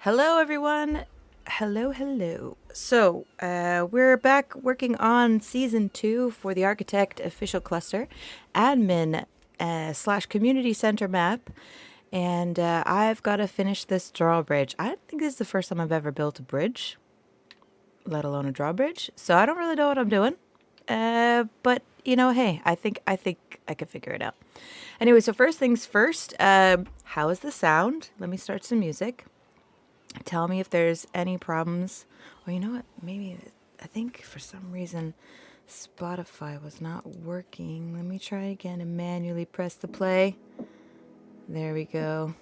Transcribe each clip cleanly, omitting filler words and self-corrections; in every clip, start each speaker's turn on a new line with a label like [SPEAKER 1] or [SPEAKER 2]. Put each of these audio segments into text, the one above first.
[SPEAKER 1] Hello, everyone. Hello. So, we're back working on Season 2 for the ARKitect official cluster, admin / community center map, and I've got to finish this drawbridge. I don't think this is the first time I've ever built a bridge, let alone a drawbridge, so I don't really know what I'm doing. But, hey, I think I can figure it out. Anyway, so first things first, how is the sound? Let me start some music. Tell me if there's any problems. Or you know what? Maybe, I think for some reason Spotify was not working. Let me try again and manually press the play. There we go.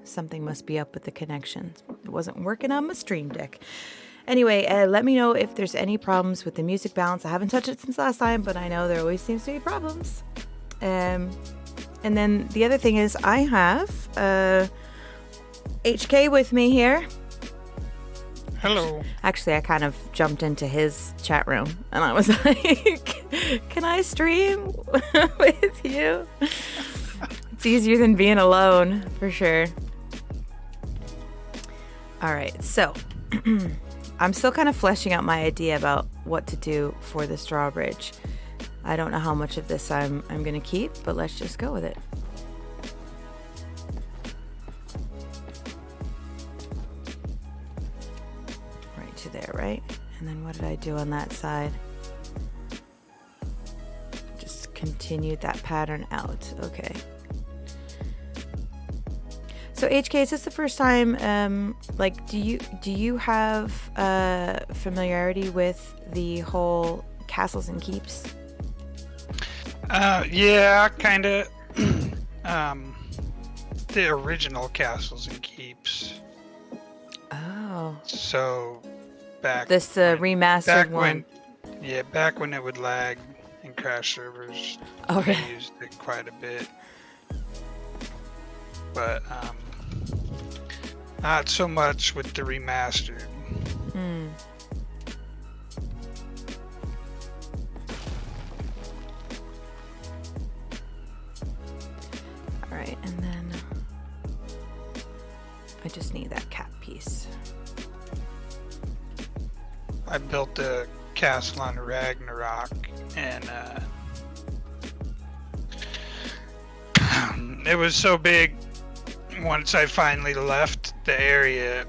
[SPEAKER 1] Something must be up with the connection. It wasn't working on my Stream Deck. Anyway, let me know if there's any problems with the music balance. I haven't touched it since last time, but I know there always seems to be problems. And then the other thing is I have HK with me here.
[SPEAKER 2] Hello.
[SPEAKER 1] Actually, I kind of jumped into his chat room and I was like, can I stream with you? It's easier than being alone, for sure. All right, so I'm still kind of fleshing out my idea about what to do for this drawbridge. I don't know how much of this I'm going to keep, but let's just go with it. Right to there, right? And then what did I do on that side? Just continued that pattern out. Okay. So HK, is this the first time, do you have familiarity with the whole castles and keeps?
[SPEAKER 2] Yeah, kind of. The original castles and keeps.
[SPEAKER 1] Oh.
[SPEAKER 2] So, back...
[SPEAKER 1] This remastered one.
[SPEAKER 2] Back when it would lag and crash servers.
[SPEAKER 1] Okay.
[SPEAKER 2] I used it quite a bit. But, not so much with the remastered.
[SPEAKER 1] Hmm. Alright, and then I just need that cap piece.
[SPEAKER 2] I built a castle on Ragnarok, and it was so big. Once I finally left the area,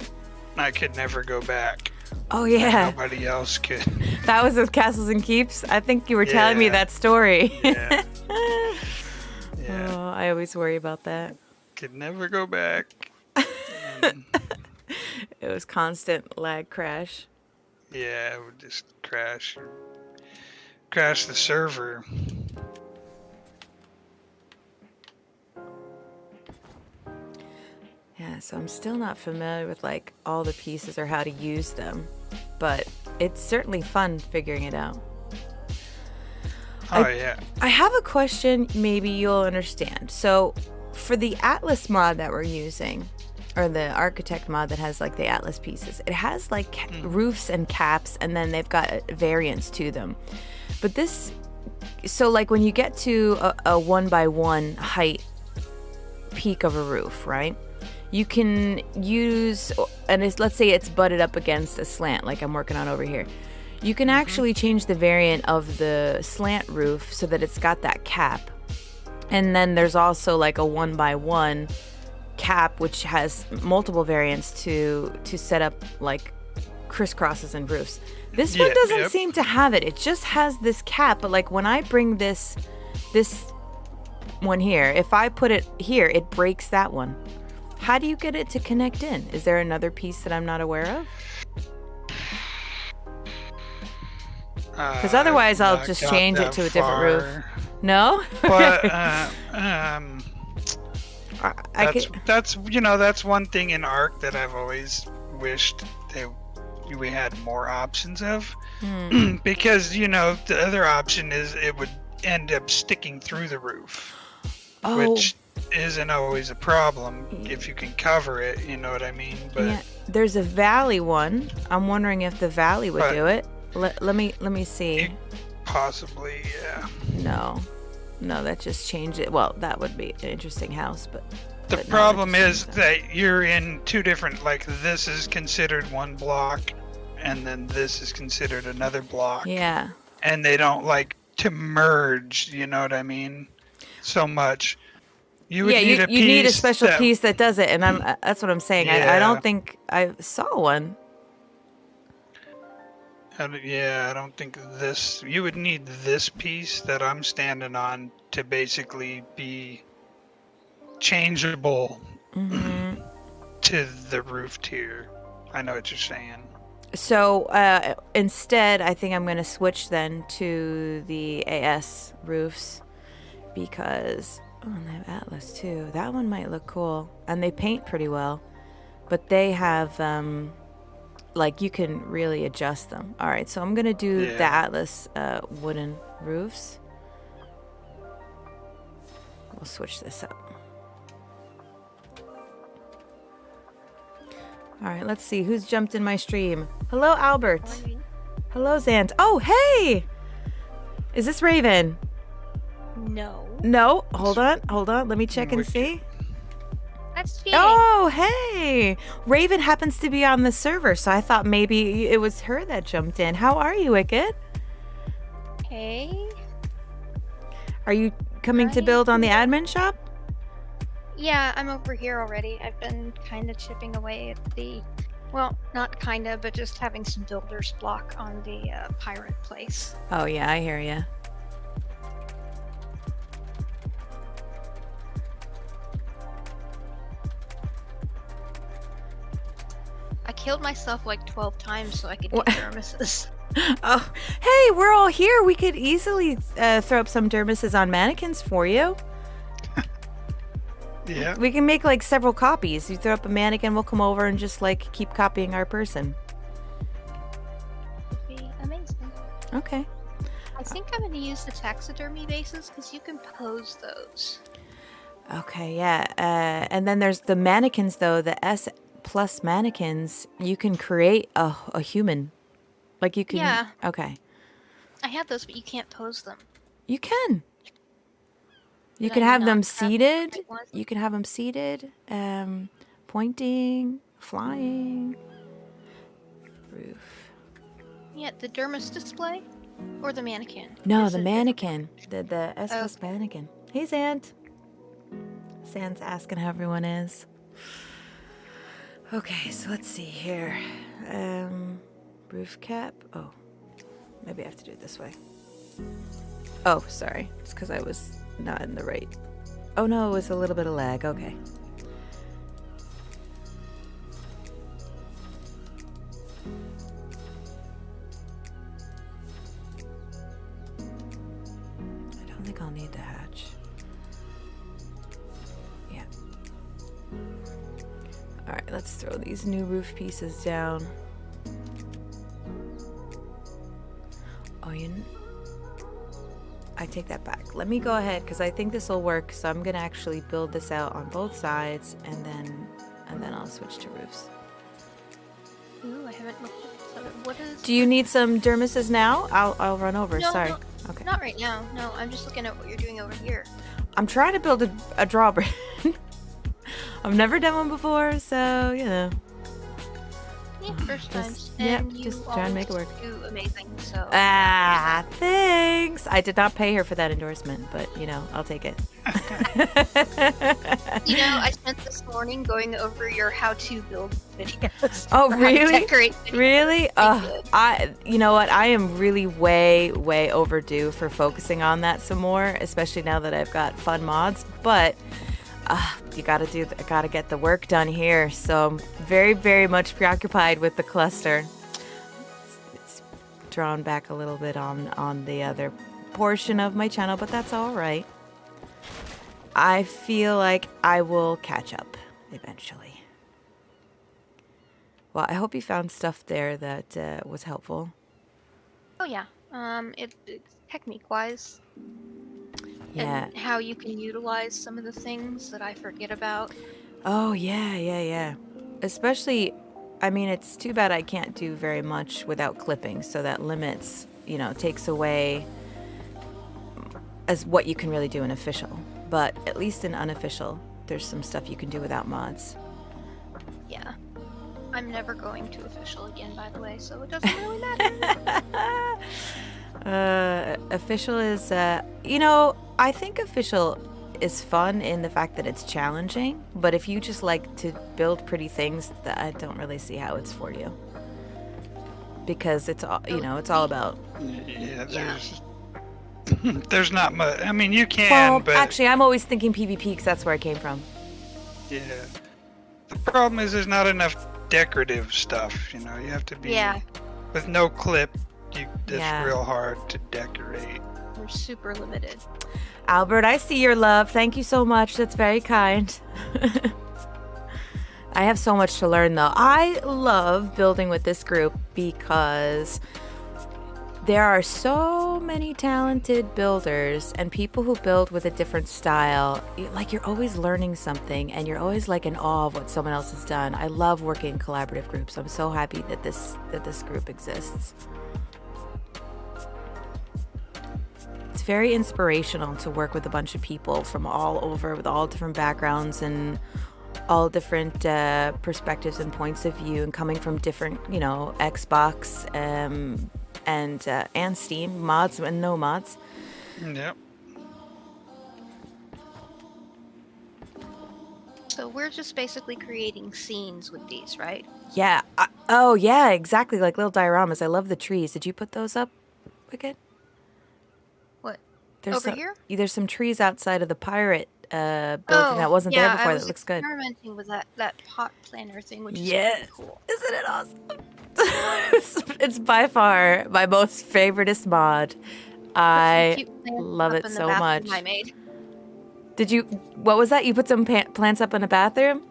[SPEAKER 2] I could never go back.
[SPEAKER 1] Oh yeah.
[SPEAKER 2] Nobody else could.
[SPEAKER 1] That was with Castles and Keeps. I think you were telling me that story.
[SPEAKER 2] Yeah.
[SPEAKER 1] Oh, I always worry about that.
[SPEAKER 2] Could never go back.
[SPEAKER 1] It was constant lag crash.
[SPEAKER 2] Yeah, it would just crash the server.
[SPEAKER 1] Yeah, so I'm still not familiar with like all the pieces or how to use them, but it's certainly fun figuring it out.
[SPEAKER 2] Yeah.
[SPEAKER 1] I have a question, maybe you'll understand. So for the Atlas mod that we're using, or the ARKitect mod that has like the Atlas pieces, it has like roofs and caps, and then they've got variants to them. But this, so like when you get to a 1x1 height peak of a roof, right? You can use, and let's say it's butted up against a slant like I'm working on over here. You can actually change the variant of the slant roof so that it's got that cap. And then there's also like a 1x1 cap, which has multiple variants to set up like crisscrosses and roofs. This one doesn't seem to have it. It just has this cap, but like when I bring this one here, if I put it here, it breaks that one. How do you get it to connect in? Is there another piece that I'm not aware of? Because otherwise I'll just change it to a different roof. No?
[SPEAKER 2] But that's one thing in Ark that I've always wished that we had more options of. Because the other option is it would end up sticking through the roof, which isn't always a problem if you can cover it, you know what I mean? But
[SPEAKER 1] yeah, there's a valley one. I'm wondering if the valley would do it. Let me see.
[SPEAKER 2] Possibly, yeah.
[SPEAKER 1] No, that just changed it. Well, that would be an interesting house, but
[SPEAKER 2] The
[SPEAKER 1] but not at
[SPEAKER 2] problem
[SPEAKER 1] the same
[SPEAKER 2] is
[SPEAKER 1] time.
[SPEAKER 2] that you're in two different, like, this is considered one block, and then this is considered another block.
[SPEAKER 1] Yeah.
[SPEAKER 2] And they don't like to merge, you know what I mean? So much. You would
[SPEAKER 1] Yeah,
[SPEAKER 2] need
[SPEAKER 1] you
[SPEAKER 2] a
[SPEAKER 1] you need a
[SPEAKER 2] piece
[SPEAKER 1] special
[SPEAKER 2] that,
[SPEAKER 1] piece that does it, and that's what I'm saying. I
[SPEAKER 2] yeah.
[SPEAKER 1] don't think I saw one.
[SPEAKER 2] Yeah, I don't think this. You would need this piece that I'm standing on to basically be changeable to the roof tier. I know what you're saying.
[SPEAKER 1] So instead, I think I'm going to switch then to the AS roofs because they have Atlas too. That one might look cool, and they paint pretty well, but they have like you can really adjust them. All right, so I'm going to do the Atlas wooden roofs. We'll switch this up. All right, let's see who's jumped in my stream. Hello, Albert.
[SPEAKER 3] Morning.
[SPEAKER 1] Hello, Zant. Oh, hey! Is this Raven?
[SPEAKER 3] No.
[SPEAKER 1] No, hold on. Let me check and
[SPEAKER 2] Wicked.
[SPEAKER 1] see.
[SPEAKER 3] That's cheating.
[SPEAKER 1] Oh, hey! Raven happens to be on the server, so I thought maybe it was her that jumped in. How are you, Wicked?
[SPEAKER 3] Okay.
[SPEAKER 1] Are you coming to build on the admin shop?
[SPEAKER 3] Yeah, I'm over here already. I've been kind of chipping away at the... Well, not kind of, but just having some builder's block on the pirate place.
[SPEAKER 1] Oh, yeah, I hear ya.
[SPEAKER 3] I killed myself like 12 times so I could
[SPEAKER 1] What?
[SPEAKER 3] get dermises.
[SPEAKER 1] Oh, hey, we're all here. We could easily throw up some dermises on mannequins for you.
[SPEAKER 2] Yeah.
[SPEAKER 1] We can make like several copies. You throw up a mannequin, we'll come over and just like keep copying our person.
[SPEAKER 3] Would be amazing.
[SPEAKER 1] Okay.
[SPEAKER 3] I think I'm going to use the taxidermy bases because you can pose those.
[SPEAKER 1] Okay, yeah. And then there's the mannequins, though. The S plus mannequins, you can create a human. Like you can.
[SPEAKER 3] Yeah.
[SPEAKER 1] Okay.
[SPEAKER 3] I have those, but you can't pose them.
[SPEAKER 1] You can. You
[SPEAKER 3] Did
[SPEAKER 1] can
[SPEAKER 3] I
[SPEAKER 1] have
[SPEAKER 3] not
[SPEAKER 1] them
[SPEAKER 3] have the
[SPEAKER 1] seated.
[SPEAKER 3] right ones?
[SPEAKER 1] You can have them seated, pointing, flying. Roof.
[SPEAKER 3] Yeah, the dermis display or the mannequin?
[SPEAKER 1] No,
[SPEAKER 3] There's
[SPEAKER 1] the
[SPEAKER 3] a
[SPEAKER 1] mannequin. The S
[SPEAKER 3] Oh.
[SPEAKER 1] plus mannequin. Hey, Zant. Zant's asking how everyone is. Okay, so let's see here. Roof cap. Oh, maybe I have to do it this way. Oh, sorry. It's because I was not in the right. Oh no, it was a little bit of lag. Okay. I don't think I'll need the hatch. Yeah. All right, let's throw these new roof pieces down. Oh, I take that back. Let me go ahead because I think this will work. So I'm gonna actually build this out on both sides, and then I'll switch to roofs.
[SPEAKER 3] Ooh, I haven't looked at so what is...
[SPEAKER 1] Do you need some dermises now? I'll run over.
[SPEAKER 3] No,
[SPEAKER 1] Sorry.
[SPEAKER 3] no,
[SPEAKER 1] Okay.
[SPEAKER 3] not right now. No, I'm just looking at what you're doing over here.
[SPEAKER 1] I'm trying to build a drawbridge. I've never done one before, so you know.
[SPEAKER 3] Yeah, first times.
[SPEAKER 1] yeah,
[SPEAKER 3] And you
[SPEAKER 1] just trying to make it
[SPEAKER 3] always
[SPEAKER 1] work.
[SPEAKER 3] do amazing, so...
[SPEAKER 1] Ah, thanks. I did not pay her for that endorsement, but you know, I'll take it.
[SPEAKER 3] You know, I spent this morning going over your how-to build videos.
[SPEAKER 1] Oh,
[SPEAKER 3] or how to
[SPEAKER 1] really?
[SPEAKER 3] decorate videos.
[SPEAKER 1] Really?
[SPEAKER 3] I did.
[SPEAKER 1] You know what? I am really way overdue for focusing on that some more, especially now that I've got fun mods. But you gotta get the work done here. So I'm very, very much preoccupied with the cluster. It's drawn back a little bit on the other portion of my channel, but that's all right. I feel like I will catch up eventually. Well, I hope you found stuff there that was helpful.
[SPEAKER 3] Oh, yeah. It's technique-wise.
[SPEAKER 1] Yeah.
[SPEAKER 3] And how you can utilize some of the things that I forget about.
[SPEAKER 1] Oh, yeah. Especially, I mean, it's too bad I can't do very much without clipping, so that limits, takes away as what you can really do in official. But at least in unofficial, there's some stuff you can do without mods.
[SPEAKER 3] Yeah. I'm never going to official again, by the way, so it doesn't really matter.
[SPEAKER 1] Official is, I think official is fun in the fact that it's challenging, but if you just like to build pretty things, I don't really see how it's for you. Because it's all, it's all about...
[SPEAKER 2] Yeah, there's not much. I mean, you can,
[SPEAKER 1] Well,
[SPEAKER 2] but...
[SPEAKER 1] actually, I'm always thinking PvP because that's where I came from.
[SPEAKER 2] Yeah. The problem is there's not enough decorative stuff, you have to be...
[SPEAKER 3] Yeah.
[SPEAKER 2] With no clip, it's
[SPEAKER 1] Yeah.
[SPEAKER 2] real hard to decorate.
[SPEAKER 3] We're super limited.
[SPEAKER 1] Albert, I see your love. Thank you so much. That's very kind. I have so much to learn, though. I love building with this group because there are so many talented builders and people who build with a different style. Like, you're always learning something and you're always like in awe of what someone else has done. I love working in collaborative groups. I'm so happy that this group exists. It's very inspirational to work with a bunch of people from all over with all different backgrounds and all different perspectives and points of view, and coming from different, Xbox and Steam mods and no mods.
[SPEAKER 2] Yep.
[SPEAKER 3] So we're just basically creating scenes with these, right?
[SPEAKER 1] Yeah. Oh, yeah, exactly. Like little dioramas. I love the trees. Did you put those up, Wicked?
[SPEAKER 3] What?
[SPEAKER 1] There's
[SPEAKER 3] Over here?
[SPEAKER 1] There's some trees outside of the pirate building that wasn't there before. That looks good.
[SPEAKER 3] Experimenting with that pot planter thing, which is
[SPEAKER 1] Yes.
[SPEAKER 3] really cool.
[SPEAKER 1] Isn't it awesome? It's by far my most favoriteest mod. I love it so much.
[SPEAKER 3] I made.
[SPEAKER 1] Did you? What was that? You put some plants up in a bathroom?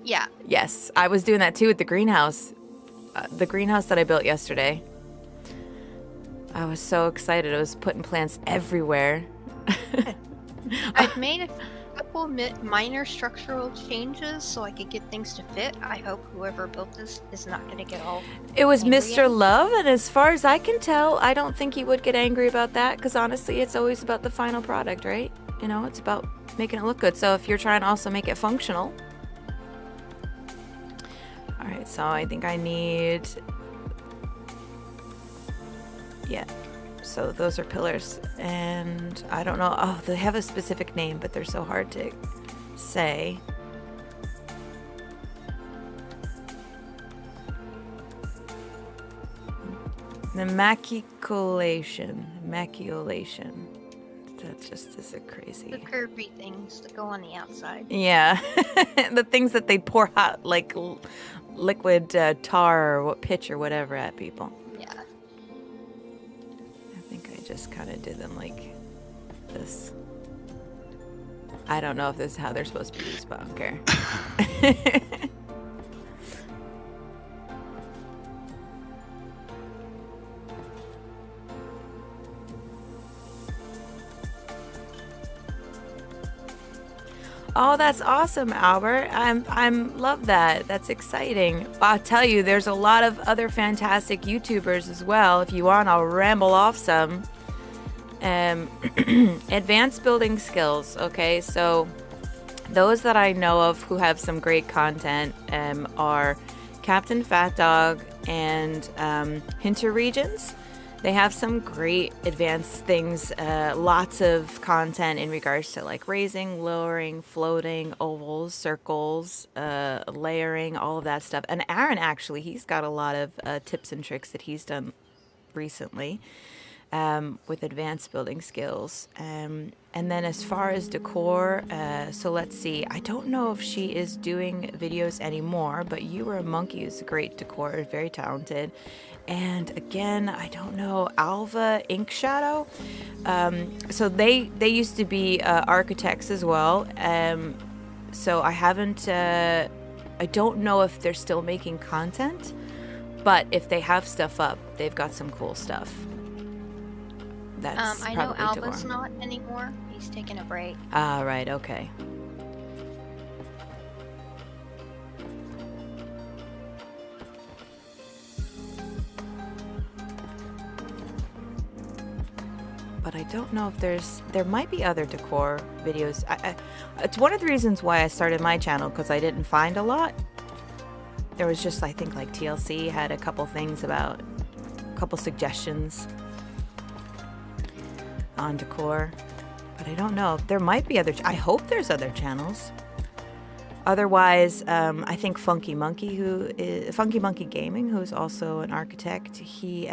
[SPEAKER 3] Yeah.
[SPEAKER 1] Yes, I was doing that too at the greenhouse. The greenhouse that I built yesterday. I was so excited. I was putting plants everywhere.
[SPEAKER 3] I've made a couple minor structural changes so I could get things to fit. I hope whoever built this is not going to get all...
[SPEAKER 1] It was
[SPEAKER 3] angry
[SPEAKER 1] Mr.
[SPEAKER 3] at me.
[SPEAKER 1] Love, and as far as I can tell, I don't think he would get angry about that, because honestly, it's always about the final product, right? It's about making it look good. So if you're trying to also make it functional... Alright, so I think I need... Yeah. So those are pillars, and I don't know. Oh, they have a specific name, but they're so hard to say. The maculation. That just is a crazy.
[SPEAKER 3] The curvy things that go on the outside.
[SPEAKER 1] Yeah, the things that they pour hot, like liquid tar or pitch or whatever at people.
[SPEAKER 3] Yeah.
[SPEAKER 1] I think I just kind of did them like this. I don't know if this is how they're supposed to be used, but I don't care. Oh, that's awesome, Albert. I'm love that. That's exciting. I'll tell you, there's a lot of other fantastic YouTubers as well. If you want, I'll ramble off some. Advanced building skills. Okay, so those that I know of who have some great content are Captain Fat Dog and Hinter Regions. They have some great advanced things, lots of content in regards to like raising, lowering, floating, ovals, circles, layering, all of that stuff. And Aaron, actually, he's got a lot of tips and tricks that he's done recently with advanced building skills. And then as far as decor, so let's see. I don't know if she is doing videos anymore, but You Were a Monkey is a great decor, very talented. And again, I don't know, Alva Ink Shadow. So they used to be architects as well. So I haven't, I don't know if they're still making content, but if they have stuff up, they've got some cool stuff. That's
[SPEAKER 3] I know
[SPEAKER 1] probably
[SPEAKER 3] Alva's
[SPEAKER 1] decor.
[SPEAKER 3] not anymore. He's taking a break.
[SPEAKER 1] Ah, right, okay. But I don't know if there might be other decor videos. It's one of the reasons why I started my channel, because I didn't find a lot. There was just, I think, like TLC had a couple things about, a couple suggestions on decor. But I don't know. There might be other, I hope there's other channels. Otherwise, I think Funky Monkey Gaming, who's also an architect, he's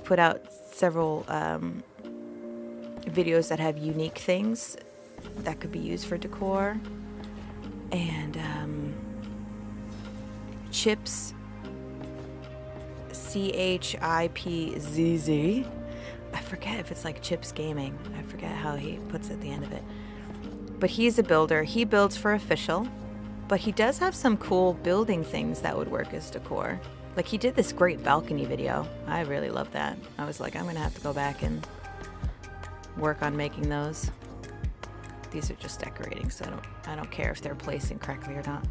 [SPEAKER 1] put out several videos that have unique things that could be used for decor. And Chips, Chipzz. I forget if it's like Chips Gaming. I forget how he puts it at the end of it. But he's a builder. He builds for official, but he does have some cool building things that would work as decor. Like he did this great balcony video. I really love that. I was like, I'm gonna have to go back and work on making those. These are just decorating, so I don't care if they're placing correctly or not.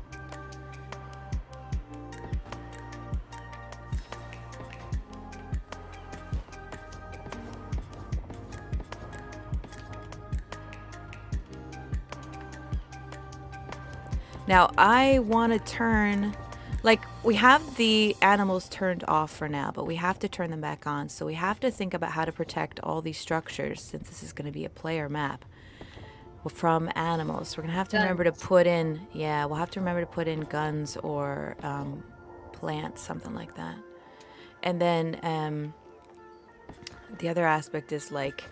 [SPEAKER 1] Now, I want to turn, like, we have the animals turned off for now, but we have to turn them back on. So we have to think about how to protect all these structures, since this is going to be a player map, from animals. We're going to have to remember to put in, we'll have to remember to put in guns or plants, something like that. And then the other aspect is, like,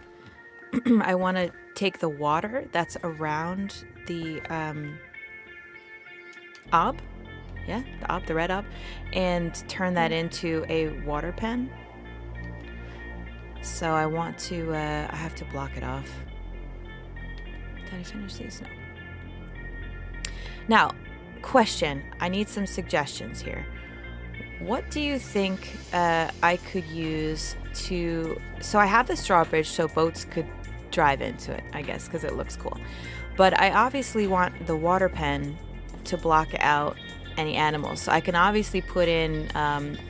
[SPEAKER 1] I want to take the water that's around the the red ob, and turn that into a water pen. So I want to, I have to block it off. Did I finish these? No. Now, question. I need some suggestions here. What do you think I could use to... So I have this drawbridge so boats could drive into it, I guess, because it looks cool. But I obviously want the water pen to block out any animals. So I can obviously put in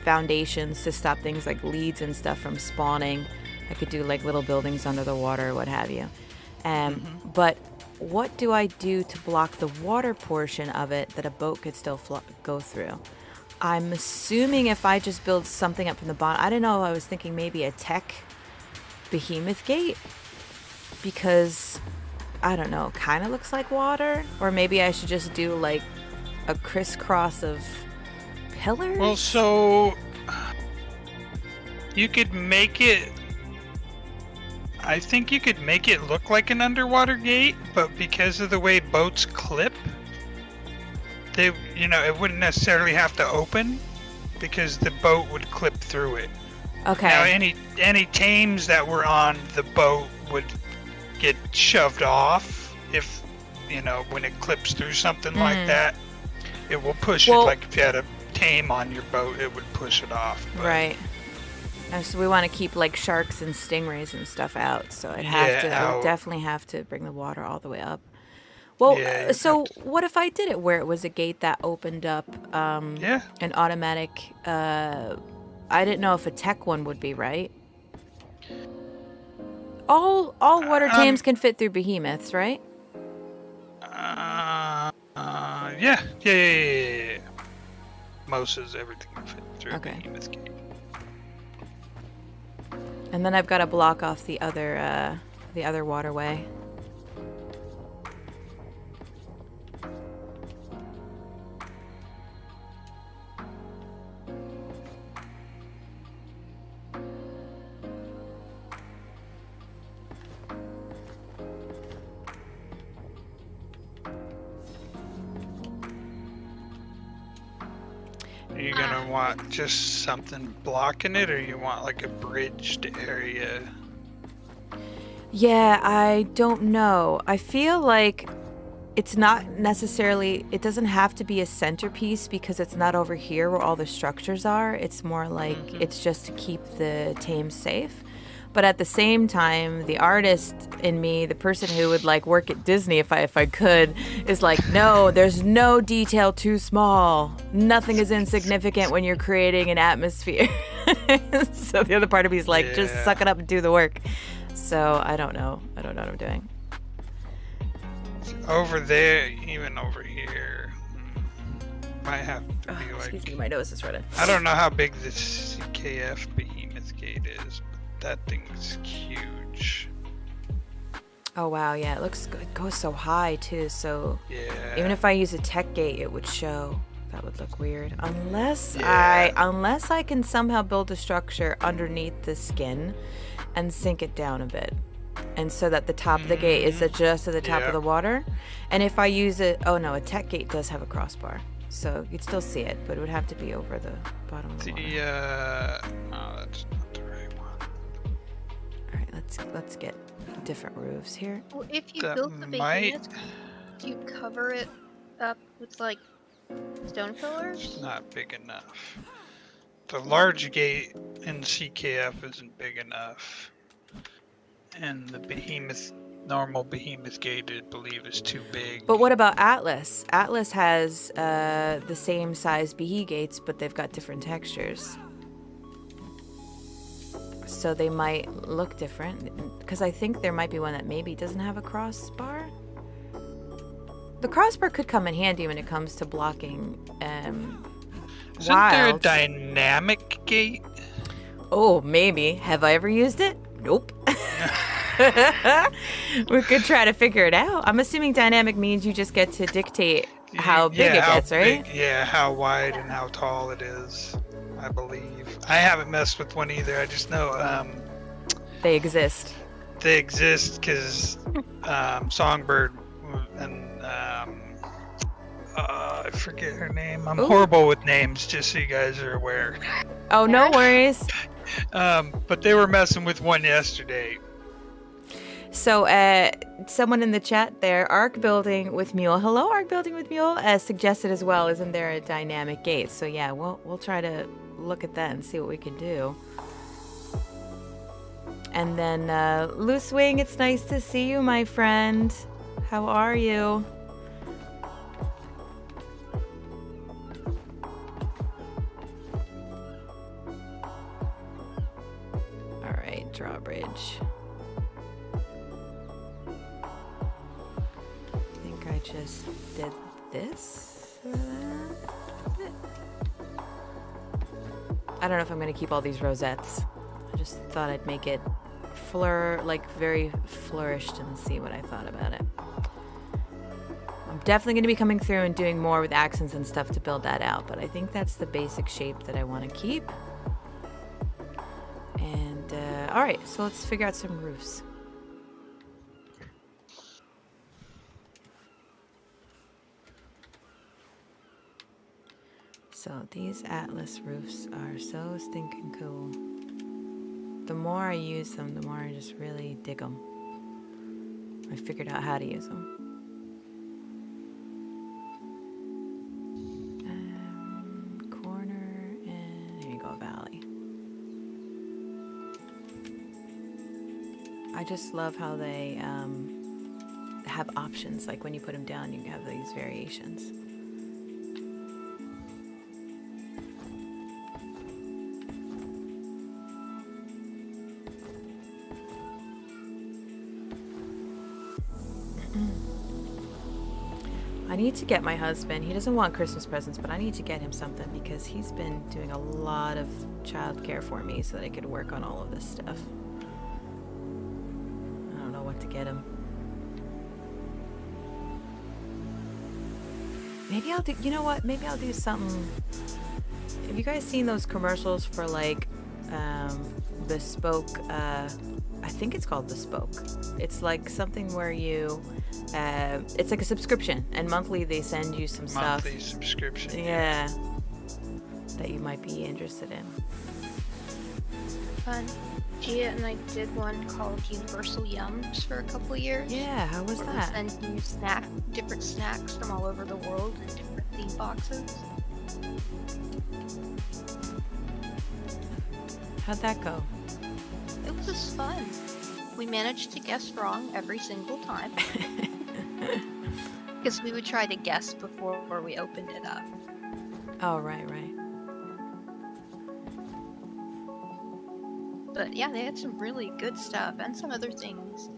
[SPEAKER 1] foundations to stop things like leads and stuff from spawning. I could do like little buildings under the water or what have you. But what do I do to block the water portion of it that a boat could still go through? I'm assuming if I just build something up from the bottom, I don't know, I was thinking maybe a tech behemoth gate, because I don't know, kind of looks like water. Or maybe I should just do like a crisscross of pillars.
[SPEAKER 2] Well, so you could make it, I think you could make it look like an underwater gate, but because of the way boats clip, they, you know, it wouldn't necessarily have to open because the boat would clip through it.
[SPEAKER 1] Okay.
[SPEAKER 2] Now any tames that were on the boat would get shoved off if, you know, when it clips through something like that, it will push it. Like if you had a tame on your boat, it would push it off. But... Right.
[SPEAKER 1] And so we want to keep like sharks and stingrays and stuff out. So I'd have to, I would definitely have to bring the water all the way up. Well, so what if I did it where it was a gate that opened up an automatic, I didn't know if a tech one would be right. All water tames can fit through behemoths, right?
[SPEAKER 2] Yeah. Most is everything can fit through behemoth gate.
[SPEAKER 1] And then I've got to block off the other waterway.
[SPEAKER 2] Are you gonna want just something blocking it, or you want like a bridged area?
[SPEAKER 1] Yeah, I don't know. I feel like it's not necessarily, it doesn't have to be a centerpiece because it's not over here where all the structures are. It's more like it's just to keep the tame safe. But at the same time, the artist in me, the person who would like work at Disney if I could, is like, no, there's no detail too small. Nothing is insignificant when you're creating an atmosphere. So the other part of me is like, just suck it up and do the work. So I don't know. I don't know what I'm doing.
[SPEAKER 2] Over there, even over here, might have to be
[SPEAKER 1] Excuse me,
[SPEAKER 2] like.
[SPEAKER 1] my nose is running.
[SPEAKER 2] I don't know how big this CKF behemoth gate is, but that thing's huge.
[SPEAKER 1] Oh wow, yeah, it looks good. It goes so high too. So
[SPEAKER 2] Yeah.
[SPEAKER 1] even if I use a tech gate, it would show. That would look weird. Unless
[SPEAKER 2] Yeah.
[SPEAKER 1] I can somehow build a structure underneath the skin and sink it down a bit. And so that the top of the gate is just at the top of the water. And if I use it, oh no, a tech gate does have a crossbar. So you'd still see it, but it would have to be over the bottom of the water.
[SPEAKER 2] No, that's not the right one.
[SPEAKER 1] All right, let's get different roofs here.
[SPEAKER 3] Well, if you
[SPEAKER 2] That
[SPEAKER 3] built the
[SPEAKER 2] might-
[SPEAKER 3] behemoth, do you cover it up with like stone pillars?
[SPEAKER 2] Not big enough. The large gate in CKF isn't big enough. And the behemoth, normal behemoth gate, I believe, is too big.
[SPEAKER 1] But what about Atlas? Atlas has the same size behe gates, but they've got different textures. So they might look different. Because I think there might be one that maybe doesn't have a crossbar. The crossbar could come in handy when it comes to blocking
[SPEAKER 2] Isn't there a
[SPEAKER 1] wilds.
[SPEAKER 2] dynamic gate?
[SPEAKER 1] Oh, maybe. Have I ever used it? Nope. We could try to figure it out. I'm assuming dynamic means you just get to dictate how big it gets, right?
[SPEAKER 2] Yeah, how wide and how tall it is, I believe. I haven't messed with one either. I just know
[SPEAKER 1] They exist.
[SPEAKER 2] they exist because Songbird and I forget her name. I'm
[SPEAKER 1] Ooh.
[SPEAKER 2] horrible with names, just so you guys are aware.
[SPEAKER 1] Oh, no worries.
[SPEAKER 2] But they were messing with one yesterday.
[SPEAKER 1] So, someone in the chat there, Ark Building with Mule. Hello, Ark Building with Mule. Suggested as well, isn't there a dynamic gate? So yeah, we'll try to look at that and see what we can do. And then Loose Wing, it's nice to see you, my friend. How are you? All right, Drawbridge. I just did this for that bit. I don't know if I'm going to keep all these rosettes. I just thought I'd make it very flourished and see what I thought about it. I'm definitely going to be coming through and doing more with accents and stuff to build that out, but I think that's the basic shape that I want to keep. And, all right, so let's figure out some roofs. So these Atlas roofs are so stinking cool. The more I use them, the more I just really dig them. I figured out how to use them. Corner, and here you go, valley. I just love how they have options. Like when you put them down, you have these variations. I need to get my husband, he doesn't want Christmas presents, but I need to get him something because he's been doing a lot of childcare for me so that I could work on all of this stuff. I don't know what to get him. Maybe I'll do, you know what, maybe I'll do something. Have you guys seen those commercials for like bespoke, I think it's called Bespoke. It's like something where you, it's like a subscription, and monthly they send you some stuff.
[SPEAKER 2] Monthly subscription.
[SPEAKER 1] Yeah. That you might be interested in.
[SPEAKER 3] Fun. Gia and I did one called Universal Yums for a couple years.
[SPEAKER 1] Yeah, how was
[SPEAKER 3] where
[SPEAKER 1] that?
[SPEAKER 3] we send you different snacks from all over the world in different theme boxes.
[SPEAKER 1] How'd that go?
[SPEAKER 3] It was just fun. We managed to guess wrong every single time. Because we would try to guess before we opened it up.
[SPEAKER 1] Oh, right.
[SPEAKER 3] But yeah, they had some really good stuff and some other things.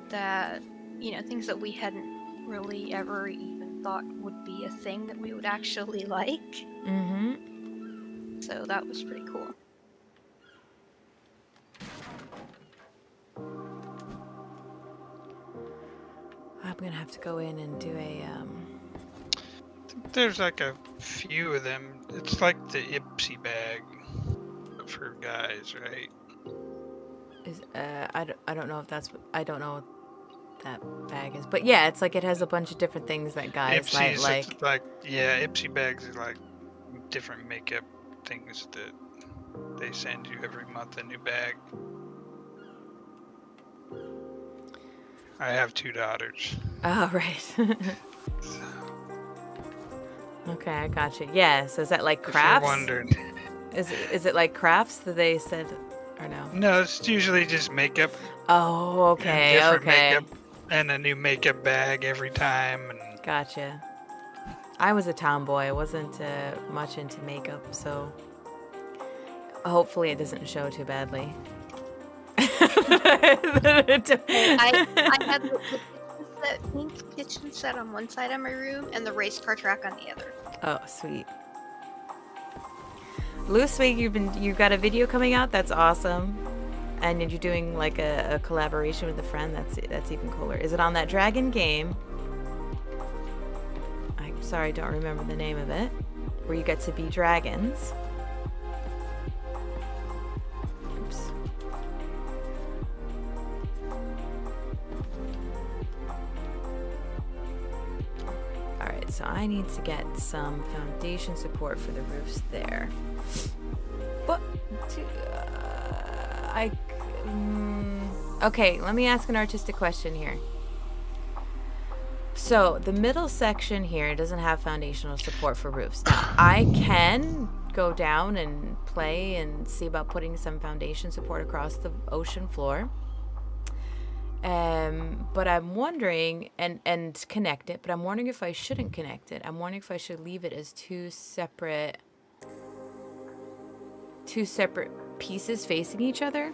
[SPEAKER 3] That, things that we hadn't really ever even thought would be a thing that we would actually like.
[SPEAKER 1] Mm-hmm.
[SPEAKER 3] So that was pretty cool.
[SPEAKER 1] I'm gonna have to go in and do a
[SPEAKER 2] There's like a few of them. It's like the Ipsy bag for guys, right?
[SPEAKER 1] I don't know if that's what, I don't know what that bag is, but yeah, it's like it has a bunch of different things that guys might like.
[SPEAKER 2] It's like, yeah, Ipsy bags are like different makeup things that they send you every month, a new bag. I have 2 daughters.
[SPEAKER 1] Oh, right. Okay, I got you. Yeah, so is that like crafts?
[SPEAKER 2] If you're wondering.
[SPEAKER 1] Is it like crafts that they said, or no?
[SPEAKER 2] No, it's usually just makeup.
[SPEAKER 1] Oh, okay,
[SPEAKER 2] Different
[SPEAKER 1] okay.
[SPEAKER 2] makeup and a new makeup bag every time. And
[SPEAKER 1] Gotcha. I was a tomboy. I wasn't much into makeup, so hopefully it doesn't show too badly.
[SPEAKER 3] I had the pink kitchen set on one side of my room and the race car track on the other.
[SPEAKER 1] Oh, sweet. Loosely, you've got a video coming out. That's awesome. And you're doing like a collaboration with a friend. That's even cooler. Is it on that dragon game? I'm sorry, I don't remember the name of it. Where you get to be dragons. Oops. Alright, so I need to get some foundation support for the roofs there. What? Okay, let me ask an artistic question here. So, the middle section here doesn't have foundational support for roofs. Now, I can go down and play and see about putting some foundation support across the ocean floor. But I'm wondering, and connect it, but I'm wondering if I shouldn't connect it. I'm wondering if I should leave it as two separate pieces facing each other.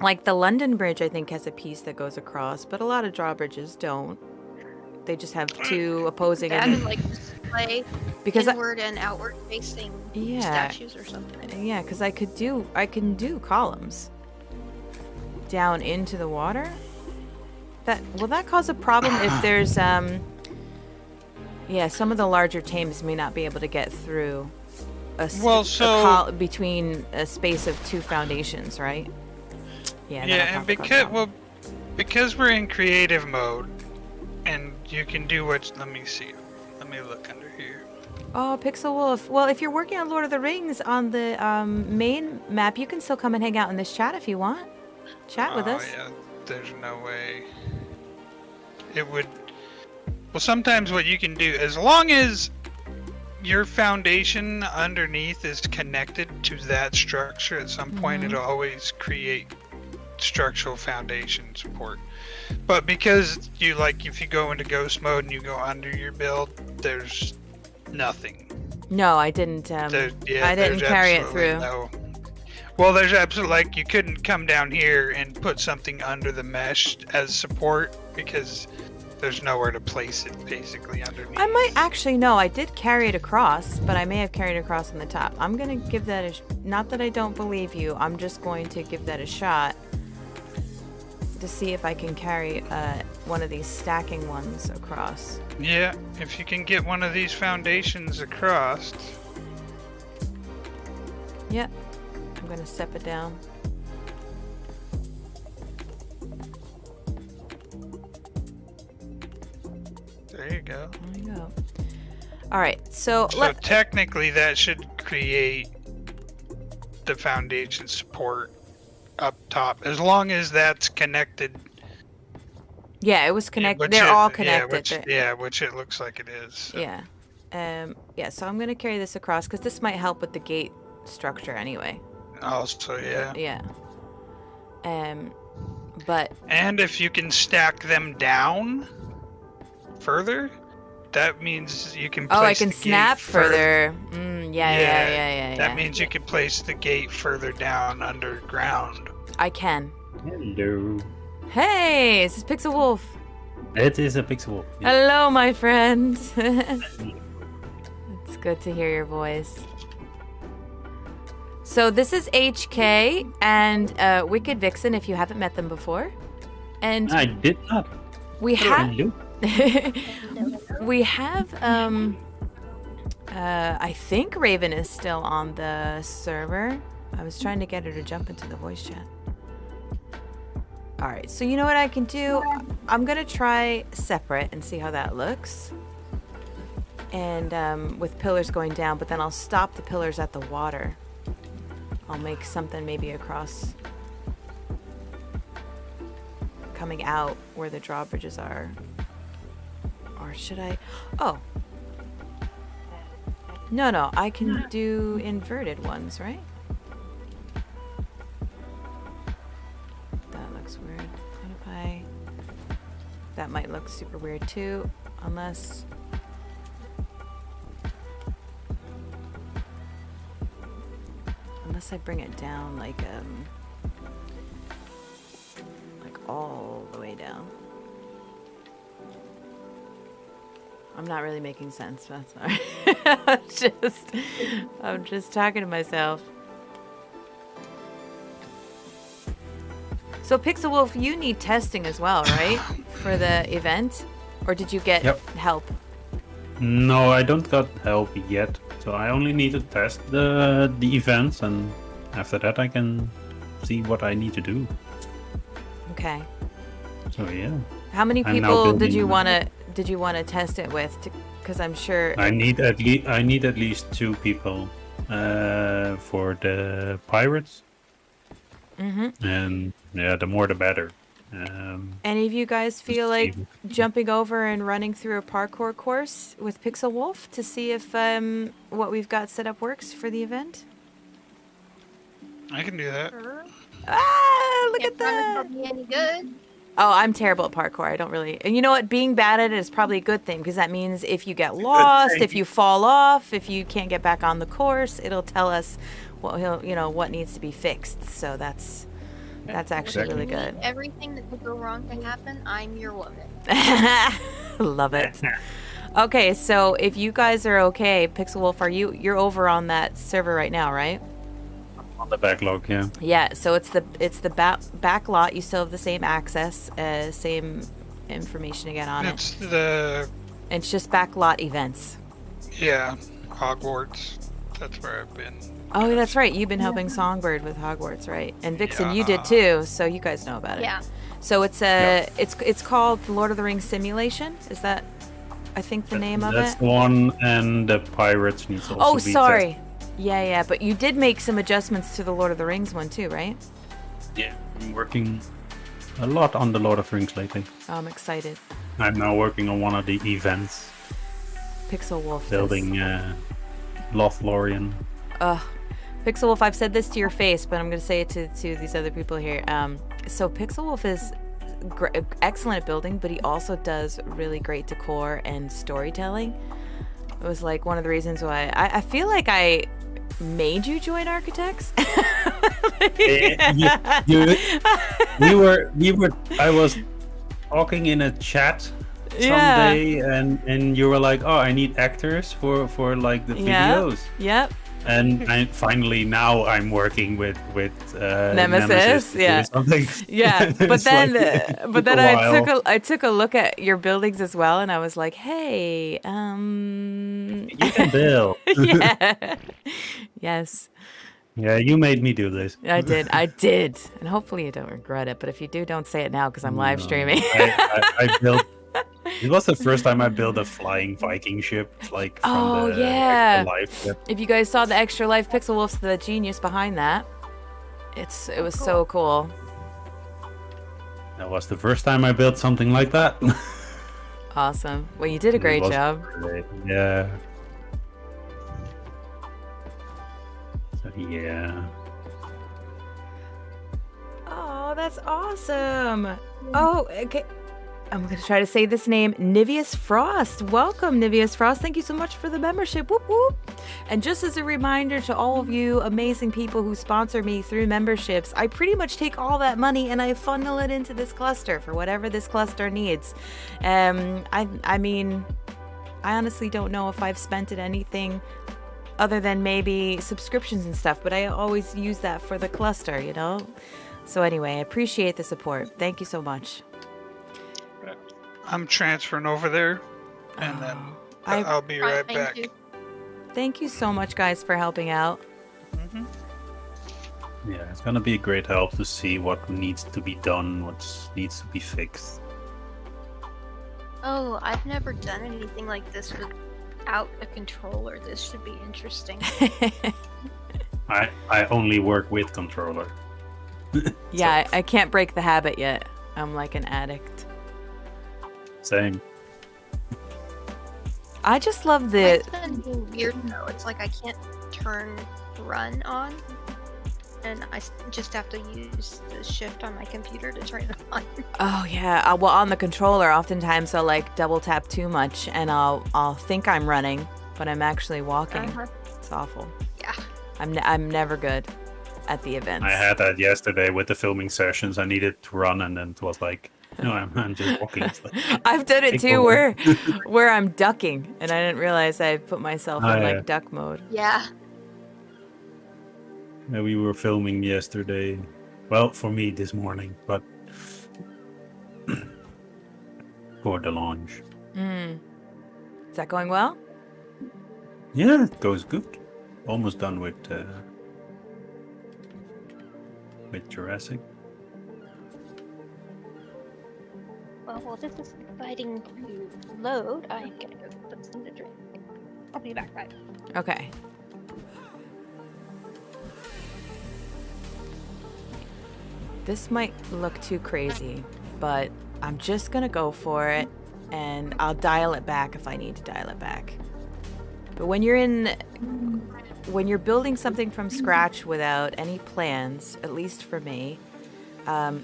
[SPEAKER 1] Like the London Bridge, I think, has a piece that goes across, but a lot of drawbridges don't. They just have two opposing.
[SPEAKER 3] That and like display
[SPEAKER 1] because
[SPEAKER 3] inward and outward facing statues or something.
[SPEAKER 1] Yeah, because I can do columns down into the water. Will that cause a problem if there's some of the larger tames may not be able to get through between a space of two foundations, right? Yeah, and
[SPEAKER 2] because we're in creative mode, and you can do let me see. Let me look under here.
[SPEAKER 1] Oh, Pixel Wolf. Well, if you're working on Lord of the Rings on the main map, you can still come and hang out in this chat if you want. Chat with us.
[SPEAKER 2] Oh, yeah. There's no way. It would... Well, sometimes what you can do, as long as your foundation underneath is connected to that structure, at some point it'll always create structural foundation support. But because if you go into ghost mode and you go under your build, there's nothing.
[SPEAKER 1] No, I didn't. I didn't carry it through.
[SPEAKER 2] Well, there's absolutely you couldn't come down here and put something under the mesh as support because there's nowhere to place it basically underneath.
[SPEAKER 1] I might actually no. I did carry it across, but I may have carried it across on the top. I'm gonna give that not that I don't believe you. I'm just going to give that a shot to see if I can carry one of these stacking ones across.
[SPEAKER 2] Yeah, if you can get one of these foundations across.
[SPEAKER 1] Yep. I'm gonna step it down.
[SPEAKER 2] There you go.
[SPEAKER 1] There you go. All right, so
[SPEAKER 2] technically that should create the foundation support up top, as long as that's connected.
[SPEAKER 1] Yeah, it was connected. They're all connected.
[SPEAKER 2] Which it looks like it is. So.
[SPEAKER 1] Yeah. So I'm gonna carry this across because this might help with the gate structure anyway.
[SPEAKER 2] Also, yeah.
[SPEAKER 1] Yeah. And if
[SPEAKER 2] you can stack them down further, that means you can
[SPEAKER 1] Oh,
[SPEAKER 2] place
[SPEAKER 1] I can
[SPEAKER 2] the
[SPEAKER 1] snap
[SPEAKER 2] gate
[SPEAKER 1] further. Yeah.
[SPEAKER 2] That means you can place the gate further down underground.
[SPEAKER 1] I can.
[SPEAKER 4] Hello.
[SPEAKER 1] Hey, this is Pixel Wolf.
[SPEAKER 4] It is a pixel wolf. Yeah.
[SPEAKER 1] Hello, my friend. It's good to hear your voice. So this is HK and Wicked Vixen, if you haven't met them before. And
[SPEAKER 4] I did not.
[SPEAKER 1] we have
[SPEAKER 4] Hello.
[SPEAKER 1] we have I think Raven is still on the server. I was trying to get her to jump into the voice chat. All right, so you know what I can do? I'm gonna try separate and see how that looks. And with pillars going down, but then I'll stop the pillars at the water. I'll make something maybe across, coming out where the drawbridges are. Or should I? Oh. No, I can do inverted ones, right? That looks weird. What if I... That might look super weird too, unless... Unless I bring it down like all the way down. I'm not really making sense, that's sorry. I'm just talking to myself. So Pixel Wolf, you need testing as well, right? For the event? Or did you get help?
[SPEAKER 4] No, I don't got help yet. So I only need to test the events, and after that I can see what I need to do.
[SPEAKER 1] Okay.
[SPEAKER 4] So yeah.
[SPEAKER 1] How many
[SPEAKER 4] I'm now
[SPEAKER 1] people did
[SPEAKER 4] building-
[SPEAKER 1] you want to test it with? Because I'm sure.
[SPEAKER 4] I need at least 2 people for the pirates. And yeah, the more the better.
[SPEAKER 1] Any of you guys feel like jumping over and running through a parkour course with Pixel Wolf to see if what we've got set up works for the event?
[SPEAKER 2] I can do that.
[SPEAKER 1] Ah, look
[SPEAKER 3] If
[SPEAKER 1] at that!
[SPEAKER 3] running will be any good.
[SPEAKER 1] Oh, I'm terrible at parkour. I don't really. And you know what? Being bad at it is probably a good thing because that means if you get lost, if you fall off, if you can't get back on the course, it'll tell us what needs to be fixed. So that's actually really good.
[SPEAKER 3] Everything that could go wrong to happen, I'm your woman.
[SPEAKER 1] Love it. Okay, so if you guys are okay, Pixel Wolf, you're over on that server right now, right?
[SPEAKER 4] On the backlog, yeah.
[SPEAKER 1] Yeah, so it's the back lot. You still have the same access, same information again on
[SPEAKER 2] It's
[SPEAKER 1] it.
[SPEAKER 2] the
[SPEAKER 1] It's just back lot events.
[SPEAKER 2] Hogwarts. That's where I've been.
[SPEAKER 1] Oh, that's right. You've been helping Songbird with Hogwarts, right? And Vixen, you
[SPEAKER 2] Yeah.
[SPEAKER 1] did too. So you guys know about it.
[SPEAKER 3] Yeah.
[SPEAKER 1] So it's called the Lord of the Rings simulation. Is that, I think, the name of
[SPEAKER 4] That's
[SPEAKER 1] it?
[SPEAKER 4] the one, and the pirates needs also
[SPEAKER 1] Oh,
[SPEAKER 4] be
[SPEAKER 1] sorry.
[SPEAKER 4] tested.
[SPEAKER 1] Yeah. But you did make some adjustments to the Lord of the Rings one too, right?
[SPEAKER 4] Yeah, I'm working a lot on the Lord of the Rings lately.
[SPEAKER 1] Oh, I'm excited.
[SPEAKER 4] I'm now working on one of the events,
[SPEAKER 1] Pixel Wolf.
[SPEAKER 4] building Lothlorien.
[SPEAKER 1] Pixel Wolf, I've said this to your face, but I'm going to say it to these other people here. So Pixel Wolf is excellent at building, but he also does really great decor and storytelling. It was like one of the reasons why I feel like I made you join ARKitects.
[SPEAKER 4] I was talking in a chat
[SPEAKER 1] Yeah.
[SPEAKER 4] someday, and you were like, "Oh, I need actors for like the videos."
[SPEAKER 1] Yep.
[SPEAKER 4] And now I'm working with
[SPEAKER 1] Nemesis,
[SPEAKER 4] to do
[SPEAKER 1] yeah.
[SPEAKER 4] something.
[SPEAKER 1] Yeah, but
[SPEAKER 4] It's
[SPEAKER 1] then
[SPEAKER 4] like,
[SPEAKER 1] but then
[SPEAKER 4] took a while.
[SPEAKER 1] I took a look at your buildings as well, and I was like, hey,
[SPEAKER 4] You can build.
[SPEAKER 1] yeah, yes,
[SPEAKER 4] Yeah, you made me do this.
[SPEAKER 1] I did, and hopefully you don't regret it. But if you do, don't say it now because I'm live
[SPEAKER 4] No,
[SPEAKER 1] streaming.
[SPEAKER 4] I built. It was the first time I built a flying Viking ship, like from
[SPEAKER 1] Oh,
[SPEAKER 4] the
[SPEAKER 1] yeah.
[SPEAKER 4] Extra Life ship.
[SPEAKER 1] If you guys saw the Extra Life Pixel Wolf's the genius behind that, it was so cool.
[SPEAKER 4] That was the first time I built something like that.
[SPEAKER 1] Awesome. Well, you did a
[SPEAKER 4] It
[SPEAKER 1] great
[SPEAKER 4] was
[SPEAKER 1] job.
[SPEAKER 4] great. Yeah. So, yeah.
[SPEAKER 1] Oh, that's awesome. Oh, okay. I'm going to try to say this name, Nivius Frost. Welcome, Nivius Frost. Thank you so much for the membership. Whoop, whoop. And just as a reminder to all of you amazing people who sponsor me through memberships, I pretty much take all that money and I funnel it into this cluster for whatever this cluster needs. I mean, I honestly don't know if I've spent it anything other than maybe subscriptions and stuff, but I always use that for the cluster, you know? So anyway, I appreciate the support. Thank you so much.
[SPEAKER 2] I'm transferring over there, and then I'll be right back.
[SPEAKER 1] Thank you so much, guys, for helping out.
[SPEAKER 4] Yeah, it's gonna be a great help to see what needs to be done, what needs to be fixed.
[SPEAKER 3] Oh, I've never done anything like this without a controller. This should be interesting.
[SPEAKER 4] I only work with controller.
[SPEAKER 1] Yeah, I can't break the habit yet. I'm like an addict.
[SPEAKER 4] Same.
[SPEAKER 1] I just love the...
[SPEAKER 3] It's been weird though. It's like I can't turn run on, and I just have to use the shift on my computer to turn it on.
[SPEAKER 1] Oh yeah, well on the controller, oftentimes I'll like double tap too much, and I'll think I'm running, but I'm actually walking. It's awful.
[SPEAKER 3] Yeah.
[SPEAKER 1] I'm never good at the events.
[SPEAKER 4] I had that yesterday with the filming sessions. I needed to run, and then it was like, no, I'm just walking.
[SPEAKER 1] I've done it too, where I'm ducking, and I didn't realize I put myself in like duck mode.
[SPEAKER 3] Yeah.
[SPEAKER 4] Yeah, we were filming yesterday. Well, for me this morning, but for the launch.
[SPEAKER 1] Is that going well?
[SPEAKER 4] Yeah, it goes good. Almost done with Jurassic.
[SPEAKER 3] Well, while this is fighting to load, I'm gonna go put some to drink. I'll be back, right?
[SPEAKER 1] Okay. This might look too crazy, but I'm just gonna go for it, and I'll dial it back if I need to dial it back. But when you're building something from scratch without any plans, at least for me,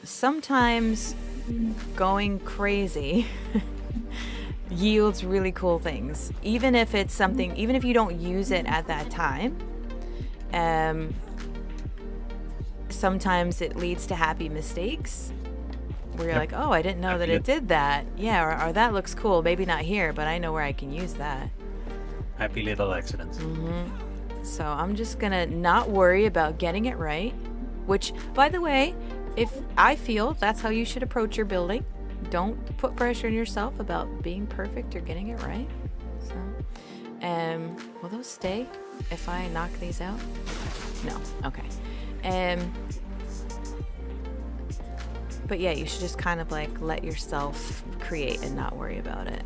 [SPEAKER 1] sometimes going crazy yields really cool things. Even if it's something, even if you don't use it at that time, sometimes it leads to happy mistakes where you're like, oh, I didn't know that it did that. Yeah, or that looks cool. Maybe not here, but I know where I can use that.
[SPEAKER 4] Happy little accidents.
[SPEAKER 1] So I'm just gonna not worry about getting it right, which, by the way, if I feel that's how you should approach your building. Don't put pressure on yourself about being perfect or getting it right. So, will those stay if I knock these out? No. Okay. But yeah, you should just kind of like let yourself create and not worry about it.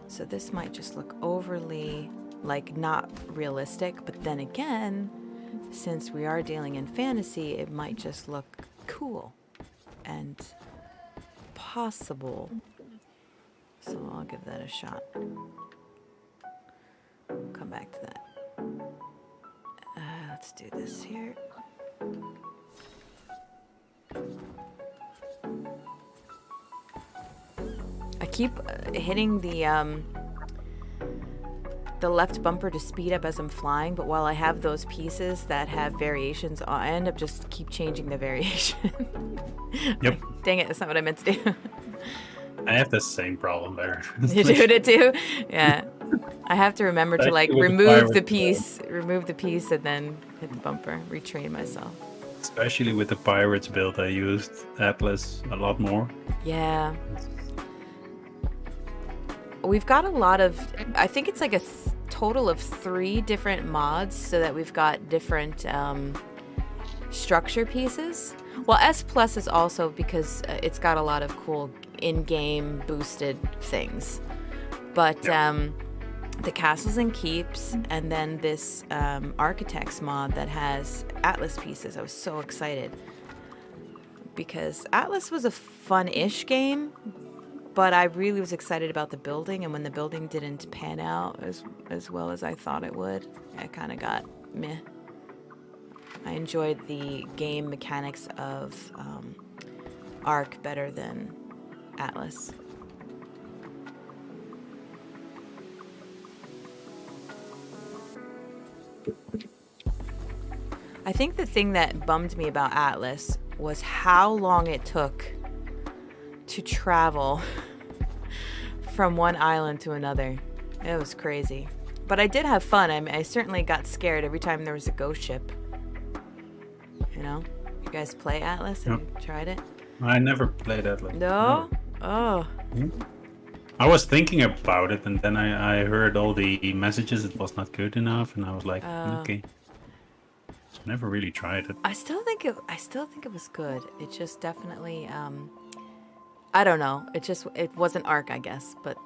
[SPEAKER 1] So this might just look overly, like, not realistic, but then again, since we are dealing in fantasy, it might just look cool and possible. So I'll give that a shot. We'll come back to that. Let's do this here. I keep hitting the left bumper to speed up as I'm flying, but while I have those pieces that have variations, I end up just keep changing the variation.
[SPEAKER 4] Yep.
[SPEAKER 1] Like, dang it, that's not what I meant to do.
[SPEAKER 4] I have the same problem there.
[SPEAKER 1] You do it too? Yeah. I have to remember to like remove the piece, and then hit the bumper, retrain myself.
[SPEAKER 4] Especially with the Pirates build, I used Atlas a lot more.
[SPEAKER 1] Yeah. We've got a lot of, I think it's like a total of 3 different mods, so that we've got different structure pieces. Well, S Plus is also because it's got a lot of cool in-game boosted things. But the castles and keeps, and then this ARKitect's mod that has Atlas pieces. I was so excited because Atlas was a fun-ish game, But I really was excited about the building, and when the building didn't pan out as well as I thought it would, I kind of got meh. I enjoyed the game mechanics of Ark better than Atlas. I think the thing that bummed me about Atlas was how long it took to travel from one island to another. It was crazy. But I did have fun. I certainly got scared every time there was a ghost ship. You know? You guys play Atlas? Have you tried it?
[SPEAKER 4] I never played Atlas.
[SPEAKER 1] No? Oh.
[SPEAKER 4] I was thinking about it, and then I heard all the messages. It was not good enough, and I was like, okay. So never really tried it.
[SPEAKER 1] I still think it was good. It just definitely I don't know. It wasn't Ark, I guess, but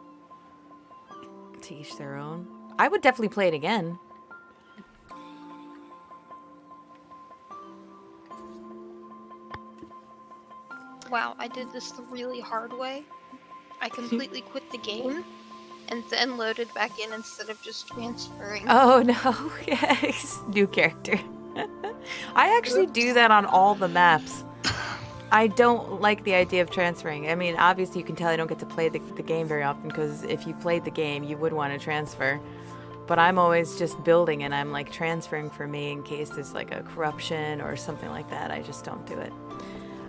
[SPEAKER 1] to each their own. I would definitely play it again.
[SPEAKER 3] Wow, I did this the really hard way. I completely quit the game and then loaded back in instead of just transferring.
[SPEAKER 1] Oh no. Yes. New character. I actually do that on all the maps. I don't like the idea of transferring. I mean, obviously you can tell I don't get to play the game very often, because if you played the game, you would want to transfer. But I'm always just building, and I'm like transferring for me in case there's like a corruption or something like that. I just don't do it.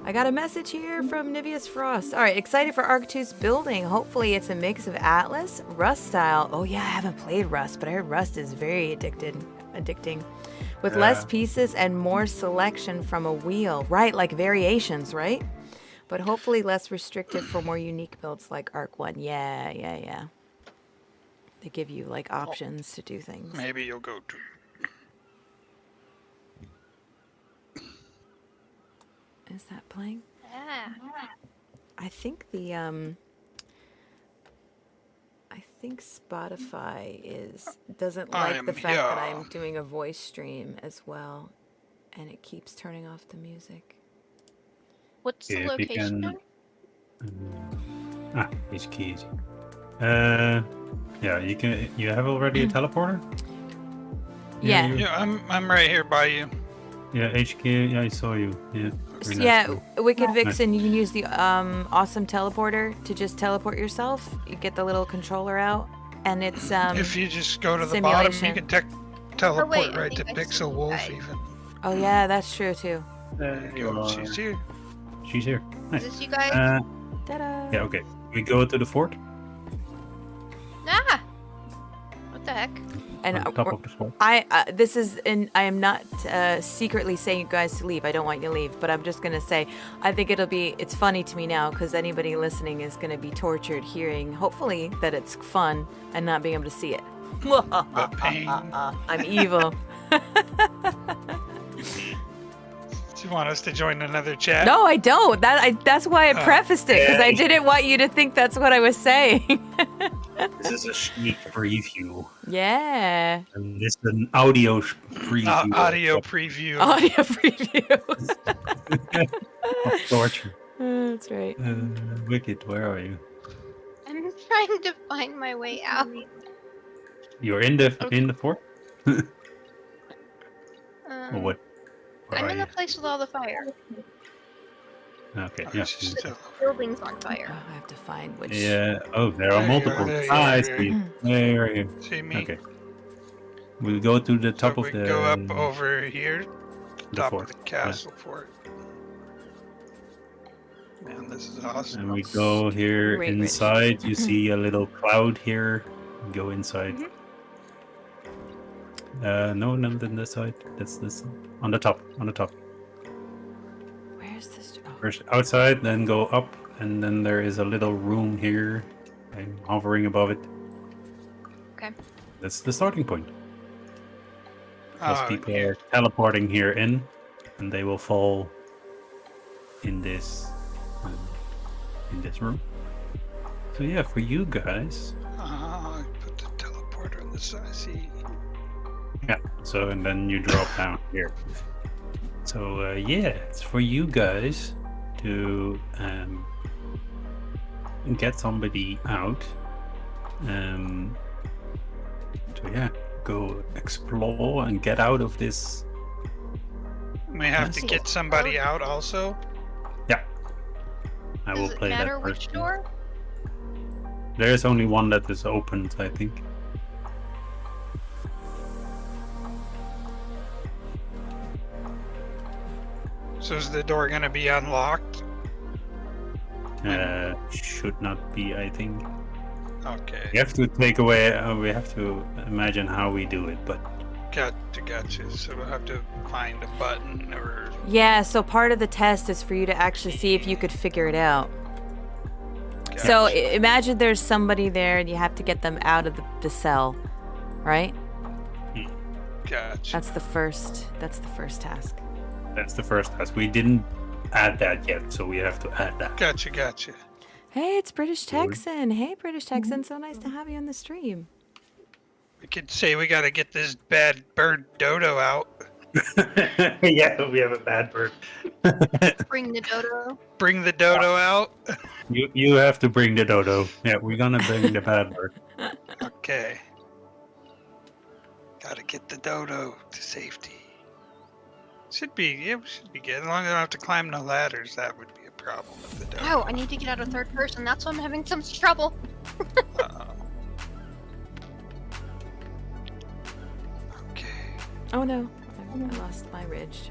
[SPEAKER 1] I got a message here from Nivius Frost. All right, excited for Ark 2's building. Hopefully it's a mix of Atlas, Rust style. Oh yeah, I haven't played Rust, but I heard Rust is very addicting. With less pieces and more selection from a wheel. Right, like variations, right? But hopefully less restrictive for more unique builds like Ark 1. Yeah. They give you like options to do things.
[SPEAKER 2] Maybe you'll go to.
[SPEAKER 1] Is that playing?
[SPEAKER 3] Yeah.
[SPEAKER 1] I think Spotify doesn't like the fact that I'm doing a voice stream as well, and it keeps turning off the music.
[SPEAKER 3] What's the location?
[SPEAKER 4] It's keys. Yeah, you have already a teleporter?
[SPEAKER 1] Yeah.
[SPEAKER 2] Yeah, I'm right here by you.
[SPEAKER 4] Yeah, HQ. Yeah, I saw you. Yeah. Very
[SPEAKER 1] Yeah,
[SPEAKER 4] nice.
[SPEAKER 1] Wicked Vixen, you can use the awesome teleporter to just teleport yourself. You get the little controller out, and it's
[SPEAKER 2] If you just go to the bottom, you
[SPEAKER 1] simulation.
[SPEAKER 2] can teleport
[SPEAKER 3] wait, I
[SPEAKER 2] right to
[SPEAKER 3] think I see
[SPEAKER 2] Pixel
[SPEAKER 3] you
[SPEAKER 2] Wolf
[SPEAKER 3] guys.
[SPEAKER 2] even.
[SPEAKER 1] Oh yeah, that's true too.
[SPEAKER 4] There you
[SPEAKER 2] Go,
[SPEAKER 4] are.
[SPEAKER 2] she's here.
[SPEAKER 4] She's here.
[SPEAKER 3] Is
[SPEAKER 4] Nice.
[SPEAKER 3] this you guys?
[SPEAKER 1] Ta-da!
[SPEAKER 4] Yeah, okay. We go to the fort.
[SPEAKER 3] Ah! What the heck?
[SPEAKER 1] And
[SPEAKER 4] On top of the fort.
[SPEAKER 1] I am not secretly saying you guys to leave. I don't want you to leave, but I'm just gonna say I think it's funny to me now, because anybody listening is gonna be tortured hearing, hopefully, that it's fun and not being able to see it.
[SPEAKER 2] The pain.
[SPEAKER 1] I'm evil.
[SPEAKER 2] Do you want us to join another chat?
[SPEAKER 1] No, I don't. That's why I prefaced it, because I didn't want you to think that's what I was saying.
[SPEAKER 4] This is a sneak preview.
[SPEAKER 1] Yeah.
[SPEAKER 4] And this is an audio preview.
[SPEAKER 2] Audio preview.
[SPEAKER 1] Audio preview.
[SPEAKER 4] Of torture.
[SPEAKER 1] That's right.
[SPEAKER 4] Wicked, where are you?
[SPEAKER 3] I'm trying to find my way out.
[SPEAKER 4] You're in the fort? Or what? Where
[SPEAKER 3] I'm
[SPEAKER 4] are
[SPEAKER 3] in
[SPEAKER 4] you?
[SPEAKER 3] the place with all the fire.
[SPEAKER 4] Okay,
[SPEAKER 2] Oh,
[SPEAKER 4] yeah.
[SPEAKER 2] she's still-
[SPEAKER 3] The building's on
[SPEAKER 1] Oh,
[SPEAKER 3] fire.
[SPEAKER 1] I have to find which.
[SPEAKER 4] Yeah. Oh, there are
[SPEAKER 2] There you
[SPEAKER 4] multiple.
[SPEAKER 2] are, there you
[SPEAKER 4] I
[SPEAKER 2] are,
[SPEAKER 4] see. There are you.
[SPEAKER 2] See me?
[SPEAKER 4] Okay. We'll go to the top
[SPEAKER 2] so
[SPEAKER 4] of
[SPEAKER 2] we
[SPEAKER 4] the.
[SPEAKER 2] go up over here,
[SPEAKER 4] the
[SPEAKER 2] top
[SPEAKER 4] fort.
[SPEAKER 2] of the castle fort. Man, this is awesome.
[SPEAKER 4] And we go here
[SPEAKER 1] Great, Rich.
[SPEAKER 4] inside. You see a little cloud here. Go inside. No, not on this side. That's this on the top. On the top.
[SPEAKER 1] Where's this? Oh.
[SPEAKER 4] First outside, then go up, and then there is a little room here. I'm hovering above it.
[SPEAKER 3] Okay.
[SPEAKER 4] That's the starting point. Because
[SPEAKER 2] Oh,
[SPEAKER 4] people are teleporting here in, and they will fall in this room. So yeah, for you guys.
[SPEAKER 2] I put the teleporter on the side. See.
[SPEAKER 4] Yeah. So and then you drop down here. So yeah, it's for you guys to get somebody out. So yeah, go explore and get out of this.
[SPEAKER 2] We have to
[SPEAKER 4] Yes.
[SPEAKER 2] get somebody out also.
[SPEAKER 4] Yeah, I will
[SPEAKER 3] Does it
[SPEAKER 4] play
[SPEAKER 3] matter
[SPEAKER 4] that
[SPEAKER 3] which
[SPEAKER 4] first.
[SPEAKER 3] door?
[SPEAKER 4] There is only one that is opened, I think.
[SPEAKER 2] So is the door gonna be unlocked?
[SPEAKER 4] Should not be, I think.
[SPEAKER 2] Okay.
[SPEAKER 4] We have to take away. We have to imagine how we do it, but
[SPEAKER 2] Gotcha. So we'll have to find a button or.
[SPEAKER 1] Yeah, so part of the test is for you to actually see if you could figure it out. So
[SPEAKER 2] Gotcha.
[SPEAKER 1] imagine there's somebody there and you have to get them out of the cell, right?
[SPEAKER 2] Gotcha.
[SPEAKER 1] That's the first task.
[SPEAKER 4] that's the first task. We didn't add that yet, so we have to add that.
[SPEAKER 2] Gotcha.
[SPEAKER 1] Hey, it's British
[SPEAKER 4] Good.
[SPEAKER 1] Texan. Hey, British Texan. So nice to have you on the stream.
[SPEAKER 2] We could say we gotta get this bad bird Dodo out.
[SPEAKER 4] Yeah, we have a bad bird.
[SPEAKER 3] Bring the dodo.
[SPEAKER 2] Bring the Dodo out.
[SPEAKER 4] You have to bring the dodo. Yeah, we're gonna bring the bad bird.
[SPEAKER 2] Okay. Gotta get the Dodo to safety. Should be good. As long as I don't have to climb the ladders, that would be a problem with the Dodo.
[SPEAKER 3] Oh, I need to get out of third person. That's why I'm having some trouble.
[SPEAKER 2] Uh-oh. Okay.
[SPEAKER 1] Oh no, I lost my ridge.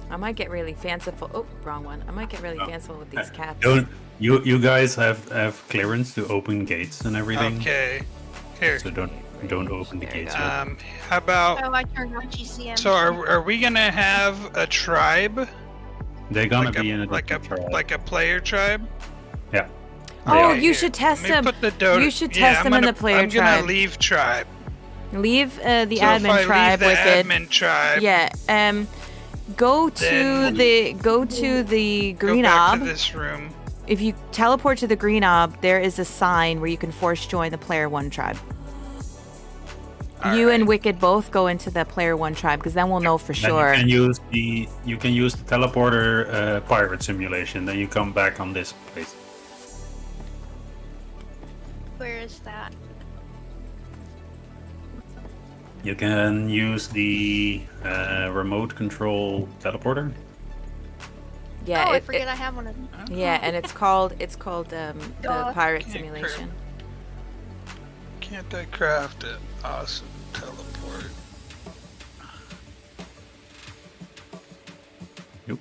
[SPEAKER 1] I might get really fanciful. Oh, wrong one. I might get really fanciful with these caps.
[SPEAKER 4] Don't you guys have clearance to open gates and everything?
[SPEAKER 2] Okay. Here.
[SPEAKER 4] So don't open the gates. Yet.
[SPEAKER 2] How about?
[SPEAKER 3] Oh, I turned on GCM.
[SPEAKER 2] So are we gonna have a tribe?
[SPEAKER 4] They're gonna
[SPEAKER 2] like
[SPEAKER 4] be in a
[SPEAKER 2] like a
[SPEAKER 4] different tribe.
[SPEAKER 2] like a player tribe?
[SPEAKER 4] Yeah.
[SPEAKER 1] Oh,
[SPEAKER 2] Okay,
[SPEAKER 1] you
[SPEAKER 2] here.
[SPEAKER 1] should test
[SPEAKER 2] Let me
[SPEAKER 1] them.
[SPEAKER 2] put the Dodo.
[SPEAKER 1] You should
[SPEAKER 2] Yeah,
[SPEAKER 1] test
[SPEAKER 2] I'm
[SPEAKER 1] them in
[SPEAKER 2] gonna-
[SPEAKER 1] the player
[SPEAKER 2] I'm gonna
[SPEAKER 1] tribe.
[SPEAKER 2] leave tribe.
[SPEAKER 1] Leave the
[SPEAKER 2] So if
[SPEAKER 1] admin
[SPEAKER 2] I
[SPEAKER 1] tribe
[SPEAKER 2] leave the
[SPEAKER 1] wicked.
[SPEAKER 2] admin tribe,
[SPEAKER 1] Yeah. Go to
[SPEAKER 2] Then-
[SPEAKER 1] the
[SPEAKER 2] go
[SPEAKER 1] green
[SPEAKER 2] back
[SPEAKER 1] ob.
[SPEAKER 2] to this room.
[SPEAKER 1] If you teleport to the green ob, there is a sign where you can force join the player 1 tribe. You and Wicked both go into the player 1 tribe because then we'll know for
[SPEAKER 4] Then
[SPEAKER 1] sure.
[SPEAKER 4] you can use the teleporter pirate simulation. Then you come back on this place.
[SPEAKER 3] Where is that?
[SPEAKER 4] You can use the remote control teleporter.
[SPEAKER 1] Yeah.
[SPEAKER 3] Oh, I
[SPEAKER 1] it-
[SPEAKER 3] forget I have one of them.
[SPEAKER 1] yeah, and it's called the
[SPEAKER 3] Duh.
[SPEAKER 1] pirate
[SPEAKER 2] Can't
[SPEAKER 1] simulation.
[SPEAKER 2] Can't I craft an awesome teleport?
[SPEAKER 4] Yep.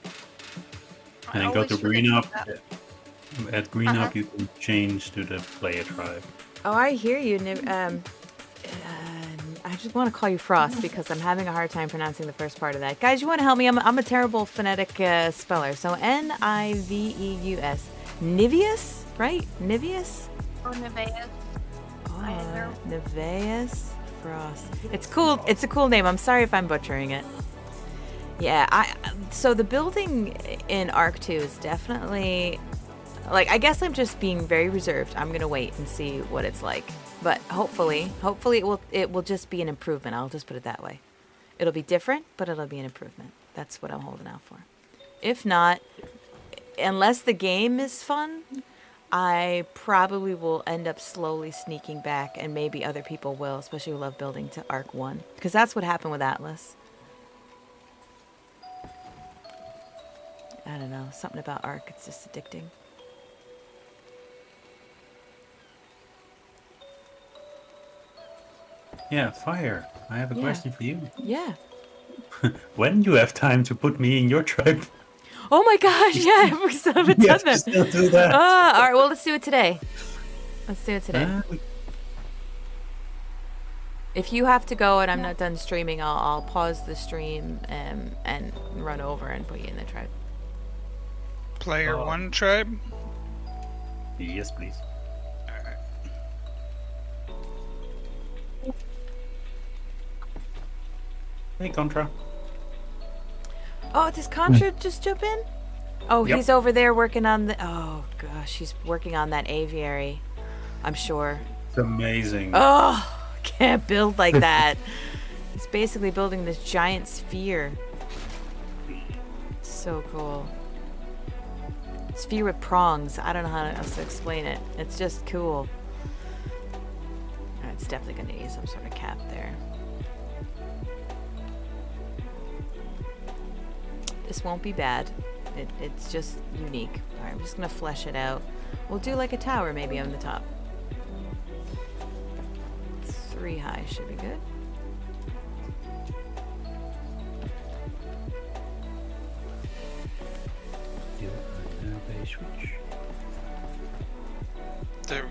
[SPEAKER 3] I
[SPEAKER 4] And then go
[SPEAKER 3] always
[SPEAKER 4] to
[SPEAKER 3] forget
[SPEAKER 4] green up.
[SPEAKER 3] that.
[SPEAKER 4] At green
[SPEAKER 3] Uh-huh.
[SPEAKER 4] up, you can change to the player tribe.
[SPEAKER 1] Oh, I hear you. I just want to call you Frost because I'm having a hard time pronouncing the first part of that. Guys, you want to help me? I'm a terrible phonetic speller. So Niveus. Niveus, right? Niveus?
[SPEAKER 3] Oh, Nevaeh. I don't know.
[SPEAKER 1] Niveus Frost. It's cool. It's a cool name. I'm sorry if I'm butchering it. Yeah, so the building in Ark 2 is definitely like, I guess I'm just being very reserved. I'm gonna wait and see what it's like. But hopefully it will just be an improvement. I'll just put it that way. It'll be different, but it'll be an improvement. That's what I'm holding out for. If not, unless the game is fun, I probably will end up slowly sneaking back, and maybe other people will, especially who love building, to Ark 1. Because that's what happened with Atlas. I don't know, something about Ark, it's just addicting.
[SPEAKER 4] Yeah, Fire. I have a
[SPEAKER 1] Yeah.
[SPEAKER 4] question for you.
[SPEAKER 1] Yeah.
[SPEAKER 4] When you have time to put me in your tribe?
[SPEAKER 1] Oh my gosh, yeah, we still haven't
[SPEAKER 4] You
[SPEAKER 1] done
[SPEAKER 4] have to
[SPEAKER 1] that.
[SPEAKER 4] still do that.
[SPEAKER 1] All right, well, let's do it today. Let's do it today. If you have to go and I'm not done streaming, I'll pause the stream and run over and put you in the tribe.
[SPEAKER 2] Player
[SPEAKER 4] Oh.
[SPEAKER 2] 1 tribe?
[SPEAKER 4] Yes, please.
[SPEAKER 2] Alright.
[SPEAKER 4] Hey, Contra.
[SPEAKER 1] Oh, does Contra just jump in? Oh,
[SPEAKER 4] Yep.
[SPEAKER 1] he's over there working on the... Oh, gosh, he's working on that aviary, I'm sure.
[SPEAKER 4] It's amazing.
[SPEAKER 1] Oh, can't build like that. He's basically building this giant sphere. So cool. Sphere with prongs. I don't know how else to explain it. It's just cool. It's definitely going to need some sort of cap there. This won't be bad. It's just unique. Alright, I'm just going to flesh it out. We'll do like a tower maybe on the top. 3 high should be good.
[SPEAKER 4] Switch.
[SPEAKER 2] There.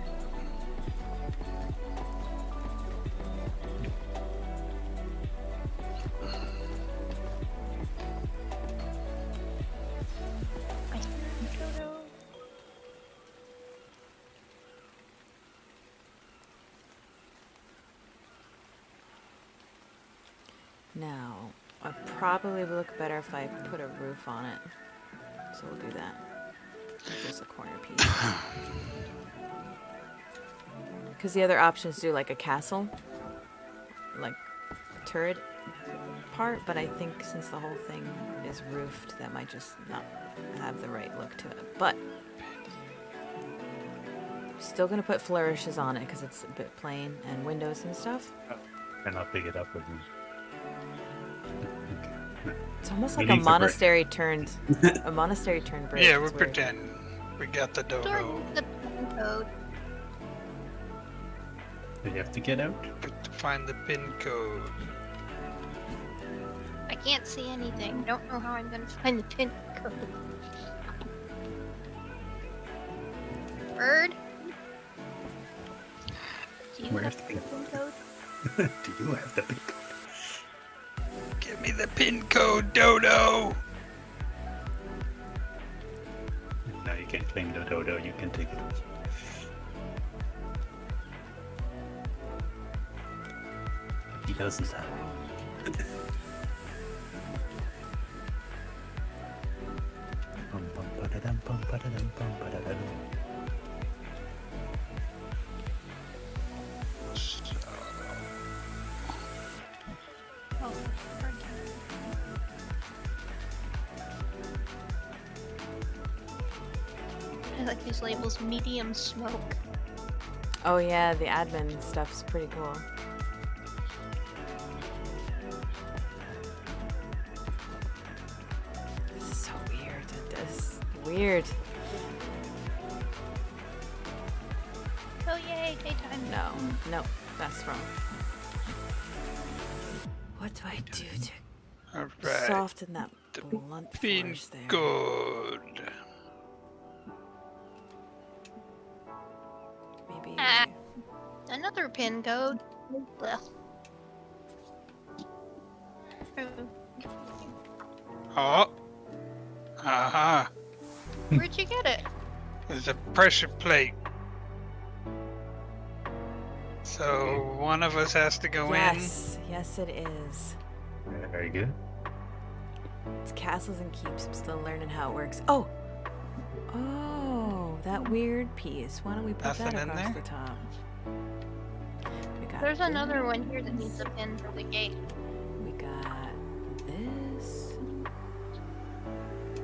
[SPEAKER 1] Now, I probably would look better if I put a roof on it. So we'll do that. Just a corner piece. Because the other options do like a castle, like a turret part, but I think since the whole thing is roofed, that might just not have the right look to it. But still gonna put flourishes on it because it's a bit plain, and windows and stuff.
[SPEAKER 4] Cannot pick it up with me.
[SPEAKER 1] It's almost like a monastery turned bridge.
[SPEAKER 2] Yeah, we're
[SPEAKER 1] It's weird.
[SPEAKER 2] pretending we got the dodo.
[SPEAKER 3] Start the pin code.
[SPEAKER 4] Do you have to get out?
[SPEAKER 2] Find the pin code.
[SPEAKER 3] I can't see anything. Don't know how I'm gonna find the pin code. Bird? Do you
[SPEAKER 4] Where's
[SPEAKER 3] have
[SPEAKER 4] the
[SPEAKER 3] the pin code?
[SPEAKER 4] Do you have the pin code?
[SPEAKER 2] Give me the pin code, dodo.
[SPEAKER 4] No, you can't claim the dodo, you can take it. He doesn't have it. Bum, bum, ba-da-dum, bum, ba-da-dum, bum, ba-da-dum.
[SPEAKER 3] Oh, I like these labels. Medium smoke.
[SPEAKER 1] Oh yeah, the admin stuff's pretty cool. This is so weird. This is weird.
[SPEAKER 3] Oh yay, daytime.
[SPEAKER 1] No, that's wrong. What do I do to
[SPEAKER 2] Alright.
[SPEAKER 1] soften that
[SPEAKER 2] The
[SPEAKER 1] blunt
[SPEAKER 2] pin
[SPEAKER 1] force there?
[SPEAKER 2] code.
[SPEAKER 1] Maybe.
[SPEAKER 3] Ah. Another pin code. Ugh.
[SPEAKER 2] Oh. Aha.
[SPEAKER 3] Where'd you get it?
[SPEAKER 2] There's a pressure plate. So one of us has to go
[SPEAKER 1] Yes, yes it is.
[SPEAKER 4] Very good.
[SPEAKER 1] It's castles and keeps. I'm still learning how it works. Oh! Oh, that weird piece. Why don't we put
[SPEAKER 2] Nothing
[SPEAKER 1] that
[SPEAKER 2] in
[SPEAKER 1] across
[SPEAKER 2] there?
[SPEAKER 1] the top? We got
[SPEAKER 3] There's
[SPEAKER 1] this.
[SPEAKER 3] another one here that needs a pin for the gate.
[SPEAKER 1] We got this.
[SPEAKER 2] in.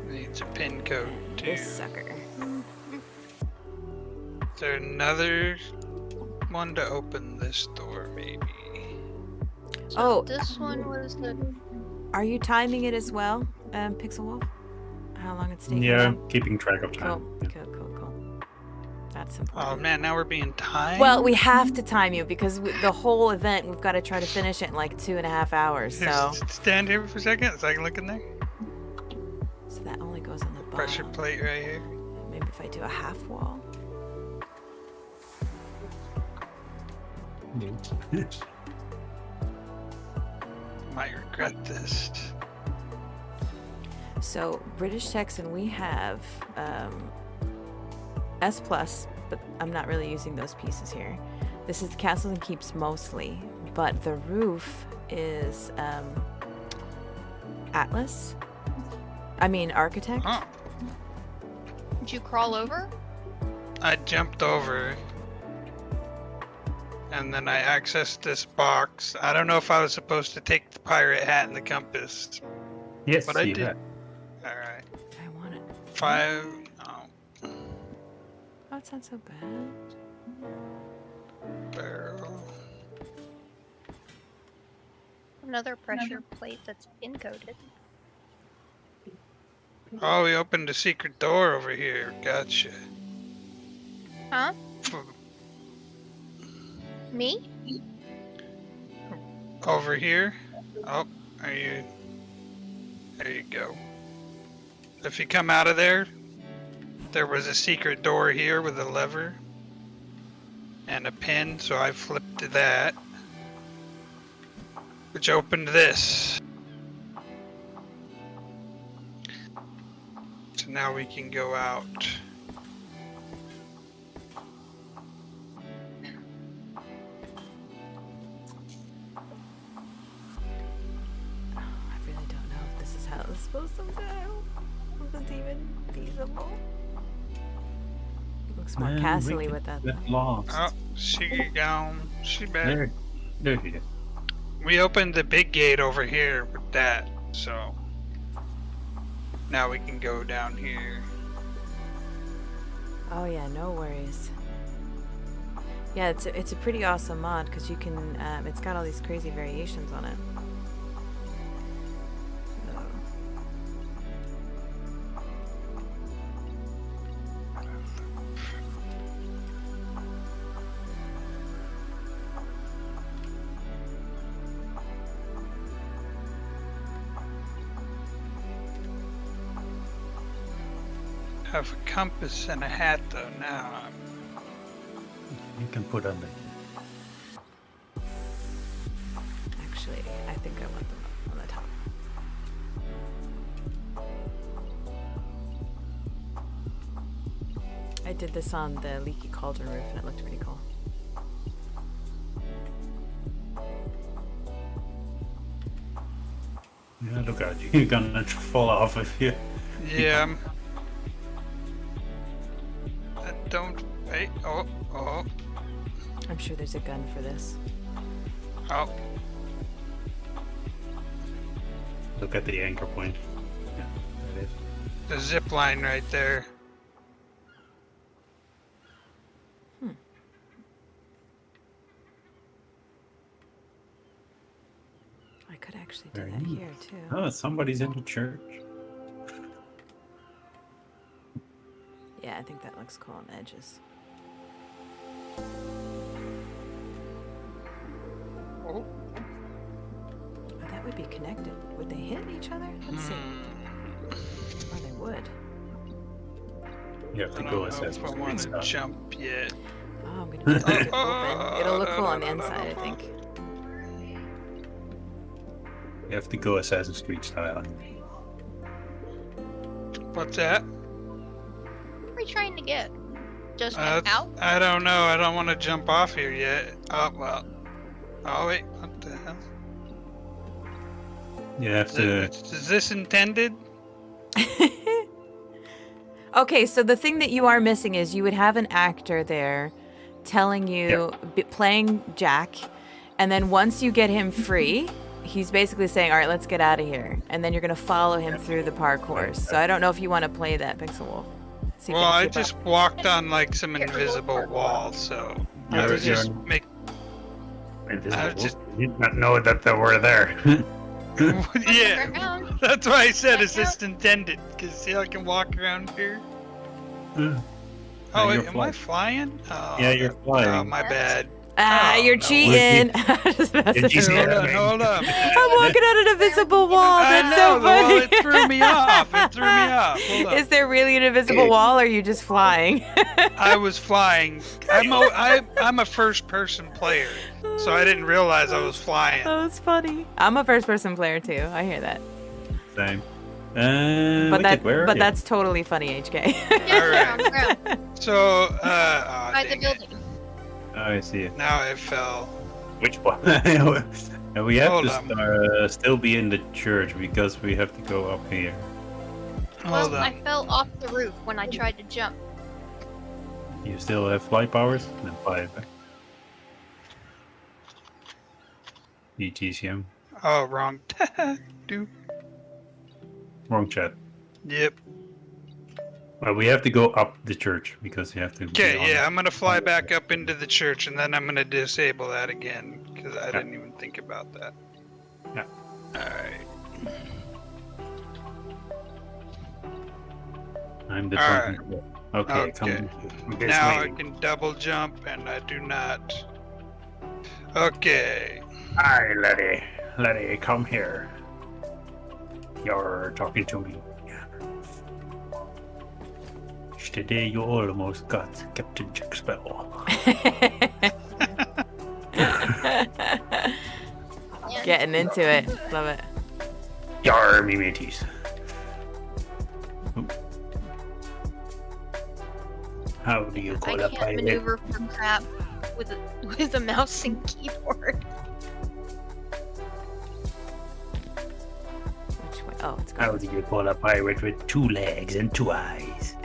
[SPEAKER 2] Needs a pin code
[SPEAKER 1] And
[SPEAKER 2] too.
[SPEAKER 1] this sucker.
[SPEAKER 2] Is there another one to open this door, maybe?
[SPEAKER 3] So
[SPEAKER 1] Oh.
[SPEAKER 3] this one was the.
[SPEAKER 1] Are you timing it as well, Pixel Wolf? How long it's taking?
[SPEAKER 4] Yeah,
[SPEAKER 1] you?
[SPEAKER 4] keeping track of
[SPEAKER 1] Cool,
[SPEAKER 4] time.
[SPEAKER 1] cool. That's
[SPEAKER 2] Oh
[SPEAKER 1] important.
[SPEAKER 2] man, now we're being timed.
[SPEAKER 1] Well, we have to time you because the whole event, we've got to try to finish it in like 2.5 hours.
[SPEAKER 2] Here,
[SPEAKER 1] So,
[SPEAKER 2] stand here for a second so I can look in there.
[SPEAKER 1] so that only goes on the bottom.
[SPEAKER 2] Pressure plate right here.
[SPEAKER 1] Maybe if I do a half wall.
[SPEAKER 2] Might regret this.
[SPEAKER 1] So British Texan, we have S plus, but I'm not really using those pieces here. This is the castles and keeps mostly, but the roof is Atlas. I mean ARKitect.
[SPEAKER 2] Huh.
[SPEAKER 3] Did you crawl over?
[SPEAKER 2] I jumped over. And then I accessed this box. I don't know if I was supposed to take the pirate hat and the compass.
[SPEAKER 4] Yes,
[SPEAKER 2] But I
[SPEAKER 4] you
[SPEAKER 2] did.
[SPEAKER 4] have.
[SPEAKER 2] Alright.
[SPEAKER 1] I want it.
[SPEAKER 2] 5. Oh,
[SPEAKER 1] That's not so bad.
[SPEAKER 2] Barrel.
[SPEAKER 3] Another pressure plate that's encoded.
[SPEAKER 2] Oh, we opened a secret door over here. Gotcha.
[SPEAKER 3] Huh? Me?
[SPEAKER 2] Over here? Oh, are you... There you go. If you come out of there, there was a secret door here with a lever and a pin, so I flipped to that, which opened this. So now we can go out.
[SPEAKER 1] I really don't know if this is how it's supposed to go. If it's even feasible. It looks more castle-y with that.
[SPEAKER 4] Get lost.
[SPEAKER 2] Oh, she gone. She back.
[SPEAKER 4] There she is.
[SPEAKER 2] We opened the big gate over here with that, so now we can go down here.
[SPEAKER 1] Oh yeah, no worries. Yeah, it's a pretty awesome mod because you can. It's got all these crazy variations on it. So.
[SPEAKER 2] Have a compass and a hat though now.
[SPEAKER 4] You can put on the.
[SPEAKER 1] Actually, I think I want them up on the top. I did this on the leaky cauldron roof and it looked pretty cool.
[SPEAKER 4] Yeah, look out! You're gonna fall off if you.
[SPEAKER 2] Yeah. Don't. Hey. Oh. Oh.
[SPEAKER 1] I'm sure there's a gun for this.
[SPEAKER 2] Oh.
[SPEAKER 4] Look at the anchor point. Yeah, there it is.
[SPEAKER 2] The zip line right there.
[SPEAKER 1] I could actually do
[SPEAKER 4] Very
[SPEAKER 1] that
[SPEAKER 4] neat.
[SPEAKER 1] here too.
[SPEAKER 4] Oh, somebody's in the church.
[SPEAKER 1] Yeah, I think that looks cool on the edges.
[SPEAKER 2] Oh.
[SPEAKER 1] Oh, that would be connected. Would they hit each other? Let's see. Oh, they would.
[SPEAKER 4] You have
[SPEAKER 2] I
[SPEAKER 4] to
[SPEAKER 2] don't
[SPEAKER 4] go
[SPEAKER 2] know
[SPEAKER 4] assess
[SPEAKER 2] if I
[SPEAKER 4] the
[SPEAKER 2] want to
[SPEAKER 4] stuff.
[SPEAKER 2] jump yet.
[SPEAKER 1] Oh, I'm gonna leave it open. It'll look cool on the inside, I think.
[SPEAKER 4] You have to go Assassin's Creed style.
[SPEAKER 2] What's that?
[SPEAKER 3] What are we trying to get? Just
[SPEAKER 2] Uh,
[SPEAKER 3] out?
[SPEAKER 2] I don't know. I don't want to jump off here yet. Oh, well. Oh, wait. What the hell?
[SPEAKER 4] You have to.
[SPEAKER 2] Is this intended?
[SPEAKER 1] Okay, so the thing that you are missing is you would have an actor there telling you, playing Jack, and then once you get him free, he's basically saying, all right, let's get out of here. And then you're going to follow him through the parkour. So I don't know if you want to play that, Pixel Wolf. See if
[SPEAKER 2] Well,
[SPEAKER 1] you can
[SPEAKER 2] I
[SPEAKER 1] keep
[SPEAKER 2] just
[SPEAKER 1] up.
[SPEAKER 2] walked on like some invisible wall, so I
[SPEAKER 4] You're-
[SPEAKER 2] was just
[SPEAKER 4] you're-
[SPEAKER 2] make. I was just
[SPEAKER 4] You did not know that they were there.
[SPEAKER 2] yeah.
[SPEAKER 3] Around.
[SPEAKER 2] That's why I said, is this intended? Because see, I can walk around here.
[SPEAKER 4] Yeah,
[SPEAKER 2] Oh,
[SPEAKER 4] you're
[SPEAKER 2] wait, am I flying? Oh,
[SPEAKER 4] Yeah, you're flying.
[SPEAKER 2] Oh, my bad.
[SPEAKER 1] Ah,
[SPEAKER 2] Oh,
[SPEAKER 1] you're
[SPEAKER 2] no.
[SPEAKER 1] cheating. Just messing
[SPEAKER 4] Did you see
[SPEAKER 1] around.
[SPEAKER 2] Hold
[SPEAKER 4] that?
[SPEAKER 2] on, hold on.
[SPEAKER 1] I'm walking on an invisible wall.
[SPEAKER 2] I
[SPEAKER 1] That's
[SPEAKER 2] know,
[SPEAKER 1] so funny.
[SPEAKER 2] well, it threw me off. It threw me off. Hold on.
[SPEAKER 1] Is there really an invisible wall, or are you just flying?
[SPEAKER 2] I was flying. I'm a first-person player, so I didn't realize I was flying.
[SPEAKER 1] That was funny. I'm a first-person player too. I hear that.
[SPEAKER 4] Same.
[SPEAKER 1] But
[SPEAKER 4] Wicked, where are you?
[SPEAKER 1] that's totally funny, HK.
[SPEAKER 3] Yeah,
[SPEAKER 2] Alright.
[SPEAKER 3] ground.
[SPEAKER 2] So, oh,
[SPEAKER 3] By the
[SPEAKER 2] dang it.
[SPEAKER 3] building.
[SPEAKER 4] Oh, I see it.
[SPEAKER 2] Now I fell.
[SPEAKER 4] Which one? And we have
[SPEAKER 2] Hold
[SPEAKER 4] to still be in the church because we have to go up here.
[SPEAKER 2] Hold
[SPEAKER 3] Well,
[SPEAKER 2] on.
[SPEAKER 3] I fell off the roof when I tried to jump.
[SPEAKER 4] You still have fly powers? Then fly it back. ETCM.
[SPEAKER 2] Oh, wrong. Do.
[SPEAKER 4] Wrong chat.
[SPEAKER 2] Yep.
[SPEAKER 4] Well, we have to go up the church because you have to.
[SPEAKER 2] Okay, yeah, I'm gonna fly back up into the church and then I'm gonna disable that again because I didn't even think about that.
[SPEAKER 4] Yeah.
[SPEAKER 2] Alright.
[SPEAKER 4] I'm the
[SPEAKER 2] All right.
[SPEAKER 4] drunken. Okay, come. this
[SPEAKER 2] Now I
[SPEAKER 4] way.
[SPEAKER 2] can double jump and I do not. Okay.
[SPEAKER 4] Hi, Letty, come here. You're talking to me. Today you almost got Captain Jack Spell.
[SPEAKER 1] Getting into it. Love it.
[SPEAKER 4] Yar, me mateys. How do you
[SPEAKER 3] I
[SPEAKER 4] call a
[SPEAKER 3] can't
[SPEAKER 4] pirate?
[SPEAKER 3] maneuver for crap with a mouse and keyboard.
[SPEAKER 1] Which way? Oh, it's
[SPEAKER 4] How
[SPEAKER 1] going.
[SPEAKER 4] do you call a pirate with 2 legs and 2 eyes?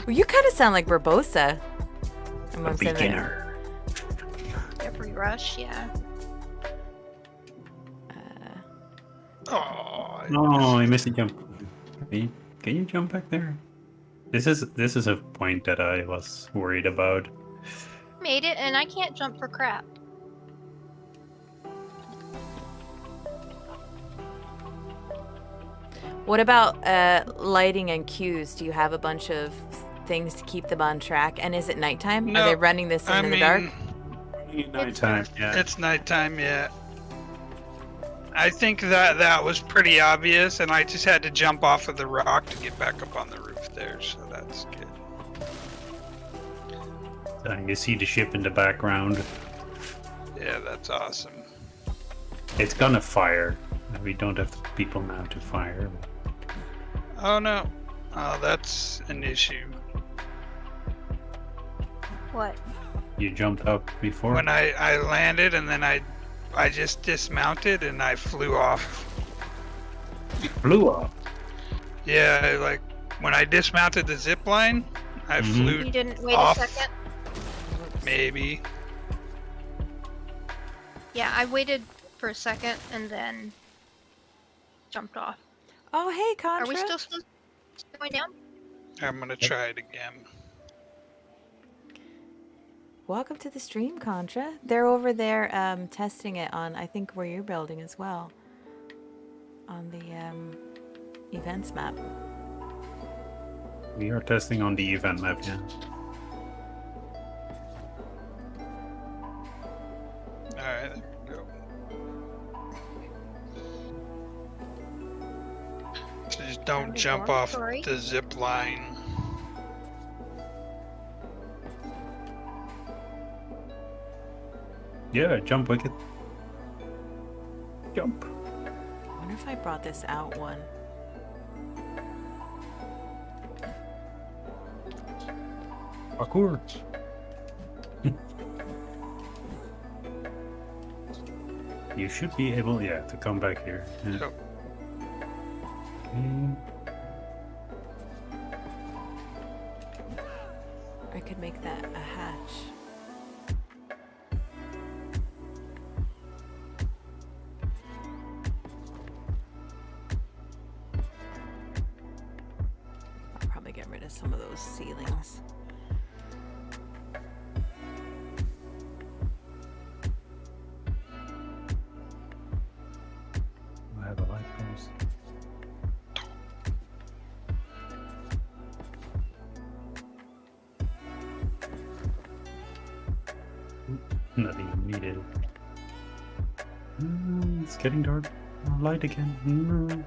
[SPEAKER 1] Well, you kind of sound like Barbosa.
[SPEAKER 4] A
[SPEAKER 1] amongst everything.
[SPEAKER 4] beginner.
[SPEAKER 3] Every rush, yeah.
[SPEAKER 2] Oh,
[SPEAKER 4] Oh, I missed a jump. Can you jump back there? This is a point that I was worried about.
[SPEAKER 3] Made it, and I can't jump for crap.
[SPEAKER 1] What about lighting and cues? Do you have a bunch of things to keep them on track? And is it nighttime? Are they
[SPEAKER 2] No,
[SPEAKER 1] running this
[SPEAKER 2] I
[SPEAKER 1] in the
[SPEAKER 2] mean,
[SPEAKER 1] dark?
[SPEAKER 4] Nighttime, yeah.
[SPEAKER 2] it's nighttime yet. I think that was pretty obvious, and I just had to jump off of the rock to get back up on the roof there, so that's good.
[SPEAKER 4] You see the ship in the background.
[SPEAKER 2] Yeah, that's awesome.
[SPEAKER 4] It's gonna fire. We don't have people now to fire.
[SPEAKER 2] Oh no. Oh, that's an issue.
[SPEAKER 3] What?
[SPEAKER 4] You jumped up before?
[SPEAKER 2] When I landed and then I just dismounted and I flew off.
[SPEAKER 4] Blew up.
[SPEAKER 2] Yeah, like when I dismounted the zip line, I
[SPEAKER 4] Mhm.
[SPEAKER 2] flew
[SPEAKER 3] You didn't wait
[SPEAKER 2] off.
[SPEAKER 3] a second?
[SPEAKER 2] Maybe.
[SPEAKER 3] Yeah, I waited for a second and then jumped off.
[SPEAKER 1] Oh, hey, Contra.
[SPEAKER 3] Are we still supposed to be going down?
[SPEAKER 2] I'm gonna try it again.
[SPEAKER 1] Welcome to the stream, Contra. They're over there testing it on, I think, where you're building as well. On the events map.
[SPEAKER 4] We are testing on the event map, yeah.
[SPEAKER 2] Alright, there we go. So just don't
[SPEAKER 3] Found a
[SPEAKER 2] jump off
[SPEAKER 3] dormitory.
[SPEAKER 2] the zip line.
[SPEAKER 4] Yeah, jump wicked. Jump.
[SPEAKER 1] I wonder if I brought this out one.
[SPEAKER 4] Parkour. You should be able, yeah, to come back here. Yeah.
[SPEAKER 2] So,
[SPEAKER 4] Okay.
[SPEAKER 1] I could make that a hatch. I'll probably get rid of some of those ceilings.
[SPEAKER 4] I have a light post. Not even needed. It's getting dark. Light again.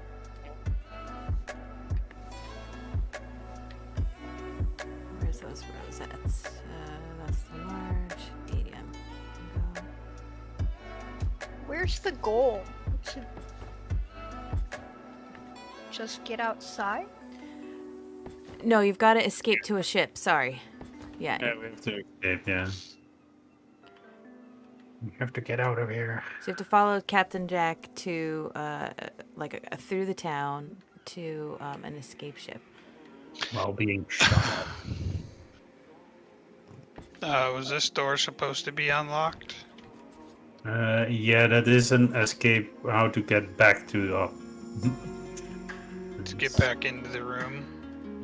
[SPEAKER 1] Where's those rosettes? That's the large medium. Go.
[SPEAKER 3] Where's the goal? To just get outside?
[SPEAKER 1] No, you've got to escape to a ship. Sorry. Yeah.
[SPEAKER 4] Yeah, we have to escape, yeah. We have to get out of here.
[SPEAKER 1] So you have to follow Captain Jack to through the town to an escape ship.
[SPEAKER 4] While being shot.
[SPEAKER 2] was this door supposed to be unlocked?
[SPEAKER 4] Yeah, that is an escape. How to get back to
[SPEAKER 2] To get back into the room?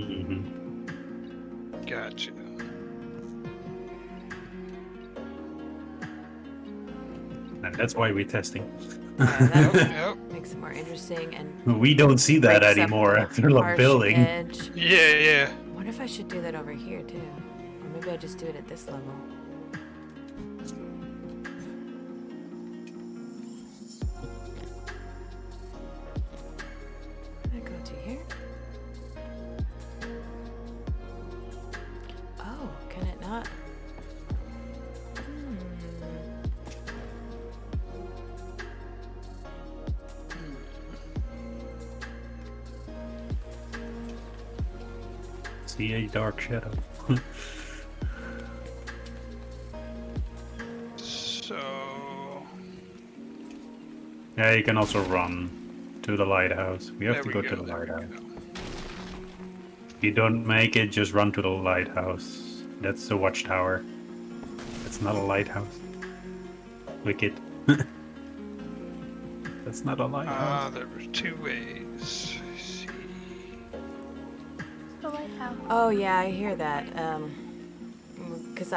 [SPEAKER 4] Mhm.
[SPEAKER 2] Gotcha.
[SPEAKER 4] And that's why we're testing.
[SPEAKER 1] Yeah, that
[SPEAKER 2] Yep.
[SPEAKER 1] makes it more interesting and
[SPEAKER 4] We don't see that
[SPEAKER 1] breaks up
[SPEAKER 4] anymore
[SPEAKER 1] the
[SPEAKER 4] after the
[SPEAKER 1] harsh
[SPEAKER 4] building.
[SPEAKER 1] edge.
[SPEAKER 2] Yeah.
[SPEAKER 1] I wonder if I should do that over here too. Or maybe I just do it at this level. I go to here. Oh, can it not?
[SPEAKER 4] See a dark shadow.
[SPEAKER 2] So.
[SPEAKER 4] Yeah, you can also run to the lighthouse. We have
[SPEAKER 2] There
[SPEAKER 4] to
[SPEAKER 2] we
[SPEAKER 4] go
[SPEAKER 2] go.
[SPEAKER 4] to the
[SPEAKER 2] There we
[SPEAKER 4] lighthouse.
[SPEAKER 2] go.
[SPEAKER 4] If you don't make it, just run to the lighthouse. That's the watchtower. That's not a lighthouse. Wicked. That's not a lighthouse.
[SPEAKER 2] There were two ways. I see.
[SPEAKER 3] The lighthouse.
[SPEAKER 1] Oh yeah, I hear that. Because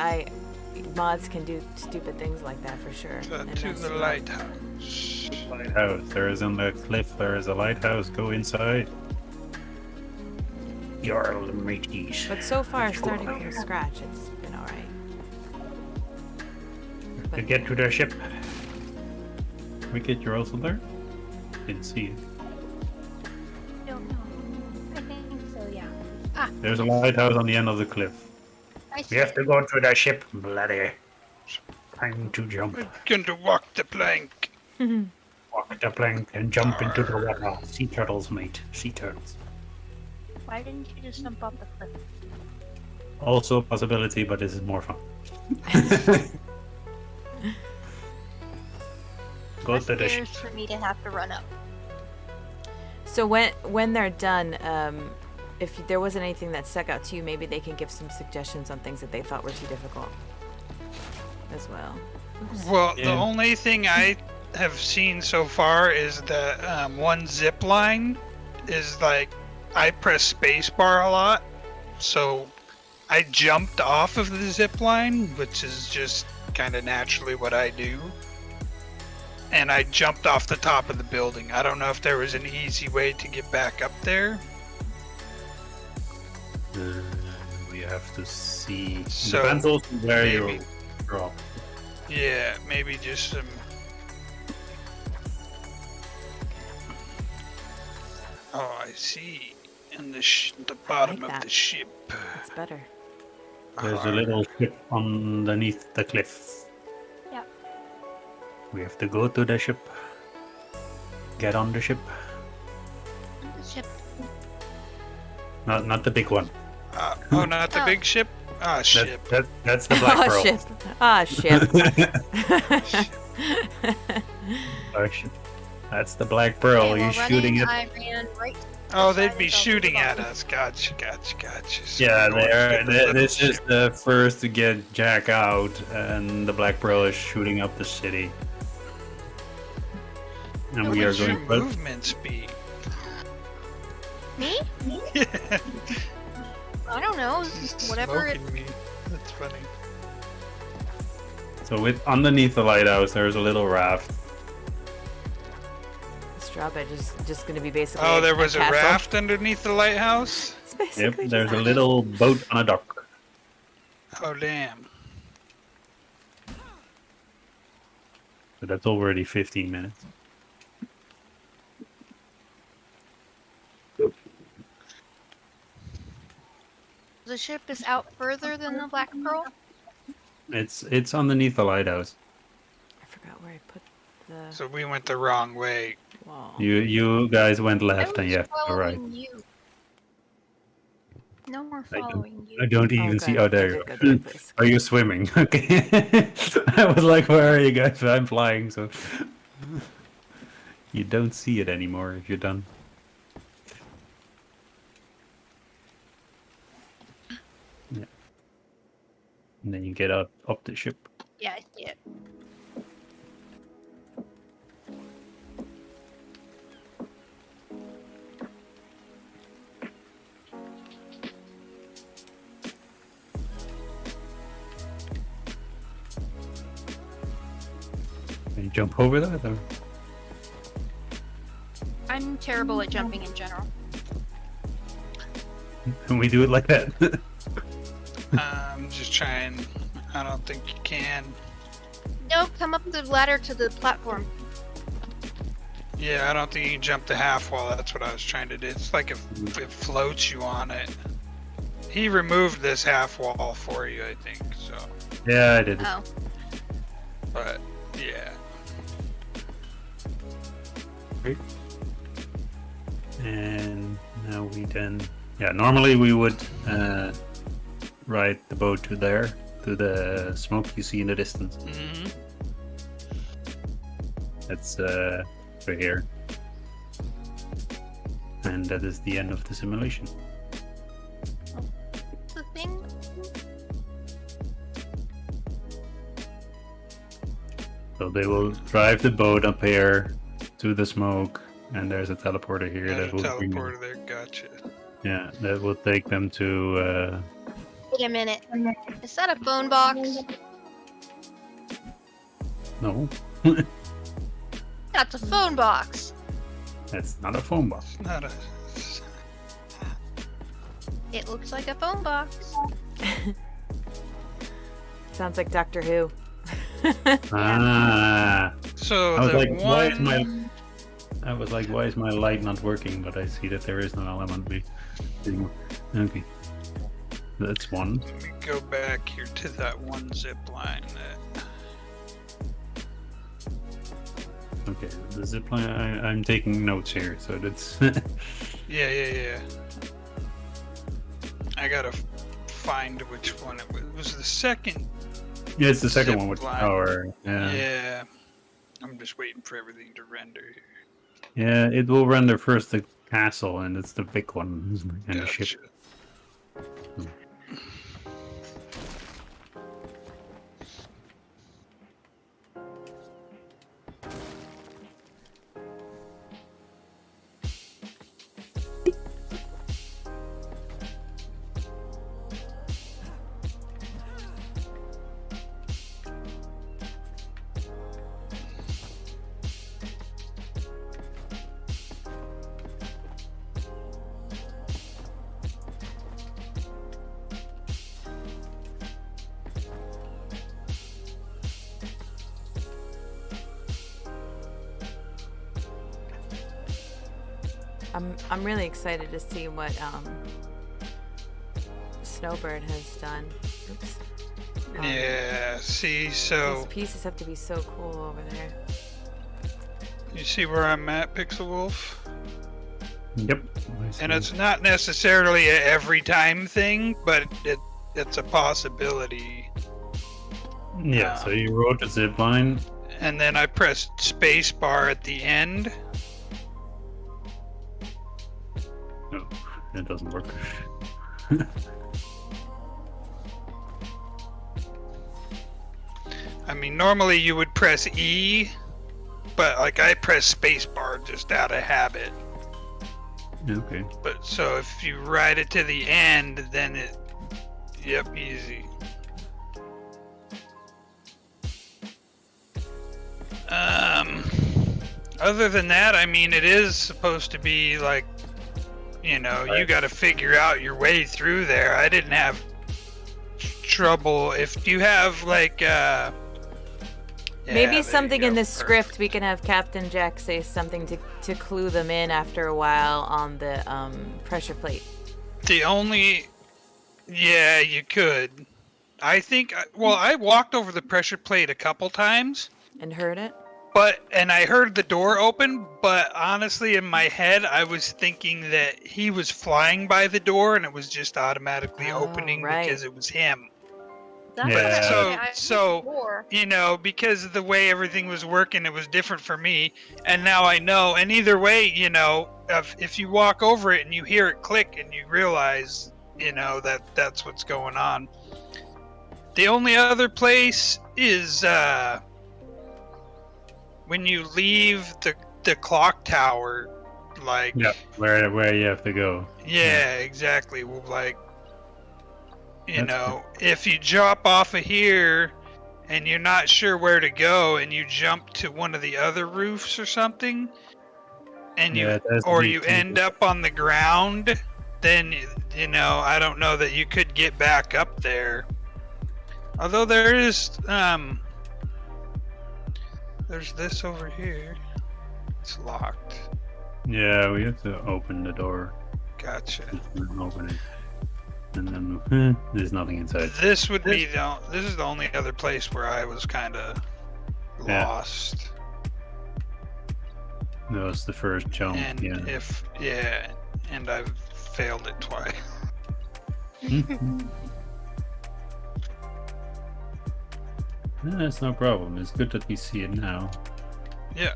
[SPEAKER 1] mods can do stupid things like that for sure. and
[SPEAKER 2] To
[SPEAKER 1] mess
[SPEAKER 2] the
[SPEAKER 1] you up.
[SPEAKER 2] lighthouse.
[SPEAKER 4] Lighthouse. There is on the cliff. There is a lighthouse. Go inside. You're mateys.
[SPEAKER 1] But so far, starting from scratch, it's been alright.
[SPEAKER 4] To get to the ship. Wicked, you're also there? Didn't see it.
[SPEAKER 3] Don't know. I think so, yeah.
[SPEAKER 4] There's a lighthouse on the end of the cliff.
[SPEAKER 3] I
[SPEAKER 4] We
[SPEAKER 3] see.
[SPEAKER 4] have to go to the ship, bloody. Time to jump.
[SPEAKER 2] We're going to walk the plank.
[SPEAKER 4] Walk the plank and jump into the water. Sea turtles, mate. Sea turtles.
[SPEAKER 3] Why didn't you just jump off the cliff?
[SPEAKER 4] Also a possibility, but this is more fun. Go to the ship.
[SPEAKER 3] Stairs for me to have to run up.
[SPEAKER 1] So when they're done, if there wasn't anything that stuck out to you, maybe they can give some suggestions on things that they thought were too difficult as well.
[SPEAKER 2] Well, the
[SPEAKER 4] Yeah.
[SPEAKER 2] only thing I have seen so far is that one zip line is like I press spacebar a lot, so I jumped off of the zip line, which is just kind of naturally what I do. And I jumped off the top of the building. I don't know if there was an easy way to get back up there.
[SPEAKER 4] We have to see.
[SPEAKER 2] So,
[SPEAKER 4] Depends also where
[SPEAKER 2] maybe-
[SPEAKER 4] you drop.
[SPEAKER 2] Yeah, maybe just some. Oh, I see. In the bottom
[SPEAKER 1] like
[SPEAKER 2] of
[SPEAKER 1] that.
[SPEAKER 2] the ship.
[SPEAKER 1] It's better.
[SPEAKER 4] There's a little ship underneath the cliff.
[SPEAKER 3] Yep.
[SPEAKER 4] We have to go to the ship. Get on the ship.
[SPEAKER 3] The ship.
[SPEAKER 4] Not the big one.
[SPEAKER 2] Oh, not the
[SPEAKER 3] Oh.
[SPEAKER 2] big ship? Ah, ship.
[SPEAKER 4] That's the Black
[SPEAKER 1] Oh
[SPEAKER 4] Pearl.
[SPEAKER 1] ship. Ah ship.
[SPEAKER 4] Oh, shit. That's the Black Pearl.
[SPEAKER 3] Okay,
[SPEAKER 4] He's
[SPEAKER 3] well,
[SPEAKER 4] shooting
[SPEAKER 3] running,
[SPEAKER 4] it.
[SPEAKER 3] I ran right.
[SPEAKER 2] Oh, they'd
[SPEAKER 3] Silent
[SPEAKER 2] be
[SPEAKER 3] Bell
[SPEAKER 2] shooting at
[SPEAKER 3] Bell.
[SPEAKER 2] us. Gotcha. So
[SPEAKER 4] Yeah,
[SPEAKER 2] we don't get the little
[SPEAKER 4] this is
[SPEAKER 2] ship.
[SPEAKER 4] the first to get Jack out, and the Black Pearl is shooting up the city. And we are
[SPEAKER 2] What's your
[SPEAKER 4] going. But
[SPEAKER 2] movement speed?
[SPEAKER 3] Me?
[SPEAKER 2] Yeah,
[SPEAKER 3] I don't know.
[SPEAKER 2] she's
[SPEAKER 3] Whatever it.
[SPEAKER 2] smoking me. That's funny.
[SPEAKER 4] so with underneath the lighthouse, there's a little raft.
[SPEAKER 1] This Drawbridge is just going to be basically.
[SPEAKER 2] Oh, there was a
[SPEAKER 1] castle.
[SPEAKER 2] raft underneath the lighthouse?
[SPEAKER 1] It's
[SPEAKER 4] Yep,
[SPEAKER 1] basically
[SPEAKER 4] there's
[SPEAKER 1] just
[SPEAKER 4] a little boat on a dock.
[SPEAKER 2] Oh, damn.
[SPEAKER 4] So that's already 15 minutes.
[SPEAKER 3] The ship is out further than the Black Pearl.
[SPEAKER 4] It's underneath the lighthouse.
[SPEAKER 1] I forgot where I put the
[SPEAKER 2] So we went the wrong way.
[SPEAKER 1] wall.
[SPEAKER 4] You guys went
[SPEAKER 3] I
[SPEAKER 4] left and
[SPEAKER 3] was
[SPEAKER 4] you have to go right.
[SPEAKER 3] following you. No more
[SPEAKER 4] I don't-
[SPEAKER 3] following you.
[SPEAKER 4] I don't even see.
[SPEAKER 1] good.
[SPEAKER 4] Oh, there
[SPEAKER 1] Good,
[SPEAKER 4] you
[SPEAKER 1] good,
[SPEAKER 4] go.
[SPEAKER 1] good, please.
[SPEAKER 4] Are you swimming? Okay. I was like, where are you guys? I'm flying, so you don't see it anymore if you're done. Yeah. And then you get up the ship.
[SPEAKER 3] Yeah, I see it.
[SPEAKER 4] Can you jump over that? Or?
[SPEAKER 3] I'm terrible at jumping in general.
[SPEAKER 4] Can we do it like that?
[SPEAKER 2] I'm just trying. I don't think you can.
[SPEAKER 3] No, come up the ladder to the platform.
[SPEAKER 2] Yeah, I don't think you can jump the half wall. That's what I was trying to do. It's like it floats you on it. He removed this half wall for you, I think. So.
[SPEAKER 4] Yeah, I did.
[SPEAKER 3] Oh.
[SPEAKER 2] But yeah.
[SPEAKER 4] Great. And now we then, normally we would ride the boat to there, to the smoke you see in the distance.
[SPEAKER 2] Mm-hmm.
[SPEAKER 4] That's right here. And that is the end of the simulation.
[SPEAKER 3] The thing.
[SPEAKER 4] So they will drive the boat up here to the smoke, and there's a teleporter here
[SPEAKER 2] There's
[SPEAKER 4] that
[SPEAKER 2] a
[SPEAKER 4] will bring them.
[SPEAKER 2] teleporter there. Gotcha.
[SPEAKER 4] Yeah, that will take them to.
[SPEAKER 3] Wait a minute. Is that a phone box?
[SPEAKER 4] No,
[SPEAKER 3] That's a phone box.
[SPEAKER 4] that's not a phone box.
[SPEAKER 2] Not a.
[SPEAKER 3] It looks like a phone box.
[SPEAKER 1] Sounds like Doctor Who.
[SPEAKER 4] Ah,
[SPEAKER 2] So
[SPEAKER 4] I was
[SPEAKER 2] the
[SPEAKER 4] like,
[SPEAKER 2] one.
[SPEAKER 4] why is my light not working? But I see that there is no element B anymore. Okay, that's one.
[SPEAKER 2] Let me go back here to that one zip line.
[SPEAKER 4] Okay, the zip line. I'm taking notes here, so that's.
[SPEAKER 2] Yeah. I gotta find which one it was. It was the second.
[SPEAKER 4] Yeah, it's the second
[SPEAKER 2] Zip
[SPEAKER 4] one with the
[SPEAKER 2] line.
[SPEAKER 4] power. Yeah.
[SPEAKER 2] Yeah. I'm just waiting for everything to render here.
[SPEAKER 4] Yeah, it will render first the castle, and it's the big one, and the ship.
[SPEAKER 2] Gotcha.
[SPEAKER 1] I'm really excited to see what Snowbird has done. Oops.
[SPEAKER 2] Yeah, see, so
[SPEAKER 1] These pieces have to be so cool over there.
[SPEAKER 2] you see where I'm at, Pixel Wolf?
[SPEAKER 4] Yep.
[SPEAKER 2] And it's not necessarily a every time thing, but it's a possibility.
[SPEAKER 4] Yeah, so you wrote the zip line.
[SPEAKER 2] And then I pressed space bar at the end.
[SPEAKER 4] No, it doesn't work.
[SPEAKER 2] I mean, normally you would press E, but like I press space bar just out of habit.
[SPEAKER 4] Okay.
[SPEAKER 2] But so if you ride it to the end, then it, yep, easy. Other than that, I mean, it is supposed to be like, you know, you got to figure out your way through there. I didn't have trouble. If you have like,
[SPEAKER 1] Maybe
[SPEAKER 2] there
[SPEAKER 1] something
[SPEAKER 2] you
[SPEAKER 1] in
[SPEAKER 2] go,
[SPEAKER 1] this script we can have Captain Jack say something to clue them in after a while on the pressure plate.
[SPEAKER 2] The only, yeah, you could. I think, well, I walked over the pressure plate a couple times.
[SPEAKER 1] And heard it?
[SPEAKER 2] And I heard the door open, but honestly, in my head, I was thinking that he was flying by the door and it was just automatically opening
[SPEAKER 1] right.
[SPEAKER 2] because it was him.
[SPEAKER 3] That's
[SPEAKER 4] Yeah.
[SPEAKER 3] what
[SPEAKER 2] So-
[SPEAKER 3] I said
[SPEAKER 2] so-
[SPEAKER 3] before.
[SPEAKER 2] You know, because of the way everything was working, it was different for me. And now I know. And either way, you know, if you walk over it and you hear it click and you realize, you know, that's what's going on. The only other place is when you leave the clock tower, like,
[SPEAKER 4] Yep. Where you have to go.
[SPEAKER 2] yeah, exactly. Well, like, you
[SPEAKER 4] That's
[SPEAKER 2] know, if you drop off of here and you're not sure where to go, and you jump to one of the other roofs or something, and
[SPEAKER 4] Yeah, it has to
[SPEAKER 2] or
[SPEAKER 4] be
[SPEAKER 2] you
[SPEAKER 4] two
[SPEAKER 2] end up on the ground, then you know I don't know that you could get back up there. Although there is there's this over here. It's locked.
[SPEAKER 4] Yeah, we have to open the door.
[SPEAKER 2] Gotcha.
[SPEAKER 4] Open it. And then there's nothing inside.
[SPEAKER 2] This would be this is the only other place where I was kind of
[SPEAKER 4] Yeah.
[SPEAKER 2] lost.
[SPEAKER 4] That was the first jump.
[SPEAKER 2] And
[SPEAKER 4] Yeah.
[SPEAKER 2] and I've failed it twice.
[SPEAKER 4] That's no problem. It's good that we see it now.
[SPEAKER 2] Yeah.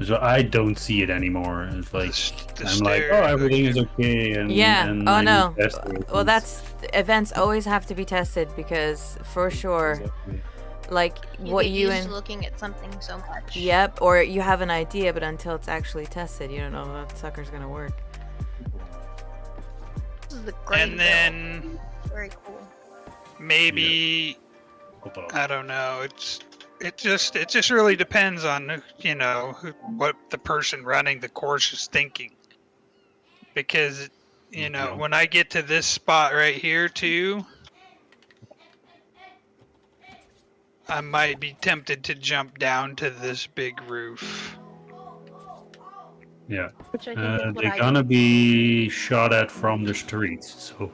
[SPEAKER 4] So I don't see it anymore. It's like
[SPEAKER 2] The
[SPEAKER 4] I'm like,
[SPEAKER 2] stair-
[SPEAKER 4] oh, everything is okay. And
[SPEAKER 1] Yeah.
[SPEAKER 4] and
[SPEAKER 1] Oh
[SPEAKER 4] I
[SPEAKER 1] no.
[SPEAKER 4] test it,
[SPEAKER 1] Well,
[SPEAKER 4] and-
[SPEAKER 1] that's events always have to be tested because for sure,
[SPEAKER 4] Exactly.
[SPEAKER 1] like what
[SPEAKER 3] get
[SPEAKER 1] you
[SPEAKER 3] used
[SPEAKER 1] and
[SPEAKER 3] to looking at something so much.
[SPEAKER 1] yep, or you have an idea, but until it's actually tested, you don't know if that sucker's gonna work.
[SPEAKER 3] This is the great
[SPEAKER 2] And then
[SPEAKER 3] very cool.
[SPEAKER 2] maybe
[SPEAKER 4] Hold on.
[SPEAKER 2] I don't know. It just really depends on what the person running the course is thinking. Because
[SPEAKER 4] Yeah.
[SPEAKER 2] when I get to this spot right here too, I might be tempted to jump down to this big roof.
[SPEAKER 4] Yeah.
[SPEAKER 3] Which I think is what
[SPEAKER 4] They're
[SPEAKER 3] I
[SPEAKER 4] gonna be shot at from the streets, so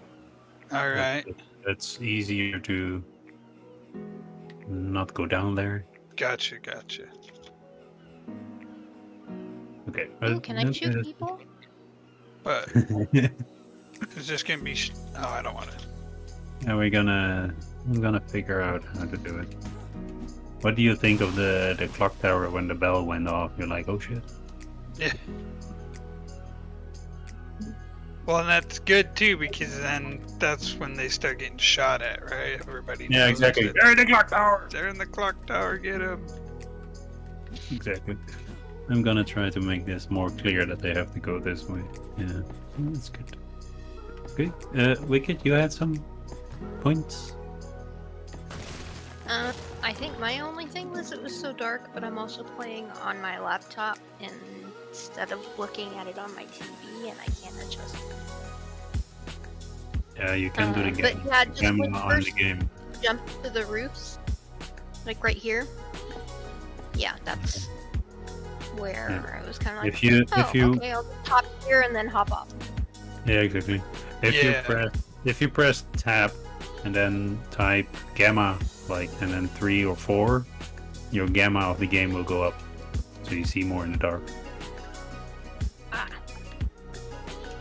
[SPEAKER 2] All right,
[SPEAKER 4] it's easier to not go down there.
[SPEAKER 2] gotcha.
[SPEAKER 4] Okay.
[SPEAKER 3] Ooh, can I shoot people?
[SPEAKER 2] But it's just gonna be. Oh, I don't want it.
[SPEAKER 4] Yeah, I'm gonna figure out how to do it. What do you think of the clock tower when the bell went off? You're like, oh shit.
[SPEAKER 2] Yeah. Well, and that's good too because then that's when they start getting shot at, right? Everybody.
[SPEAKER 4] Yeah,
[SPEAKER 2] knows
[SPEAKER 4] exactly.
[SPEAKER 2] that
[SPEAKER 4] They're in the clock tower.
[SPEAKER 2] They're in the clock tower. Get them.
[SPEAKER 4] Exactly. I'm gonna try to make this more clear that they have to go this way. Yeah, that's good. Okay, Wicked, you had some points?
[SPEAKER 3] I think my only thing was it was so dark, but I'm also playing on my laptop instead of looking at it on my TV, and I can't adjust it.
[SPEAKER 4] Yeah, you can do the
[SPEAKER 3] But
[SPEAKER 4] game.
[SPEAKER 3] yeah, just
[SPEAKER 4] Game
[SPEAKER 3] when you
[SPEAKER 4] on the
[SPEAKER 3] first
[SPEAKER 4] game.
[SPEAKER 3] jump to the roofs, like right here. Yeah, that's where I was kind of like,
[SPEAKER 4] If you
[SPEAKER 3] okay, I'll just hop here and then hop off.
[SPEAKER 4] Yeah, exactly.
[SPEAKER 2] Yeah.
[SPEAKER 4] If you press tab and then type gamma and then 3 or 4, your gamma of the game will go up, so you see more in the dark.
[SPEAKER 3] Ah.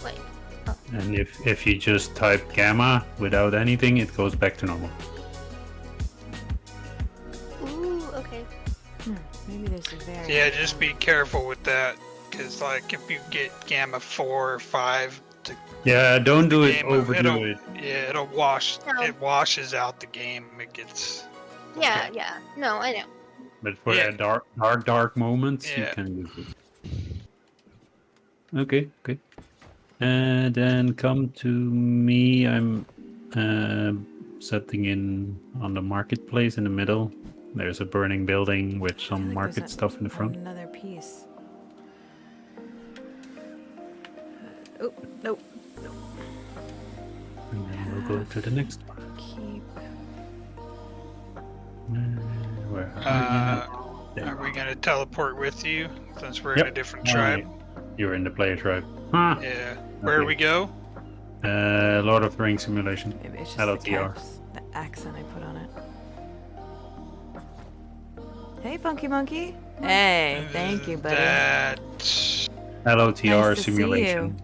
[SPEAKER 3] Wait.
[SPEAKER 4] And if you just type gamma without anything, it goes back to normal.
[SPEAKER 3] Ooh, okay.
[SPEAKER 1] Maybe there's a variant.
[SPEAKER 2] Yeah, just be careful with that because like if you get gamma 4 or 5,
[SPEAKER 4] Yeah, don't do it.
[SPEAKER 2] Game
[SPEAKER 4] Overdo it.
[SPEAKER 2] yeah, it'll wash.
[SPEAKER 3] No.
[SPEAKER 2] It washes out the game. It gets.
[SPEAKER 3] Yeah, yeah. No, I know.
[SPEAKER 4] But for
[SPEAKER 2] Yeah.
[SPEAKER 4] that dark moments, you
[SPEAKER 2] Yeah.
[SPEAKER 4] can use it. Okay, good. And then come to me. I'm setting in on the marketplace in the middle. There's a burning building with
[SPEAKER 1] I
[SPEAKER 4] some
[SPEAKER 1] think
[SPEAKER 4] market
[SPEAKER 1] there's
[SPEAKER 4] stuff in the front.
[SPEAKER 1] Another piece. Oh, nope.
[SPEAKER 4] And then we'll go to the next one.
[SPEAKER 1] Keep.
[SPEAKER 4] Where are we?
[SPEAKER 2] Are we gonna teleport with you since we're in
[SPEAKER 4] Yep.
[SPEAKER 2] a different
[SPEAKER 4] Oh,
[SPEAKER 2] tribe?
[SPEAKER 4] You're in the player tribe. Huh.
[SPEAKER 2] Yeah. Where
[SPEAKER 4] Okay.
[SPEAKER 2] we go?
[SPEAKER 4] Lord of the Rings simulation.
[SPEAKER 1] Maybe it's just
[SPEAKER 4] LOTR.
[SPEAKER 1] the accent I put on it. Hey, Funky Monkey. Hey, thank you, buddy.
[SPEAKER 2] That.
[SPEAKER 4] LOTR
[SPEAKER 1] Nice to see
[SPEAKER 4] simulation.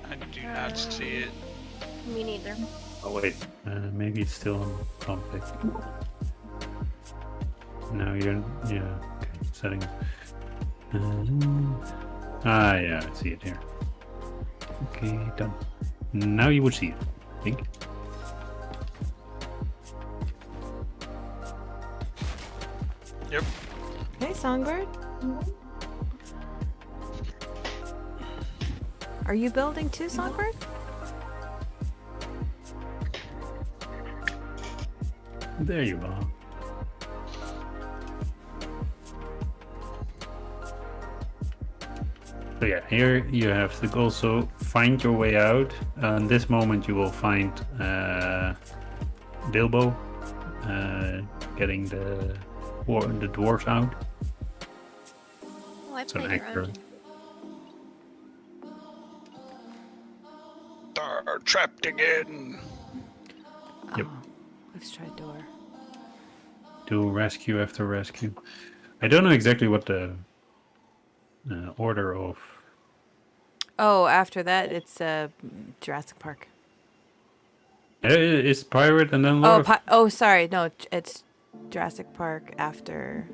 [SPEAKER 2] I do not see it.
[SPEAKER 3] Me neither.
[SPEAKER 4] Oh wait, maybe it's still on conflict. No, you're okay. Settings. Yeah, I see it here. Okay, done. Now you would see it. I think.
[SPEAKER 2] Yep.
[SPEAKER 1] Hey, Songbird. Are you building too, Songbird?
[SPEAKER 4] There you are. So yeah, here you have to also find your way out. In this moment you will find Bilbo getting the dwarves out.
[SPEAKER 3] Oh, I
[SPEAKER 4] It's an
[SPEAKER 3] played
[SPEAKER 4] actor.
[SPEAKER 3] around.
[SPEAKER 2] Are trapped again.
[SPEAKER 4] Yep.
[SPEAKER 1] Oh, let's try door.
[SPEAKER 4] Do rescue after rescue. I don't know exactly what the order of.
[SPEAKER 1] Oh, after that, it's Jurassic Park.
[SPEAKER 4] It's pirate and then Lord of
[SPEAKER 1] Sorry. No, it's Jurassic Park after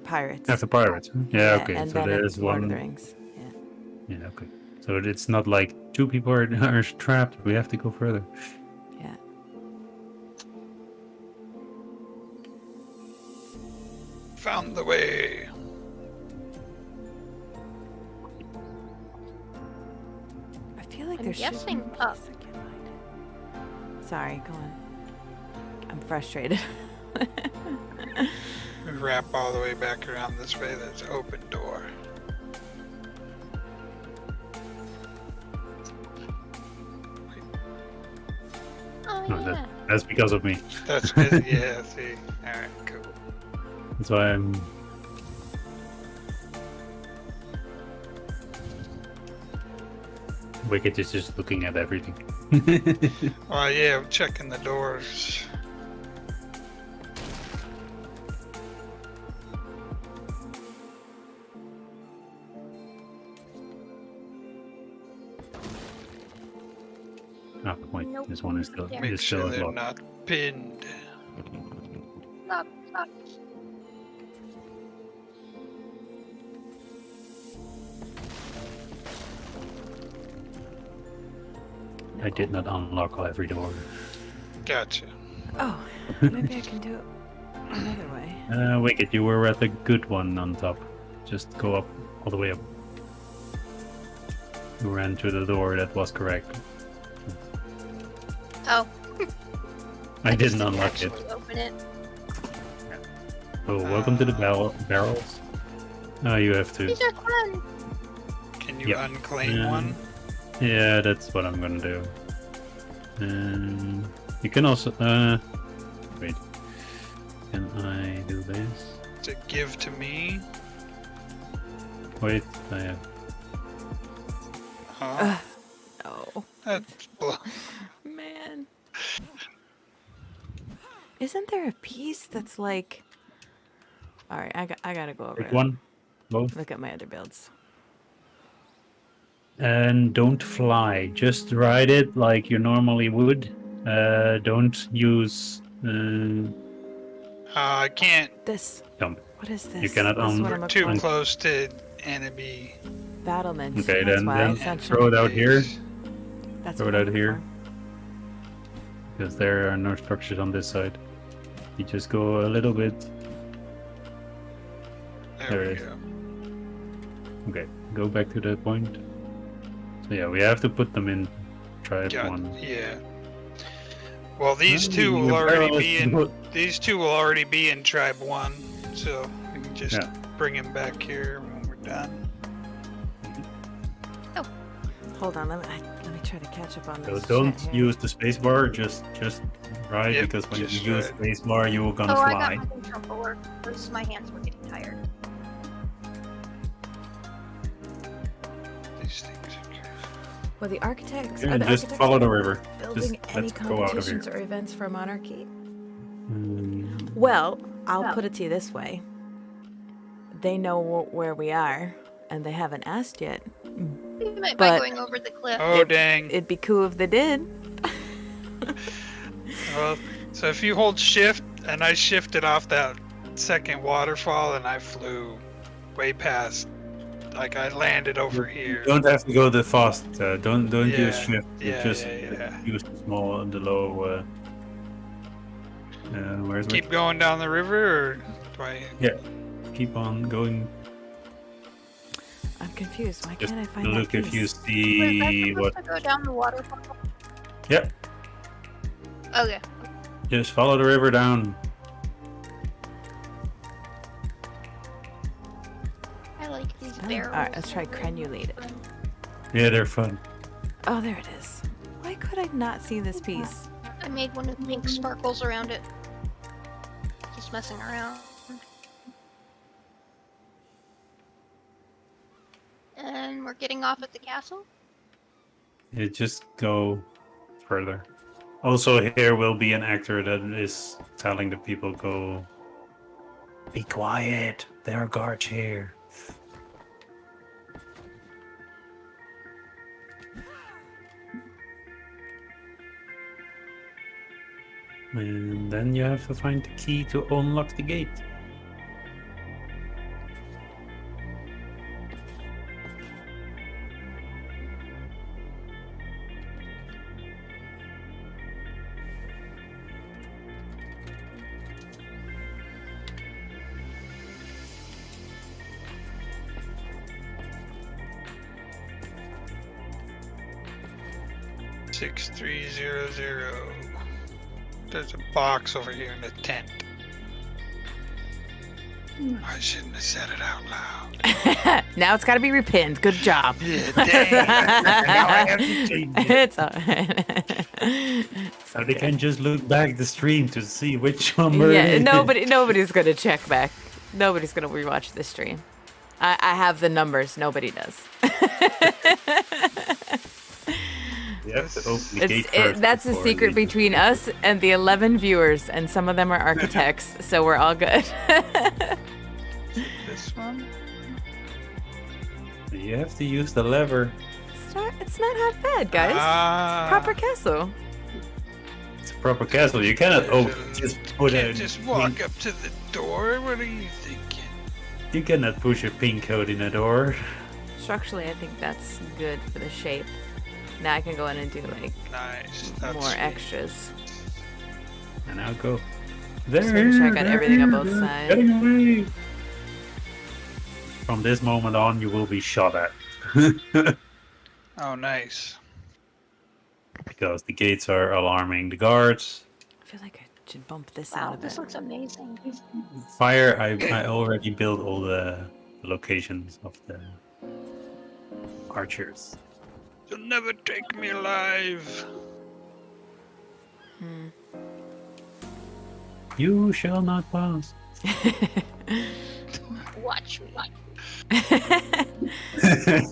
[SPEAKER 1] Pirates.
[SPEAKER 4] after pirates. Huh? Yeah, okay.
[SPEAKER 1] And
[SPEAKER 4] So
[SPEAKER 1] then
[SPEAKER 4] there
[SPEAKER 1] it's
[SPEAKER 4] is
[SPEAKER 1] Lord of the
[SPEAKER 4] one.
[SPEAKER 1] Rings. Yeah.
[SPEAKER 4] Yeah, okay. So it's not like two people are trapped. We have to go further.
[SPEAKER 1] Yeah.
[SPEAKER 2] Found the way.
[SPEAKER 1] I feel like
[SPEAKER 3] I'm
[SPEAKER 1] there should
[SPEAKER 3] guessing
[SPEAKER 1] be a
[SPEAKER 3] up.
[SPEAKER 1] place I can hide. Sorry, go on. I'm frustrated.
[SPEAKER 2] Wrap all the way back around this way. There's open door.
[SPEAKER 3] Oh,
[SPEAKER 4] No,
[SPEAKER 3] yeah.
[SPEAKER 4] that's because of me.
[SPEAKER 2] That's good. Yeah, see. Alright, cool.
[SPEAKER 4] That's why I'm. Wicked is just looking at everything.
[SPEAKER 2] Oh yeah, I'm checking the doors.
[SPEAKER 4] Oh, wait,
[SPEAKER 3] Nope.
[SPEAKER 4] this one is still
[SPEAKER 3] Yeah.
[SPEAKER 2] Make
[SPEAKER 4] is
[SPEAKER 2] sure
[SPEAKER 4] still
[SPEAKER 2] they're
[SPEAKER 4] locked.
[SPEAKER 2] not pinned.
[SPEAKER 3] Lock, lock.
[SPEAKER 4] I did not unlock every door.
[SPEAKER 2] Gotcha.
[SPEAKER 1] Oh, maybe I can do it another way.
[SPEAKER 4] Wicked, you were at the good one on top. Just go up all the way up. You ran to the door that was correct.
[SPEAKER 3] Oh,
[SPEAKER 4] I
[SPEAKER 3] just
[SPEAKER 4] didn't unlock it.
[SPEAKER 3] actually open it.
[SPEAKER 4] Oh, welcome to the barrels. Oh, you have to.
[SPEAKER 3] These are fun.
[SPEAKER 2] Can you
[SPEAKER 4] Yep.
[SPEAKER 2] unclaim one?
[SPEAKER 4] Yeah, that's what I'm gonna do. You can also. Wait. Can I do this?
[SPEAKER 2] To give to me?
[SPEAKER 4] Wait, I have.
[SPEAKER 2] Oh,
[SPEAKER 1] Oh,
[SPEAKER 2] that's
[SPEAKER 1] man. Isn't there a piece that's like... Alright, I gotta go over
[SPEAKER 4] Pick
[SPEAKER 1] it.
[SPEAKER 4] one, both.
[SPEAKER 1] Look at my other builds.
[SPEAKER 4] And don't fly. Just ride it like you normally would. Don't use.
[SPEAKER 2] I can't.
[SPEAKER 1] This.
[SPEAKER 4] Jump.
[SPEAKER 1] What is this?
[SPEAKER 4] You cannot
[SPEAKER 1] This is what
[SPEAKER 4] un-
[SPEAKER 1] I'm
[SPEAKER 2] We're
[SPEAKER 1] looking
[SPEAKER 2] too
[SPEAKER 1] for.
[SPEAKER 2] close to enemy.
[SPEAKER 1] Battlement.
[SPEAKER 4] Okay,
[SPEAKER 1] That's
[SPEAKER 4] then-
[SPEAKER 1] why
[SPEAKER 4] then
[SPEAKER 1] I sent
[SPEAKER 4] throw it out here.
[SPEAKER 2] base.
[SPEAKER 1] That's
[SPEAKER 4] throw
[SPEAKER 1] what
[SPEAKER 4] it
[SPEAKER 1] I'm
[SPEAKER 4] out
[SPEAKER 1] looking
[SPEAKER 4] here.
[SPEAKER 1] for.
[SPEAKER 4] Because there are no structures on this side. You just go a little bit.
[SPEAKER 2] There
[SPEAKER 4] There
[SPEAKER 2] we
[SPEAKER 4] it is.
[SPEAKER 2] go.
[SPEAKER 4] Okay, go back to that point. So yeah, we have to put them in tribe
[SPEAKER 2] Got,
[SPEAKER 4] one.
[SPEAKER 2] yeah. Well, these
[SPEAKER 4] Well,
[SPEAKER 2] two will
[SPEAKER 4] your
[SPEAKER 2] already
[SPEAKER 4] barrel
[SPEAKER 2] be
[SPEAKER 4] is
[SPEAKER 2] in.
[SPEAKER 4] good.
[SPEAKER 2] These two will already be in tribe one, so we can just
[SPEAKER 4] Yeah.
[SPEAKER 2] bring him back here when we're done.
[SPEAKER 1] Hold on, let me try to catch up on
[SPEAKER 4] So
[SPEAKER 1] this.
[SPEAKER 4] don't
[SPEAKER 1] shit here.
[SPEAKER 4] use the spacebar, just ride,
[SPEAKER 2] Yep,
[SPEAKER 4] because when you
[SPEAKER 2] just
[SPEAKER 4] use
[SPEAKER 2] ride.
[SPEAKER 4] spacebar you will gonna
[SPEAKER 3] Oh, I
[SPEAKER 4] fly.
[SPEAKER 3] got my control to work because my hands were getting tired.
[SPEAKER 2] These things are good.
[SPEAKER 1] Well, the architects.
[SPEAKER 4] Yeah,
[SPEAKER 1] are the
[SPEAKER 4] just
[SPEAKER 1] architects
[SPEAKER 4] follow the river.
[SPEAKER 1] building
[SPEAKER 4] Just
[SPEAKER 1] any
[SPEAKER 4] let's go out of
[SPEAKER 1] competitions
[SPEAKER 4] here.
[SPEAKER 1] or events for Monarchy?
[SPEAKER 4] Mm,
[SPEAKER 1] Well, I'll
[SPEAKER 3] No.
[SPEAKER 1] put it to you this way. They know where we are, and they haven't asked yet.
[SPEAKER 3] We might
[SPEAKER 1] But-
[SPEAKER 3] by going over the cliff.
[SPEAKER 2] Oh dang!
[SPEAKER 1] It'd be cool if they did.
[SPEAKER 2] Well, so if you hold shift, and I shifted off that second waterfall, and I flew way past. Like I landed over here.
[SPEAKER 4] You don't have to go that fast. Don't use
[SPEAKER 2] Yeah,
[SPEAKER 4] shift.
[SPEAKER 2] yeah,
[SPEAKER 4] just
[SPEAKER 2] yeah.
[SPEAKER 4] use the small and the low. Where's
[SPEAKER 2] Keep going down the river, or do I?
[SPEAKER 4] Yeah. Keep on going.
[SPEAKER 1] I'm confused. Why
[SPEAKER 4] Just
[SPEAKER 1] can't I find
[SPEAKER 4] look
[SPEAKER 1] that
[SPEAKER 4] if you
[SPEAKER 1] piece?
[SPEAKER 3] Was
[SPEAKER 4] see
[SPEAKER 3] that
[SPEAKER 4] what.
[SPEAKER 3] supposed to go down the waterfall?
[SPEAKER 4] Yep.
[SPEAKER 3] Okay.
[SPEAKER 4] Just follow the river down.
[SPEAKER 3] I like these
[SPEAKER 1] Oh,
[SPEAKER 3] barrels.
[SPEAKER 1] alright, let's try crenulated.
[SPEAKER 4] Yeah, they're fun.
[SPEAKER 1] Oh, there it is. Why could I not see this piece?
[SPEAKER 3] I made one with pink sparkles around it. Just messing around. And we're getting off at the castle?
[SPEAKER 4] You just go further. Also, here will be an actor that is telling the people go. Be quiet. There are guards here. And then you have to find the key to unlock the gate.
[SPEAKER 2] Six 300. There's a box over here in the tent. I shouldn't have said it out loud.
[SPEAKER 1] Now it's got to be repinned. Good job.
[SPEAKER 2] Yeah, dang.
[SPEAKER 4] Now I have to change it.
[SPEAKER 1] It's alright.
[SPEAKER 4] So they can just look back the stream to see which one
[SPEAKER 1] Yeah, nobody's gonna check back. Nobody's gonna rewatch this stream. I have the numbers. Nobody does.
[SPEAKER 4] You have to open the gate first
[SPEAKER 1] That's the
[SPEAKER 4] before
[SPEAKER 1] secret
[SPEAKER 4] you-
[SPEAKER 1] between us and the 11 viewers, and some of them are architects, so we're all good.
[SPEAKER 2] This one?
[SPEAKER 4] You have to use the lever.
[SPEAKER 1] It's not half bad, guys.
[SPEAKER 2] Ah.
[SPEAKER 1] Proper castle.
[SPEAKER 4] It's a proper castle. You cannot just put
[SPEAKER 2] Can't
[SPEAKER 4] a
[SPEAKER 2] just walk up to the door. What are you thinking?
[SPEAKER 4] You cannot push a pin code in a door.
[SPEAKER 1] Structurally, I think that's good for the shape. Now I can go in and do like
[SPEAKER 2] Nice. That's
[SPEAKER 1] more
[SPEAKER 2] sweet.
[SPEAKER 1] extras.
[SPEAKER 4] And I'll go. There.
[SPEAKER 1] Just making sure I got
[SPEAKER 4] there,
[SPEAKER 1] everything on both
[SPEAKER 4] they're
[SPEAKER 1] sides.
[SPEAKER 4] Getting away. From this moment on, you will be shot at.
[SPEAKER 2] Oh, nice.
[SPEAKER 4] Because the gates are alarming the guards.
[SPEAKER 1] I feel like I should bump this
[SPEAKER 3] Wow,
[SPEAKER 1] out a
[SPEAKER 3] this
[SPEAKER 1] bit.
[SPEAKER 3] looks amazing.
[SPEAKER 4] Fire, I already built all the locations of the archers.
[SPEAKER 2] You'll never take me alive.
[SPEAKER 4] You shall not pass.
[SPEAKER 3] Watch me.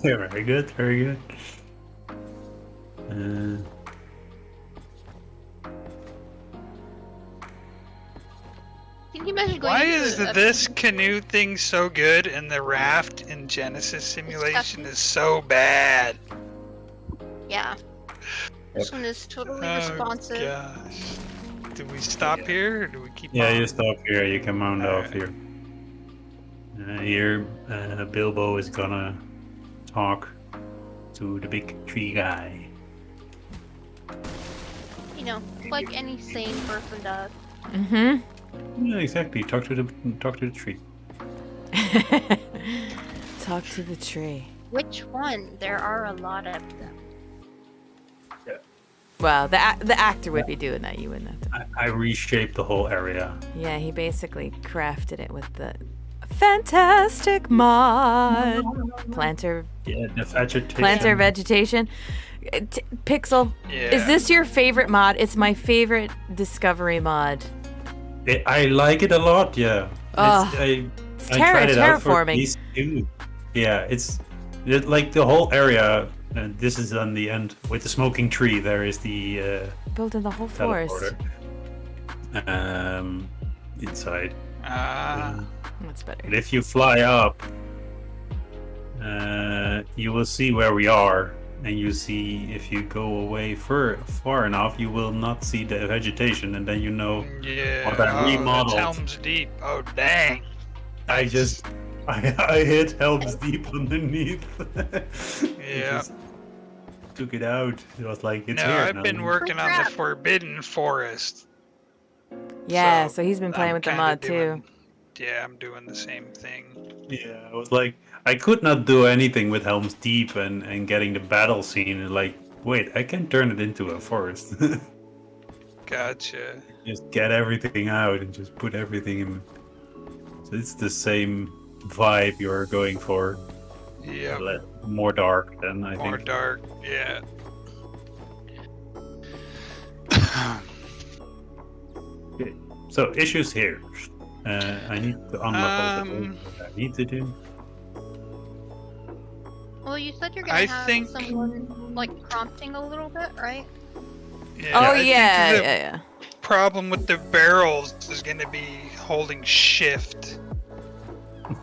[SPEAKER 4] Very good, very good.
[SPEAKER 3] Can you imagine going
[SPEAKER 2] Why
[SPEAKER 3] into
[SPEAKER 2] is
[SPEAKER 3] a-
[SPEAKER 2] this canoe thing so good and the raft in Genesis Simulation is so bad?
[SPEAKER 3] Yeah. This one is totally responsive.
[SPEAKER 2] Gosh. Do we stop here or do we keep
[SPEAKER 4] Yeah,
[SPEAKER 2] on?
[SPEAKER 4] you stop here. You can mount off
[SPEAKER 2] Alright.
[SPEAKER 4] here. Here, Bilbo is gonna talk to the big tree guy.
[SPEAKER 3] You know, like any sane person does.
[SPEAKER 1] Mm-hmm.
[SPEAKER 4] Yeah, exactly. Talk to the tree.
[SPEAKER 1] Talk to the tree.
[SPEAKER 3] Which one? There are a lot of them.
[SPEAKER 1] Well, the actor would be doing that. You wouldn't have to.
[SPEAKER 4] I reshaped the whole area.
[SPEAKER 1] Yeah, he basically crafted it with the fantastic mod. Planter
[SPEAKER 4] Yeah, the vegetation.
[SPEAKER 1] vegetation. Pixel,
[SPEAKER 2] Yeah.
[SPEAKER 1] is this your favorite mod? It's my favorite discovery mod.
[SPEAKER 4] I like it a lot. Yeah.
[SPEAKER 1] Oh,
[SPEAKER 4] I
[SPEAKER 1] It's
[SPEAKER 4] tried it out for
[SPEAKER 1] terraforming.
[SPEAKER 4] these two. Yeah, it's like the whole area. And this is on the end with the smoking tree. There is the
[SPEAKER 1] Building the whole forest.
[SPEAKER 4] teleporter. Inside.
[SPEAKER 2] Ah.
[SPEAKER 1] That's better.
[SPEAKER 4] And if you fly up, you will see where we are. And you see if you go away far enough, you will not see the vegetation, and then you know.
[SPEAKER 2] Yeah.
[SPEAKER 4] What I remodeled.
[SPEAKER 2] That's Helm's Deep. Oh, dang.
[SPEAKER 4] I hit Helm's Deep underneath.
[SPEAKER 2] Yeah.
[SPEAKER 4] Just took it out. It was like it's
[SPEAKER 2] No,
[SPEAKER 4] here.
[SPEAKER 2] I've
[SPEAKER 4] now.
[SPEAKER 2] been working on the
[SPEAKER 3] Crap.
[SPEAKER 2] Forbidden Forest.
[SPEAKER 1] Yeah, so he's been playing
[SPEAKER 2] I'm
[SPEAKER 1] with the
[SPEAKER 2] kinda
[SPEAKER 1] mod
[SPEAKER 2] doing-
[SPEAKER 1] too.
[SPEAKER 2] Yeah, I'm doing the same thing.
[SPEAKER 4] Yeah, I was like, I could not do anything with Helm's Deep and getting the battle scene. And like, wait, I can turn it into a forest.
[SPEAKER 2] Gotcha.
[SPEAKER 4] Just get everything out and just put everything in. So it's the same vibe you're going for.
[SPEAKER 2] Yep.
[SPEAKER 4] More dark than I
[SPEAKER 2] More
[SPEAKER 4] think.
[SPEAKER 2] dark. Yeah.
[SPEAKER 4] Okay. So issues here. I need to unlock all the doors that I need to do.
[SPEAKER 3] Well, you said you're gonna
[SPEAKER 2] I
[SPEAKER 3] have
[SPEAKER 2] think-
[SPEAKER 3] someone like prompting a little bit, right?
[SPEAKER 2] Yeah,
[SPEAKER 1] Oh
[SPEAKER 2] I think
[SPEAKER 1] yeah,
[SPEAKER 2] the
[SPEAKER 1] yeah.
[SPEAKER 2] problem with the barrels is going to be holding shift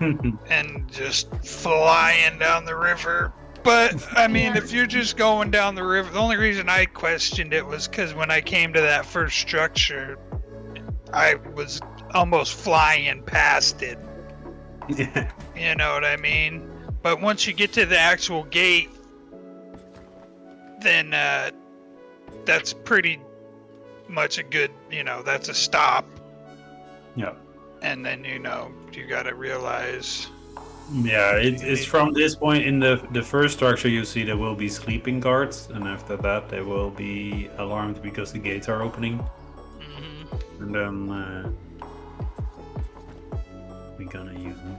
[SPEAKER 2] and just flying down the river. But I mean,
[SPEAKER 3] Yeah.
[SPEAKER 2] if you're just going down the river, the only reason I questioned it was because when I came to that first structure, I was almost flying past it.
[SPEAKER 4] Yeah.
[SPEAKER 2] You know what I mean? But once you get to the actual gate, then that's pretty much a good, that's a stop.
[SPEAKER 4] Yeah.
[SPEAKER 2] And then, you gotta realize.
[SPEAKER 4] Yeah, it's from this point in the first structure you see there will be sleeping guards, and after that they will be alarmed because the gates are opening.
[SPEAKER 2] Mhm.
[SPEAKER 4] And then we're gonna use them.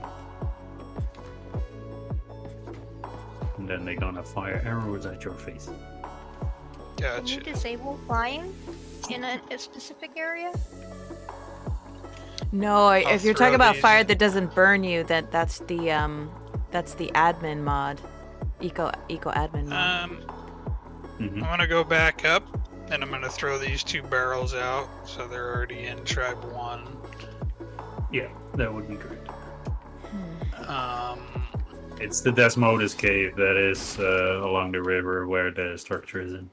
[SPEAKER 4] And then they're gonna fire arrows at your face.
[SPEAKER 3] Can you
[SPEAKER 2] Gotcha.
[SPEAKER 3] disable flying in a specific area?
[SPEAKER 1] No, if you're talking
[SPEAKER 2] throw
[SPEAKER 1] about
[SPEAKER 2] these
[SPEAKER 1] fire
[SPEAKER 2] in.
[SPEAKER 1] that doesn't burn you, that's the admin mod, eco admin mod.
[SPEAKER 4] Mhm.
[SPEAKER 2] I'm gonna go back up, and I'm gonna throw these 2 barrels out, so they're already in Tribe 1.
[SPEAKER 4] Yeah, that would be great.
[SPEAKER 2] Um,
[SPEAKER 4] It's the Desmodus cave that is along the river where the structure is in.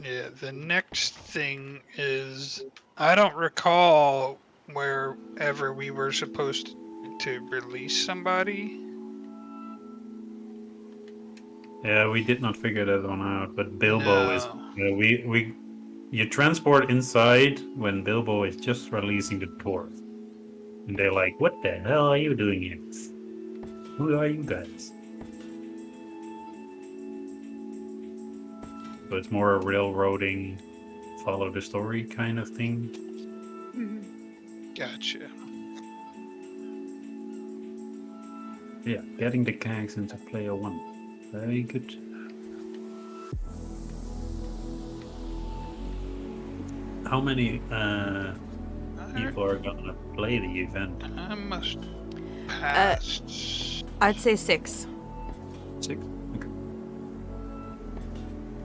[SPEAKER 2] yeah, the next thing is, I don't recall wherever we were supposed to release somebody.
[SPEAKER 4] Yeah, we did not figure that one out, but Bilbo is.
[SPEAKER 2] No.
[SPEAKER 4] You transport inside when Bilbo is just releasing the dwarf, and they're like, "What the hell are you doing here? Who are you guys?" So it's more a railroading, follow the story kind of thing.
[SPEAKER 2] Gotcha.
[SPEAKER 4] Yeah, getting the cags into player 1. Very good. How many people are gonna play the event?
[SPEAKER 2] I must pass.
[SPEAKER 1] I'd say 6.
[SPEAKER 4] 6? Okay.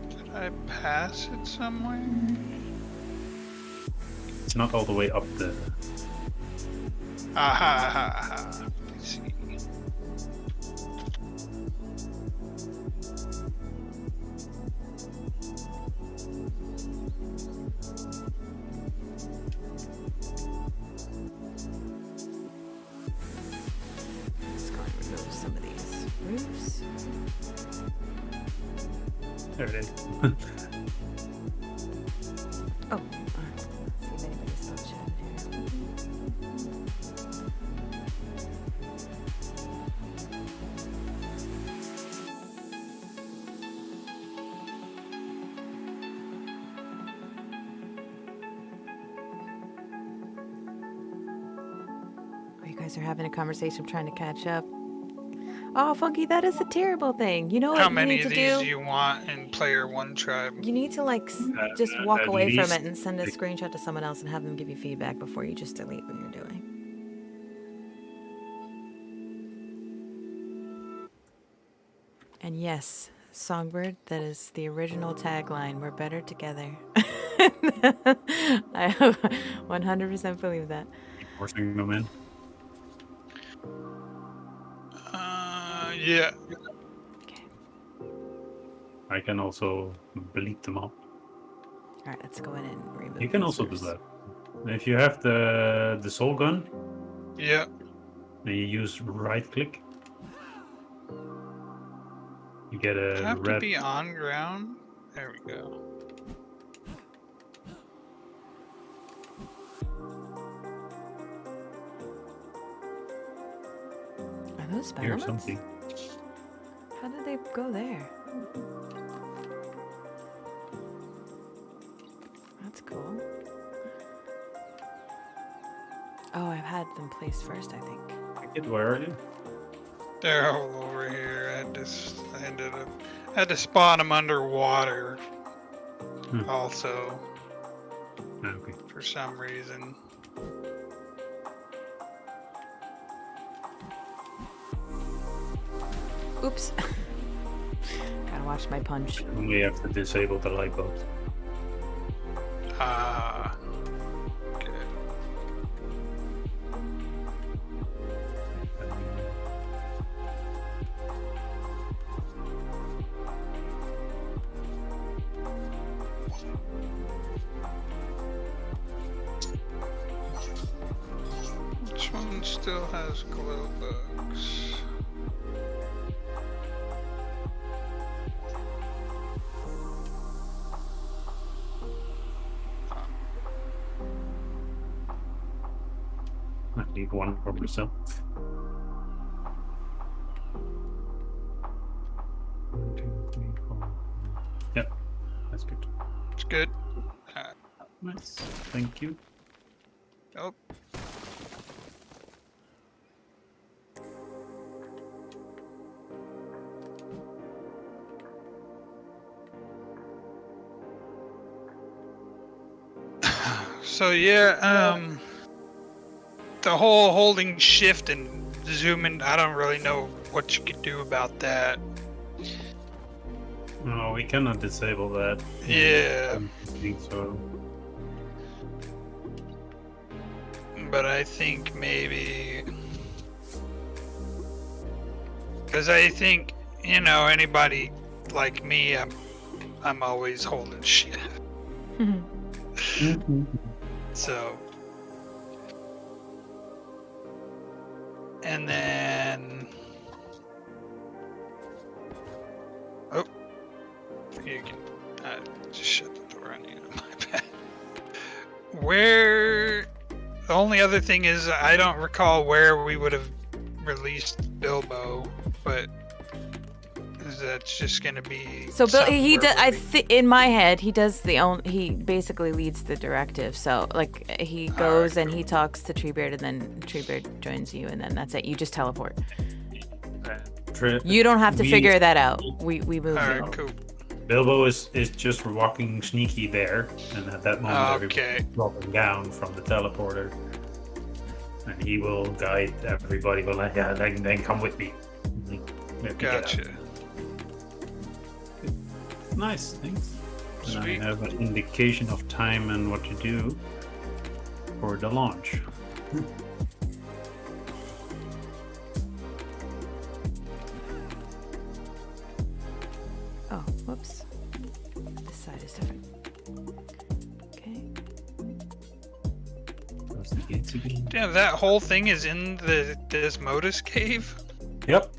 [SPEAKER 2] Did I pass it somewhere?
[SPEAKER 4] It's not all the way up the...
[SPEAKER 2] Aha. Let's see.
[SPEAKER 1] Let's go and remove some of these roofs.
[SPEAKER 4] There it is.
[SPEAKER 1] Oh, let's see if anybody's still chatting here. Oh, you guys are having a conversation, trying to catch up. Oh, Funky, that is a terrible thing. You know what
[SPEAKER 2] How
[SPEAKER 1] you
[SPEAKER 2] many
[SPEAKER 1] need
[SPEAKER 2] of
[SPEAKER 1] to
[SPEAKER 2] these
[SPEAKER 1] do?
[SPEAKER 2] do you want in player 1 tribe?
[SPEAKER 1] You need to just walk
[SPEAKER 4] at
[SPEAKER 1] away from
[SPEAKER 4] least
[SPEAKER 1] it and send a
[SPEAKER 4] like-
[SPEAKER 1] screenshot to someone else and have them give you feedback before you just delete what you're doing. And yes, Songbird, that is the original tagline. We're better together. I 100% believe that.
[SPEAKER 4] Forcing them in.
[SPEAKER 2] Yeah.
[SPEAKER 1] Okay.
[SPEAKER 4] I can also bleed them up.
[SPEAKER 1] All right, let's go in and remove.
[SPEAKER 4] You can
[SPEAKER 1] these
[SPEAKER 4] also do
[SPEAKER 1] roofs.
[SPEAKER 4] that. If you have the soul gun,
[SPEAKER 2] Yeah.
[SPEAKER 4] then you use right click. You get a
[SPEAKER 2] Have to
[SPEAKER 4] red.
[SPEAKER 2] be on ground. There we go.
[SPEAKER 1] those
[SPEAKER 4] Hear
[SPEAKER 1] spider
[SPEAKER 4] something.
[SPEAKER 1] How did they go there? That's cool. Oh, I've had them placed first, I think.
[SPEAKER 4] Where are you?
[SPEAKER 2] They're all over here. I had to spawn them underwater. Also,
[SPEAKER 4] Okay.
[SPEAKER 2] for some reason.
[SPEAKER 1] Oops. Gotta watch my punch.
[SPEAKER 4] We have to disable the light bulbs.
[SPEAKER 2] Ah. Okay. Which one still has glow bugs?
[SPEAKER 4] I need one for myself. 1, 2, 3, 4. Yep, that's good.
[SPEAKER 2] It's good.
[SPEAKER 4] Nice. Thank you.
[SPEAKER 2] Oh. So yeah, the whole holding shift and zooming, I don't really know what you could do about that.
[SPEAKER 4] No, we cannot disable that.
[SPEAKER 2] Yeah.
[SPEAKER 4] I think so.
[SPEAKER 2] But I think maybe, because I think, you know, anybody like me, I'm always holding shift. So, and then, oh, you can just shut the door on you. My bad. Where? The only other thing is I don't recall where we would have released Bilbo, but that's just gonna be.
[SPEAKER 1] So Bill, he
[SPEAKER 2] somewhere
[SPEAKER 1] does. In my head, he does he basically leads the directive. So like he goes and he talks to Treebeard, and then Treebeard joins you, and then that's it. You just teleport. You don't have to figure that out. We move.
[SPEAKER 2] Alright, cool.
[SPEAKER 4] Bilbo is just walking sneaky there, and at that moment everybody's dropping down from the teleporter, and he will guide everybody. Well, yeah, then come with me.
[SPEAKER 2] Gotcha.
[SPEAKER 4] Nice, thanks.
[SPEAKER 2] Sweet.
[SPEAKER 4] And I have an indication of time and what to do for the launch.
[SPEAKER 1] Oh, whoops. This side is different. Okay.
[SPEAKER 4] Close the gates again.
[SPEAKER 2] Damn, that whole thing is in the Desmodus cave?
[SPEAKER 4] Yep.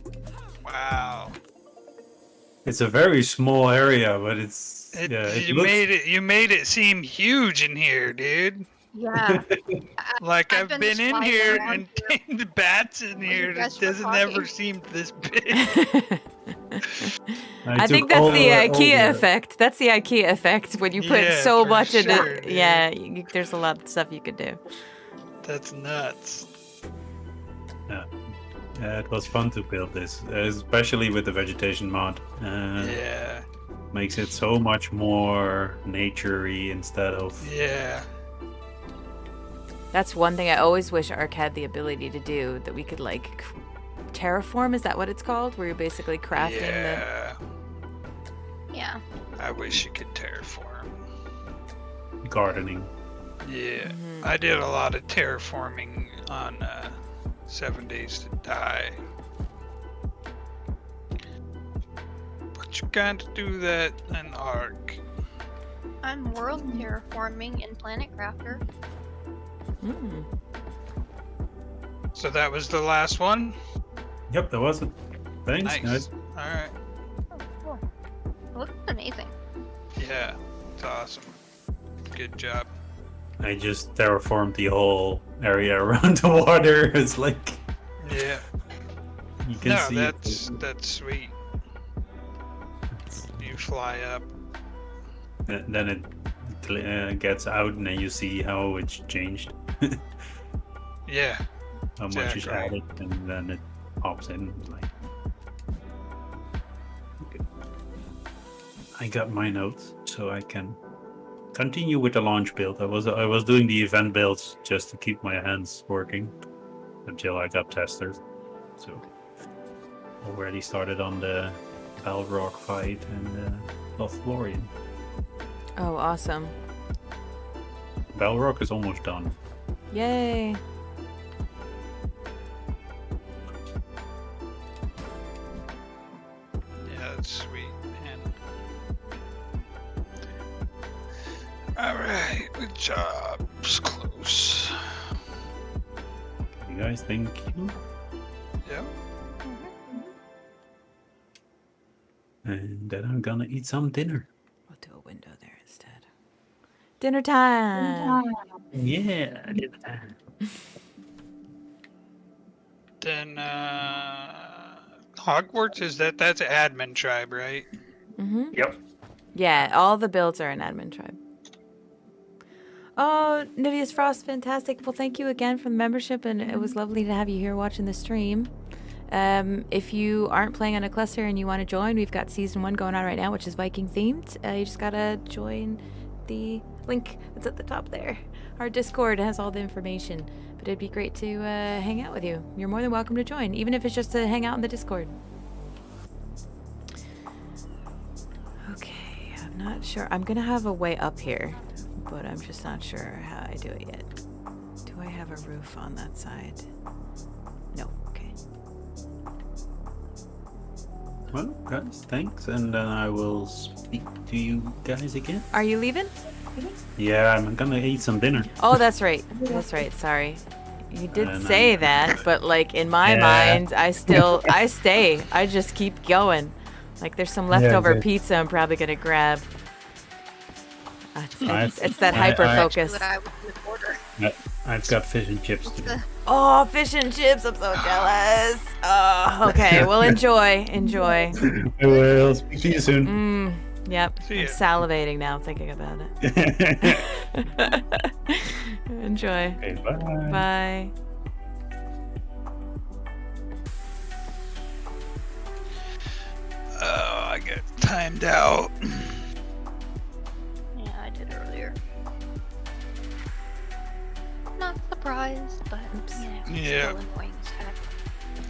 [SPEAKER 2] Wow.
[SPEAKER 4] It's a very small area, but it's
[SPEAKER 2] You made it seem huge in here, dude.
[SPEAKER 3] Yeah.
[SPEAKER 2] Like I've
[SPEAKER 3] been
[SPEAKER 2] been in
[SPEAKER 3] flying
[SPEAKER 2] here
[SPEAKER 3] around
[SPEAKER 2] and tamed bats in here.
[SPEAKER 3] guys
[SPEAKER 2] It
[SPEAKER 3] were
[SPEAKER 2] doesn't ever
[SPEAKER 3] talking.
[SPEAKER 2] seem this big.
[SPEAKER 1] I think that's the IKEA effect. That's the IKEA effect when you put
[SPEAKER 2] Yeah,
[SPEAKER 1] so
[SPEAKER 2] for
[SPEAKER 1] much in
[SPEAKER 2] sure,
[SPEAKER 1] it.
[SPEAKER 2] dude.
[SPEAKER 1] Yeah, there's a lot of stuff you could do.
[SPEAKER 2] That's nuts.
[SPEAKER 4] It was fun to build this, especially with the vegetation mod.
[SPEAKER 2] Yeah.
[SPEAKER 4] Makes it so much more nature-y instead of...
[SPEAKER 2] Yeah.
[SPEAKER 1] That's one thing I always wish Ark had the ability to do, that we could like terraform. Is that what it's called? Where you're basically crafting
[SPEAKER 2] Yeah.
[SPEAKER 3] Yeah.
[SPEAKER 2] I wish you could terraform.
[SPEAKER 4] gardening.
[SPEAKER 2] Yeah. I did a lot of terraforming on 7 Days to Die. But you can't do that in Ark.
[SPEAKER 3] I'm world terraforming in Planet Crafter.
[SPEAKER 1] Mm.
[SPEAKER 2] So that was the last one?
[SPEAKER 4] Yep, that was it. Thanks,
[SPEAKER 2] Nice.
[SPEAKER 4] guys.
[SPEAKER 2] Alright.
[SPEAKER 3] Oh, cool. It looks amazing.
[SPEAKER 2] Yeah. It's awesome. Good job.
[SPEAKER 4] I just terraformed the whole area around the water. It's like,
[SPEAKER 2] Yeah.
[SPEAKER 4] You can
[SPEAKER 2] No,
[SPEAKER 4] see
[SPEAKER 2] that's sweet. You fly up.
[SPEAKER 4] then it gets out, and then you see how it's changed,
[SPEAKER 2] Yeah.
[SPEAKER 4] how much is
[SPEAKER 2] Exactly.
[SPEAKER 4] added, and then it pops in. Like, okay. I got my notes, so I can continue with the launch build. I was doing the event builds just to keep my hands working until I got testers. So already started on the Balrog fight and the Lothlorien.
[SPEAKER 1] Oh, awesome.
[SPEAKER 4] Balrog is almost done.
[SPEAKER 1] Yay.
[SPEAKER 2] Yeah, that's sweet, man. Alright, good job. It's close.
[SPEAKER 4] You guys, thank you.
[SPEAKER 2] Yep.
[SPEAKER 4] And then I'm gonna eat some dinner.
[SPEAKER 1] We'll do a window there instead. Dinner time.
[SPEAKER 4] Yeah.
[SPEAKER 2] Then Hogwarts that's admin tribe, right?
[SPEAKER 1] Mm-hmm.
[SPEAKER 4] Yep.
[SPEAKER 1] Yeah, all the builds are an admin tribe. Oh, Nivius Frost, fantastic. Well, thank you again for the membership, and it was lovely to have you here watching the stream. If you aren't playing on a cluster and you want to join, we've got Season 1 going on right now, which is Viking themed. You just gotta join the link that's at the top there. Our Discord has all the information, but it'd be great to hang out with you. You're more than welcome to join, even if it's just to hang out in the Discord. Okay, I'm not sure. I'm gonna have a way up here, but I'm just not sure how I do it yet. Do I have a roof on that side? No, okay.
[SPEAKER 4] Well, guys, thanks, and then I will speak to you guys again.
[SPEAKER 1] Are you leaving?
[SPEAKER 4] Yeah, I'm gonna eat some dinner.
[SPEAKER 1] Oh, that's right. That's right. Sorry. You did
[SPEAKER 4] And
[SPEAKER 1] say
[SPEAKER 4] I'm-
[SPEAKER 1] that, but like in my
[SPEAKER 4] Yeah.
[SPEAKER 1] mind, I stay. I just keep going. Like there's some leftover
[SPEAKER 4] okay.
[SPEAKER 1] pizza I'm probably gonna grab.
[SPEAKER 4] I've-
[SPEAKER 1] It's that
[SPEAKER 4] I-
[SPEAKER 1] hyper
[SPEAKER 4] I-
[SPEAKER 1] focus.
[SPEAKER 3] That I would order.
[SPEAKER 4] I've got fish and chips today.
[SPEAKER 1] Oh, fish and chips! I'm so jealous. Oh, okay. Well, enjoy.
[SPEAKER 4] I will speak to you soon.
[SPEAKER 1] Yep.
[SPEAKER 2] See
[SPEAKER 1] I'm
[SPEAKER 2] ya.
[SPEAKER 1] salivating now thinking about it. Enjoy.
[SPEAKER 4] Okay, bye.
[SPEAKER 1] Bye.
[SPEAKER 2] Oh, I get timed out.
[SPEAKER 3] Yeah, I did earlier. Not surprised, but you know,
[SPEAKER 2] Yeah.
[SPEAKER 3] still annoying as heck.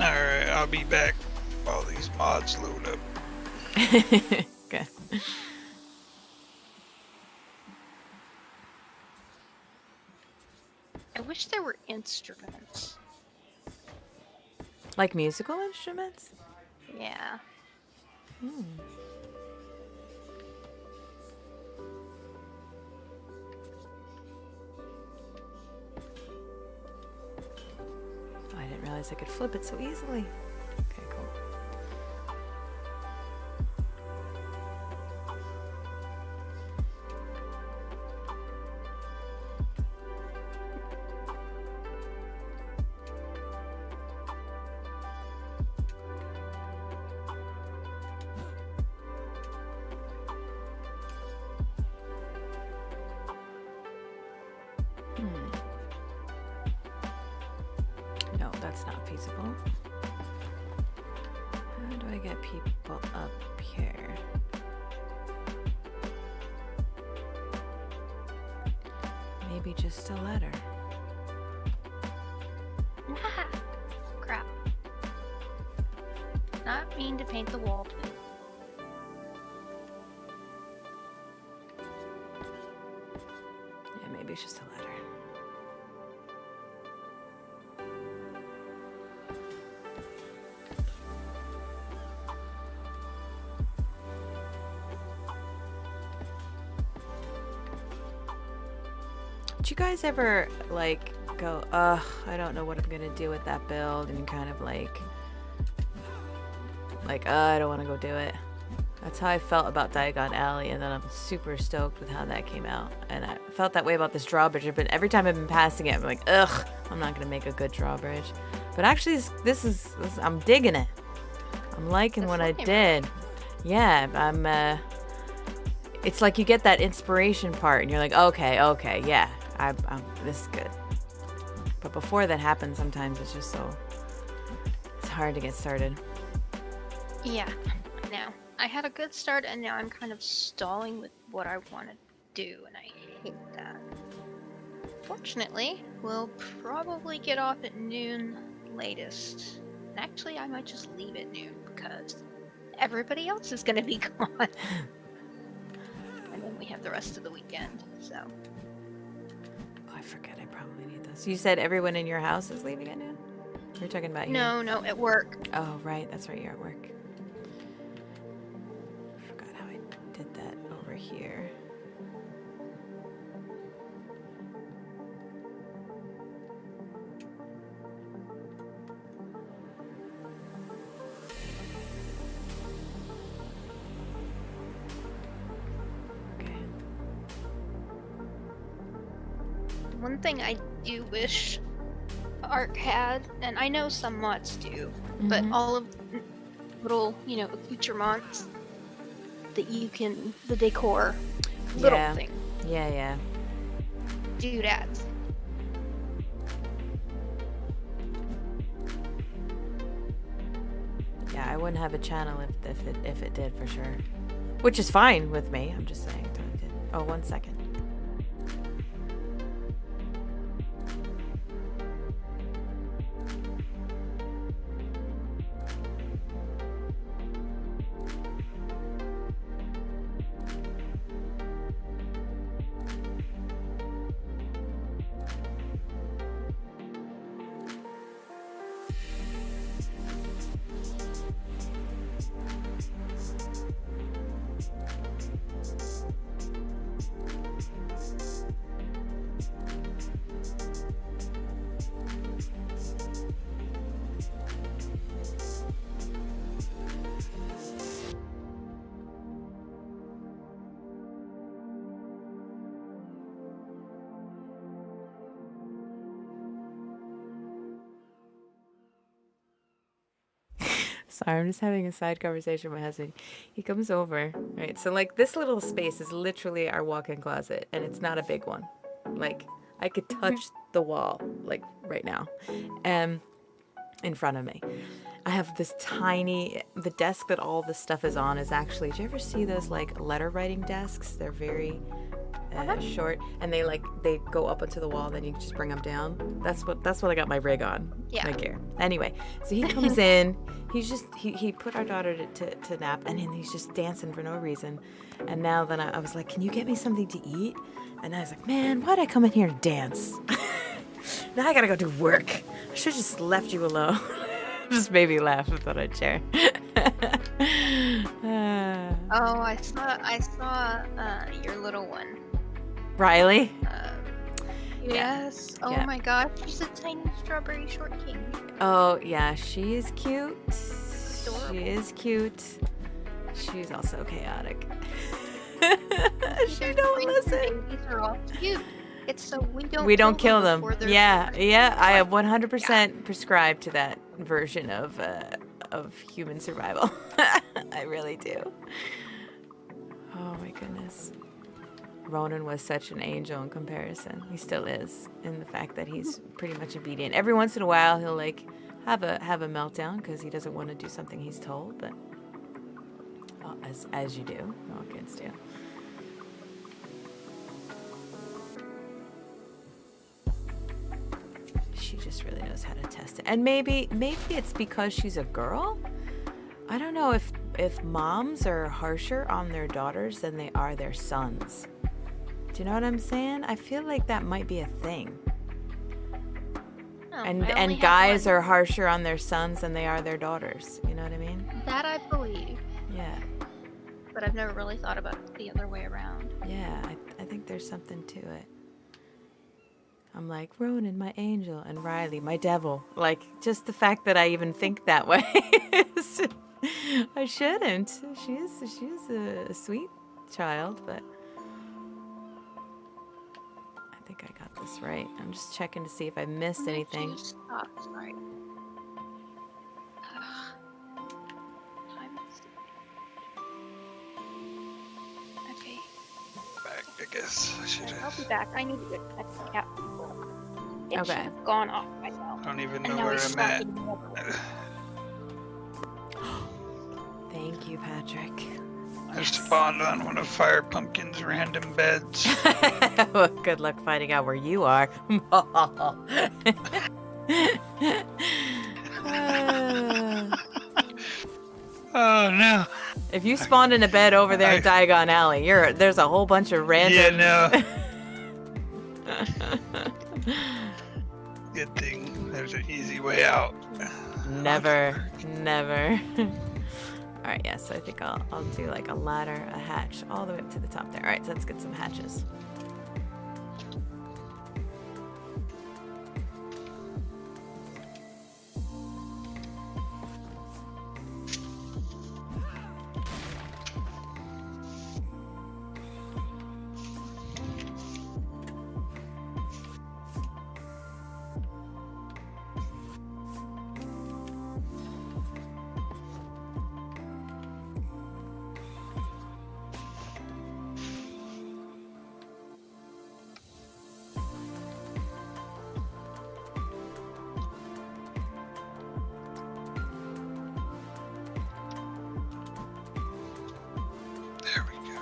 [SPEAKER 2] Alright, I'll be back while these mods load up.
[SPEAKER 1] Okay.
[SPEAKER 3] I wish there were instruments.
[SPEAKER 1] Like musical instruments?
[SPEAKER 3] Yeah.
[SPEAKER 1] Oh, I didn't realize I could flip it so easily. Okay, cool. No, that's not feasible. How do I get people up here? Maybe just a letter.
[SPEAKER 3] Crap. Not mean to paint the wall too.
[SPEAKER 1] Yeah, maybe it's just a letter. Did you guys ever like go, ugh, I don't know what I'm gonna do with that build, and you kind of like, I don't want to go do it. That's how I felt about Diagon Alley, and then I'm super stoked with how that came out. And I felt that way about this drawbridge, but every time I've been passing it, I'm like, ugh, I'm not gonna make a good drawbridge. But actually, this is I'm digging it. I'm liking what I did. Yeah, I'm. It's like you get that inspiration part, and you're like, okay, yeah, I'm this is good. But before that happens, sometimes it's just it's hard to get started.
[SPEAKER 3] Yeah. Now, I had a good start, and now I'm kind of stalling with what I want to do, and I hate that. Fortunately, we'll probably get off at noon latest. Actually, I might just leave at noon because everybody else is going to be gone. And then we have the rest of the weekend, so.
[SPEAKER 1] Oh, I forget. I probably need this. You said everyone in your house is leaving at noon? We're talking about you.
[SPEAKER 3] No, at work.
[SPEAKER 1] Oh, right. That's right. You're at work. I forgot how I did that over here.
[SPEAKER 3] One thing I do wish Ark had, and I know some mods do, but all of the little, accoutrements that you can, the decor, little thing.
[SPEAKER 1] Yeah.
[SPEAKER 3] Doodads.
[SPEAKER 1] Yeah, I wouldn't have a channel if it did for sure. Which is fine with me. I'm just saying. Oh, 1 second. Sorry, I'm just having a side conversation with my husband. He comes over, right? So, like, this little space is literally our walk-in closet, and it's not a big one. Like, I could touch the wall, like, right now, in front of me. I have this the desk that all this stuff is on is actually, do you ever see those, like, letter writing desks? They're very short, and they go up onto the wall, then you just bring them down. That's what I got my rig on.
[SPEAKER 3] Yeah.
[SPEAKER 1] My gear. Anyway, so he comes in. He put our daughter to nap, and then he's just dancing for no reason. And now then I was like, can you get me something to eat? And I was like, man, why'd I come in here to dance? Now I gotta go do work. I should just left you alone. Just made me laugh. I thought I'd share.
[SPEAKER 3] Oh, I saw your little one.
[SPEAKER 1] Riley?
[SPEAKER 3] Yes. Oh
[SPEAKER 1] Yeah.
[SPEAKER 3] my gosh, she's a tiny strawberry shortcake.
[SPEAKER 1] Oh, yeah, she is cute.
[SPEAKER 3] Adorable.
[SPEAKER 1] She is cute. She's also chaotic. She don't listen.
[SPEAKER 3] These are all cute. It's so
[SPEAKER 1] We don't kill them.
[SPEAKER 3] before they're
[SPEAKER 1] Yeah,
[SPEAKER 3] born.
[SPEAKER 1] yeah. I am 100% prescribed to that version of human survival. I really do. Oh my goodness. Ronan was such an angel in comparison. He still is, in the fact that he's pretty much obedient. Every once in a while, he'll like have a meltdown because he doesn't want to do something he's told. But well, as you do, all kids do. She just really knows how to test it, and maybe it's because she's a girl. I don't know if moms are harsher on their daughters than they are their sons. Do you know what I'm saying? I feel like that might be a thing.
[SPEAKER 3] Oh, I
[SPEAKER 1] And
[SPEAKER 3] only have
[SPEAKER 1] guys
[SPEAKER 3] one.
[SPEAKER 1] are harsher on their sons than they are their daughters. You know what I mean?
[SPEAKER 3] That I believe,
[SPEAKER 1] Yeah.
[SPEAKER 3] but I've never really thought about it the other way around.
[SPEAKER 1] Yeah, I think there's something to it. I'm like, Ronan, my angel, and Riley, my devil. Like, just the fact that I even think that way. I shouldn't. She is a sweet child, but I think I got this right. I'm just checking to see if I missed anything.
[SPEAKER 3] Stop. Sorry.
[SPEAKER 2] guess I should
[SPEAKER 3] I'll
[SPEAKER 2] have.
[SPEAKER 3] be back. I need to get back to cat people. It
[SPEAKER 1] Okay.
[SPEAKER 3] should have gone off by now.
[SPEAKER 2] I don't even
[SPEAKER 3] And
[SPEAKER 2] know
[SPEAKER 3] now
[SPEAKER 2] where
[SPEAKER 3] he's
[SPEAKER 2] I'm
[SPEAKER 3] stuck
[SPEAKER 2] at.
[SPEAKER 3] in the middle.
[SPEAKER 1] Thank you, Patrick.
[SPEAKER 2] I spawned on one of FirePumpkin's random beds.
[SPEAKER 1] Well, good luck finding out where you are.
[SPEAKER 2] Oh no.
[SPEAKER 1] If you spawned in a bed over there in Diagon Alley, there's a whole bunch of random.
[SPEAKER 2] Yeah, no. Good thing there's an easy way out.
[SPEAKER 1] Never. All right, yeah. So I think I'll do like a ladder, a hatch, all the way up to the top there. All right, so let's get some hatches.
[SPEAKER 2] There we go.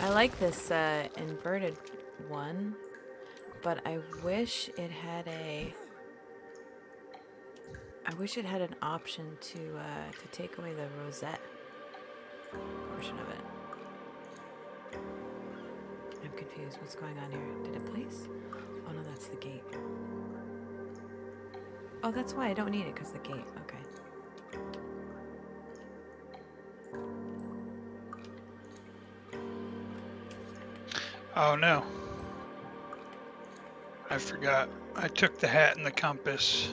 [SPEAKER 1] I like this inverted one, but I wish it had an option to take away the rosette portion of it. I'm confused. What's going on here? Did it place? Oh no, that's the gate. Oh, that's why I don't need it, because the gate. Okay.
[SPEAKER 2] Oh no. I forgot. I took the hat and the compass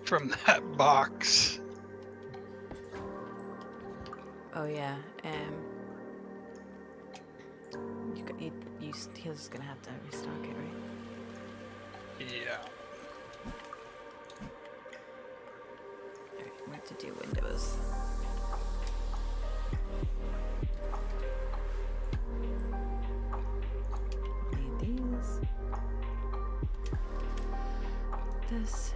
[SPEAKER 2] from that box.
[SPEAKER 1] Oh yeah. He's just gonna have to restock it, right?
[SPEAKER 2] Yeah.
[SPEAKER 1] Alright, we have to do windows. Need these. This.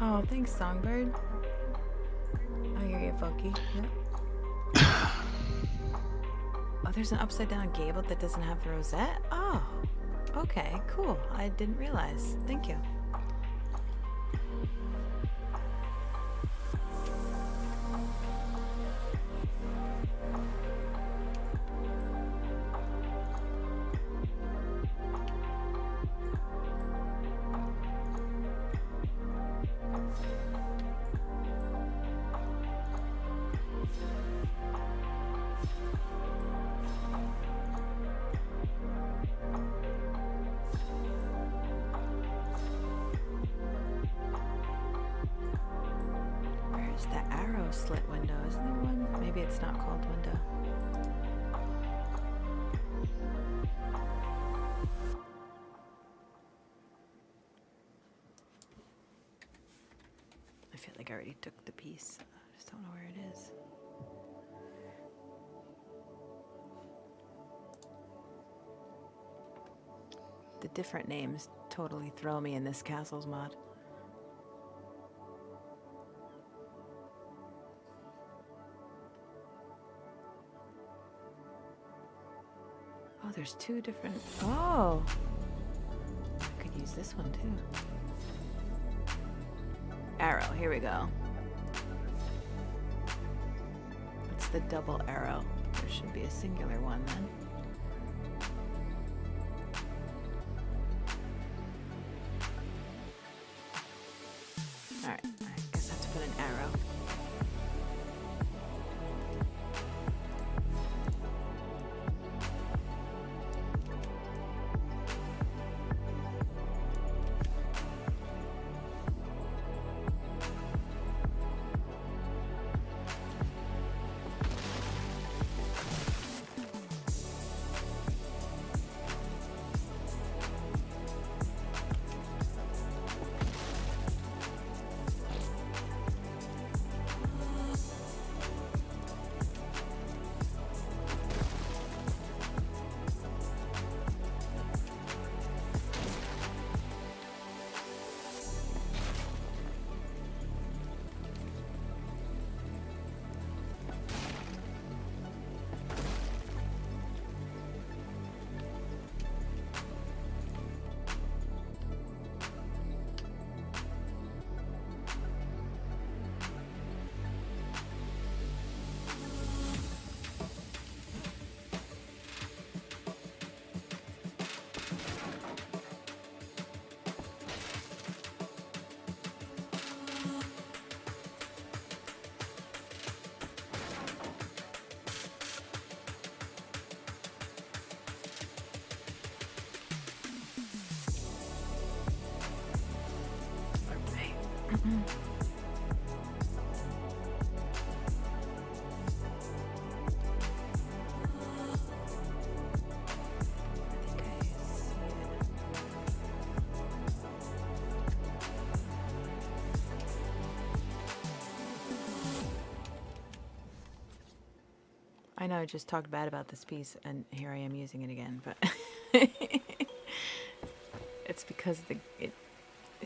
[SPEAKER 1] Oh, thanks, Songbird. I hear you, Funky. Yep. Oh, there's an upside down gable that doesn't have the rosette? Oh, okay, cool. I didn't realize. Thank you. Where's the arrow slit window? Isn't there one? Maybe it's not called window. I feel like I already took the piece. I just don't know where it is. The different names totally throw me in this castles mod. Oh, there's two different. Oh! I could use this one too. Arrow, here we go. It's the double arrow. There should be a singular one then. Alright, I guess I have to put an arrow. I know I just talked bad about this piece, and here I am using it again, but it's because it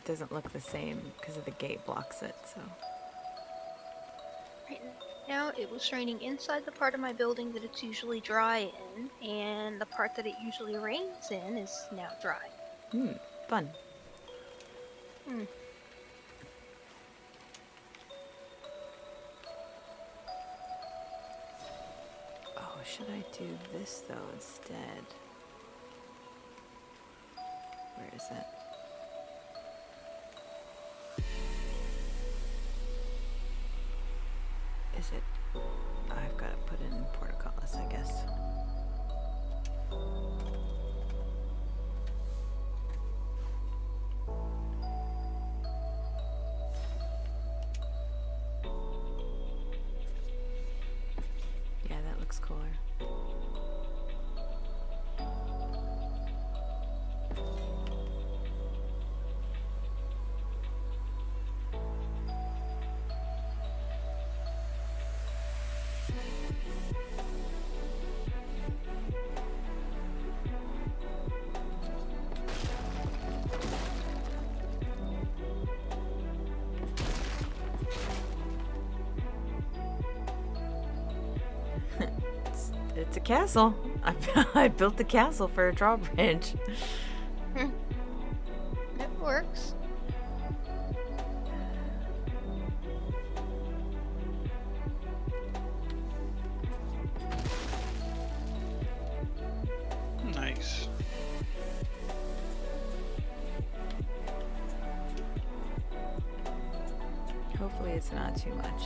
[SPEAKER 1] doesn't look the same because of the gate blocks it. So
[SPEAKER 3] Right now, it was raining inside the part of my building that it's usually dry in, and the part that it usually rains in is now dry.
[SPEAKER 1] Fun. Oh, should I do this though instead? Where is it? Is it? I've got to put in portcullis, I guess. Yeah, that looks cooler. It's a castle. I built a castle for a drawbridge.
[SPEAKER 3] It works.
[SPEAKER 2] Nice.
[SPEAKER 1] Hopefully it's not too much.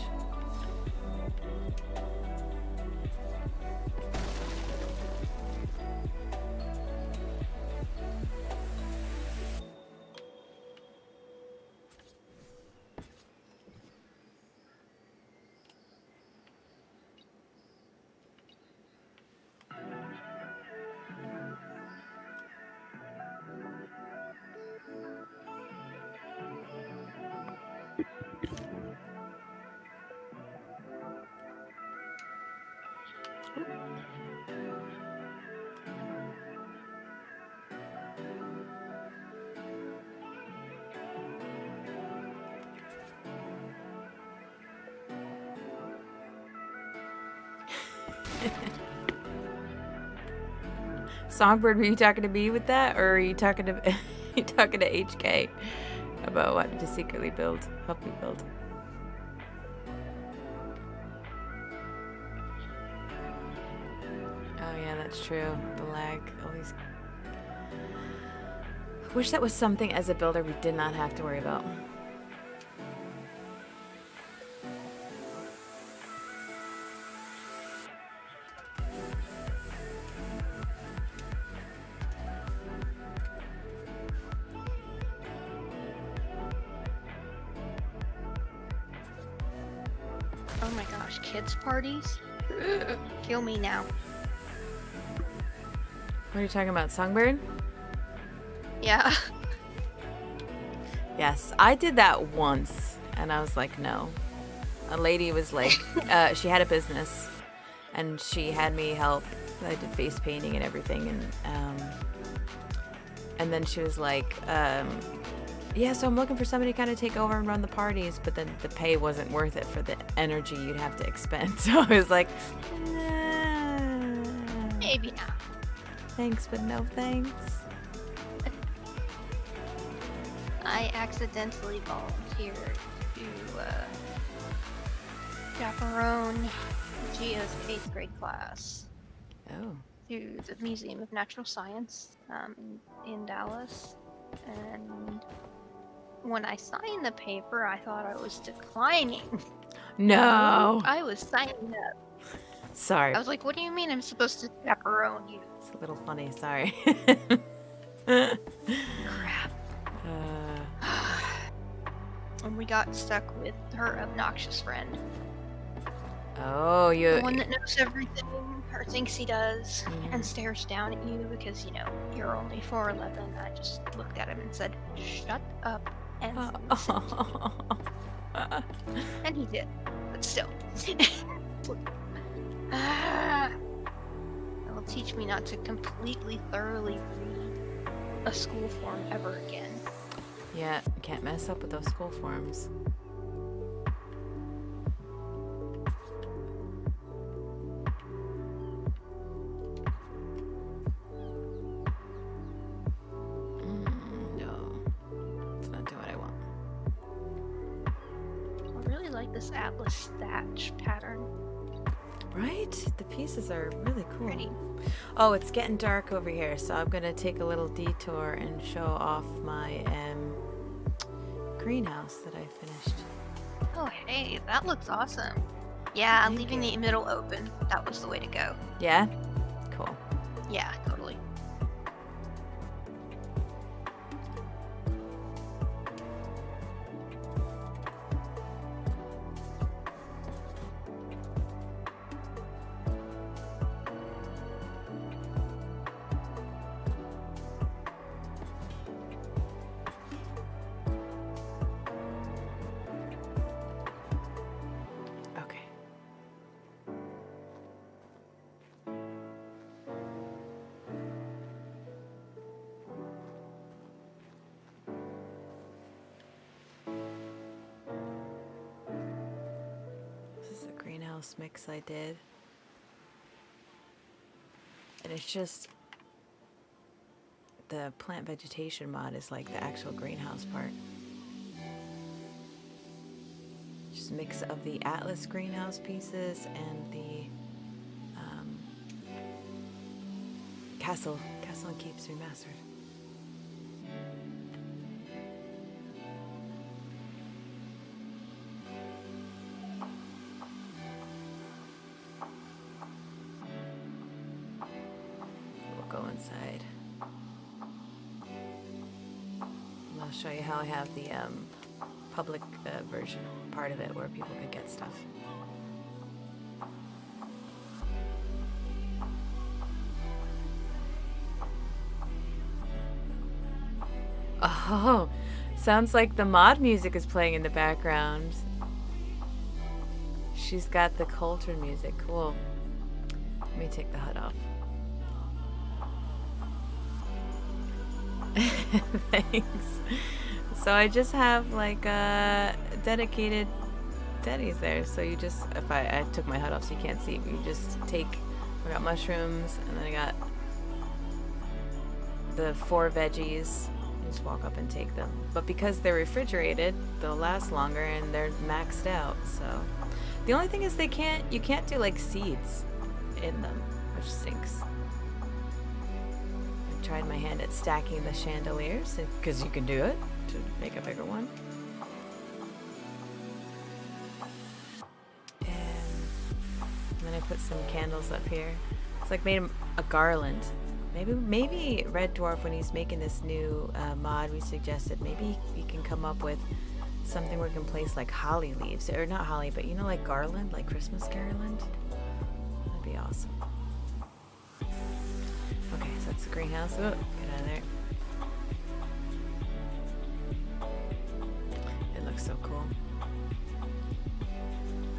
[SPEAKER 1] Songbird, were you talking to me with that, or are you talking to you talking to HK about what to secretly build, help me build? Oh yeah, that's true. The lag always. Wish that was something as a builder we did not have to worry about.
[SPEAKER 3] Oh my gosh, kids' parties? Kill me now.
[SPEAKER 1] What are you talking about, Songbird?
[SPEAKER 3] Yeah.
[SPEAKER 1] Yes, I did that once, and I was like, no. A lady was like, she had a business, and she had me help. I did face painting and everything, and then she was like, yeah, so I'm looking for somebody to kind of take over and run the parties, but then the pay wasn't worth it for the energy you'd have to expend. So I was like, nah.
[SPEAKER 3] Maybe not.
[SPEAKER 1] Thanks, but no thanks.
[SPEAKER 3] I accidentally volunteered to chaperone Gia's 8th grade class
[SPEAKER 1] Oh.
[SPEAKER 3] to the Museum of Natural Science in Dallas. And when I signed the paper, I thought I was declining.
[SPEAKER 1] No.
[SPEAKER 3] I was signing up.
[SPEAKER 1] Sorry.
[SPEAKER 3] I was like, what do you mean I'm supposed to chaperone you?
[SPEAKER 1] It's a little funny, sorry.
[SPEAKER 3] Crap. and we got stuck with her obnoxious friend.
[SPEAKER 1] Oh,
[SPEAKER 3] The one that knows everything, or thinks he does,
[SPEAKER 1] Mhm.
[SPEAKER 3] and stares down at you because, you're only 4'11". I just looked at him and said, "Shut up and listen." And he did, but still. It'll teach me not to completely, thoroughly read a school form ever again.
[SPEAKER 1] Yeah, can't mess up with those school forms. No, it's not doing what I want.
[SPEAKER 3] I really like this Atlas thatch pattern.
[SPEAKER 1] Right? The pieces are really cool.
[SPEAKER 3] Pretty.
[SPEAKER 1] Oh, it's getting dark over here, so I'm gonna take a little detour and show off my greenhouse that I finished.
[SPEAKER 3] Oh, hey, that looks awesome. Yeah,
[SPEAKER 1] Thank
[SPEAKER 3] leaving
[SPEAKER 1] you.
[SPEAKER 3] the middle open. That was the way to go.
[SPEAKER 1] Yeah? Cool.
[SPEAKER 3] Yeah, totally.
[SPEAKER 1] Okay. This is a greenhouse mix I did. And it's just the plant vegetation mod is like the actual greenhouse part. Just a mix of the Atlas greenhouse pieces and the Castle and Keeps remastered. We'll go inside. And I'll show you how I have the public version part of it where people could get stuff. Oh, sounds like the mod music is playing in the background. She's got the Coulter music. Cool. Let me take the HUD off. Thanks. So I just have like dedicated teddies there. So you just, if I took my HUD off so you can't see, you just take, I got mushrooms and then I got the 4 veggies. You just walk up and take them. But because they're refrigerated, they'll last longer and they're maxed out. So the only thing is you can't do like seeds in them, which stinks. I tried my hand at stacking the chandeliers because you can do it to make a bigger one. And then I put some candles up here. It's like made a garland. Maybe Red Dwarf, when he's making this new mod we suggested, maybe he can come up with something where we can place like holly leaves, or not holly, but like garland, like Christmas garland. That'd be awesome. Okay, so that's the greenhouse. Oh, get out of there. It looks so cool.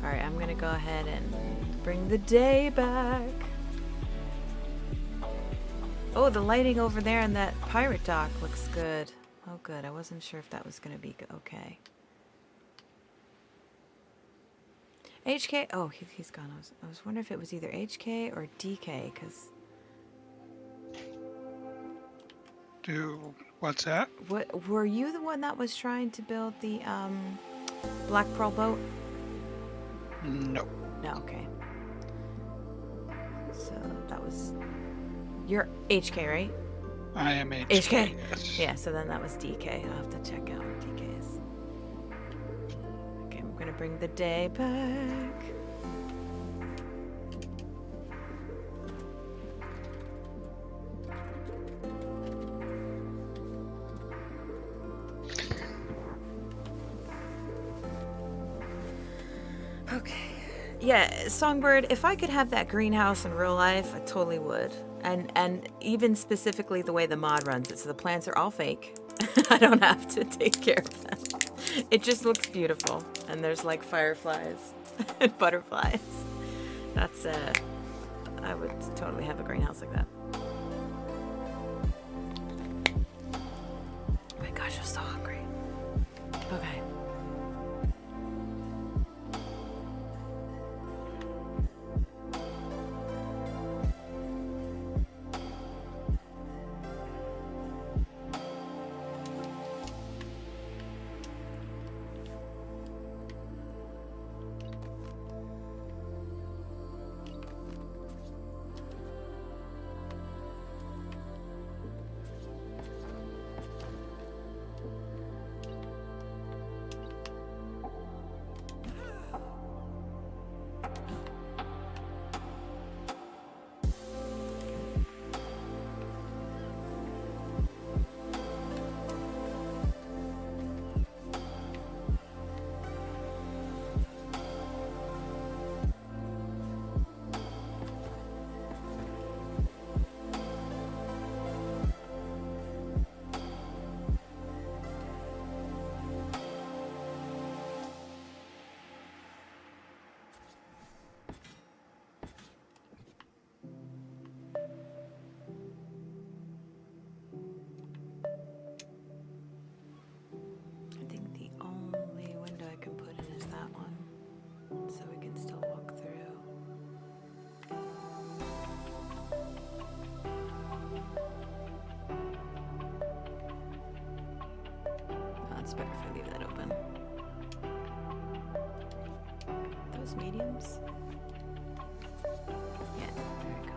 [SPEAKER 1] Alright, I'm gonna go ahead and bring the day back. Oh, the lighting over there in that pirate dock looks good. Oh, good. I wasn't sure if that was going to be okay. HK? Oh, he's gone. I was wondering if it was either HK or DK, because...
[SPEAKER 2] What's that?
[SPEAKER 1] What, were you the one that was trying to build the Black Pearl boat?
[SPEAKER 2] No.
[SPEAKER 1] No, okay. So that was... You're HK, right?
[SPEAKER 2] I am HK.
[SPEAKER 1] HK.
[SPEAKER 2] Yes.
[SPEAKER 1] Yeah, so then that was DK. I'll have to check out what DK is. Okay, I'm gonna bring the day back. Yeah, Songbird, if I could have that greenhouse in real life, I totally would. And even specifically the way the mod runs it, so the plants are all fake. I don't have to take care of them. It just looks beautiful. And there's like fireflies and butterflies. That's I would totally have a greenhouse like that. Oh my gosh, I'm so hungry. Okay. I think the only window I can put in is that one, so we can still walk through. Oh, it's better if I leave that open. Those mediums? Yeah, there we go.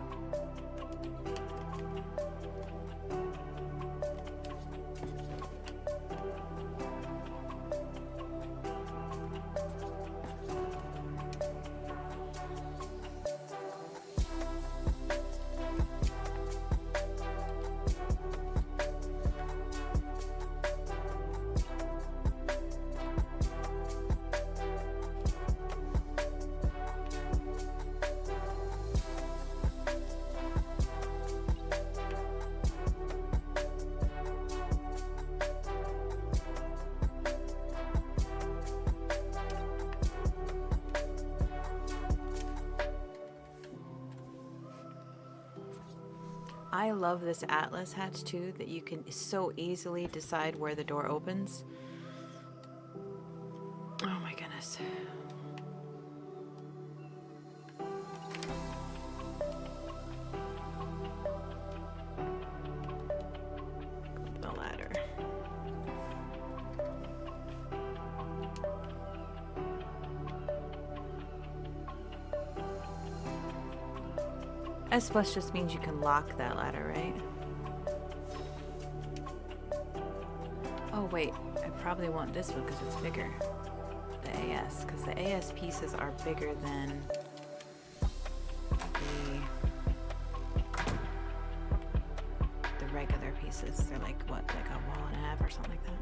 [SPEAKER 1] I love this Atlas hatch too, that you can so easily decide where the door opens. Oh my goodness. The ladder. S plus just means you can lock that ladder, right? Oh wait, I probably want this one because it's bigger. The AS, because the AS pieces are bigger than the regular pieces. They're like, what, like a wall and a half or something like that?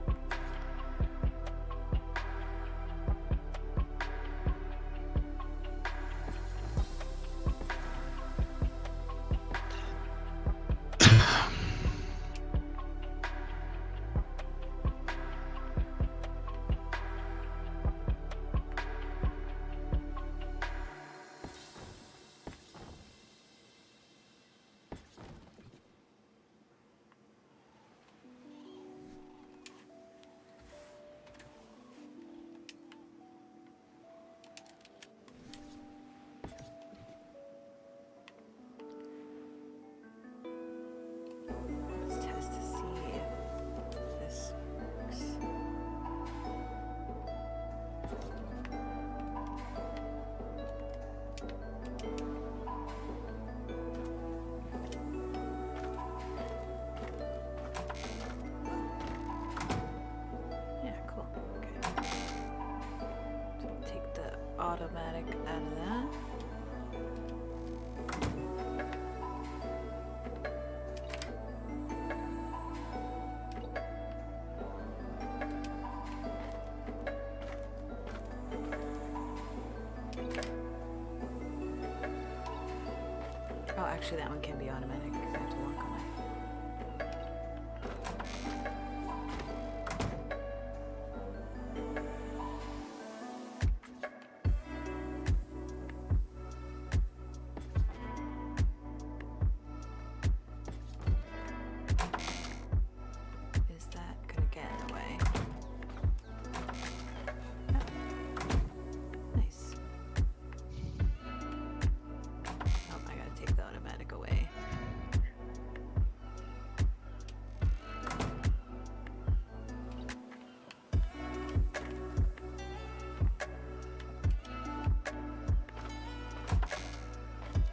[SPEAKER 1] actually, that one can be automatic. I have to work on it. Is that gonna get in the way? No. Nice. Oh, I gotta take the automatic away.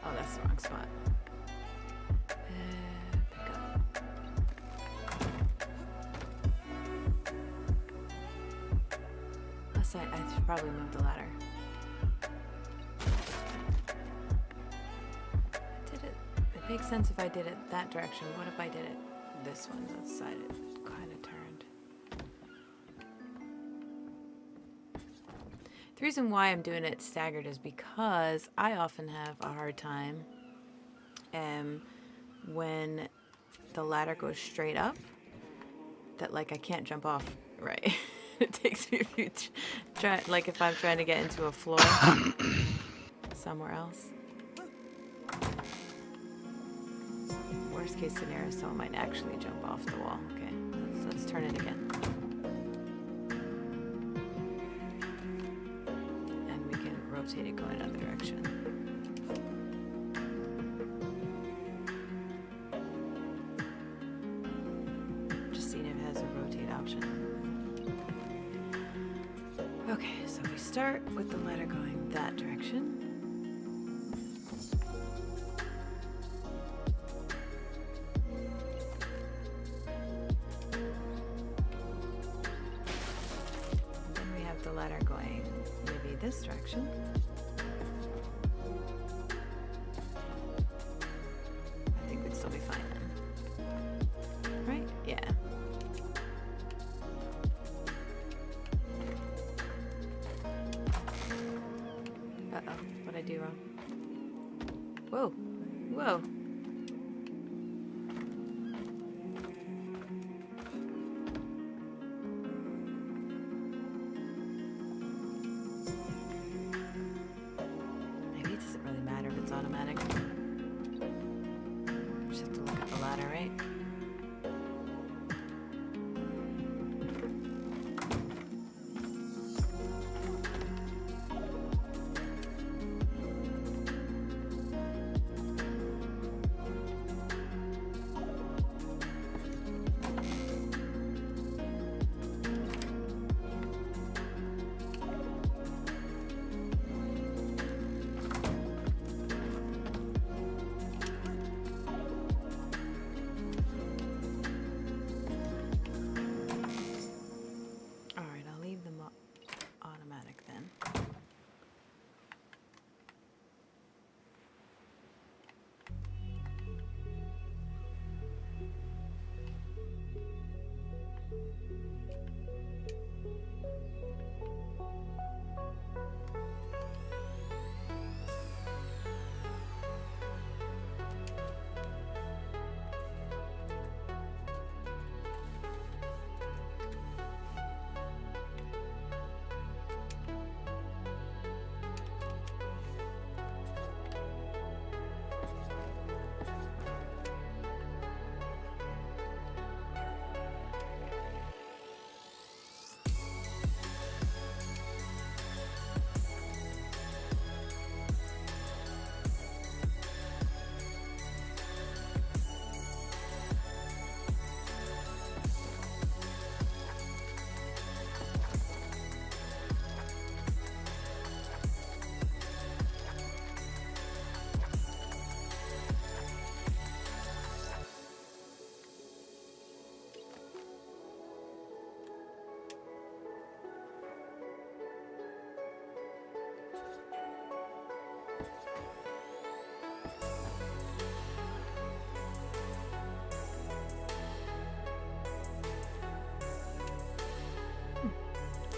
[SPEAKER 1] Oh, that's the wrong spot. Pick up. Plus, I should probably move the ladder. I did it. It makes sense if I did it that direction. What if I did it this one? That side it kind of turned. The reason why I'm doing it staggered is because I often have a hard time when the ladder goes straight up, that like I can't jump off right. It takes me a few like if I'm trying to get into a floor somewhere else. Worst case scenario, someone might actually jump off the wall. Okay, let's turn it again. And we can rotate it going another direction. Just seeing if it has a rotate option. Okay, so we start with the ladder going that direction. Then we have the ladder going maybe this direction. I think we'd still be fine then. Right? Yeah. Uh-oh, what'd I do wrong? Whoa, whoa. Maybe it doesn't really matter if it's automatic. Just have to look at the ladder, right? Alright, I'll leave them automatic then.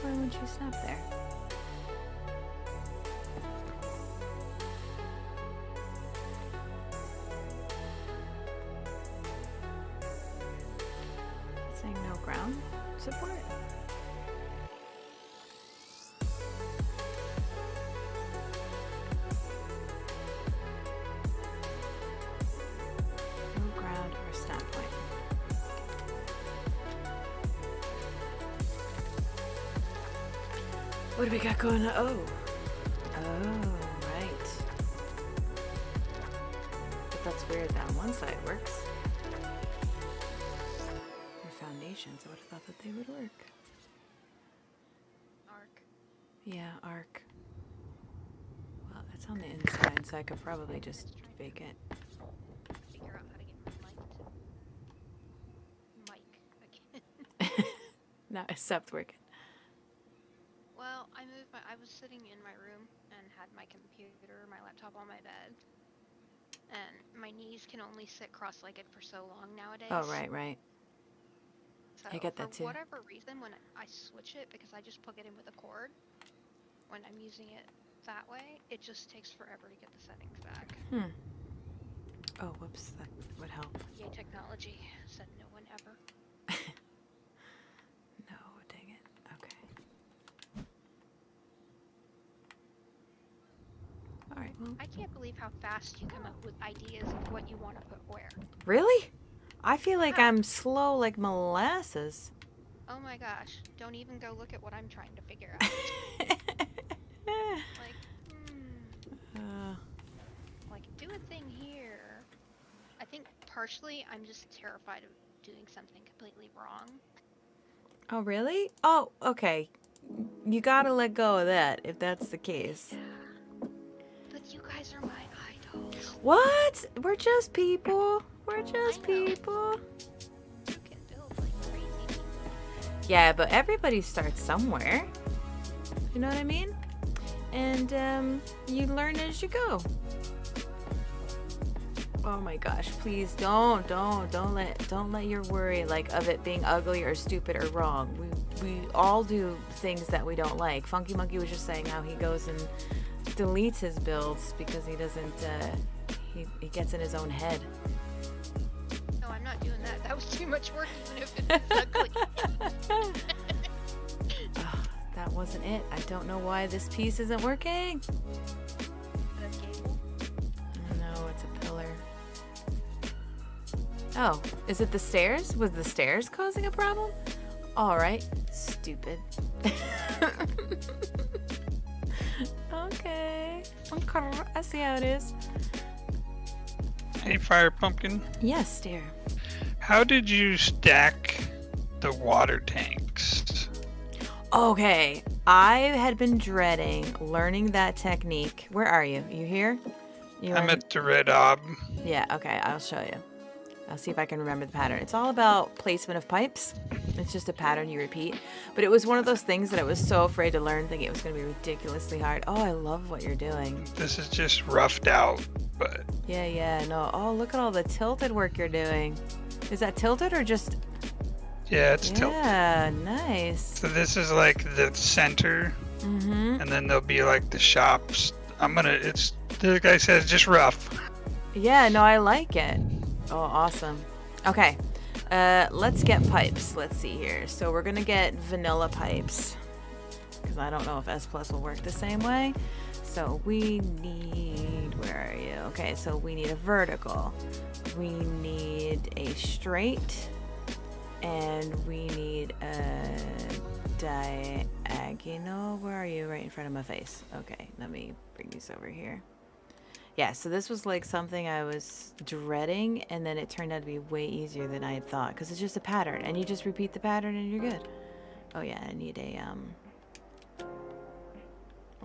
[SPEAKER 1] Why wouldn't you snap there? ground support? No ground or snap point. What do we got going on? Oh, right. But that's weird that on one side works. They're foundations. I would have thought that they would work.
[SPEAKER 3] Arc.
[SPEAKER 1] Yeah, arc. Well, it's on the inside, so I could probably just fake it.
[SPEAKER 3] Figure out how to get my mic again.
[SPEAKER 1] No, it stopped working.
[SPEAKER 3] Well, I was sitting in my room and had my computer, my laptop on my bed. And my knees can only sit cross-legged for so long nowadays.
[SPEAKER 1] Oh, right.
[SPEAKER 3] So
[SPEAKER 1] I get that too.
[SPEAKER 3] For whatever reason, when I switch it, because I just plug it in with a cord, when I'm using it that way, it just takes forever to get the settings back.
[SPEAKER 1] Oh, whoops, that would help.
[SPEAKER 3] Yay, technology, said no one ever.
[SPEAKER 1] No, dang it. Okay. Alright, well.
[SPEAKER 3] I can't believe how fast you come up with ideas of what you want to put where.
[SPEAKER 1] Really? I feel like
[SPEAKER 3] Yeah.
[SPEAKER 1] I'm slow like molasses.
[SPEAKER 3] Oh my gosh, don't even go look at what I'm trying to figure out. Like, like, do a thing here. I think partially I'm just terrified of doing something completely wrong.
[SPEAKER 1] Oh, really? Oh, okay. You gotta let go of that if that's the case.
[SPEAKER 3] But you guys are my idols.
[SPEAKER 1] What? We're just people. We're just
[SPEAKER 3] I know.
[SPEAKER 1] people.
[SPEAKER 3] You can build like crazy people.
[SPEAKER 1] Yeah, but everybody starts somewhere. You know what I mean? And you learn as you go. Oh my gosh, please don't let your worry like of it being ugly or stupid or wrong. We all do things that we don't like. Funky Monkey was just saying how he goes and deletes his builds because he doesn't he gets in his own head.
[SPEAKER 3] No, I'm not doing that. That was too much work even if it was ugly.
[SPEAKER 1] That wasn't it. I don't know why this piece isn't working.
[SPEAKER 3] The cable.
[SPEAKER 1] No, it's a pillar. Oh, is it the stairs? Was the stairs causing a problem? All right, stupid. Okay, I see how it is.
[SPEAKER 2] Hey, FirePumpkin.
[SPEAKER 1] Yes, dear.
[SPEAKER 2] How did you stack the water tanks?
[SPEAKER 1] Okay, I had been dreading learning that technique. Where are you? You here?
[SPEAKER 2] I'm at the red ob.
[SPEAKER 1] Yeah, okay, I'll show you. I'll see if I can remember the pattern. It's all about placement of pipes. It's just a pattern you repeat. But it was one of those things that I was so afraid to learn, thinking it was going to be ridiculously hard. Oh, I love what you're doing.
[SPEAKER 2] This is just roughed out, but
[SPEAKER 1] Yeah, no. Oh, look at all the tilted work you're doing. Is that tilted or just...
[SPEAKER 2] yeah, it's tilted.
[SPEAKER 1] Yeah, nice.
[SPEAKER 2] So this is like the center,
[SPEAKER 1] Mm-hmm.
[SPEAKER 2] and then there'll be like the shops. It's, the guy says just rough.
[SPEAKER 1] Yeah, no, I like it. Oh, awesome. Okay, let's get pipes. Let's see here. So we're gonna get vanilla pipes because I don't know if S Plus will work the same way. So we need, where are you? Okay, so we need a vertical. We need a straight, and we need a diagonal. Where are you? Right in front of my face. Okay, let me bring these over here. Yeah, so this was like something I was dreading, and then it turned out to be way easier than I had thought, because it's just a pattern, and you just repeat the pattern and you're good. Oh yeah, I need a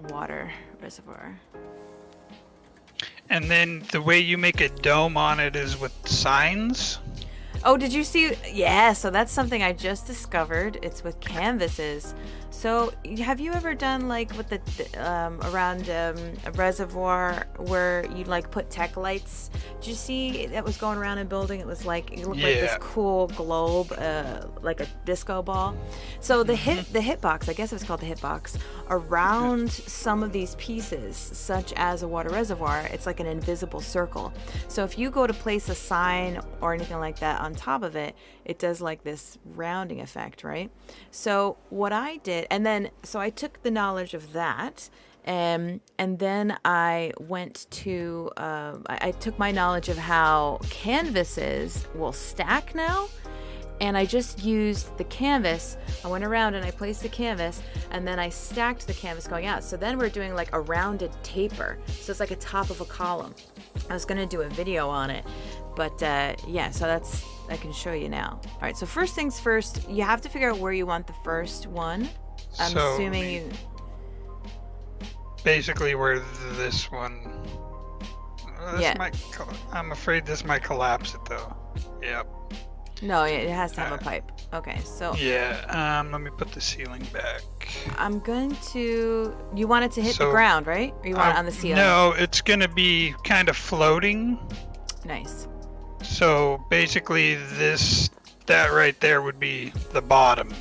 [SPEAKER 1] water reservoir.
[SPEAKER 2] And then the way you make a dome on it is with signs.
[SPEAKER 1] Oh, did you see? Yeah, so that's something I just discovered. It's with canvases. So, have you ever done like with the around a reservoir where you like put tech lights? Did you see that was going around a building? It was like it looked like this cool globe, like a disco ball. So the hitbox, I guess it was called the hitbox, around some of these pieces, such as a water reservoir, it's like an invisible circle. So if you go to place a sign or anything like that on top of it, it does like this rounding effect, right? So what I did, and then so I took the knowledge of that, and then I went to I took my knowledge of how canvases will stack now, and I just used the canvas. I went around and I placed the canvas, and then I stacked the canvas going out. So then we're doing like a rounded taper, so it's like a top of a column. I was gonna do a video on it, but yeah, so that's, I can show you now. All right, so first things first, you have to figure out where you want the first one. I'm assuming you...
[SPEAKER 2] Basically where this one... I'm afraid this might collapse it though. Yep.
[SPEAKER 1] No, it has to have a pipe. Okay, so...
[SPEAKER 2] Yeah, let me put the ceiling back.
[SPEAKER 1] I'm going to... You want it to hit the ground, right? Or you want it on the ceiling?
[SPEAKER 2] No, it's going to be kind of floating.
[SPEAKER 1] Nice.
[SPEAKER 2] So basically that right there would be the bottom.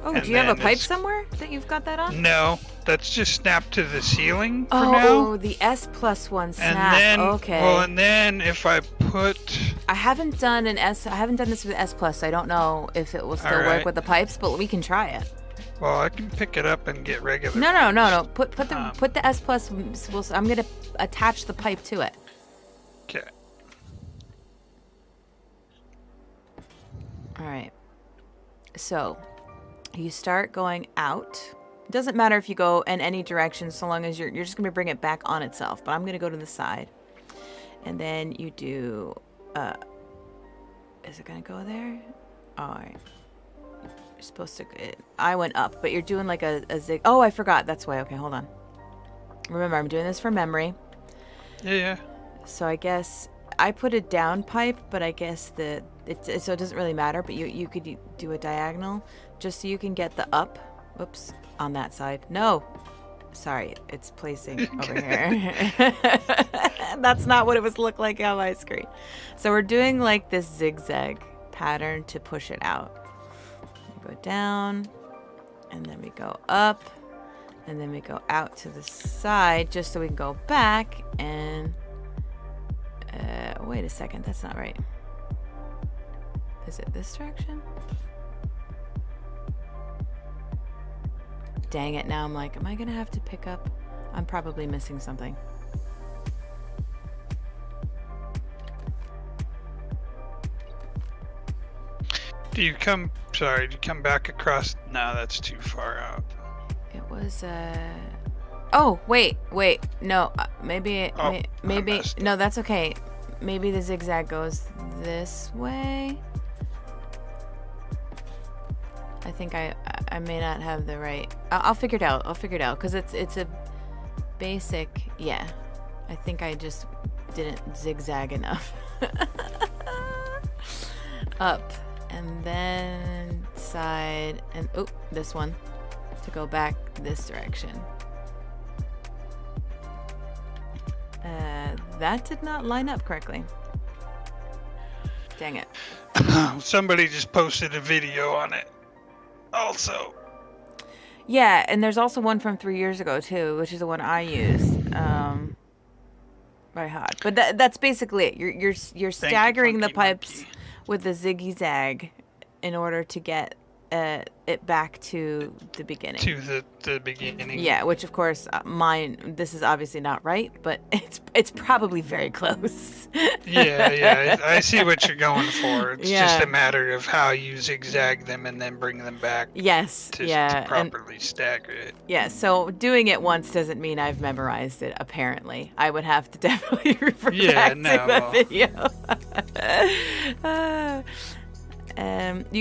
[SPEAKER 1] Oh, do you have a pipe somewhere that you've got that on?
[SPEAKER 2] No, that's just snapped to the ceiling for now.
[SPEAKER 1] Oh, the S+1 snap.
[SPEAKER 2] And then,
[SPEAKER 1] okay.
[SPEAKER 2] Well, and then if I put...
[SPEAKER 1] I haven't done this with S+, so I don't know if it will still work with the pipes, but we can try it.
[SPEAKER 2] Well, I can pick it up and get regular.
[SPEAKER 1] No. Put the S+. I'm gonna attach the pipe to it.
[SPEAKER 2] Okay.
[SPEAKER 1] All right. So, you start going out. It doesn't matter if you go in any direction, so long as you're just gonna bring it back on itself. But I'm gonna go to the side, and then you do. Is it gonna go there? All right. You're supposed to. I went up, but you're doing like a zig. Oh, I forgot. That's why. Okay, hold on. Remember, I'm doing this for memory.
[SPEAKER 2] Yeah.
[SPEAKER 1] So I guess I put a down pipe, but I guess so it doesn't really matter. But you could do a diagonal just so you can get the up. Whoops, on that side. No, sorry, it's placing over here. That's not what it was look like on my screen. So we're doing like this zigzag pattern to push it out. We go down, and then we go up, and then we go out to the side just so we can go back and wait a second, that's not right. Is it this direction? Dang it, now I'm like, am I gonna have to pick up? I'm probably missing something.
[SPEAKER 2] Do you come back across? No, that's too far out.
[SPEAKER 1] It was, oh, wait, no, maybe, no, that's okay. Maybe the zigzag goes this way. I think I may not have the right. I'll figure it out. Because it's a basic. Yeah, I think I just didn't zigzag enough. Up and then side and this one to go back this direction. That did not line up correctly. Dang it.
[SPEAKER 2] Somebody just posted a video on it. Also.
[SPEAKER 1] Yeah, and there's also one from 3 years ago too, which is the one I used by Hod. But that's basically it. You're staggering the pipes with the ziggy zag in order to get it back to the beginning.
[SPEAKER 2] To the beginning.
[SPEAKER 1] Yeah, which of course this is obviously not right, but it's probably very close.
[SPEAKER 2] Yeah, I see what you're going for. It's just a matter of how you zigzag them and then bring them back.
[SPEAKER 1] Yes,
[SPEAKER 2] to properly stagger it.
[SPEAKER 1] Yeah, so doing it once doesn't mean I've memorized it, apparently. I would have to definitely refer back to the video.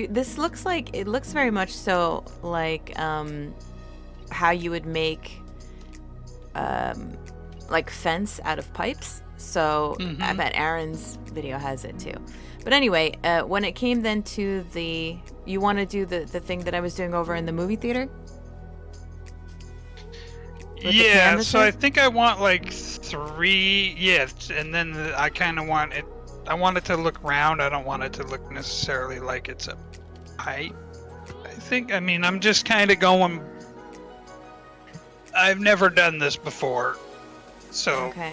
[SPEAKER 1] This looks like, it looks very much so like how you would make like fence out of pipes. So I bet Aaron's video has it too. But anyway, when it came then to you want to do the thing that I was doing over in the movie theater? the
[SPEAKER 2] Yeah, so I
[SPEAKER 1] canvases?
[SPEAKER 2] think I want like 3, yes, and then I kind of want it. I want it to look round. I don't want it to look necessarily like it's a pipe. I think. I mean, I'm just kind of going. I've never done this before, so
[SPEAKER 1] Okay.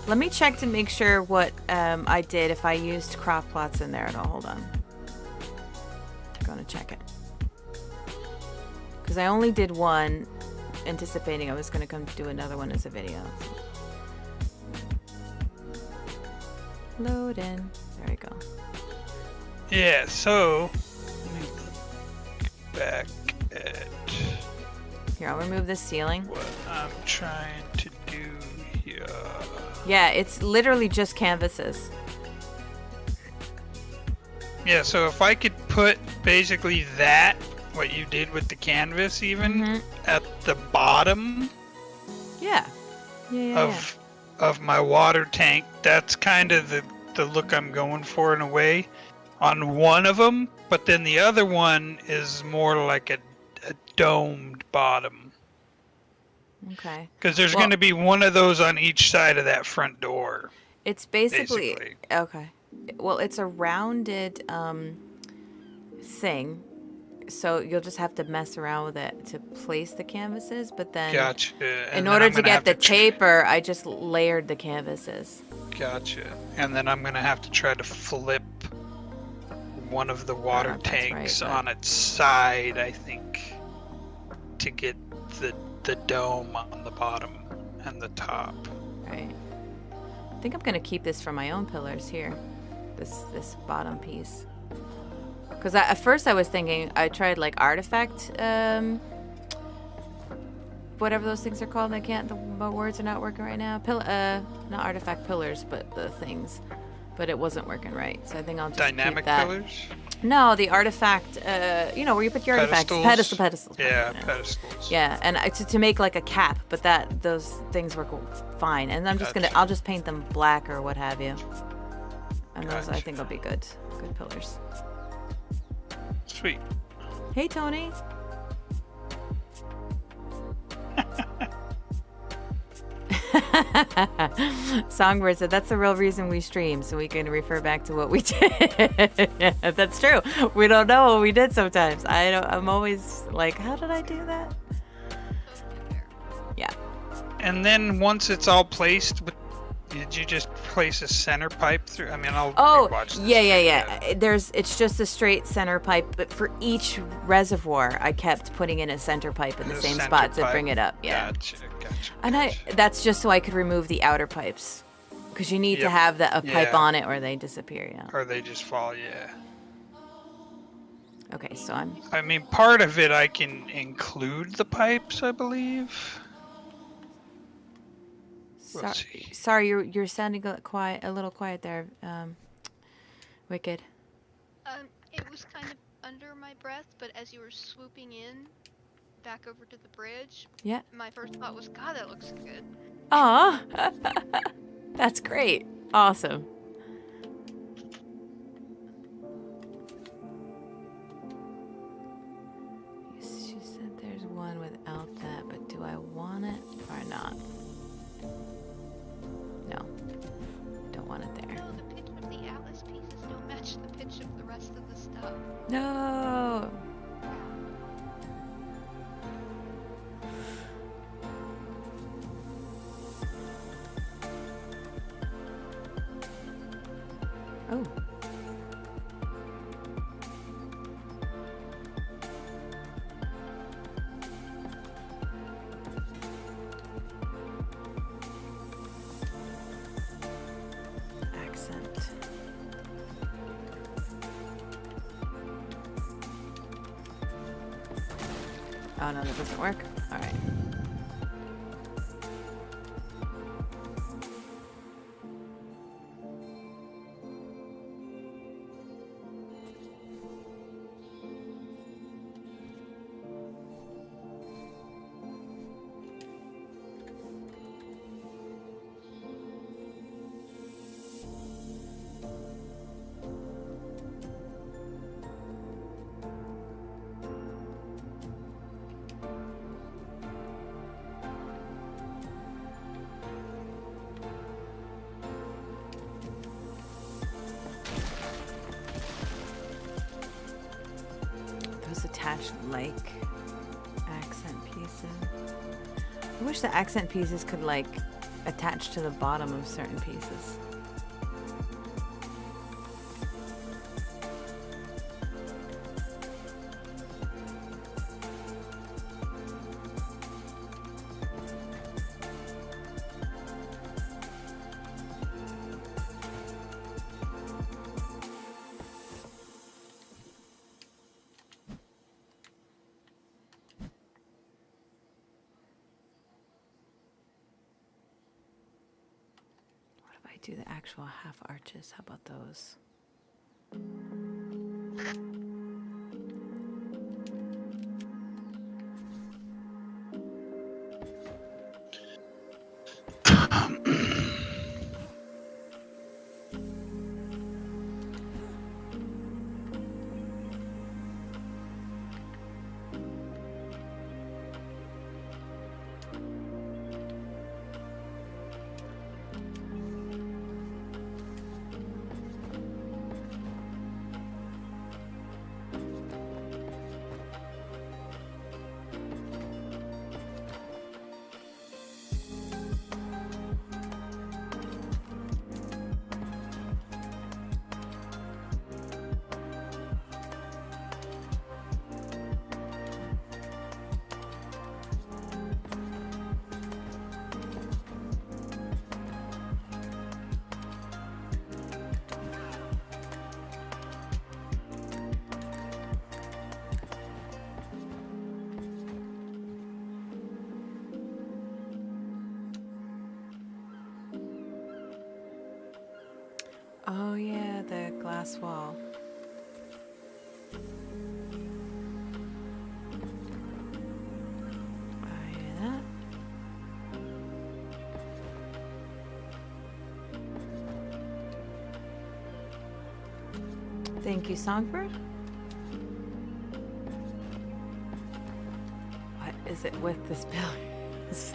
[SPEAKER 1] Let me check to make sure what I did, if I used crop plots in there at all. Hold on. I'm going to check it. Because I only did one, anticipating I was going to come do another one as a video. Load in. There we go.
[SPEAKER 2] yeah. So let me look back at
[SPEAKER 1] Here, I'll remove this ceiling.
[SPEAKER 2] what I'm trying to do here.
[SPEAKER 1] Yeah, it's literally just canvases.
[SPEAKER 2] Yeah, so if I could put basically that, what you did with the canvas even, at the bottom
[SPEAKER 1] Yeah. Yeah.
[SPEAKER 2] of my water tank, that's kind of the look I'm going for in a way on one of them, but then the other one is more like a domed bottom.
[SPEAKER 1] Okay.
[SPEAKER 2] Because there's
[SPEAKER 1] Well-
[SPEAKER 2] going to be one of those on each side of that front door.
[SPEAKER 1] It's basically
[SPEAKER 2] Basically.
[SPEAKER 1] okay. Well, it's a rounded thing, so you'll just have to mess around with it to place the canvases. But then,
[SPEAKER 2] Gotcha. And
[SPEAKER 1] in
[SPEAKER 2] then
[SPEAKER 1] order
[SPEAKER 2] I'm
[SPEAKER 1] to
[SPEAKER 2] gonna
[SPEAKER 1] get
[SPEAKER 2] have
[SPEAKER 1] the
[SPEAKER 2] to
[SPEAKER 1] taper, I just layered the canvases.
[SPEAKER 2] Gotcha. And then I'm gonna have to try to flip one of the water
[SPEAKER 1] if that's right,
[SPEAKER 2] tanks
[SPEAKER 1] but-
[SPEAKER 2] on its side, I think, to get the dome on the bottom and the top.
[SPEAKER 1] Right. I think I'm gonna keep this for my own pillars here. This bottom piece. Because at first I was thinking I tried like artifact, whatever those things are called. I can't. My words are not working right now. Not artifact pillars, but the things. But it wasn't working right, so I think I'll just
[SPEAKER 2] Dynamic
[SPEAKER 1] keep that.
[SPEAKER 2] pillars?
[SPEAKER 1] No, the artifact. You know where you put your artifacts. Pedestals.
[SPEAKER 2] Yeah, pedestals.
[SPEAKER 1] Yeah, and to make like a cap, but those things work fine. And I'm just
[SPEAKER 2] Gotcha.
[SPEAKER 1] I'll just paint them black or what have you. And those I
[SPEAKER 2] Gotcha.
[SPEAKER 1] think will be good pillars.
[SPEAKER 2] Sweet.
[SPEAKER 1] Hey Tony. Songbird said that's the real reason we stream, so we can refer back to what we did. Yeah, that's true. We don't know what we did sometimes. I'm always like, how did I do that? Yeah.
[SPEAKER 2] And then once it's all placed, did you just place a center pipe through? I mean, I'll
[SPEAKER 1] Oh,
[SPEAKER 2] watch this.
[SPEAKER 1] yeah. It's just a straight center pipe, but for each reservoir, I kept putting in a center pipe in the
[SPEAKER 2] A
[SPEAKER 1] same
[SPEAKER 2] center
[SPEAKER 1] spot to
[SPEAKER 2] pipe.
[SPEAKER 1] bring it up. Yeah.
[SPEAKER 2] Gotcha.
[SPEAKER 1] And that's just so I could remove the outer pipes, because you need to
[SPEAKER 2] Yep.
[SPEAKER 1] have a pipe
[SPEAKER 2] Yeah.
[SPEAKER 1] on it or they disappear. Yeah.
[SPEAKER 2] Or they just fall, yeah.
[SPEAKER 1] Okay, so
[SPEAKER 2] I mean, part of it I can include the pipes, I believe. We'll see.
[SPEAKER 1] sorry. You're sounding a little quiet there, Wicked.
[SPEAKER 3] It was kind of under my breath, but as you were swooping in back over to the bridge,
[SPEAKER 1] Yeah.
[SPEAKER 3] my first thought was, God, that looks good.
[SPEAKER 1] Aw, that's great. Awesome. She said there's one without that, but do I want it or not? No, don't want it there.
[SPEAKER 3] No, the pitch of the Atlas pieces don't match the pitch of the rest of the stuff.
[SPEAKER 1] No. Oh. Accent. Oh no, that doesn't work. All right. attach like accent pieces. I wish the accent pieces could like attach to the bottom of certain pieces. Do the actual half arches. How about those? Oh yeah, the glass wall. I hear that. Thank you, Songbird. What is it with this pillars?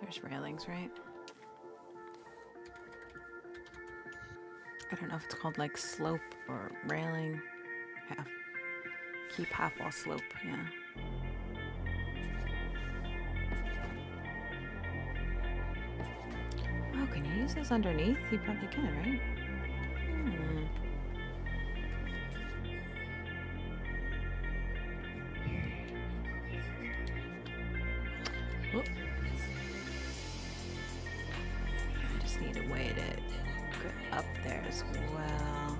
[SPEAKER 1] There's railings, right? I don't know if it's called like slope or railing. Half. Keep half wall slope, yeah. Oh, can you use this underneath? You probably can, right? Whoop. I just need a way to get up there as well.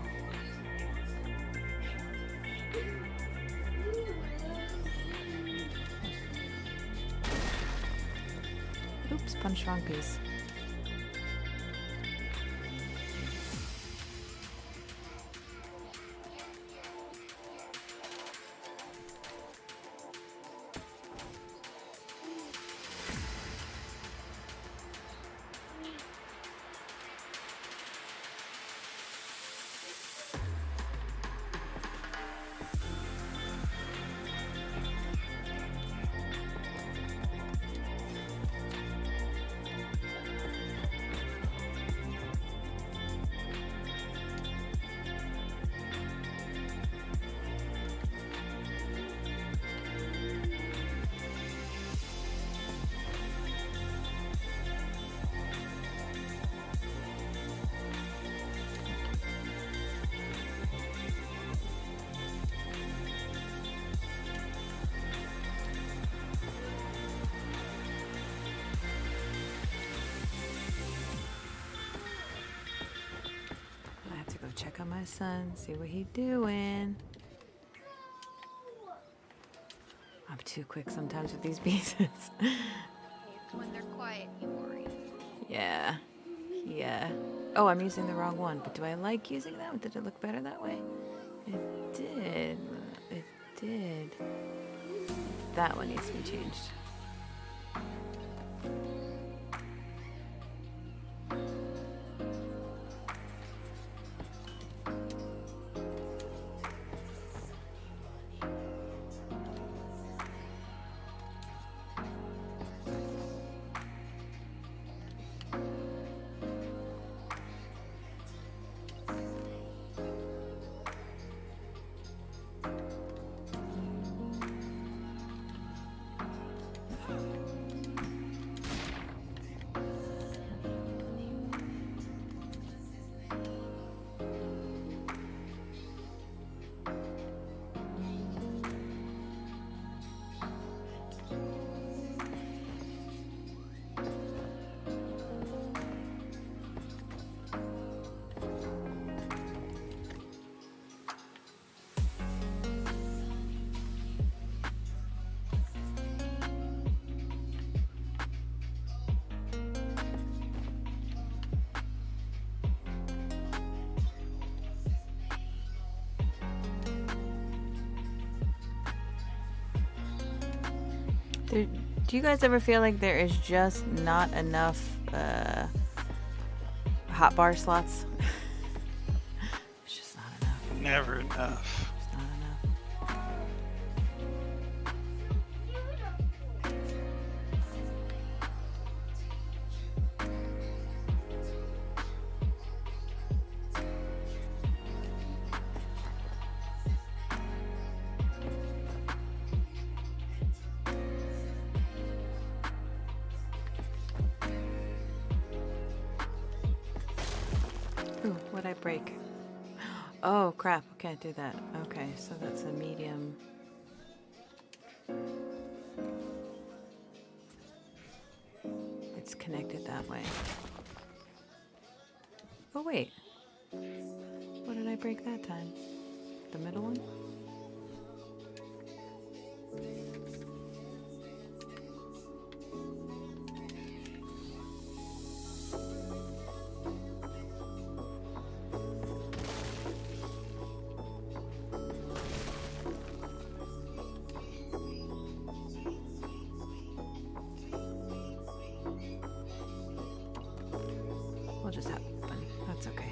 [SPEAKER 1] Oops, punch wrong piece. Check on my son, see what he doing. too quick sometimes with these pieces.
[SPEAKER 3] It's when they're quiet you worry.
[SPEAKER 1] Yeah. Yeah. Oh, I'm using the wrong one, but do I like using that? Did it look better that way? It did. It did. That one needs to be changed. Do you guys ever feel like there is just not enough hotbar slots? It's just not enough.
[SPEAKER 2] Never enough.
[SPEAKER 1] It's not enough. Ooh, what'd I break? Oh, crap. I can't do that. Okay, so that's a medium. It's connected that way. Oh, wait. What did I break that time? The middle one? We'll just have fun. That's okay.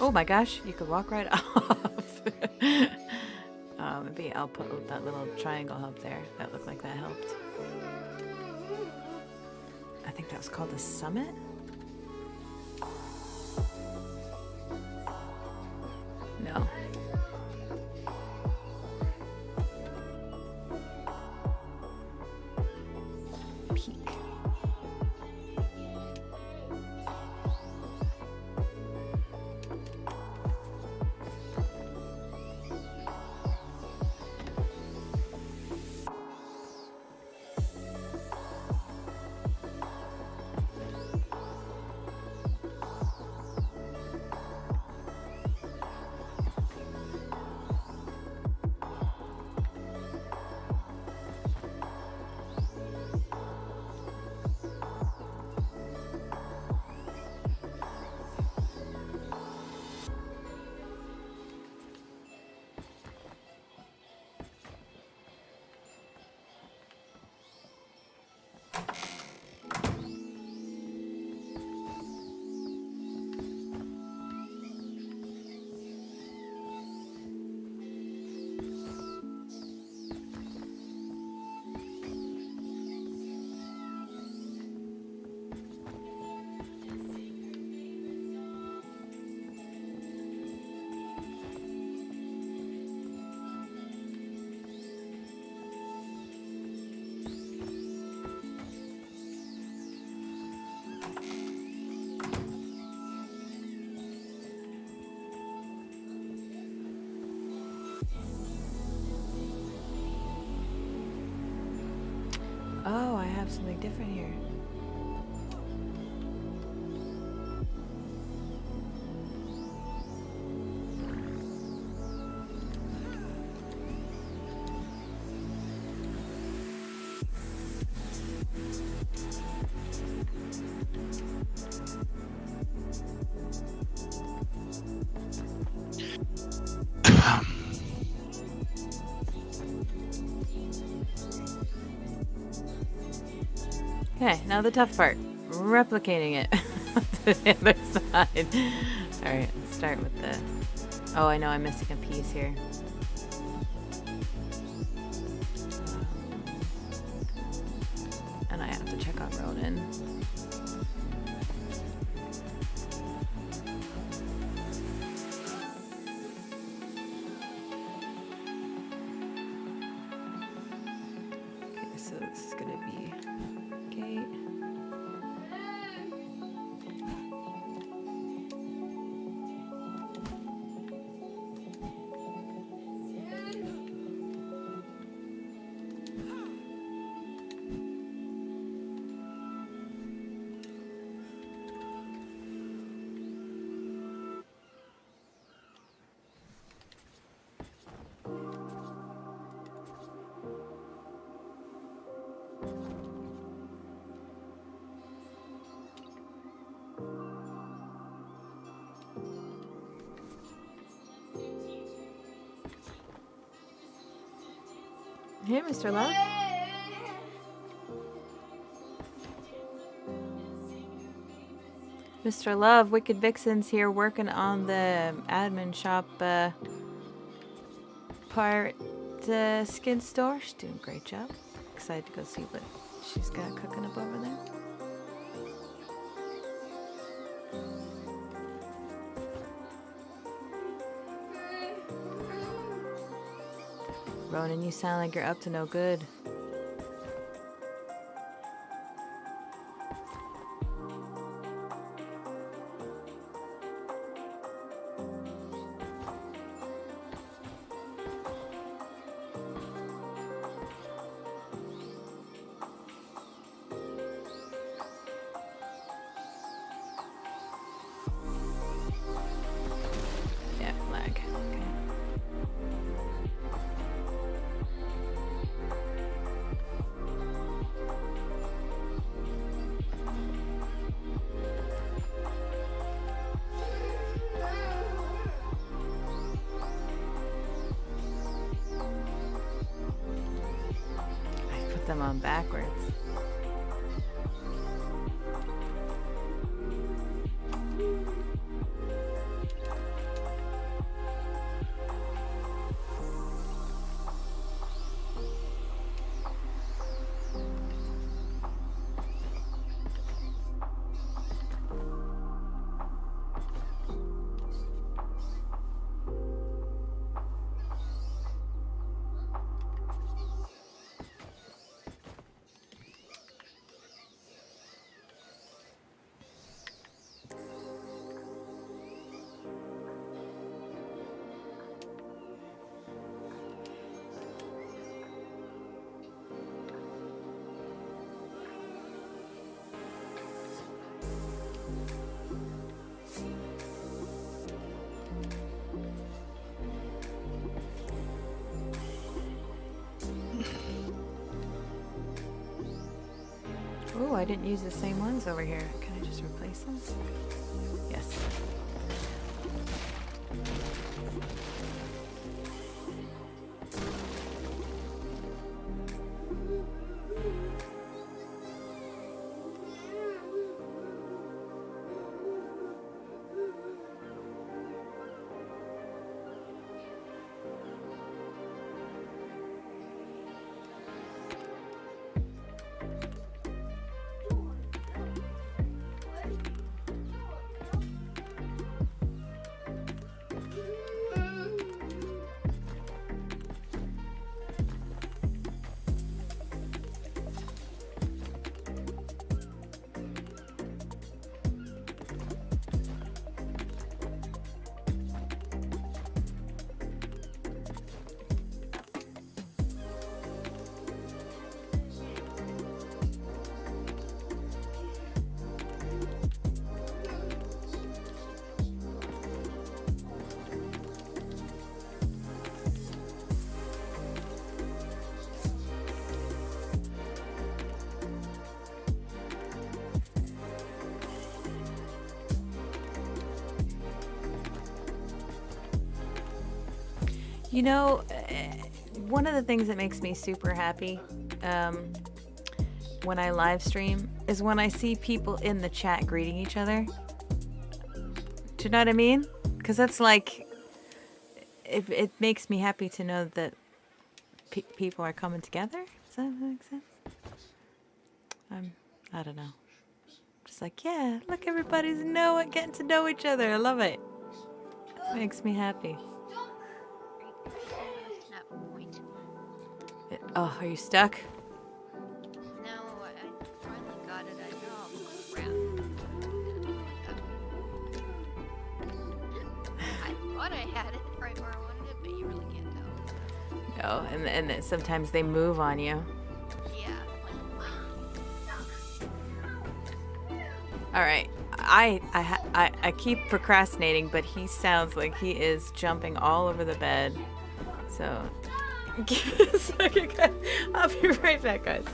[SPEAKER 1] Oh my gosh, you could walk right off. Maybe I'll put that little triangle up there. That looked like that helped. I think that was called the summit? No. Peak. something different here. Okay, now the tough part. Replicating it to the other side. Alright, let's start with the... Oh, I know I'm missing a piece here. And I have to check on Ronan. Okay, so this is gonna be gate. Hey, Mr. Love. Mr. Love, Wicked Vixen's here working on the admin shop pirate skin store. She's doing a great job. Excited to go see what she's got cooking up over there. Ronan, you sound like you're up to no good. Yeah, lag. Okay. I put them on backwards. Oh, I didn't use the same ones over here. Can I just replace them? Yes. You know, one of the things that makes me super happy when I live stream is when I see people in the chat greeting each other. Do you know what I mean? Because that's like, it makes me happy to know that people are coming together. Does that make sense? I don't know. Just like, yeah, look, everybody's getting to know each other. I love it. It makes me happy.
[SPEAKER 3] That point.
[SPEAKER 1] Oh, are you stuck?
[SPEAKER 3] No, I finally got it. Oh, crap. I thought I had it right where I wanted it, but you really can't tell.
[SPEAKER 1] Oh, and sometimes they move on you.
[SPEAKER 3] Yeah.
[SPEAKER 1] All right. I keep procrastinating, but he sounds like he is jumping all over the bed. So, give a second, guys. I'll be right back, guys.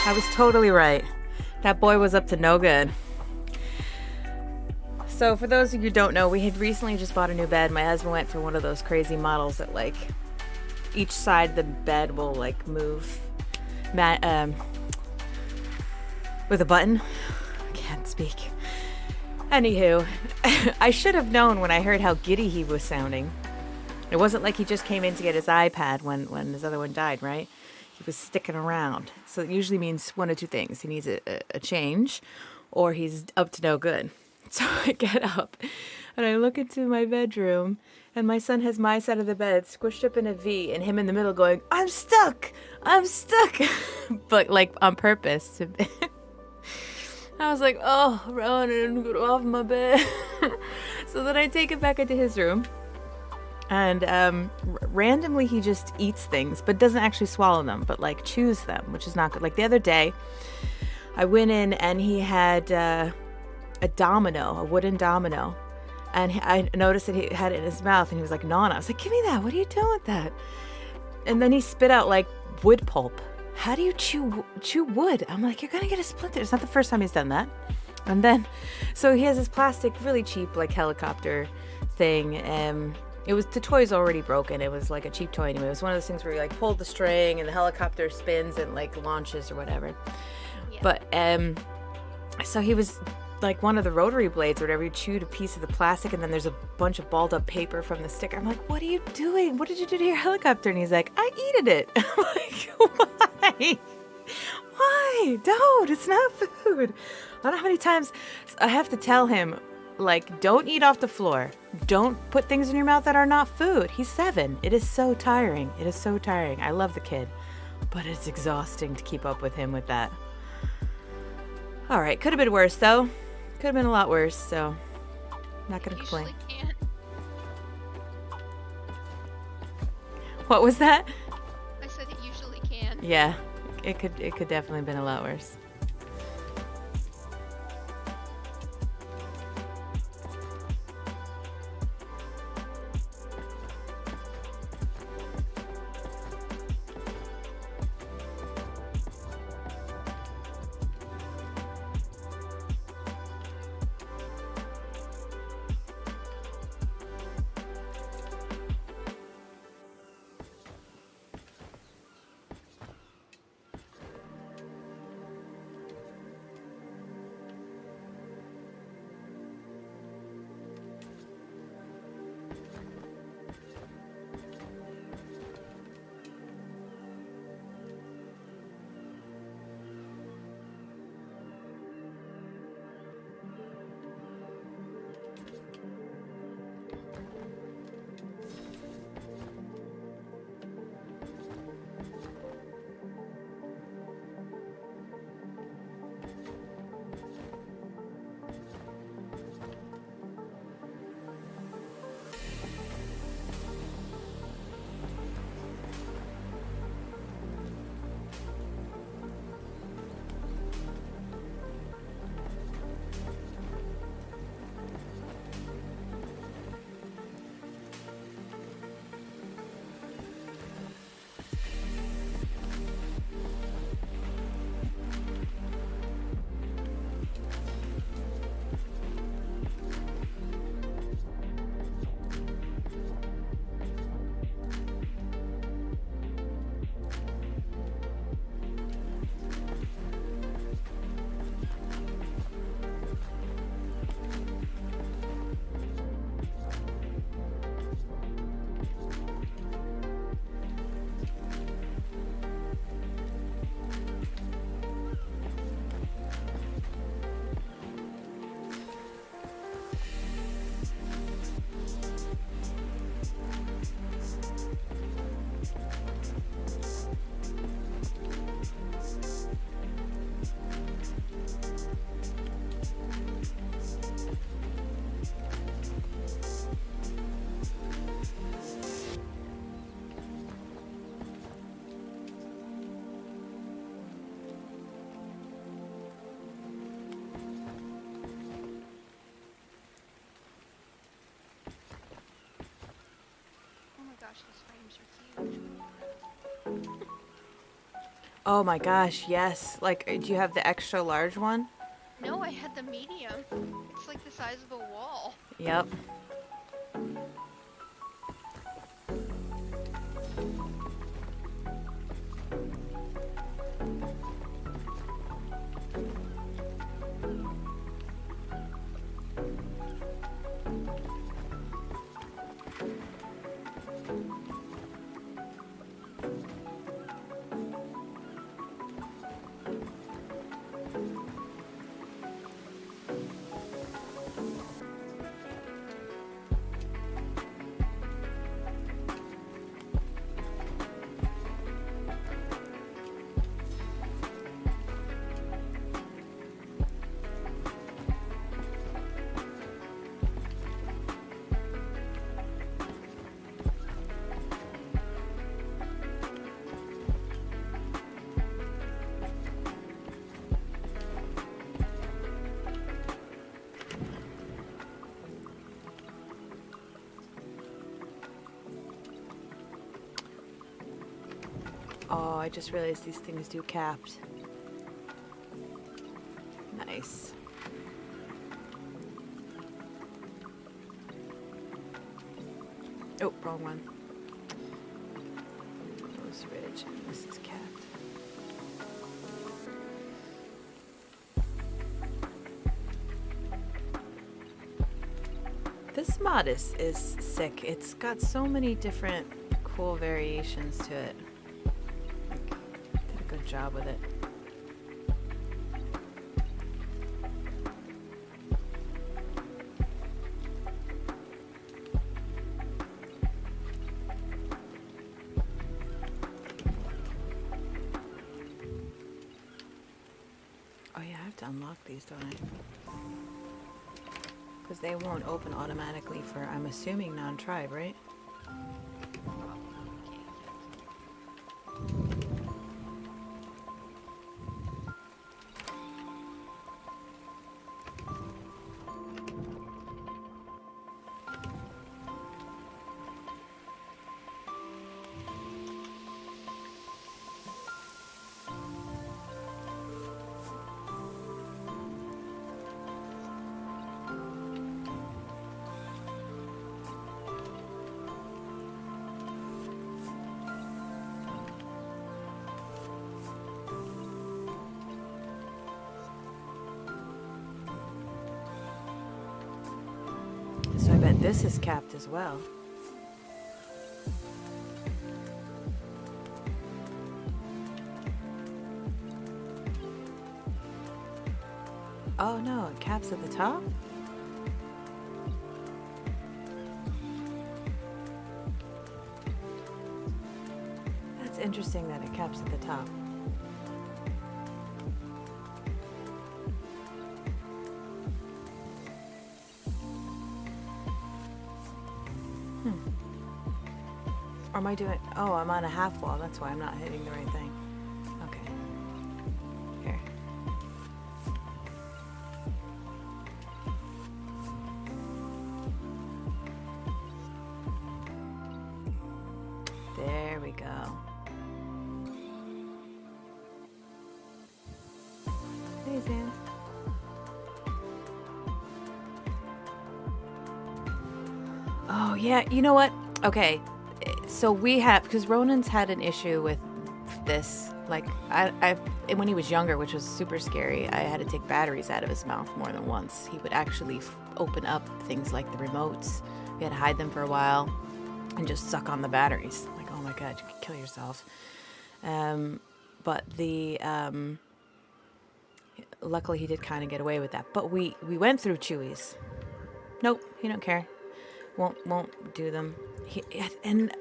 [SPEAKER 1] I was totally right. That boy was up to no good. So for those of you who don't know, we had recently just bought a new bed. My husband went for one of those crazy models that like each side of the bed will like move with a button. I can't speak. Anywho, I should have known when I heard how giddy he was sounding. It wasn't like he just came in to get his iPad when his other one died, right? He was sticking around. So it usually means one of two things. He needs a change or he's up to no good. So I get up. And I look into my bedroom, and my son has my side of the bed squished up in a V, and him in the middle going, I'm stuck! I'm stuck! But, like, on purpose. I was like, oh, Ronan, get off my bed. So then I take it back into his room. And randomly he just eats things, but doesn't actually swallow them, but, like, chews them, which is not good. Like, the other day, I went in, and he had a domino, a wooden domino. And I noticed that he had it in his mouth, and he was like, gnawing. I was like, give me that. What are you doing with that? And then he spit out, like, wood pulp. How do you chew wood? I'm like, you're going to get a splinter. It's not the first time he's done that. And then, so he has this plastic, really cheap, like, helicopter thing. It was, the toy's already broken. It was, like, a cheap toy anyway. It was one of those things where you, like, pull the string, and the helicopter spins and, like, launches or whatever. Yeah. But, so he was... like one of the rotary blades or whatever, you chewed a piece of the plastic, and then there's a bunch of balled up paper from the sticker. I'm like, what are you doing? What did you do to your helicopter? And he's like, I eated it. I'm like, why? Don't, it's not food. I don't know how many times I have to tell him, like, don't eat off the floor. Don't put things in your mouth that are not food. He's 7. It is so tiring. It is so tiring. I love the kid, but it's exhausting to keep up with him with that. All right, could have been worse though. Could have been a lot worse, so not gonna complain.
[SPEAKER 3] Can't.
[SPEAKER 1] What was that?
[SPEAKER 3] I said it usually can.
[SPEAKER 1] Yeah, it could definitely have been a lot worse. Oh my gosh, yes. Like, do you have the extra large one?
[SPEAKER 3] No, I had the medium. It's like the size of a wall.
[SPEAKER 1] Yep. Oh, I just realized these things do capped. Nice. Oh, wrong one. Close ridge. This is capped. This mod is sick. It's got so many different cool variations to it. Did a good job with it. Oh yeah, I have to unlock these, don't I? Because they won't open automatically for, I'm assuming, non-tribe, right? So I bet this is capped as well. Oh no, it caps at the top? That's interesting that it caps at the top. Or am I doing... Oh, I'm on a half wall. That's why I'm not hitting the right thing. Okay. Here. There we go. Hey, Zan. Oh, yeah. You know what? Okay. So we have, because Ronan's had an issue with this, like, when he was younger, which was super scary, I had to take batteries out of his mouth more than once. He would actually open up things like the remotes. We had to hide them for a while and just suck on the batteries. Like, oh my God, you could kill yourself. But luckily he did kind of get away with that. But we went through Chewies. Nope, he don't care. Won't do them. And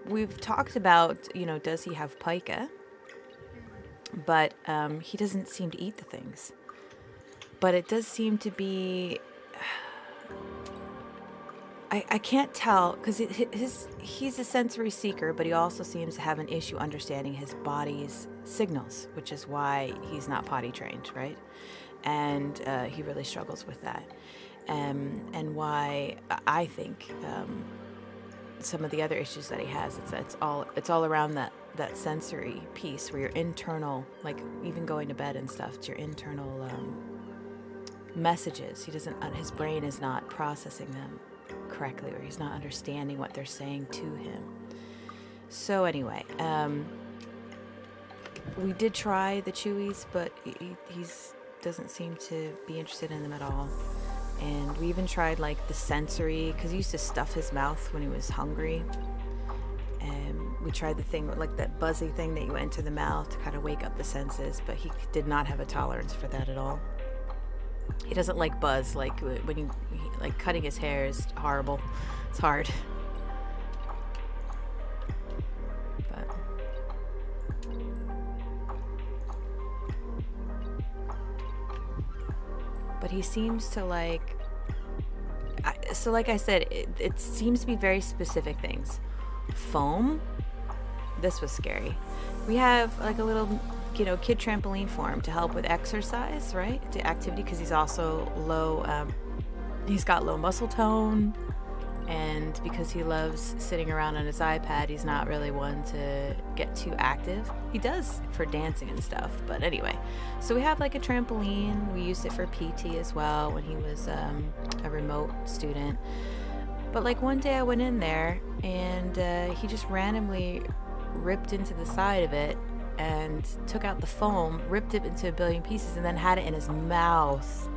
[SPEAKER 1] we've talked about, does he have pica? But he doesn't seem to eat the things. But it does seem to be... I can't tell, because he's a sensory seeker, but he also seems to have an issue understanding his body's signals, which is why he's not potty trained, right? And he really struggles with that. And why I think some of the other issues that he has, it's all around that sensory piece where your internal, like even going to bed and stuff, it's your internal messages. His brain is not processing them correctly, or he's not understanding what they're saying to him. So anyway, we did try the Chewies, but he doesn't seem to be interested in them at all. And we even tried like the sensory, because he used to stuff his mouth when he was hungry. And we tried the thing, like that buzzy thing that you went into the mouth to kind of wake up the senses, but he did not have a tolerance for that at all. He doesn't like buzz, like when he like cutting his hair is horrible. It's hard. But he seems to like... So like I said, it seems to be very specific things. Foam? This was scary. We have like a little, kid trampoline for him to help with exercise, right? To activity, because he's also low... he's got low muscle tone. And because he loves sitting around on his iPad, he's not really one to get too active. He does for dancing and stuff, but anyway. So we have like a trampoline. We used it for PT as well when he was a remote student. But like one day I went in there and he just randomly ripped into the side of it and took out the foam, ripped it into a billion pieces, and then had it in his mouth.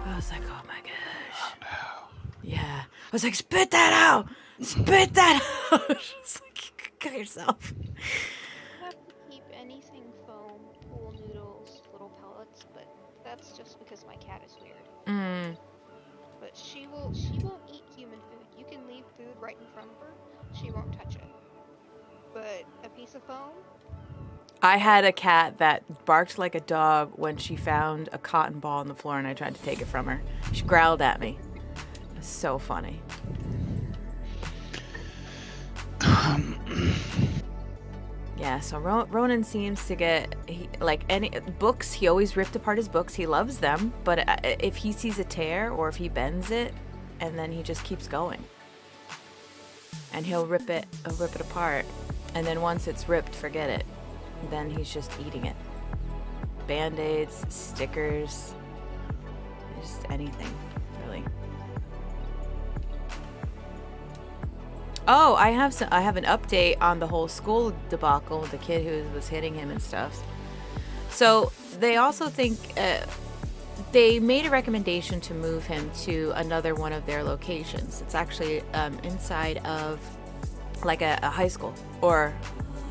[SPEAKER 1] I was like, oh my gosh.
[SPEAKER 2] Oh no.
[SPEAKER 1] Yeah. I was like, spit that out! Spit that out! Just like, kill yourself.
[SPEAKER 3] You have to keep anything foam, pool noodles, little pellets, but that's just because my cat is weird. But she won't eat human food. You can leave food right in front of her, she won't touch it. But a piece of foam?
[SPEAKER 1] I had a cat that barked like a dog when she found a cotton ball on the floor and I tried to take it from her. She growled at me. It was so funny. Yeah, so Ronan seems to get, any books, he always ripped apart his books. He loves them, but if he sees a tear or if he bends it, and then he just keeps going. And he'll rip it apart. And then once it's ripped, forget it. Then he's just eating it. Band-Aids, stickers, just anything, really. Oh, I have an update on the whole school debacle, the kid who was hitting him and stuff. So they also think they made a recommendation to move him to another one of their locations. It's actually inside of like a high school, or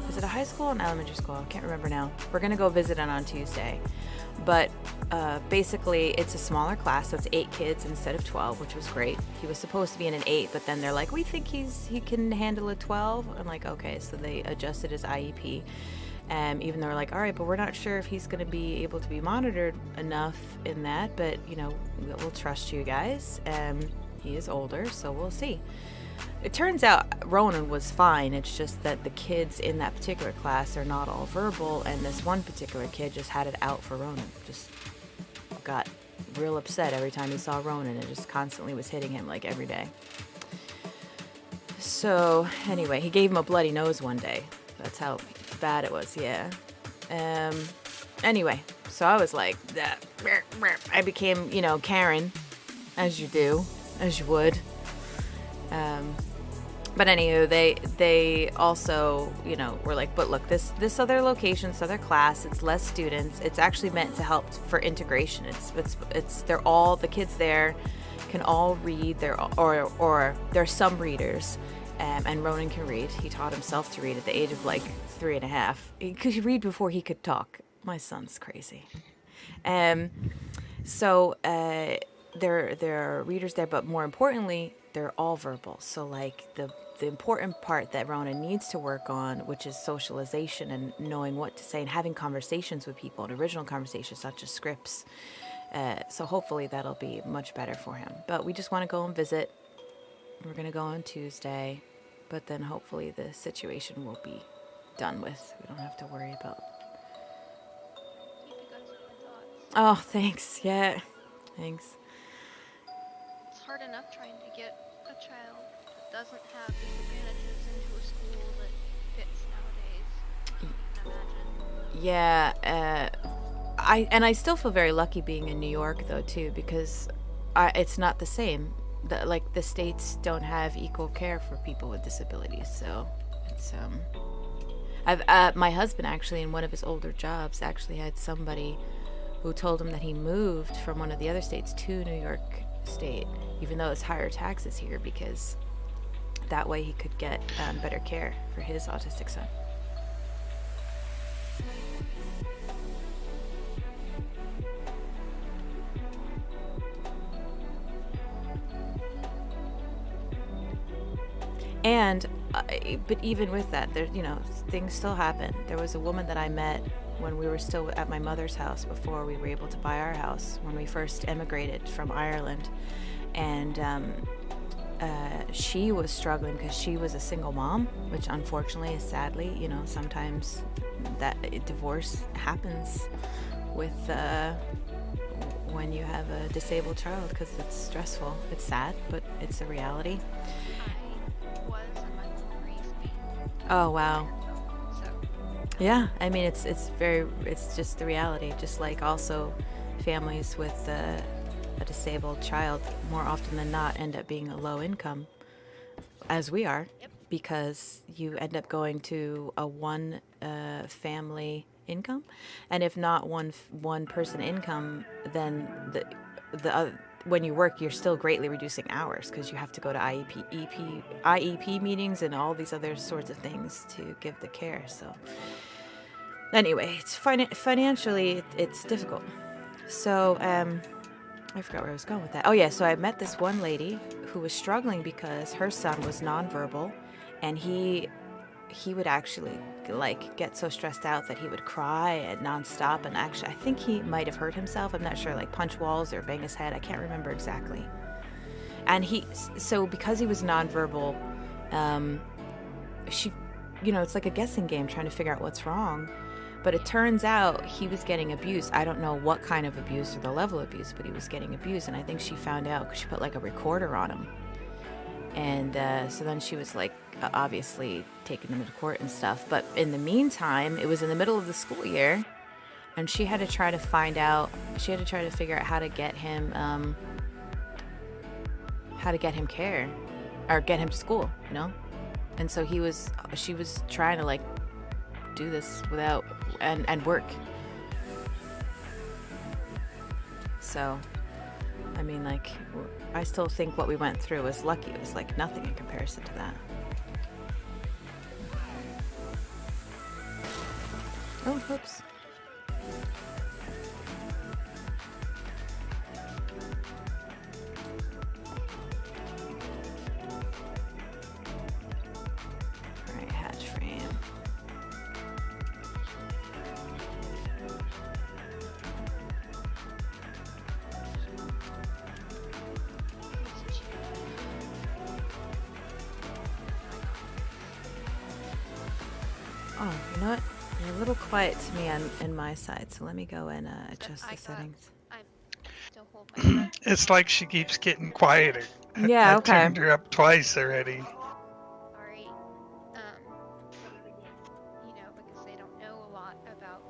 [SPEAKER 1] is it a high school or an elementary school? I can't remember now. We're gonna go visit it on Tuesday. But basically it's a smaller class, so it's 8 kids instead of 12, which was great. He was supposed to be in an 8, but then they're like, we think he can handle a 12. I'm like, okay, so they adjusted his IEP. Even though we're like, all right, but we're not sure if he's going to be able to be monitored enough in that, but we'll trust you guys. He is older, so we'll see. It turns out Ronan was fine. It's just that the kids in that particular class are not all verbal, and this one particular kid just had it out for Ronan. Just got real upset every time he saw Ronan and just constantly was hitting him like every day. So anyway, he gave him a bloody nose one day. That's how bad it was, yeah. Anyway, so I was like, I became, Karen, as you do, as you would. But anywho, they also, were like, but look, this other location, this other class, it's less students. It's actually meant to help for integration. They're all, the kids there can all read, or there's some readers, and Ronan can read. He taught himself to read at the age of like 3.5. He could read before he could talk. My son's crazy. So there are readers there, but more importantly, they're all verbal. So like the important part that Ronan needs to work on, which is socialization and knowing what to say and having conversations with people, and original conversations, not just scripts. So hopefully that'll be much better for him. But we just want to go and visit. We're going to go on Tuesday, but then hopefully the situation will be done with. We don't have to worry about.
[SPEAKER 3] Keep you guys with my thoughts.
[SPEAKER 1] Oh, thanks. Yeah, thanks.
[SPEAKER 3] It's hard enough trying to get a child that doesn't have disadvantages into a school that fits nowadays. I can imagine.
[SPEAKER 1] Yeah, I still feel very lucky being in New York though too, because it's not the same. The states don't have equal care for people with disabilities, so it's my husband actually in one of his older jobs actually had somebody who told him that he moved from one of the other states to New York State, even though it's higher taxes here, because that way he could get better care for his autistic son. And but even with that, there things still happen. There was a woman that I met when we were still at my mother's house before we were able to buy our house, when we first emigrated from Ireland, and she was struggling because she was a single mom, which unfortunately is sadly, sometimes that divorce happens with when you have a disabled child because it's stressful. It's sad, but it's a reality.
[SPEAKER 3] I was in my little grief.
[SPEAKER 1] Oh wow.
[SPEAKER 3] So
[SPEAKER 1] Yeah, I mean it's just the reality. Just like also families with a disabled child more often than not end up being a low income, as we are, because you end up going to a one family income, and if not one person income, then the when you work, you're still greatly reducing hours because you have to go to IEP meetings and all these other sorts of things to give the care. So anyway, it's financially it's difficult. So I forgot where I was going with that. Oh yeah, so I met this one lady who was struggling because her son was nonverbal, and he would actually like get so stressed out that he would cry and nonstop. And actually, I think he might have hurt himself. I'm not sure, like punch walls or bang his head. I can't remember exactly. And so because he was nonverbal, she, it's like a guessing game trying to figure out what's wrong. But it turns out he was getting abuse. I don't know what kind of abuse or the level of abuse, but he was getting abuse. And I think she found out because she put like a recorder on him. And so then she was like, obviously taking him to court and stuff. But in the meantime, it was in the middle of the school year, and she had to try to figure out how to get him care, or get him to school, And so she was trying to like do this without and work. So I mean, like, I still think what we went through was lucky. It was like nothing in comparison to that. Oh, whoops. Alright, hatch frame. Oh, you know what? You're a little quiet to me on my side, so let me go and adjust the settings.
[SPEAKER 3] I'm still holding my breath.
[SPEAKER 2] It's like she keeps getting quieter.
[SPEAKER 1] Yeah,
[SPEAKER 2] I
[SPEAKER 1] okay.
[SPEAKER 2] turned her up twice already.
[SPEAKER 3] Sorry. Because they don't know a lot about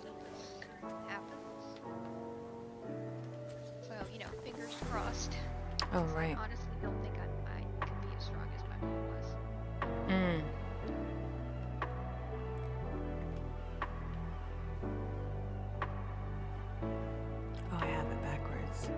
[SPEAKER 3] this happens. So, fingers crossed.
[SPEAKER 1] Oh, right.
[SPEAKER 3] I honestly don't think I can be as strong as my mom was.
[SPEAKER 1] Mm. Oh, I have it backwards.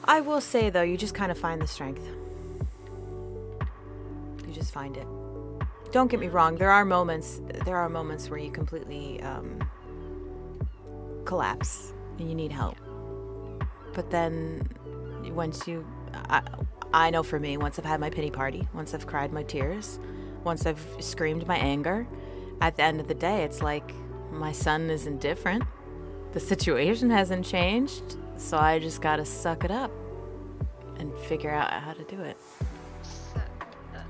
[SPEAKER 1] I will say, though, you just kind of find the strength. You just find it. Don't get me wrong. There are moments where you completely collapse and you need help. But then once I know for me, once I've had my pity party, once I've cried my tears, once I've screamed my anger, at the end of the day, it's like my son isn't different. The situation hasn't changed. So I just gotta suck it up and figure out how to do it.
[SPEAKER 3] Set a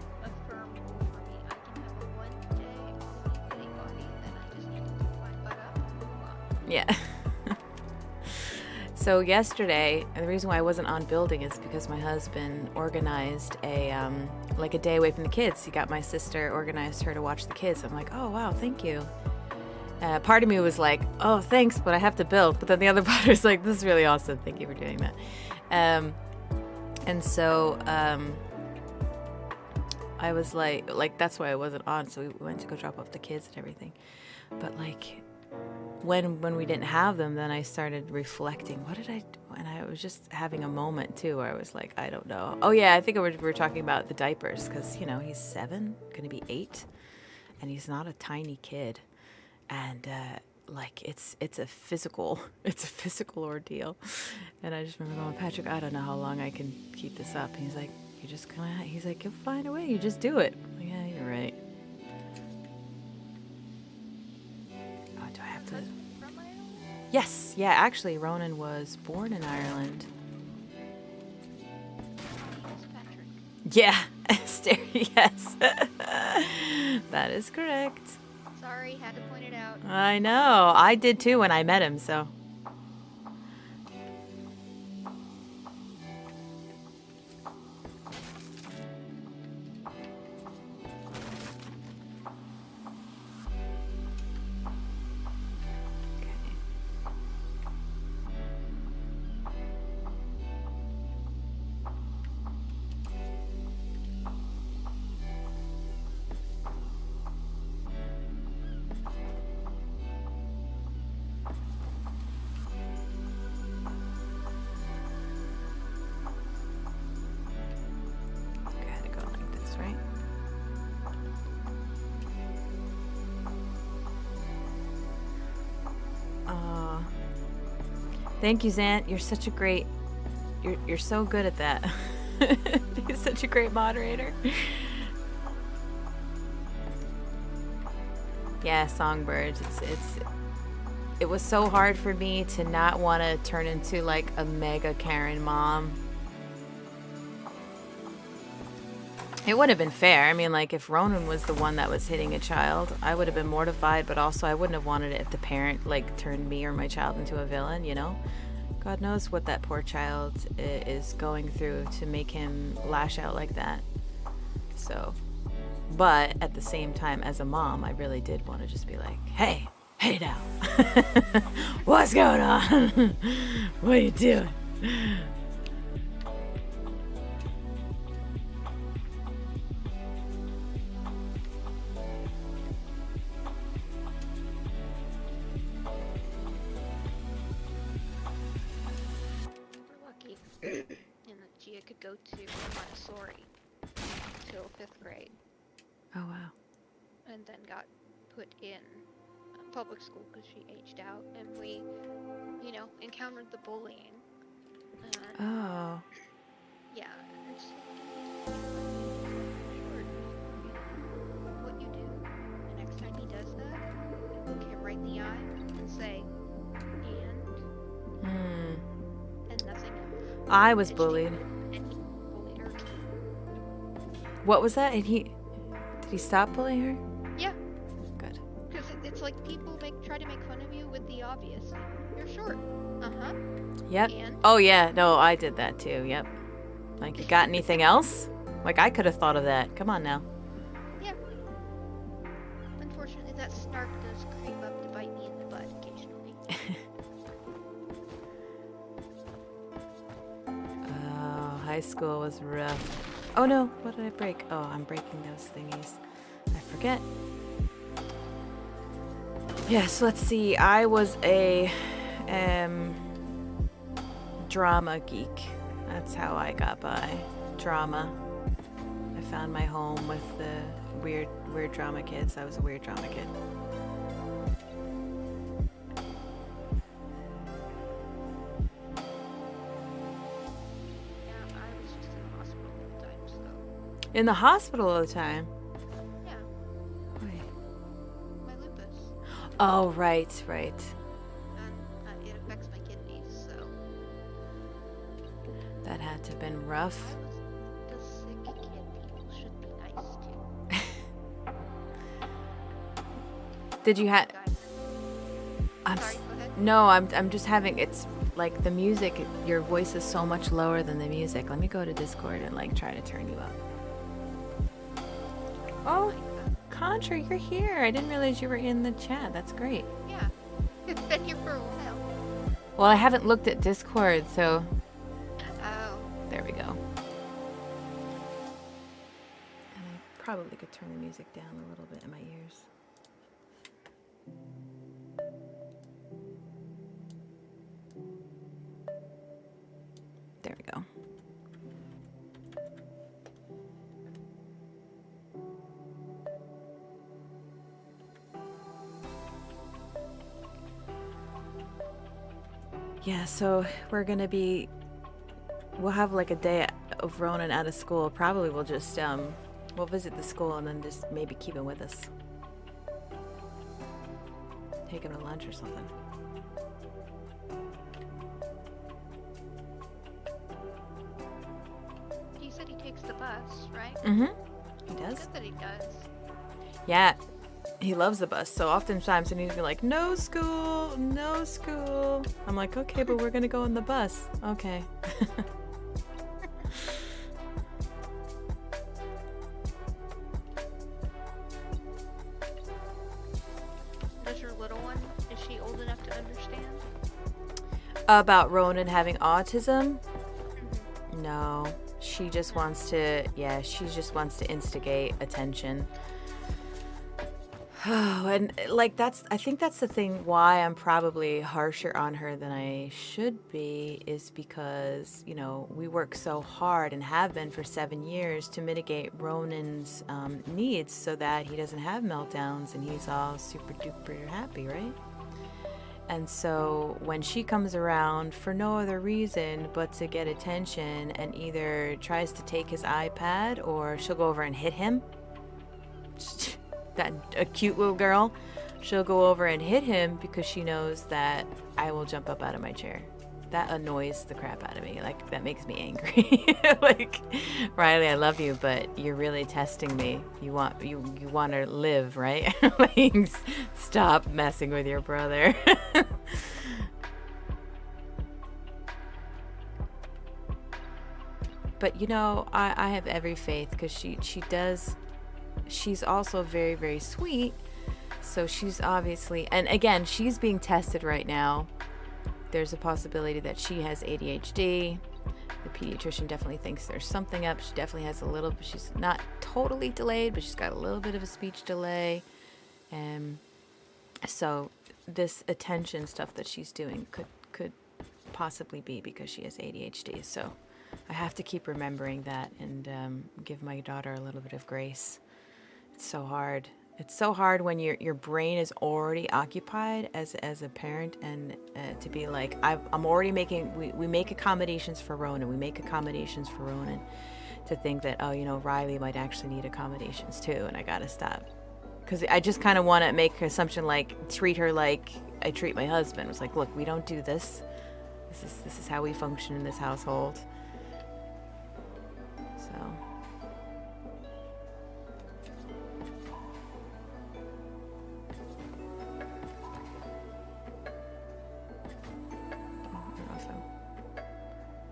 [SPEAKER 3] firm goal for me. I can have a one day off pity party, then I just need to pick my butt up and move on.
[SPEAKER 1] Yeah. So yesterday, and the reason why I wasn't on building is because my husband organized a day away from the kids. He got my sister, organized her to watch the kids. I'm like, oh wow, thank you. Part of me was like, oh, thanks, but I have to build. But then the other part was like, this is really awesome. Thank you for doing that. And so I was like, that's why I wasn't on. So we went to go drop off the kids and everything. But like, when we didn't have them, then I started reflecting. What did I do? And I was just having a moment too, where I was like, I don't know. Oh yeah, I think we were talking about the diapers, because he's 7, going to be 8, and he's not a tiny kid. And it's a physical ordeal. And I just remember going, Patrick, I don't know how long I can keep this up. And he's like, you'll find a way, you just do it. Like, yeah, you're right. Oh, do I have to? Yes, yeah, actually, Ronan was born in Ireland.
[SPEAKER 3] Yes, Patrick.
[SPEAKER 1] Yeah, yes. That is correct.
[SPEAKER 3] Sorry, had to point it out.
[SPEAKER 1] I know. I did too when I met him, so. Gotta go like this, right? Thank you, Zant. You're such a great. You're so good at that. You're such a great moderator. Yeah, songbirds. It was so hard for me to not want to turn into like a mega Karen mom. It would have been fair. I mean, like, if Ronan was the one that was hitting a child, I would have been mortified, but also I wouldn't have wanted it if the parent, like, turned me or my child into a villain, you know? God knows what that poor child is going through to make him lash out like that. So, but at the same time, as a mom, I really did want to just be like, hey now. What's going on? What are you doing?
[SPEAKER 3] We're lucky. And that Gia could go to Montessori till 5th grade,
[SPEAKER 1] Oh, wow.
[SPEAKER 3] and then got put in public school because she aged out, and we, encountered the bullying.
[SPEAKER 1] Oh.
[SPEAKER 3] Yeah, it's short. What you do the next time he does that, look him right in the eye and say, and nothing else.
[SPEAKER 1] I was
[SPEAKER 3] And
[SPEAKER 1] bullied.
[SPEAKER 3] And he bullied her too.
[SPEAKER 1] What was that? And did he stop bullying her?
[SPEAKER 3] Yeah,
[SPEAKER 1] Good.
[SPEAKER 3] because it's like people try to make fun of you with the obvious. You're short. Uh-huh.
[SPEAKER 1] Yep.
[SPEAKER 3] And
[SPEAKER 1] Oh, yeah. No, I did that too. Yep. Like, you got anything else? Like, I could have thought of that. Come on now.
[SPEAKER 3] yeah. Unfortunately, that snark does creep up to bite me in the butt occasionally.
[SPEAKER 1] Oh, high school was rough. Oh, no. What did I break? Oh, I'm breaking those thingies. I forget. Yes, let's see. I was a drama geek. That's how I got by. Drama. I found my home with the weird drama kids. I was a weird drama kid.
[SPEAKER 3] Yeah, I was just in the hospital all the time, so
[SPEAKER 1] In the hospital all the time.
[SPEAKER 3] yeah,
[SPEAKER 1] Wait.
[SPEAKER 3] my lupus.
[SPEAKER 1] Oh, right.
[SPEAKER 3] And it affects my kidneys, so
[SPEAKER 1] That had to have been rough.
[SPEAKER 3] I was a sick kid. People should be nice to.
[SPEAKER 1] Did you have?
[SPEAKER 3] Guys,
[SPEAKER 1] I'm
[SPEAKER 3] sorry, go ahead.
[SPEAKER 1] No, I'm just having. It's like the music. Your voice is so much lower than the music. Let me go to Discord and like try to turn you up. Oh, Contra, you're here. I didn't realize you were in the chat. That's great.
[SPEAKER 3] Yeah, it's been here for a while.
[SPEAKER 1] Well, I haven't looked at Discord, so
[SPEAKER 3] Oh,
[SPEAKER 1] there we go. And I probably could turn the music down a little bit in my ears. There we go. Yeah, so we'll have like a day of Ronan out of school. Probably we'll just, we'll visit the school and then just maybe keep him with us. Take him to lunch or something.
[SPEAKER 3] bus, right?
[SPEAKER 1] Mm-hmm. He does.
[SPEAKER 3] Good that he does.
[SPEAKER 1] Yeah. He loves the bus. So oftentimes when he's be like, no school, no school. I'm like, okay, but we're gonna go on the bus. Okay.
[SPEAKER 3] Does your little one, is she old enough to understand?
[SPEAKER 1] About Ronan having autism?
[SPEAKER 3] Mm-hmm.
[SPEAKER 1] No. She just wants to, she just wants to instigate attention. And like I think that's the thing why I'm probably harsher on her than I should be, is because, you know, we work so hard and have been for 7 years to mitigate Ronan's needs so that he doesn't have meltdowns and he's all super duper happy, right? And so when she comes around for no other reason but to get attention and either tries to take his iPad or she'll go over and hit him, a cute little girl, she'll go over and hit him because she knows that I will jump up out of my chair. That annoys the crap out of me. Like, that makes me angry. Like, Riley, I love you, but you're really testing me. You want to live, right? Like, stop messing with your brother. But you know, I have every faith because she does. She's also very, very sweet. So she's obviously, and again, she's being tested right now. There's a possibility that she has ADHD. The pediatrician definitely thinks there's something up. She definitely has a little, she's not totally delayed, but she's got a little bit of a speech delay. So this attention stuff that she's doing could possibly be because she has ADHD. So I have to keep remembering that and give my daughter a little bit of grace. It's so hard. It's so hard when your brain is already occupied as a parent, and to be like, I'm already making, we make accommodations for Ronan. We make accommodations for Ronan, to think that, oh, you know, Riley might actually need accommodations too, and I gotta stop. Because I just kind of want to make an assumption, like, treat her like I treat my husband. It's like, look, we don't do this. This is how we function in this household. So.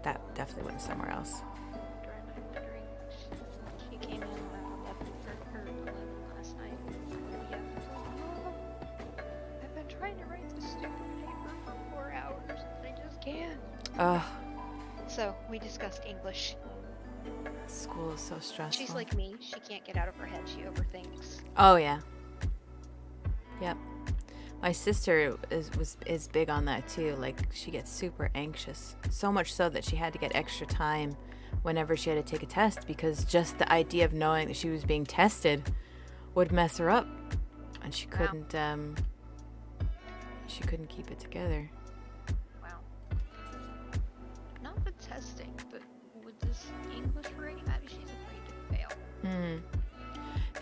[SPEAKER 1] That definitely went somewhere else.
[SPEAKER 3] She came in around 11 last night. Yeah. I've been trying to write this stupid paper for 4 hours and I just can't.
[SPEAKER 1] Ugh.
[SPEAKER 3] So we discussed English.
[SPEAKER 1] School is so stressful.
[SPEAKER 3] She's like me. She can't get out of her head. She overthinks.
[SPEAKER 1] Oh yeah. Yep. My sister is big on that too. Like, she gets super anxious. So much so that she had to get extra time whenever she had to take a test, because just the idea of knowing that she was being tested would mess her up, and she couldn't keep it together.
[SPEAKER 3] Wow. Not the testing, but with this English writing, maybe she's afraid to fail.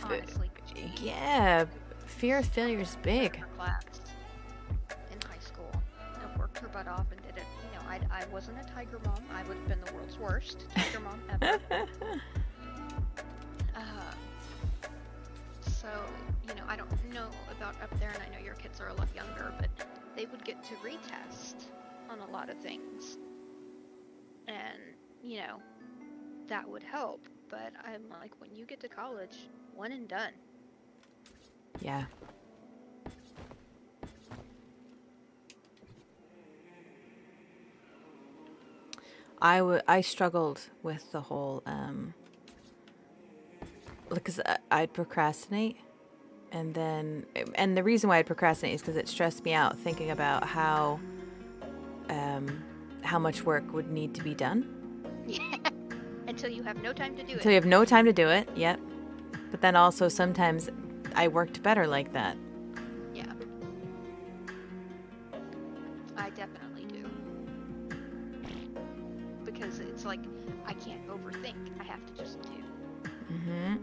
[SPEAKER 3] Honestly.
[SPEAKER 1] Yeah. Fear of failure is big.
[SPEAKER 3] Her class in high school. I worked her butt off and did it. You know, I wasn't a tiger mom. I would have been the world's worst tiger mom ever. So, you know, I don't know about up there, and I know your kids are a lot younger, but they would get to retest on a lot of things. And, you know, that would help. But I'm like, when you get to college, one and done.
[SPEAKER 1] Yeah. I struggled with the whole because I'd procrastinate, and the reason why I'd procrastinate is because it stressed me out thinking about how much work would need to be done.
[SPEAKER 3] Yeah. Until you have no time to do it.
[SPEAKER 1] Until you have no time to do it. Yep. But then also sometimes I worked better like that.
[SPEAKER 3] Yeah. I definitely do. Because it's like, I can't overthink. I have to just do.
[SPEAKER 1] Mm-hmm.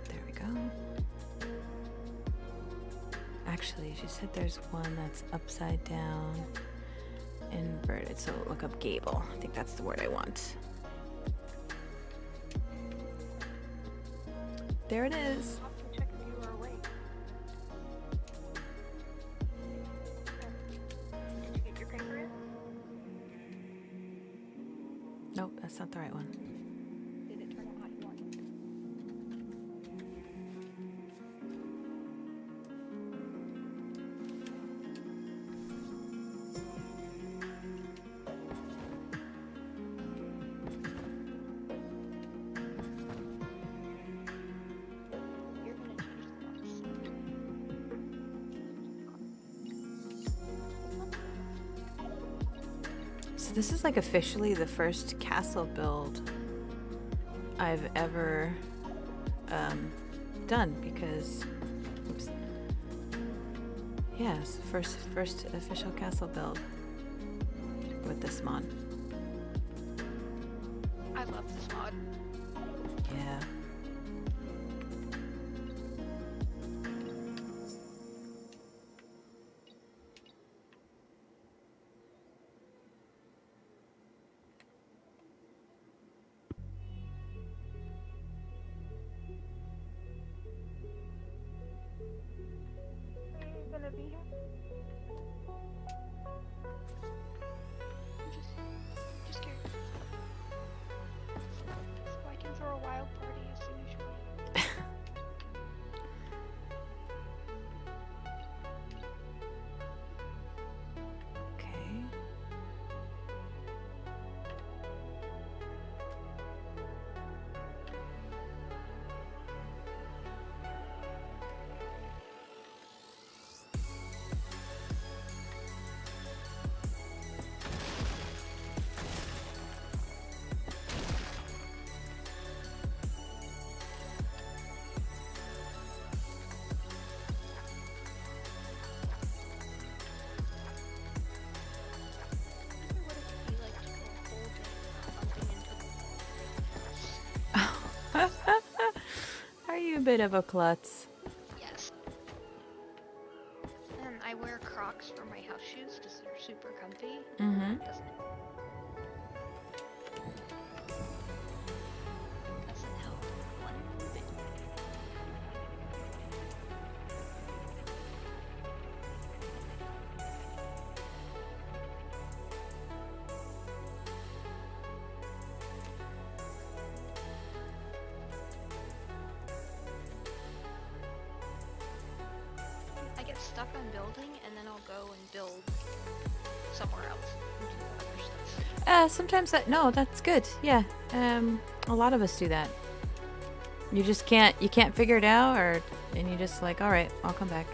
[SPEAKER 1] There we go. Actually, she said there's one that's upside down, inverted. So look up gable. I think that's the word I want. There it is.
[SPEAKER 3] I'll have to check if you are awake. Did you get your paper in?
[SPEAKER 1] Nope, that's not the right one.
[SPEAKER 3] Did it turn out how you wanted? You're gonna change the
[SPEAKER 1] So this is like officially the first castle build I've ever done because, oops. Yeah, it's the first official castle build with this mod.
[SPEAKER 3] I love this mod.
[SPEAKER 1] Yeah.
[SPEAKER 3] Are you gonna be here? I'm just curious. So I can throw a wild party as soon as you're ready.
[SPEAKER 1] Okay.
[SPEAKER 3] I wonder what it would be like to go a whole day without bumping into
[SPEAKER 1] Are you a bit of a klutz?
[SPEAKER 3] Yes. And I wear Crocs for my house shoes because they're super comfy.
[SPEAKER 1] Mm-hmm.
[SPEAKER 3] Doesn't help one bit. I get stuck on building and then I'll go and build somewhere else and do other stuff.
[SPEAKER 1] Sometimes no, that's good. Yeah. A lot of us do that. You just can't figure it out and you just like, all right, I'll come back.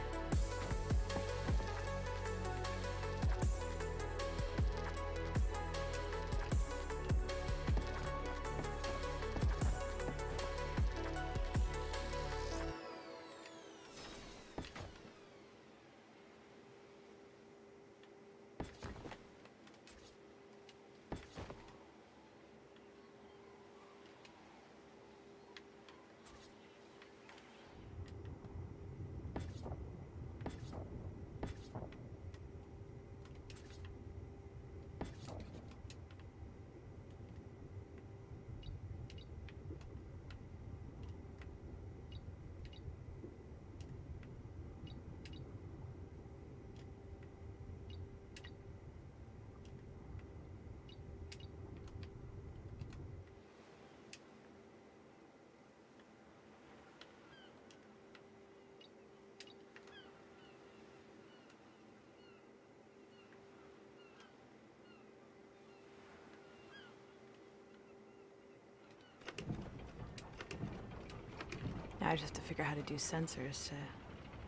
[SPEAKER 1] Now I just have to figure out how to do sensors to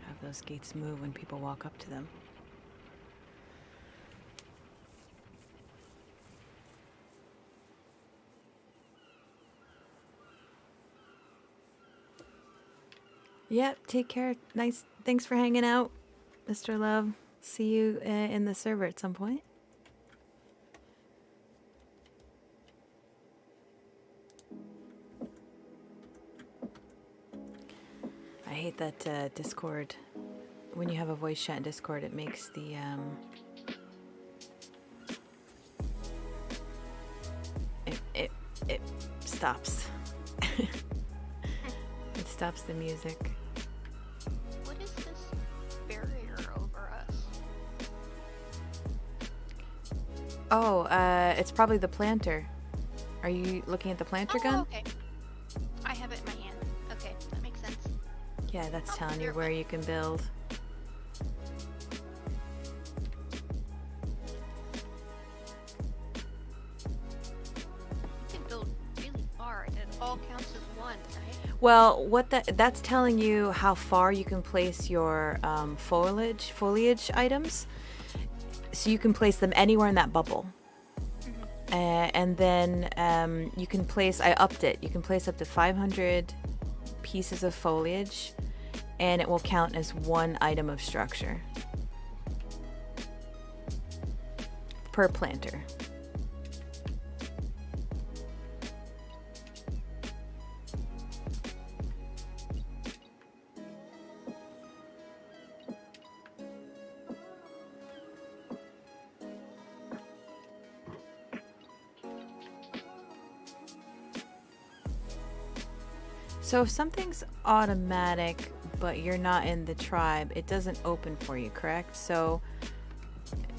[SPEAKER 1] have those gates move when people walk up to them. Yep, take care. Nice. Thanks for hanging out, Mr. Love. See you in the server at some point. I hate that Discord when you have a voice chat in Discord, it makes the it stops. It stops the music.
[SPEAKER 3] What is this barrier over us?
[SPEAKER 1] Oh, it's probably the planter. Are you looking at the planter gun?
[SPEAKER 3] Okay. I have it in my hand. Okay, that makes sense.
[SPEAKER 1] Yeah, that's
[SPEAKER 3] Oh,
[SPEAKER 1] telling you
[SPEAKER 3] you're
[SPEAKER 1] where
[SPEAKER 3] right.
[SPEAKER 1] you can build.
[SPEAKER 3] You can build really far, and it all counts as one, right?
[SPEAKER 1] Well, what that's telling you how far you can place your foliage items. So you can place them anywhere in that bubble. And then you can place, I upped it, you can place up to 500 pieces of foliage and it will count as one item of structure per planter. So if something's automatic, but you're not in the tribe, it doesn't open for you, correct? So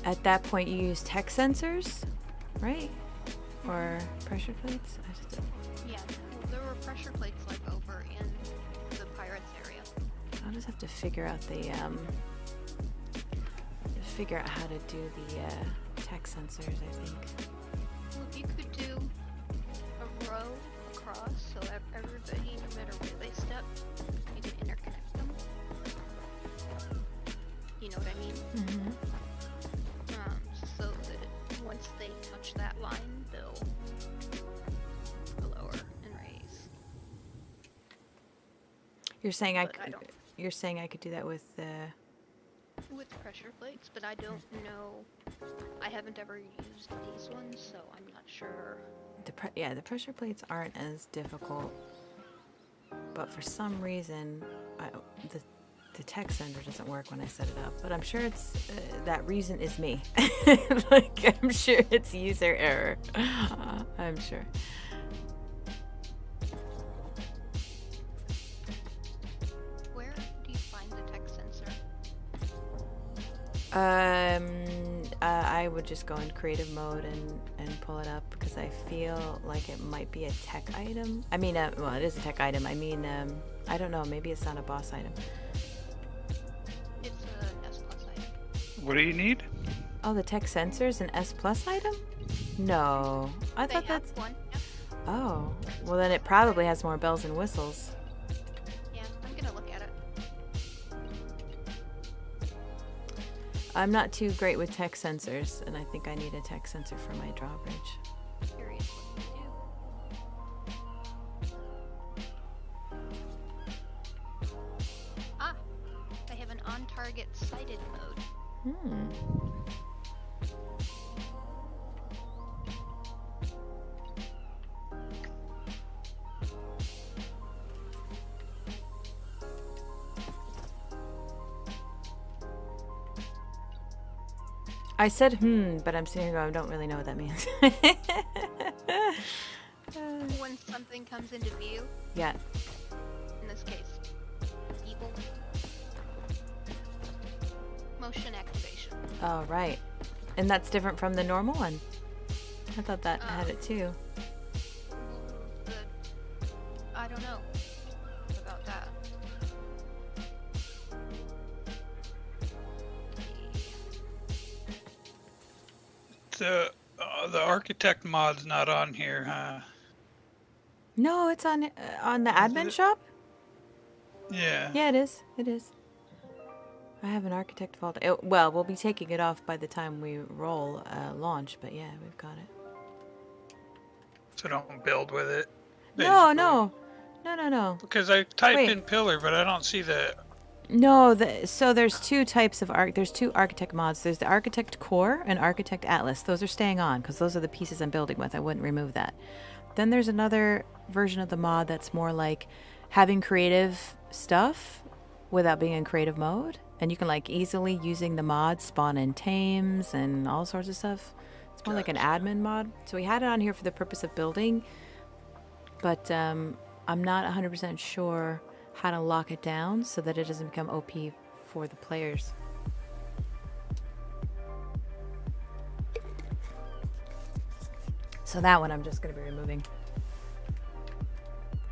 [SPEAKER 1] at that point you use tech sensors, right? Or pressure plates?
[SPEAKER 3] Yeah, well, there were pressure plates like over in the pirates area.
[SPEAKER 1] I'll just have to figure out figure out how to do the tech sensors, I think.
[SPEAKER 3] Well, if you could do a row across so everybody, no matter where they step, you can interconnect them. You know what I mean?
[SPEAKER 1] Mm-hmm.
[SPEAKER 3] So that once they touch that line, they'll lower and raise.
[SPEAKER 1] You're saying
[SPEAKER 3] But I don't-
[SPEAKER 1] you're saying I could do that with
[SPEAKER 3] With pressure plates, but I don't know. I haven't ever used these ones, so I'm not sure.
[SPEAKER 1] the pressure plates aren't as difficult, but for some reason the tech sensor doesn't work when I set it up. But I'm sure it's that reason is me. Like I'm sure it's user error. I'm sure.
[SPEAKER 3] Where do you find the tech sensor?
[SPEAKER 1] I would just go in creative mode and pull it up because I feel like it might be a tech item. I mean, well, it is a tech item. I mean, I don't know. Maybe it's not a boss item.
[SPEAKER 3] It's a S plus item.
[SPEAKER 2] What do you need?
[SPEAKER 1] Oh, the tech sensor's an S plus item? No, I
[SPEAKER 3] They
[SPEAKER 1] thought
[SPEAKER 3] have
[SPEAKER 1] that's.
[SPEAKER 3] one. Yep.
[SPEAKER 1] Oh, well then it probably has more bells and whistles.
[SPEAKER 3] Yeah, I'm gonna look at it.
[SPEAKER 1] I'm not too great with tech sensors, and I think I need a tech sensor for my drawbridge.
[SPEAKER 3] Curious what they do. Ah, they have an on-target sighted mode.
[SPEAKER 1] Hmm. I said but I'm sitting here going, I don't really know what that means.
[SPEAKER 3] When something comes into view,
[SPEAKER 1] Yeah.
[SPEAKER 3] in this case, evil, motion activation.
[SPEAKER 1] Oh, right. And that's different from the normal one. I thought that had it too.
[SPEAKER 3] I don't know about that.
[SPEAKER 2] The architect mod's not on here, huh?
[SPEAKER 1] No, it's on the admin
[SPEAKER 2] it?
[SPEAKER 1] shop?
[SPEAKER 2] Yeah.
[SPEAKER 1] Yeah, it is. It is. I have an architect vault. Well, we'll be taking it off by the time we roll launch, but yeah, we've got it.
[SPEAKER 2] So don't build with it.
[SPEAKER 1] No,
[SPEAKER 2] basically.
[SPEAKER 1] no.
[SPEAKER 2] Because I typed
[SPEAKER 1] Wait.
[SPEAKER 2] in pillar, but I don't see the.
[SPEAKER 1] No, so there's two types of there's two architect mods. There's the architect core and architect atlas. Those are staying on because those are the pieces I'm building with. I wouldn't remove that. Then there's another version of the mod that's more like having creative stuff without being in creative mode. And you can like easily using the mod spawn in tames and all sorts of stuff. It's more like an admin mod. So we had it on here for the purpose of building, but I'm not 100% sure how to lock it down so that it doesn't become OP for the players. So that one I'm just going to be removing.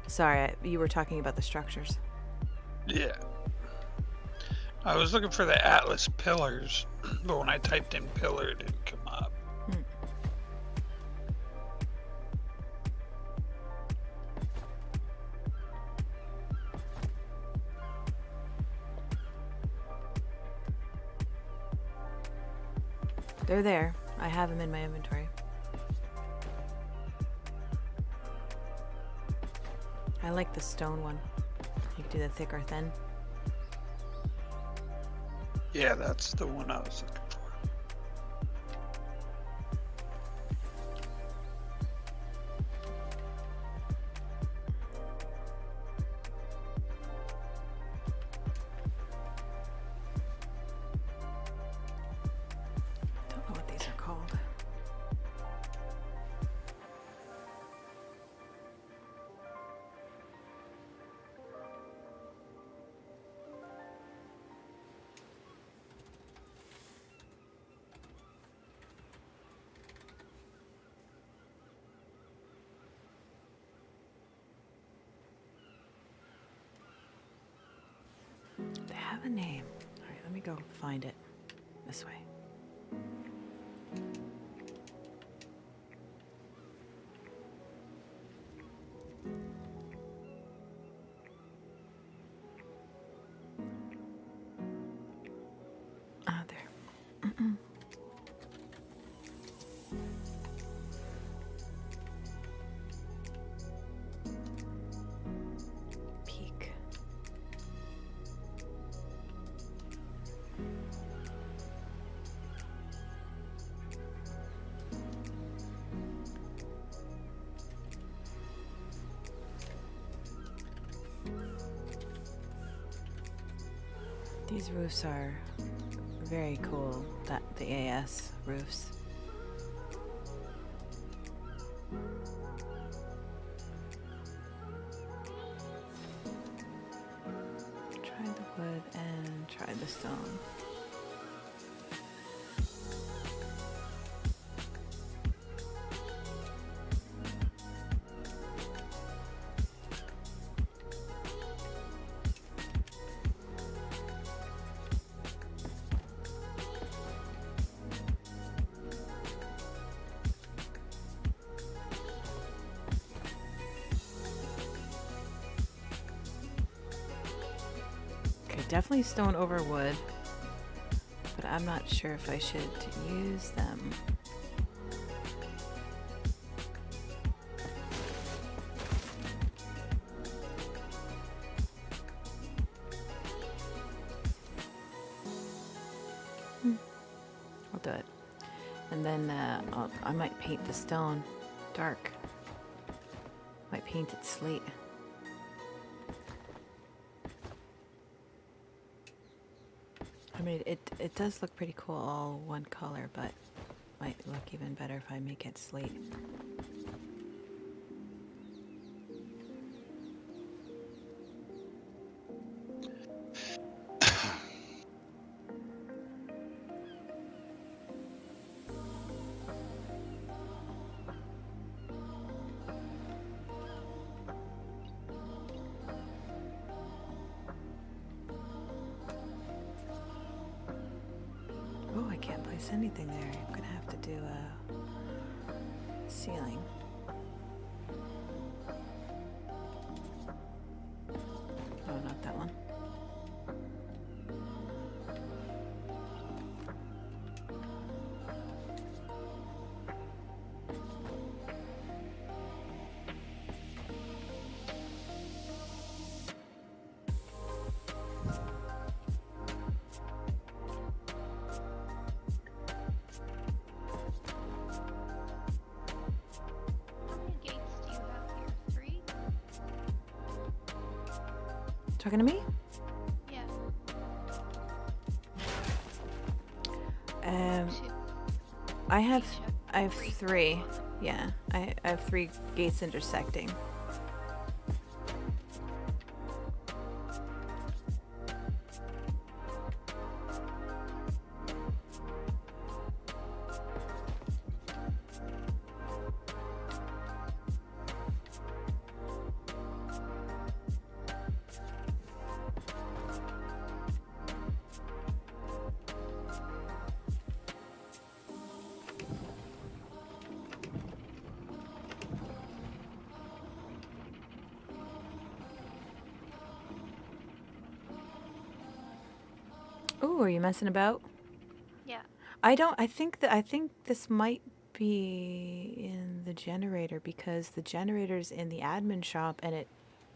[SPEAKER 1] Sorry, you were talking about the structures.
[SPEAKER 2] Yeah. I was looking for the Atlas pillars, but when I typed in pillar, it didn't come up.
[SPEAKER 1] They're there. I have them in my inventory. I like the stone one. You can do the thick or thin.
[SPEAKER 2] Yeah, that's the one I was looking for.
[SPEAKER 1] Don't know what these are called. They have a name. All right, let me go find it this way. Ah, there. Peak. These roofs are very cool, the AS roofs. Try the wood and try the stone. Definitely stone over wood, but I'm not sure if I should use them. I'll do it. And then I might paint the stone dark. Might paint it slate. I mean, it does look pretty cool, all one color, but might look even better if I make it slate. Oh, I can't place anything there. I'm gonna have to do a ceiling. Oh, not that one.
[SPEAKER 3] How many gates do you have here? 3?
[SPEAKER 1] Talking to me?
[SPEAKER 3] Yeah. Two.
[SPEAKER 1] I have 3. Yeah, I have 3 gates intersecting. Ooh, are you messing about?
[SPEAKER 3] Yeah.
[SPEAKER 1] I think this might be in the generator because the generator's in the admin shop and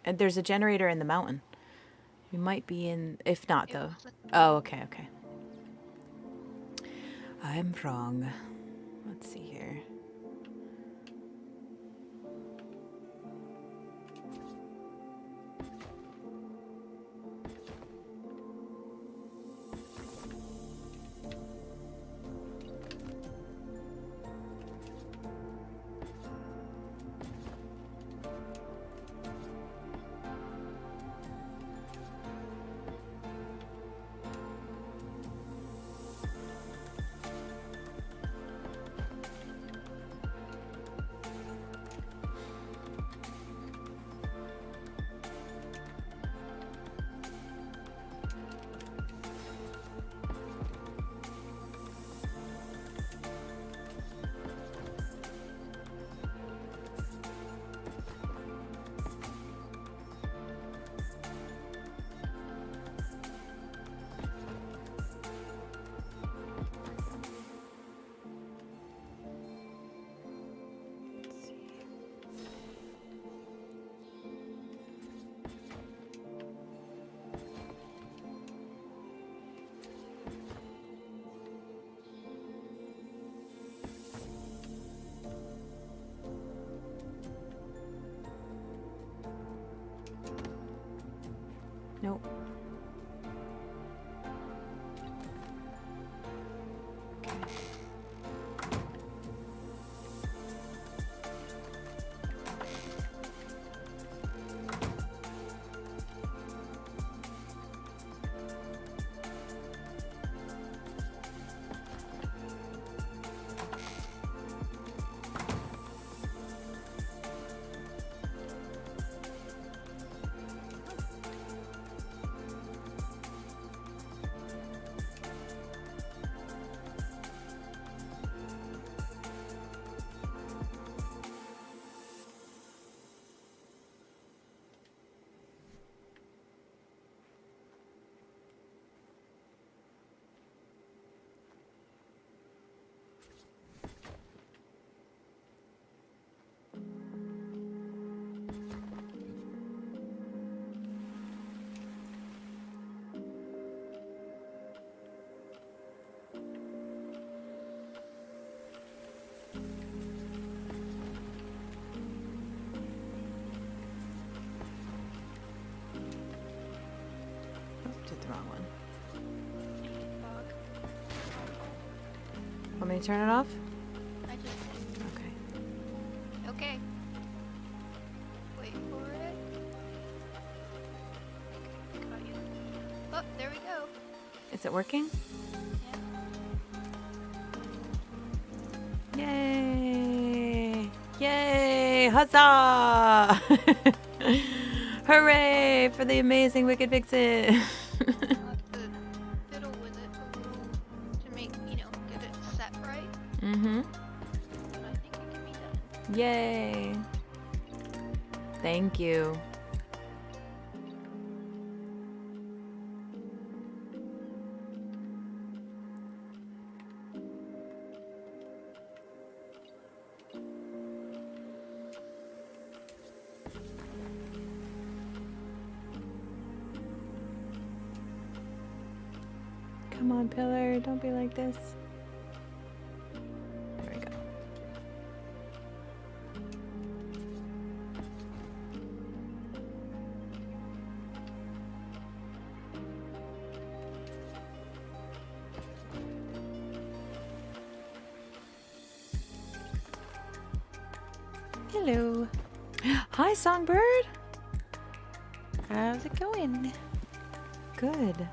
[SPEAKER 1] there's a generator in the mountain. We might be in, if not
[SPEAKER 3] It
[SPEAKER 1] though.
[SPEAKER 3] was
[SPEAKER 1] Oh, okay. I'm wrong. Let's see here. Nope. Did the wrong one. Want me to turn it off?
[SPEAKER 3] I just did.
[SPEAKER 1] Okay.
[SPEAKER 3] Okay. Wait for it. Got you. Oh, there we go.
[SPEAKER 1] Is it working?
[SPEAKER 3] Yeah.
[SPEAKER 1] Yay! Yay! Huzzah! Hooray for the amazing Wicked Vixen!
[SPEAKER 3] I'll have to fiddle with it a little to make, get it set right.
[SPEAKER 1] Mm-hmm.
[SPEAKER 3] But I think it can be done.
[SPEAKER 1] Yay! Thank you. Come on, Pillar, don't be like this. There we go.
[SPEAKER 5] Hello.
[SPEAKER 1] Hi, Songbird.
[SPEAKER 5] How's it going?
[SPEAKER 1] Good.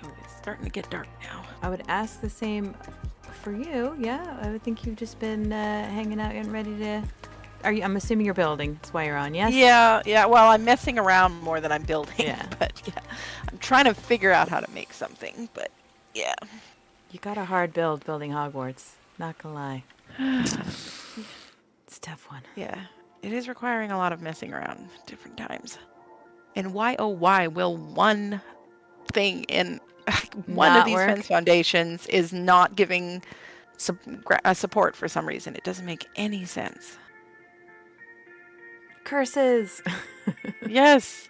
[SPEAKER 5] Oh, it's starting to get dark now.
[SPEAKER 1] I would ask the same for you. Yeah, I would think you've just been hanging out, getting ready to. Are you? I'm assuming you're building. That's why you're on. Yes.
[SPEAKER 5] Yeah. Well, I'm messing around more than I'm building.
[SPEAKER 1] Yeah.
[SPEAKER 5] But yeah, I'm trying to figure out how to make something. But yeah.
[SPEAKER 1] You got a hard building Hogwarts. Not gonna lie. It's a tough one.
[SPEAKER 5] Yeah. It is requiring a lot of messing around different times. And why, oh, why will one thing in one
[SPEAKER 1] Not
[SPEAKER 5] of these
[SPEAKER 1] work?
[SPEAKER 5] fence foundations is not giving support for some reason? It doesn't make any sense.
[SPEAKER 1] Curses.
[SPEAKER 5] Yes.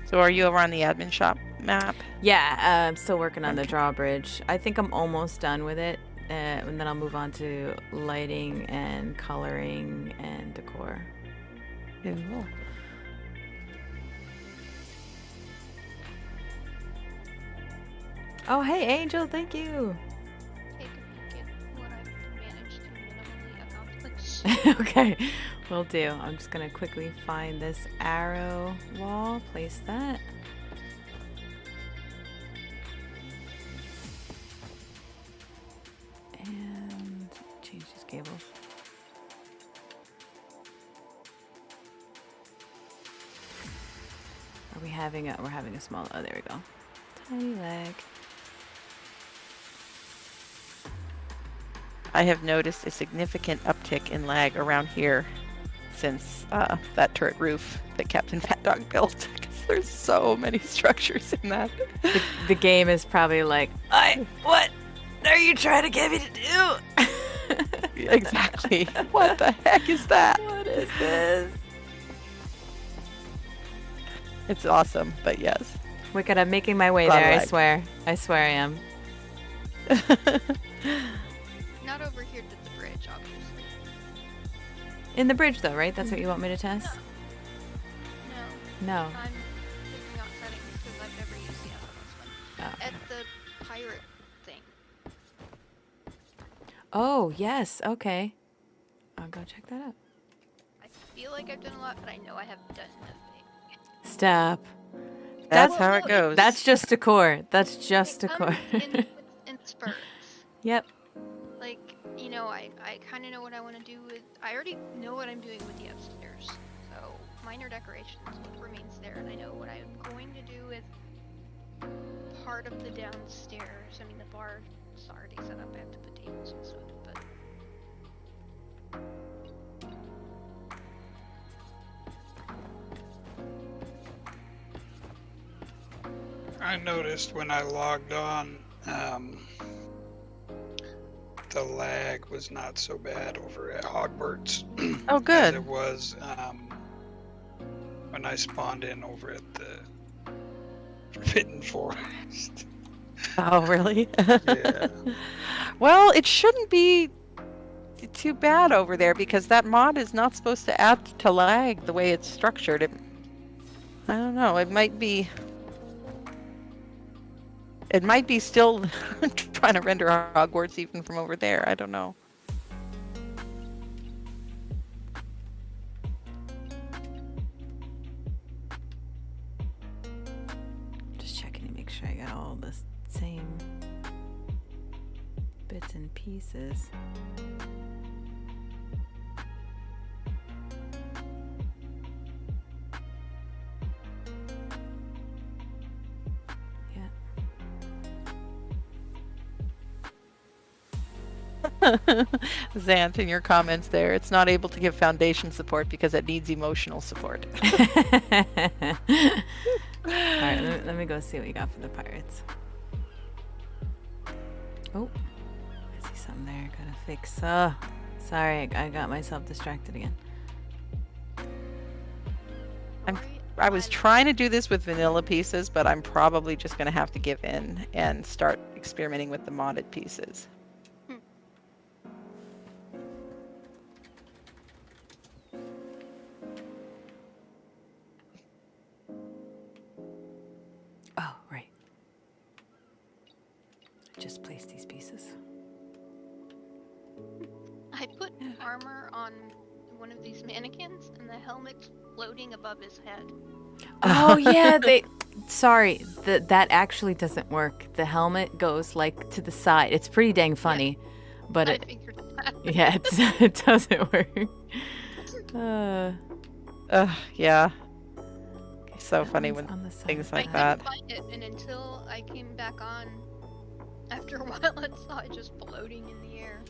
[SPEAKER 5] So are you over on the admin shop map?
[SPEAKER 1] Yeah, I'm still working on the
[SPEAKER 5] Okay.
[SPEAKER 1] drawbridge. I think I'm almost done with it, and then I'll move on to lighting and coloring and decor.
[SPEAKER 5] Cool.
[SPEAKER 1] Oh, hey, Angel, thank you.
[SPEAKER 3] Take a peek at what I've managed to minimally accomplish.
[SPEAKER 1] Okay, will do. I'm just gonna quickly find this arrow wall, place that. And change these cables. Are we having we're having a small, oh, there we go. Tiny leg.
[SPEAKER 5] I have noticed a significant uptick in lag around here since that turret roof that Captain Fat Dog built. Because there's so many structures in that.
[SPEAKER 1] The game is probably like, what are you trying to get me to do?
[SPEAKER 5] Exactly. What the heck is that?
[SPEAKER 1] What is this?
[SPEAKER 5] It's awesome, but yes.
[SPEAKER 1] Wicked, I'm making my way
[SPEAKER 5] Lot of
[SPEAKER 1] there, I
[SPEAKER 5] lag.
[SPEAKER 1] swear. I swear I am.
[SPEAKER 3] Not over here to the bridge, obviously.
[SPEAKER 1] In the bridge though, right? That's what you want me to test?
[SPEAKER 3] No,
[SPEAKER 1] No.
[SPEAKER 3] I'm picking out settings because I've never used the other one.
[SPEAKER 1] Oh.
[SPEAKER 3] At the pirate thing.
[SPEAKER 1] Oh, yes. Okay. I'll go check that out.
[SPEAKER 3] I feel like I've done a lot, but I know I have done nothing.
[SPEAKER 1] Stop.
[SPEAKER 5] That's
[SPEAKER 3] Well,
[SPEAKER 5] how
[SPEAKER 3] no,
[SPEAKER 5] it goes.
[SPEAKER 1] That's just decor. That's just
[SPEAKER 3] It
[SPEAKER 1] decor.
[SPEAKER 3] comes in spurts.
[SPEAKER 1] Yep.
[SPEAKER 3] Like, you know, I kind of know what I want to do with. I already know what I'm doing with the upstairs. So minor decorations, what remains there, and I know what I'm going to do with part of the downstairs. I mean, the bar's already set up. I have to put tables and stuff, but
[SPEAKER 2] I noticed when I logged on, the lag was not so bad over at Hogwarts
[SPEAKER 5] Oh,
[SPEAKER 2] as
[SPEAKER 5] good.
[SPEAKER 2] it was when I spawned in over at the Forbidden Forest.
[SPEAKER 5] Oh, really?
[SPEAKER 2] Yeah.
[SPEAKER 5] Well, it shouldn't be too bad over there because that mod is not supposed to add to lag the way it's structured. I don't know. It might be still trying to render Hogwarts even from over there. I don't know.
[SPEAKER 1] Just checking to make sure I got all the same bits and pieces. Yeah.
[SPEAKER 5] Zant, in your comments there, it's not able to give foundation support because it needs emotional support.
[SPEAKER 1] Alright, let me go see what you got for the pirates. Oh, I see something there. Gotta fix. Sorry, I got myself distracted again.
[SPEAKER 5] I was trying to do this with vanilla pieces, but I'm probably just going to have to give in and start experimenting with the modded pieces.
[SPEAKER 1] Oh, right. just place these pieces.
[SPEAKER 3] I put armor on one of these mannequins, and the helmet's floating above his head.
[SPEAKER 1] Oh yeah, Sorry, that actually doesn't work. The helmet goes like to the side. It's pretty dang funny, but
[SPEAKER 3] I figured that.
[SPEAKER 1] yeah, it doesn't work.
[SPEAKER 5] Yeah. So
[SPEAKER 1] That
[SPEAKER 5] funny
[SPEAKER 1] one's
[SPEAKER 5] when
[SPEAKER 1] on the side.
[SPEAKER 5] things like
[SPEAKER 3] I
[SPEAKER 5] that.
[SPEAKER 3] couldn't find it, and until I came back on, after a while, I saw it just floating in the air.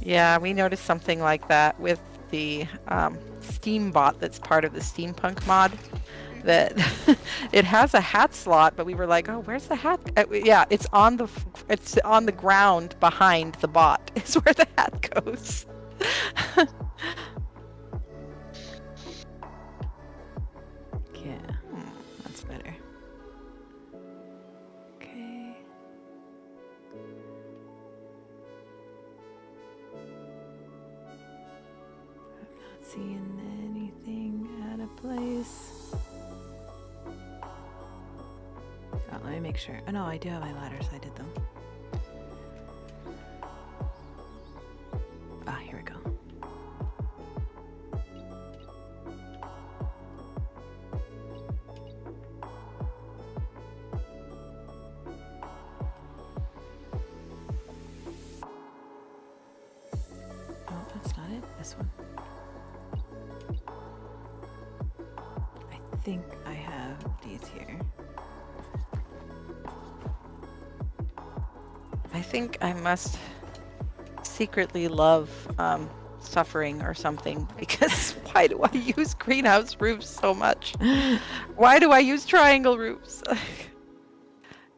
[SPEAKER 5] Yeah, we noticed something like that with the Steam bot that's part of the steampunk mod. That it has a hat slot, but we were like, oh, where's the hat? Yeah, it's on the ground behind the bot. Is where the hat goes.
[SPEAKER 1] Yeah, that's better. Okay. I'm not seeing anything out of place. Oh, let me make sure. Oh no, I do have my ladders. I did them. Ah, here we go. Oh, that's not it. This one. I think I have these here.
[SPEAKER 5] I think I must secretly love suffering or something, because why do I use greenhouse roofs so much? Why do I use triangle roofs?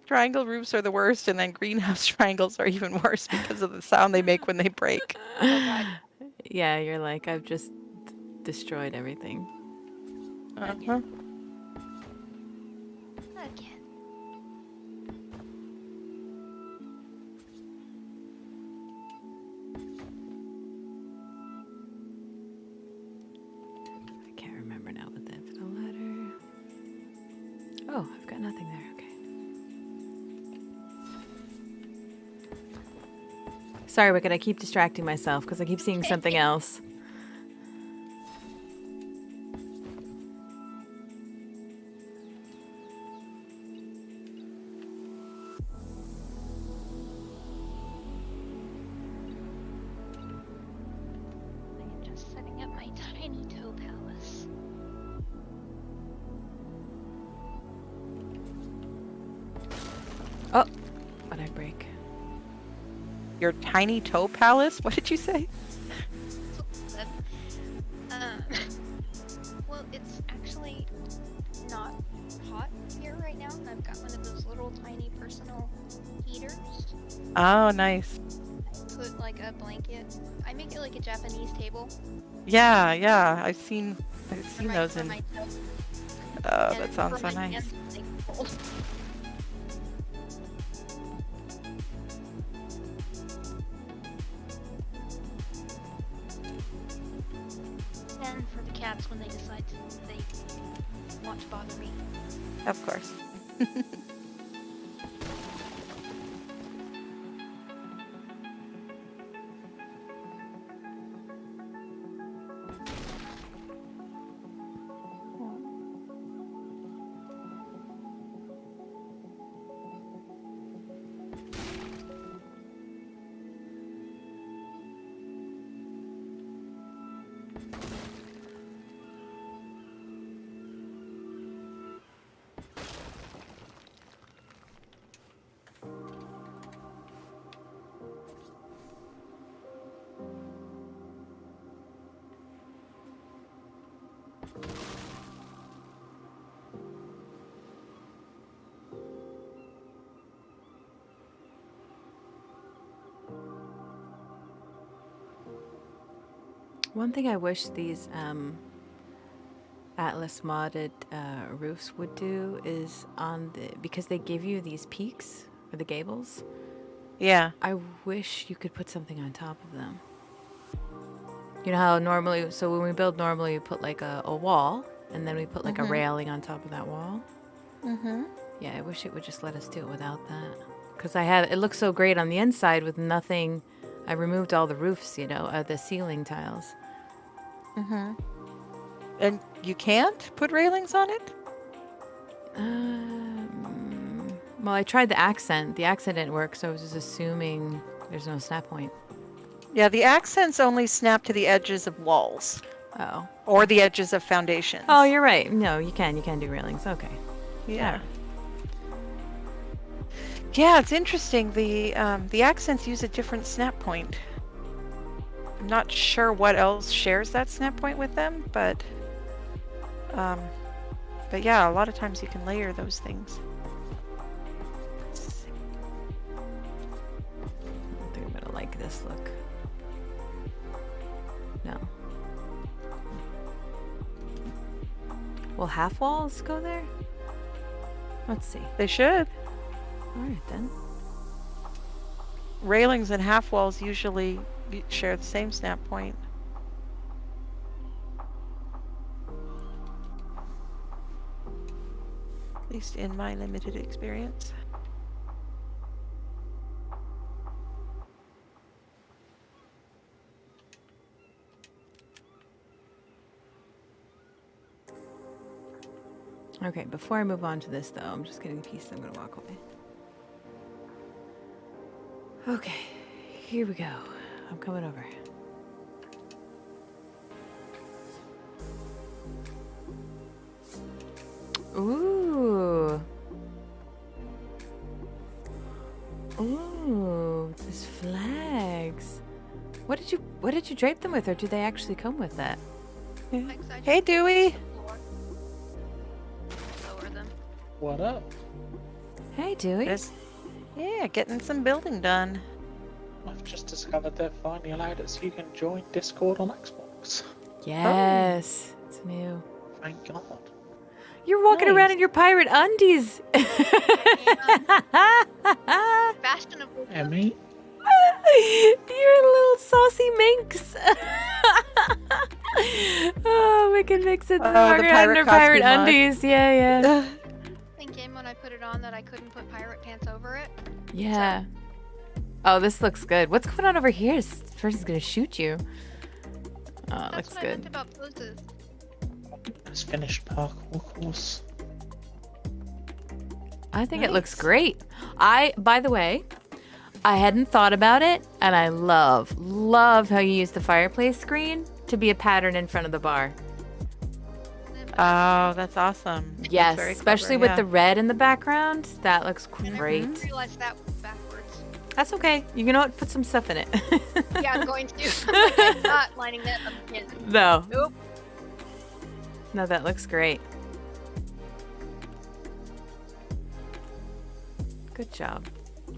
[SPEAKER 5] Triangle roofs are the worst, and then greenhouse triangles are even worse because of the sound they make when they break.
[SPEAKER 1] Yeah, you're like, I've just destroyed everything.
[SPEAKER 5] Uh-huh.
[SPEAKER 3] Again.
[SPEAKER 1] I can't remember now what that for the ladder. Oh, I've got nothing there. Okay. Sorry, Wicked. I keep distracting myself because I keep seeing something else.
[SPEAKER 3] I am just setting up my tiny toe palace.
[SPEAKER 1] Oh, what I break?
[SPEAKER 5] Your tiny toe palace? What did you say?
[SPEAKER 3] Uh, well, it's actually not hot here right now, and I've got one of those little tiny personal heaters.
[SPEAKER 5] Oh, nice.
[SPEAKER 3] Put like a blanket. I make it like a Japanese table.
[SPEAKER 5] Yeah, yeah. I've seen
[SPEAKER 3] for
[SPEAKER 5] those
[SPEAKER 3] for
[SPEAKER 5] in.
[SPEAKER 3] my toes.
[SPEAKER 5] Oh,
[SPEAKER 3] And
[SPEAKER 5] that sounds
[SPEAKER 3] for
[SPEAKER 5] so
[SPEAKER 3] my
[SPEAKER 5] nice.
[SPEAKER 3] hands, they cold. And for the cats when they decide they want to bother me.
[SPEAKER 5] Of course.
[SPEAKER 1] One thing I wish these Atlas modded roofs would do is because they give you these peaks or the gables.
[SPEAKER 5] Yeah.
[SPEAKER 1] I wish you could put something on top of them. You know how normally, so when we build normally we put like a wall and then we put like a railing on top of that wall.
[SPEAKER 5] Mm-hmm.
[SPEAKER 1] Yeah, I wish it would just let us do it without that. Because it looks so great on the inside with nothing. I removed all the roofs, the ceiling tiles.
[SPEAKER 5] Mm-hmm. And you can't put railings on it?
[SPEAKER 1] Well, I tried the accent. The accent didn't work, so I was just assuming there's no snap point.
[SPEAKER 5] Yeah, the accents only snap to the edges of walls.
[SPEAKER 1] Oh.
[SPEAKER 5] Or the edges of foundations.
[SPEAKER 1] Oh, you're right. No, you can do railings. Okay.
[SPEAKER 5] Yeah. Yeah, it's interesting. The accents use a different snap point. I'm not sure what else shares that snap point with them, but yeah, a lot of times you can layer those things.
[SPEAKER 1] I don't think I'm gonna like this look. No. Will half walls go there? Let's see.
[SPEAKER 5] They should.
[SPEAKER 1] All right then.
[SPEAKER 5] Railings and half walls usually share the same snap point. At least in my limited experience.
[SPEAKER 1] Okay, before I move on to this though, I'm just getting the piece. I'm gonna walk away. Okay, here we go. I'm coming over. Ooh. Ooh, these flags. What did you drape them with, or do they actually come with that?
[SPEAKER 5] Hey, Dewey.
[SPEAKER 3] Lower them.
[SPEAKER 6] What up?
[SPEAKER 1] Hey, Dewey.
[SPEAKER 5] Yeah, getting some building done.
[SPEAKER 6] I've just discovered they've finally allowed it so you can join Discord on Xbox.
[SPEAKER 1] Yes, it's new.
[SPEAKER 6] Thank God.
[SPEAKER 1] You're walking around in your pirate undies.
[SPEAKER 3] Fashionable.
[SPEAKER 6] Emmy?
[SPEAKER 1] You're a little saucy minx. Oh, we can mix it.
[SPEAKER 5] The
[SPEAKER 1] Walking around in
[SPEAKER 5] pirate
[SPEAKER 1] her pirate
[SPEAKER 5] costume on.
[SPEAKER 1] undies. Yeah.
[SPEAKER 3] Thinking when I put it on that I couldn't put pirate pants over it.
[SPEAKER 1] Yeah. Oh, this looks good. What's going on over here? This person's gonna shoot you. Oh, it
[SPEAKER 3] That's
[SPEAKER 1] looks
[SPEAKER 3] what I meant
[SPEAKER 1] good.
[SPEAKER 3] about poses.
[SPEAKER 6] It's finished parkour course.
[SPEAKER 1] I think it looks great. By the way, I hadn't thought about it, and I love how you use the fireplace screen to be a pattern in front of the bar.
[SPEAKER 5] Oh, that's awesome.
[SPEAKER 1] Yes,
[SPEAKER 5] That's very
[SPEAKER 1] especially
[SPEAKER 5] clever,
[SPEAKER 1] with
[SPEAKER 5] yeah.
[SPEAKER 1] the red in the background. That looks
[SPEAKER 3] And I
[SPEAKER 1] great.
[SPEAKER 3] didn't realize that was backwards.
[SPEAKER 1] That's okay. You know what? Put some stuff in it.
[SPEAKER 3] Yeah, I'm going to. I'm not lining that up again.
[SPEAKER 1] No.
[SPEAKER 3] Nope.
[SPEAKER 1] No, that looks great. Good job.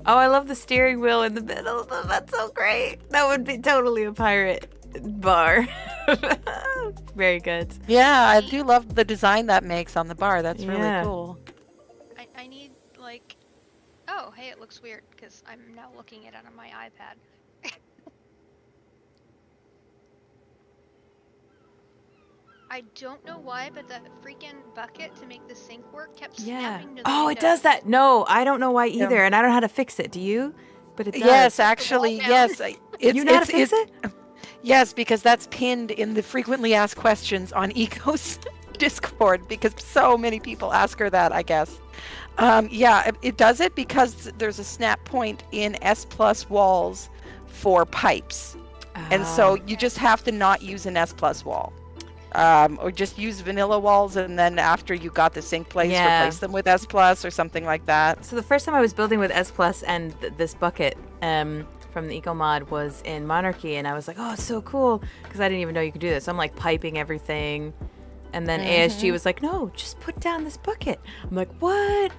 [SPEAKER 1] Oh, I love the steering wheel in the middle. That's so great. That would be totally a pirate bar. Very good.
[SPEAKER 5] Yeah, I do love the design that makes on the bar. That's
[SPEAKER 1] Yeah.
[SPEAKER 5] really cool.
[SPEAKER 3] I need, like... Oh, hey, it looks weird, because I'm now looking at it on my iPad. I don't know why, but that freaking bucket to make the sink work kept
[SPEAKER 1] Yeah.
[SPEAKER 3] snapping to the
[SPEAKER 1] Oh, it
[SPEAKER 3] window.
[SPEAKER 1] does that. No, I don't know why
[SPEAKER 5] Yeah.
[SPEAKER 1] either, and I don't know how to fix it. Do you? But it does.
[SPEAKER 5] Yes, actually,
[SPEAKER 3] down.
[SPEAKER 5] yes.
[SPEAKER 1] You know how to fix it?
[SPEAKER 5] Yes, because that's pinned in the frequently asked questions on Eco's Discord because so many people ask her that, I guess. Yeah, it does it because there's a snap point in S plus walls for pipes. And so you just have to not use an S plus wall. Or just use vanilla walls, and then after you got the sink place,
[SPEAKER 1] Yeah.
[SPEAKER 5] replace them with S plus or something like that.
[SPEAKER 1] So the first time I was building with S Plus and this bucket from the Eco Mod was in Monarchy, and I was like, oh, it's so cool, because I didn't even know you could do this. So I'm like piping everything, and then ASG was like, no, just put down this bucket. I'm like, what?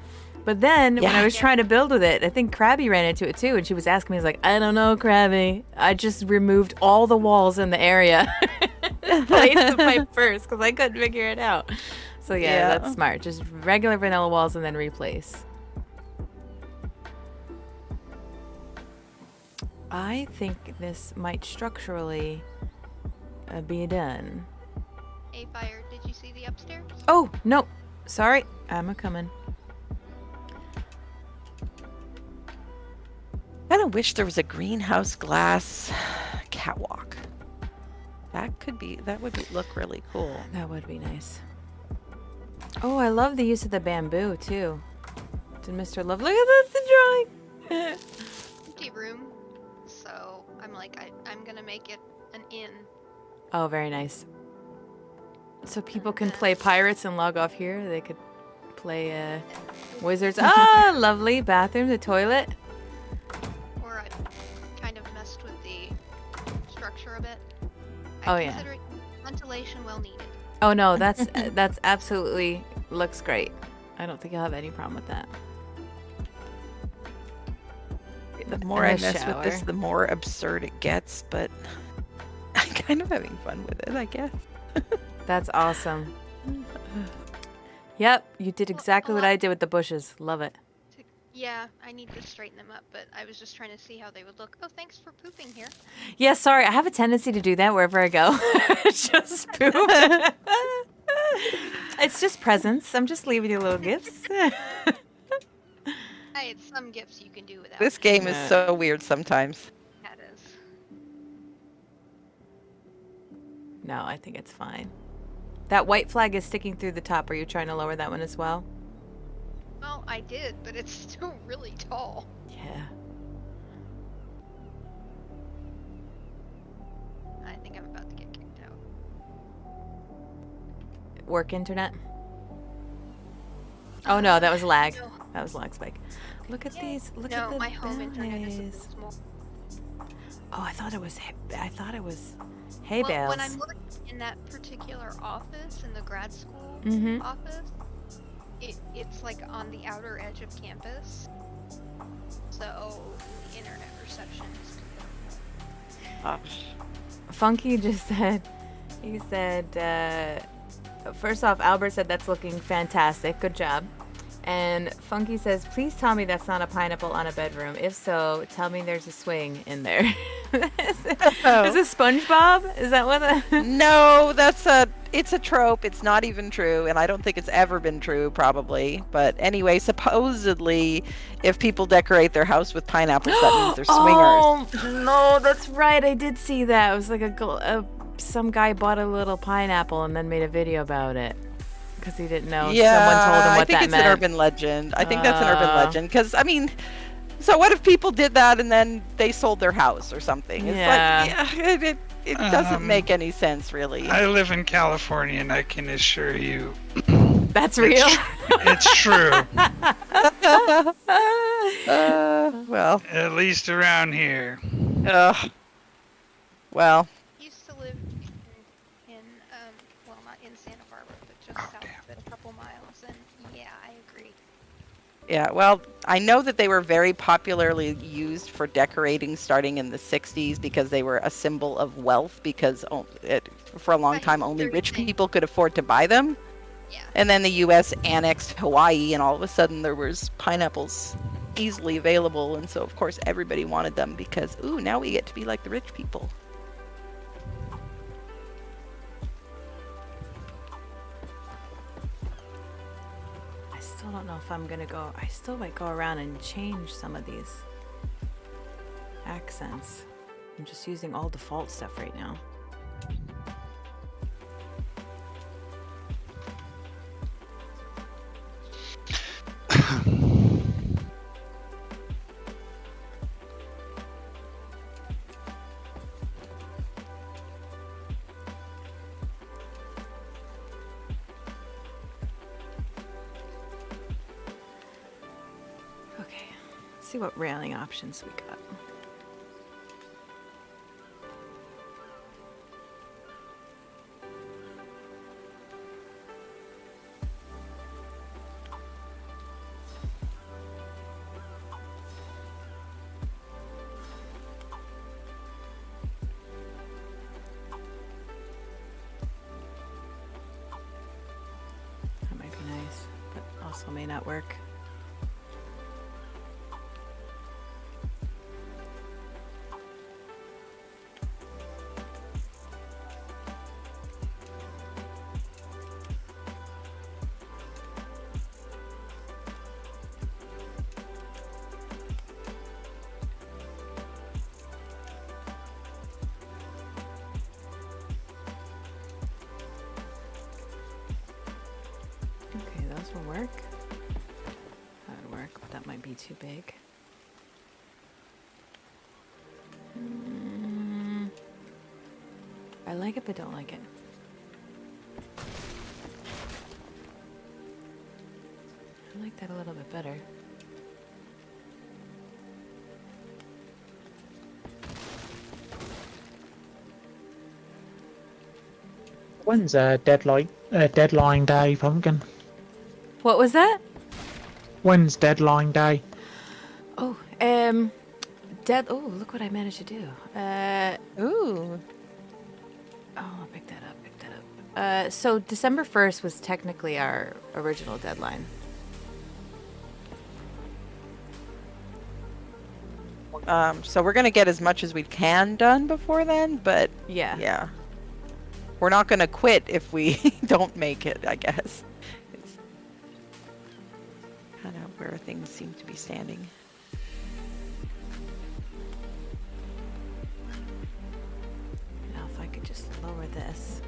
[SPEAKER 1] But then when I was trying to build with it, I think Krabby ran into it too, and she was asking me, I was like, I don't know, Krabby. I just removed all the walls in the area. Placed the pipe first because I couldn't figure it out. So yeah, that's smart. Just regular vanilla walls and then replace. I think this might structurally be done.
[SPEAKER 3] Hey, Fire, did you see the upstairs?
[SPEAKER 1] Oh, no. Sorry. I'm a-coming.
[SPEAKER 5] kind of wish there was a greenhouse glass catwalk. That would look really cool.
[SPEAKER 1] That would be nice. Oh, I love the use of the bamboo too. Did Mr. Love look at that, the drawing?
[SPEAKER 3] Empty room. So I'm like, I'm gonna make it an inn.
[SPEAKER 1] Oh, very nice. So people can play pirates and log off here. They could play wizards. Ah, lovely bathroom, the toilet.
[SPEAKER 3] Or I kind of messed with the structure a bit.
[SPEAKER 1] Oh,
[SPEAKER 3] I
[SPEAKER 1] yeah.
[SPEAKER 3] consider it ventilation well needed.
[SPEAKER 1] Oh no, that's that's absolutely looks great. I don't think you'll have any problem with that.
[SPEAKER 5] The more
[SPEAKER 1] And
[SPEAKER 5] I
[SPEAKER 1] a
[SPEAKER 5] mess with this,
[SPEAKER 1] shower.
[SPEAKER 5] the more absurd it gets, but I'm kind of having fun with it, I guess.
[SPEAKER 1] That's awesome. Yep, you did exactly what I did with the bushes. Love it.
[SPEAKER 3] Yeah, I need to straighten them up, but I was just trying to see how they would look. Oh, thanks for pooping here.
[SPEAKER 1] Yeah, sorry, I have a tendency to do that wherever I go. Just poop. It's just presents. I'm just leaving you little gifts.
[SPEAKER 3] Hey, it's some gifts you can do without.
[SPEAKER 5] This game is
[SPEAKER 1] Yeah.
[SPEAKER 5] so weird sometimes.
[SPEAKER 3] That is.
[SPEAKER 1] No, I think it's fine. That white flag is sticking through the top. Are you trying to lower that one as well?
[SPEAKER 3] Well, I did, but it's still really tall.
[SPEAKER 1] Yeah.
[SPEAKER 3] I think I'm about to get kicked out.
[SPEAKER 1] Work internet? Oh no, that was lag.
[SPEAKER 3] No.
[SPEAKER 1] That was lag spike. Look at these. Look at
[SPEAKER 3] No,
[SPEAKER 1] the
[SPEAKER 3] my home internet is a bit
[SPEAKER 1] bales.
[SPEAKER 3] small.
[SPEAKER 1] Oh, I thought it was. I thought it was hay
[SPEAKER 3] Well,
[SPEAKER 1] bales.
[SPEAKER 3] when I'm working in that particular office, in the grad school
[SPEAKER 1] Mhm.
[SPEAKER 3] office, it's like on the outer edge of campus. So the internet reception is
[SPEAKER 5] Gosh.
[SPEAKER 1] Funky just said. He said. First off, Albert said that's looking fantastic. Good job. And Funky says, please tell me that's not a pineapple on a bedroom. If so, tell me there's a swing in there. Is it SpongeBob? Is that what the...
[SPEAKER 5] No, it's a trope. It's not even true, and I don't think it's ever been true, probably. But anyway, supposedly, if people decorate their house with pineapples, that means they're swingers.
[SPEAKER 1] Oh, no, that's right. I did see that. It was like some guy bought a little pineapple and then made a video about it. Because he didn't know.
[SPEAKER 5] Yeah,
[SPEAKER 1] Someone told him what
[SPEAKER 5] I think
[SPEAKER 1] that
[SPEAKER 5] it's
[SPEAKER 1] meant.
[SPEAKER 5] an urban legend. I think that's an urban legend. Because, I mean, so what if people did that and then they sold their house or something? It's like, it doesn't make any sense, really.
[SPEAKER 2] I live in California, and I can assure you,
[SPEAKER 1] That's real.
[SPEAKER 2] it's true.
[SPEAKER 5] Well,
[SPEAKER 2] At least around here.
[SPEAKER 5] well,
[SPEAKER 3] used to live in well, not in Santa Barbara, but just south of it, a couple miles, and yeah, I agree.
[SPEAKER 5] yeah, well, I know that they were very popularly used for decorating starting in the 60s because they were a symbol of wealth because for a long time only rich people could afford to buy them.
[SPEAKER 3] Yeah.
[SPEAKER 5] And then the U.S. annexed Hawaii, and all of a sudden there was pineapples easily available, and so of course everybody wanted them because, ooh, now we get to be like the rich people.
[SPEAKER 1] I still don't know if I'm gonna go. I still might go around and change some of these accents. I'm just using all default stuff right now. Okay, let's see what railing options we got. That might be nice, but also may not work. this will work. That would work, but that might be too big. I like it, but don't like it. I like that a little bit better.
[SPEAKER 6] When's deadline day, Pumpkin?
[SPEAKER 1] What was that?
[SPEAKER 6] When's deadline day?
[SPEAKER 1] Oh, oh, look what I managed to do.
[SPEAKER 5] Ooh.
[SPEAKER 1] Oh, pick that up. So December 1st was technically our original deadline.
[SPEAKER 5] So we're gonna get as much as we can done before then, but
[SPEAKER 1] Yeah.
[SPEAKER 5] we're not gonna quit if we don't make it, I guess. It's kind of where things seem to be standing.
[SPEAKER 1] Now, if I could just lower this.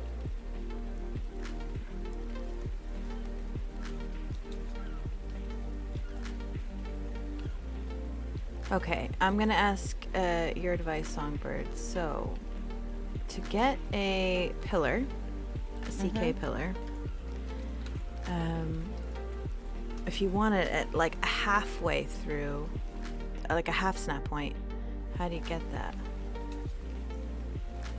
[SPEAKER 1] Okay, I'm gonna ask your advice, Songbird. So, to get a pillar, a CK pillar, if you want it at like halfway through, like a half snap point, how do you get that?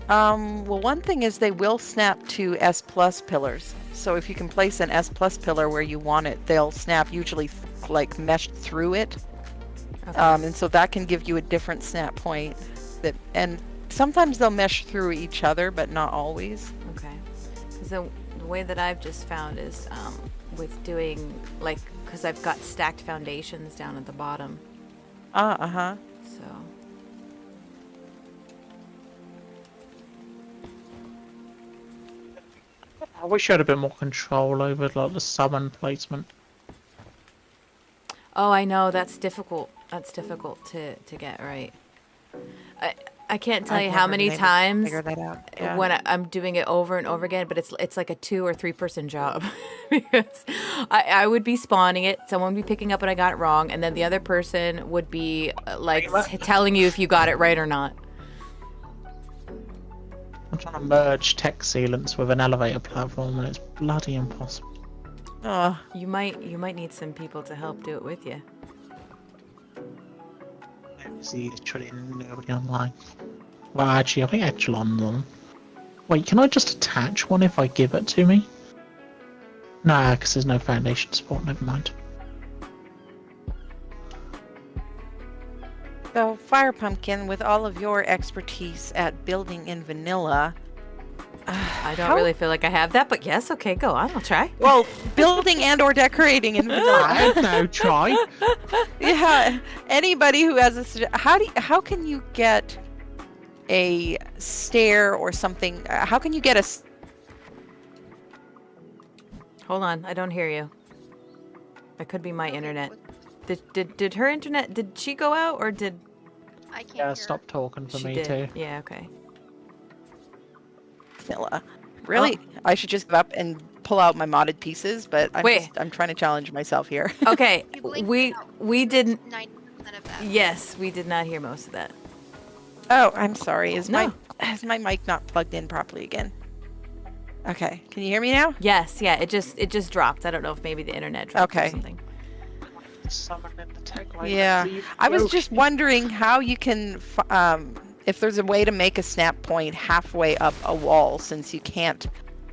[SPEAKER 5] Well, one thing is they will snap to S plus pillars. So if you can place an S plus pillar where you want it, they'll snap usually like meshed through it.
[SPEAKER 1] Okay.
[SPEAKER 5] And so that can give you a different snap point. And sometimes they'll mesh through each other, but not always.
[SPEAKER 1] Okay. Because the way that I've just found is with doing, like, because I've got stacked foundations down at the bottom.
[SPEAKER 5] Uh-huh.
[SPEAKER 1] So.
[SPEAKER 6] I wish you had a bit more control over like the summon placement.
[SPEAKER 1] Oh, I know. That's difficult. That's difficult to get right. I can't tell
[SPEAKER 5] I've
[SPEAKER 1] you how
[SPEAKER 5] never
[SPEAKER 1] many
[SPEAKER 5] been able to
[SPEAKER 1] times
[SPEAKER 5] figure that out. Yeah.
[SPEAKER 1] when I'm doing it over and over again, but it's like a 2 or 3 person job because I would be spawning it, someone would be picking up and I got it wrong, and then the other person would be like telling you if you got it right or not.
[SPEAKER 6] I'm trying to merge tech sealants with an elevator platform, and it's bloody impossible.
[SPEAKER 5] Oh,
[SPEAKER 1] You might need some people to help do it with you.
[SPEAKER 6] There's literally nobody online. Well, actually, I think Echelon's on. Wait, can I just attach one if I give it to me? Nah, because there's no foundation support. Never mind.
[SPEAKER 5] so FirePumpkin, with all of your expertise at building in vanilla,
[SPEAKER 1] I don't really feel like I have that, but yes, okay, go on. I'll try.
[SPEAKER 5] well, building and or decorating in vanilla.
[SPEAKER 6] No, try.
[SPEAKER 5] Yeah, anybody who has a how can you get a stair or something? How can you get a
[SPEAKER 1] Hold on, I don't hear you. That could be my internet. Did her internet? Did she go out or did
[SPEAKER 3] I can't
[SPEAKER 6] Yeah,
[SPEAKER 3] hear.
[SPEAKER 6] stop talking for
[SPEAKER 1] she
[SPEAKER 6] me
[SPEAKER 1] did?
[SPEAKER 6] too.
[SPEAKER 1] Yeah, okay.
[SPEAKER 5] vanilla? Really? I should just give up and pull out my modded pieces, but I'm trying to challenge myself here.
[SPEAKER 1] Okay,
[SPEAKER 3] You blinked
[SPEAKER 1] we
[SPEAKER 3] out
[SPEAKER 1] we didn't.
[SPEAKER 3] 90% of that.
[SPEAKER 1] Yes, we did not hear most of that.
[SPEAKER 5] Oh, I'm sorry. Is
[SPEAKER 1] No.
[SPEAKER 5] my mic not plugged in properly again? Okay. Can you hear me now?
[SPEAKER 1] Yes, yeah, it just dropped. I don't know if maybe the internet dropped or
[SPEAKER 5] Okay.
[SPEAKER 1] something.
[SPEAKER 6] Summon in the tech like
[SPEAKER 5] Yeah.
[SPEAKER 6] that.
[SPEAKER 5] I was just wondering how you can if there's a way to make a snap point halfway up a wall, since you can't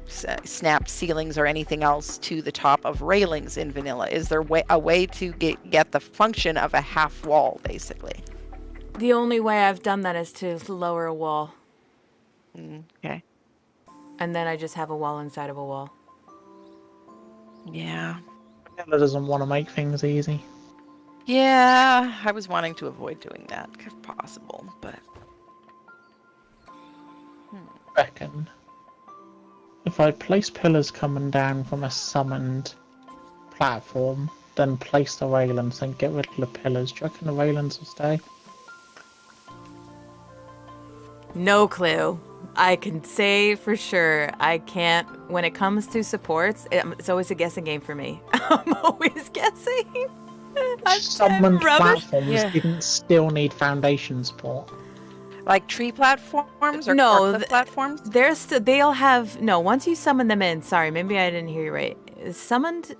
[SPEAKER 5] snap ceilings or anything else to the top of railings in vanilla. Is there a way to get the function of a half wall, basically?
[SPEAKER 1] The only way I've done that is to lower a wall,
[SPEAKER 5] Okay.
[SPEAKER 1] and then I just have a wall inside of a wall.
[SPEAKER 5] Yeah.
[SPEAKER 6] Vanilla doesn't want to make things easy.
[SPEAKER 5] Yeah, I was wanting to avoid doing that if possible, but
[SPEAKER 6] Reckon if I place pillars coming down from a summoned platform, then place the railings and get rid of the pillars, do you reckon the railings will stay?
[SPEAKER 1] No clue. I can say for sure I can't. When it comes to supports, it's always a guessing game for me. I'm always guessing.
[SPEAKER 6] Summoned
[SPEAKER 1] rubbish.
[SPEAKER 6] platforms
[SPEAKER 5] Yeah.
[SPEAKER 6] didn't still need foundation support.
[SPEAKER 5] Like tree platforms or
[SPEAKER 1] No,
[SPEAKER 5] cliff platforms?
[SPEAKER 1] They'll have no. Once you summon them in, sorry, maybe I didn't hear you right. Summoned,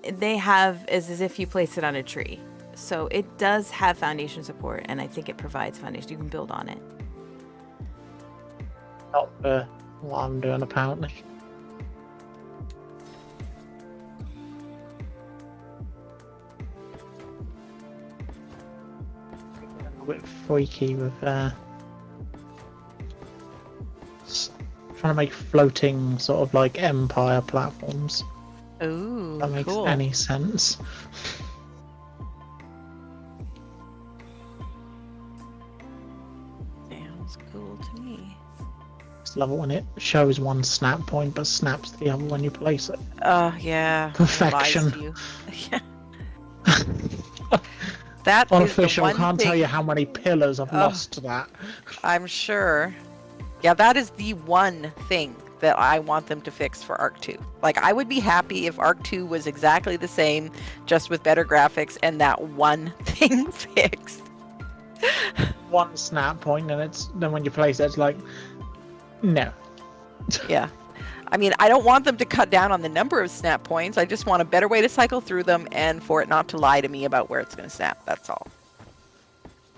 [SPEAKER 1] they have is as if you place it on a tree. So it does have foundation support, and I think it provides foundation. You can build on it.
[SPEAKER 6] Not for what I'm doing, apparently. A bit freaky with trying to make floating sort of like empire platforms.
[SPEAKER 5] Ooh,
[SPEAKER 6] That makes
[SPEAKER 5] cool.
[SPEAKER 6] any sense.
[SPEAKER 5] Sounds cool to me.
[SPEAKER 6] Just love it when it shows one snap point but snaps the other when you place it.
[SPEAKER 5] Yeah. it lies
[SPEAKER 6] Perfection.
[SPEAKER 5] to you. Yeah. That is the
[SPEAKER 6] Unofficial,
[SPEAKER 5] one
[SPEAKER 6] can't tell
[SPEAKER 5] thing-
[SPEAKER 6] you how many pillars I've lost to that.
[SPEAKER 5] I'm sure. Yeah, that is the one thing that I want them to fix for Arc 2. Like, I would be happy if Arc 2 was exactly the same, just with better graphics and that one thing fixed.
[SPEAKER 6] One snap point and it's then when you place it, it's like, no.
[SPEAKER 5] Yeah. I mean, I don't want them to cut down on the number of snap points. I just want a better way to cycle through them and for it not to lie to me about where it's going to snap. That's all.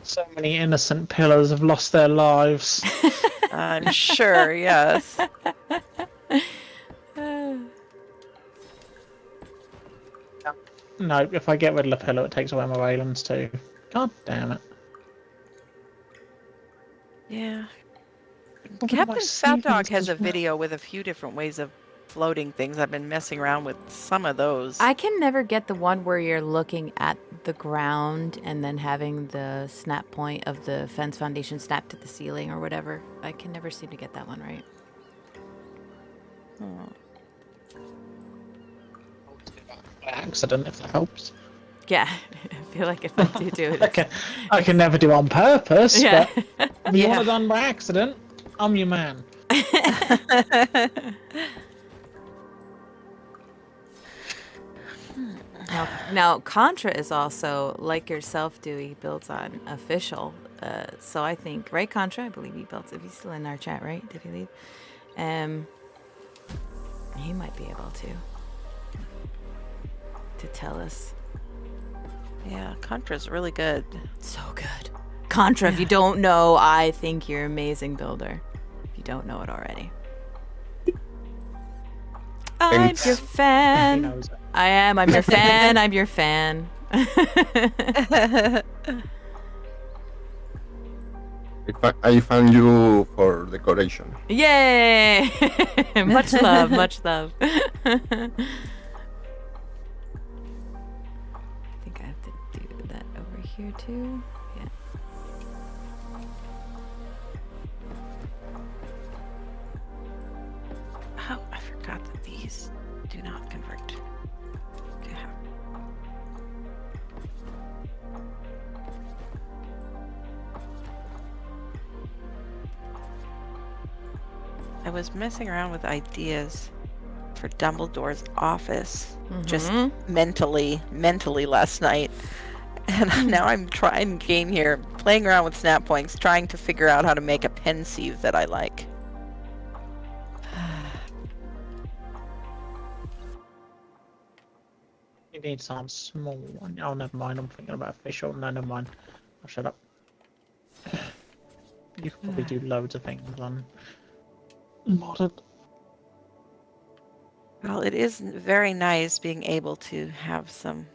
[SPEAKER 6] So many innocent pillars have lost their lives.
[SPEAKER 5] I'm sure, yes.
[SPEAKER 6] No, if I get rid of the pillar, it takes away my Valens too. God damn it.
[SPEAKER 5] Yeah.
[SPEAKER 6] What did
[SPEAKER 5] Captain
[SPEAKER 6] my
[SPEAKER 5] Fat Dog
[SPEAKER 6] savings
[SPEAKER 5] has a
[SPEAKER 6] as well?
[SPEAKER 5] video with a few different ways of floating things. I've been messing around with some of those.
[SPEAKER 1] I can never get the one where you're looking at the ground and then having the snap point of the fence foundation snap to the ceiling or whatever. I can never seem to get that one right.
[SPEAKER 6] By accident, if that helps.
[SPEAKER 1] Yeah, I feel like if I do it,
[SPEAKER 6] I can never do it on purpose,
[SPEAKER 1] yeah.
[SPEAKER 6] but if you
[SPEAKER 5] Yeah.
[SPEAKER 6] want it done by accident, I'm your man.
[SPEAKER 1] Now, Contra is also, like yourself, Dewey, builds on official. So I think, right, Contra? I believe he built, if he's still in our chat, right? Did he leave? He might be able to tell us.
[SPEAKER 5] Yeah, Contra's really good.
[SPEAKER 1] So good. Contra, if you don't know, I think you're an amazing builder. If you don't know it already. I'm
[SPEAKER 7] Thanks.
[SPEAKER 1] your
[SPEAKER 6] Who
[SPEAKER 1] fan.
[SPEAKER 6] knows?
[SPEAKER 1] I am. I'm your fan. I'm your fan.
[SPEAKER 7] I found you for decoration.
[SPEAKER 1] Yay! Much love. Much love. I think I have to do that over here too. Yeah.
[SPEAKER 5] Oh, I forgot that these do not convert to have. I was messing around with ideas for Dumbledore's office just mentally last night. And now I'm trying game here, playing around with snap points, trying to figure out how to make a pensieve that I like.
[SPEAKER 6] You need some small one. Oh, never mind. I'm thinking about official. No, never mind. I'll shut up. You can probably do loads of things on modded.
[SPEAKER 5] Well, it is very nice being able to have some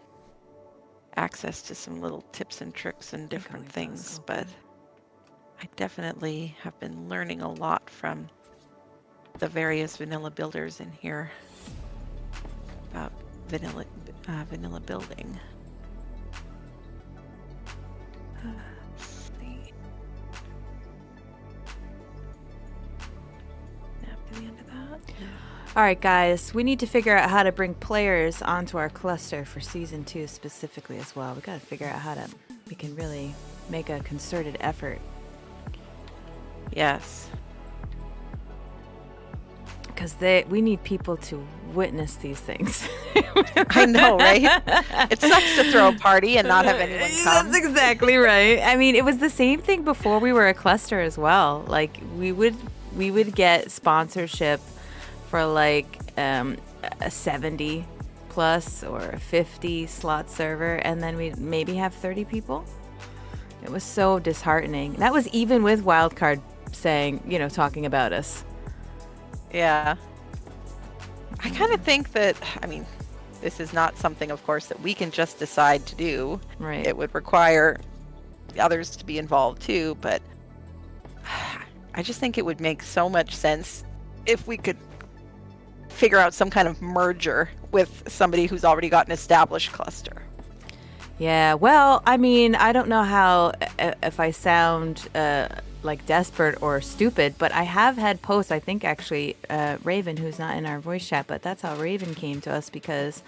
[SPEAKER 5] access to some little tips and tricks and different
[SPEAKER 1] leave those
[SPEAKER 5] things, but I definitely have been learning a lot from the various vanilla builders in here about vanilla building. Let's see. Snap to the end of that.
[SPEAKER 1] All right, guys. We need to figure out how to bring players onto our cluster for season 2 specifically as well. We got to figure out how to. We can really make a concerted effort.
[SPEAKER 5] Yes.
[SPEAKER 1] because we need people to witness these things.
[SPEAKER 5] I know, right? It sucks to throw a party and not have anyone come.
[SPEAKER 1] That's exactly right. I mean, it was the same thing before we were a cluster as well. Like we would get sponsorship for like a 70 plus or a 50 slot server, and then we'd maybe have 30 people. It was so disheartening. That was even with Wildcard saying, talking about us.
[SPEAKER 5] Yeah. I kind of think that, I mean, this is not something, of course, that we can just decide to do.
[SPEAKER 1] Right.
[SPEAKER 5] It would require the others to be involved too, but I just think it would make so much sense if we could figure out some kind of merger with somebody who's already got an established cluster.
[SPEAKER 1] Yeah, well, I mean, I don't know how, if I sound like desperate or stupid, but I have had posts, I think actually, Raven, who's not in our voice chat, but that's how Raven came to us, because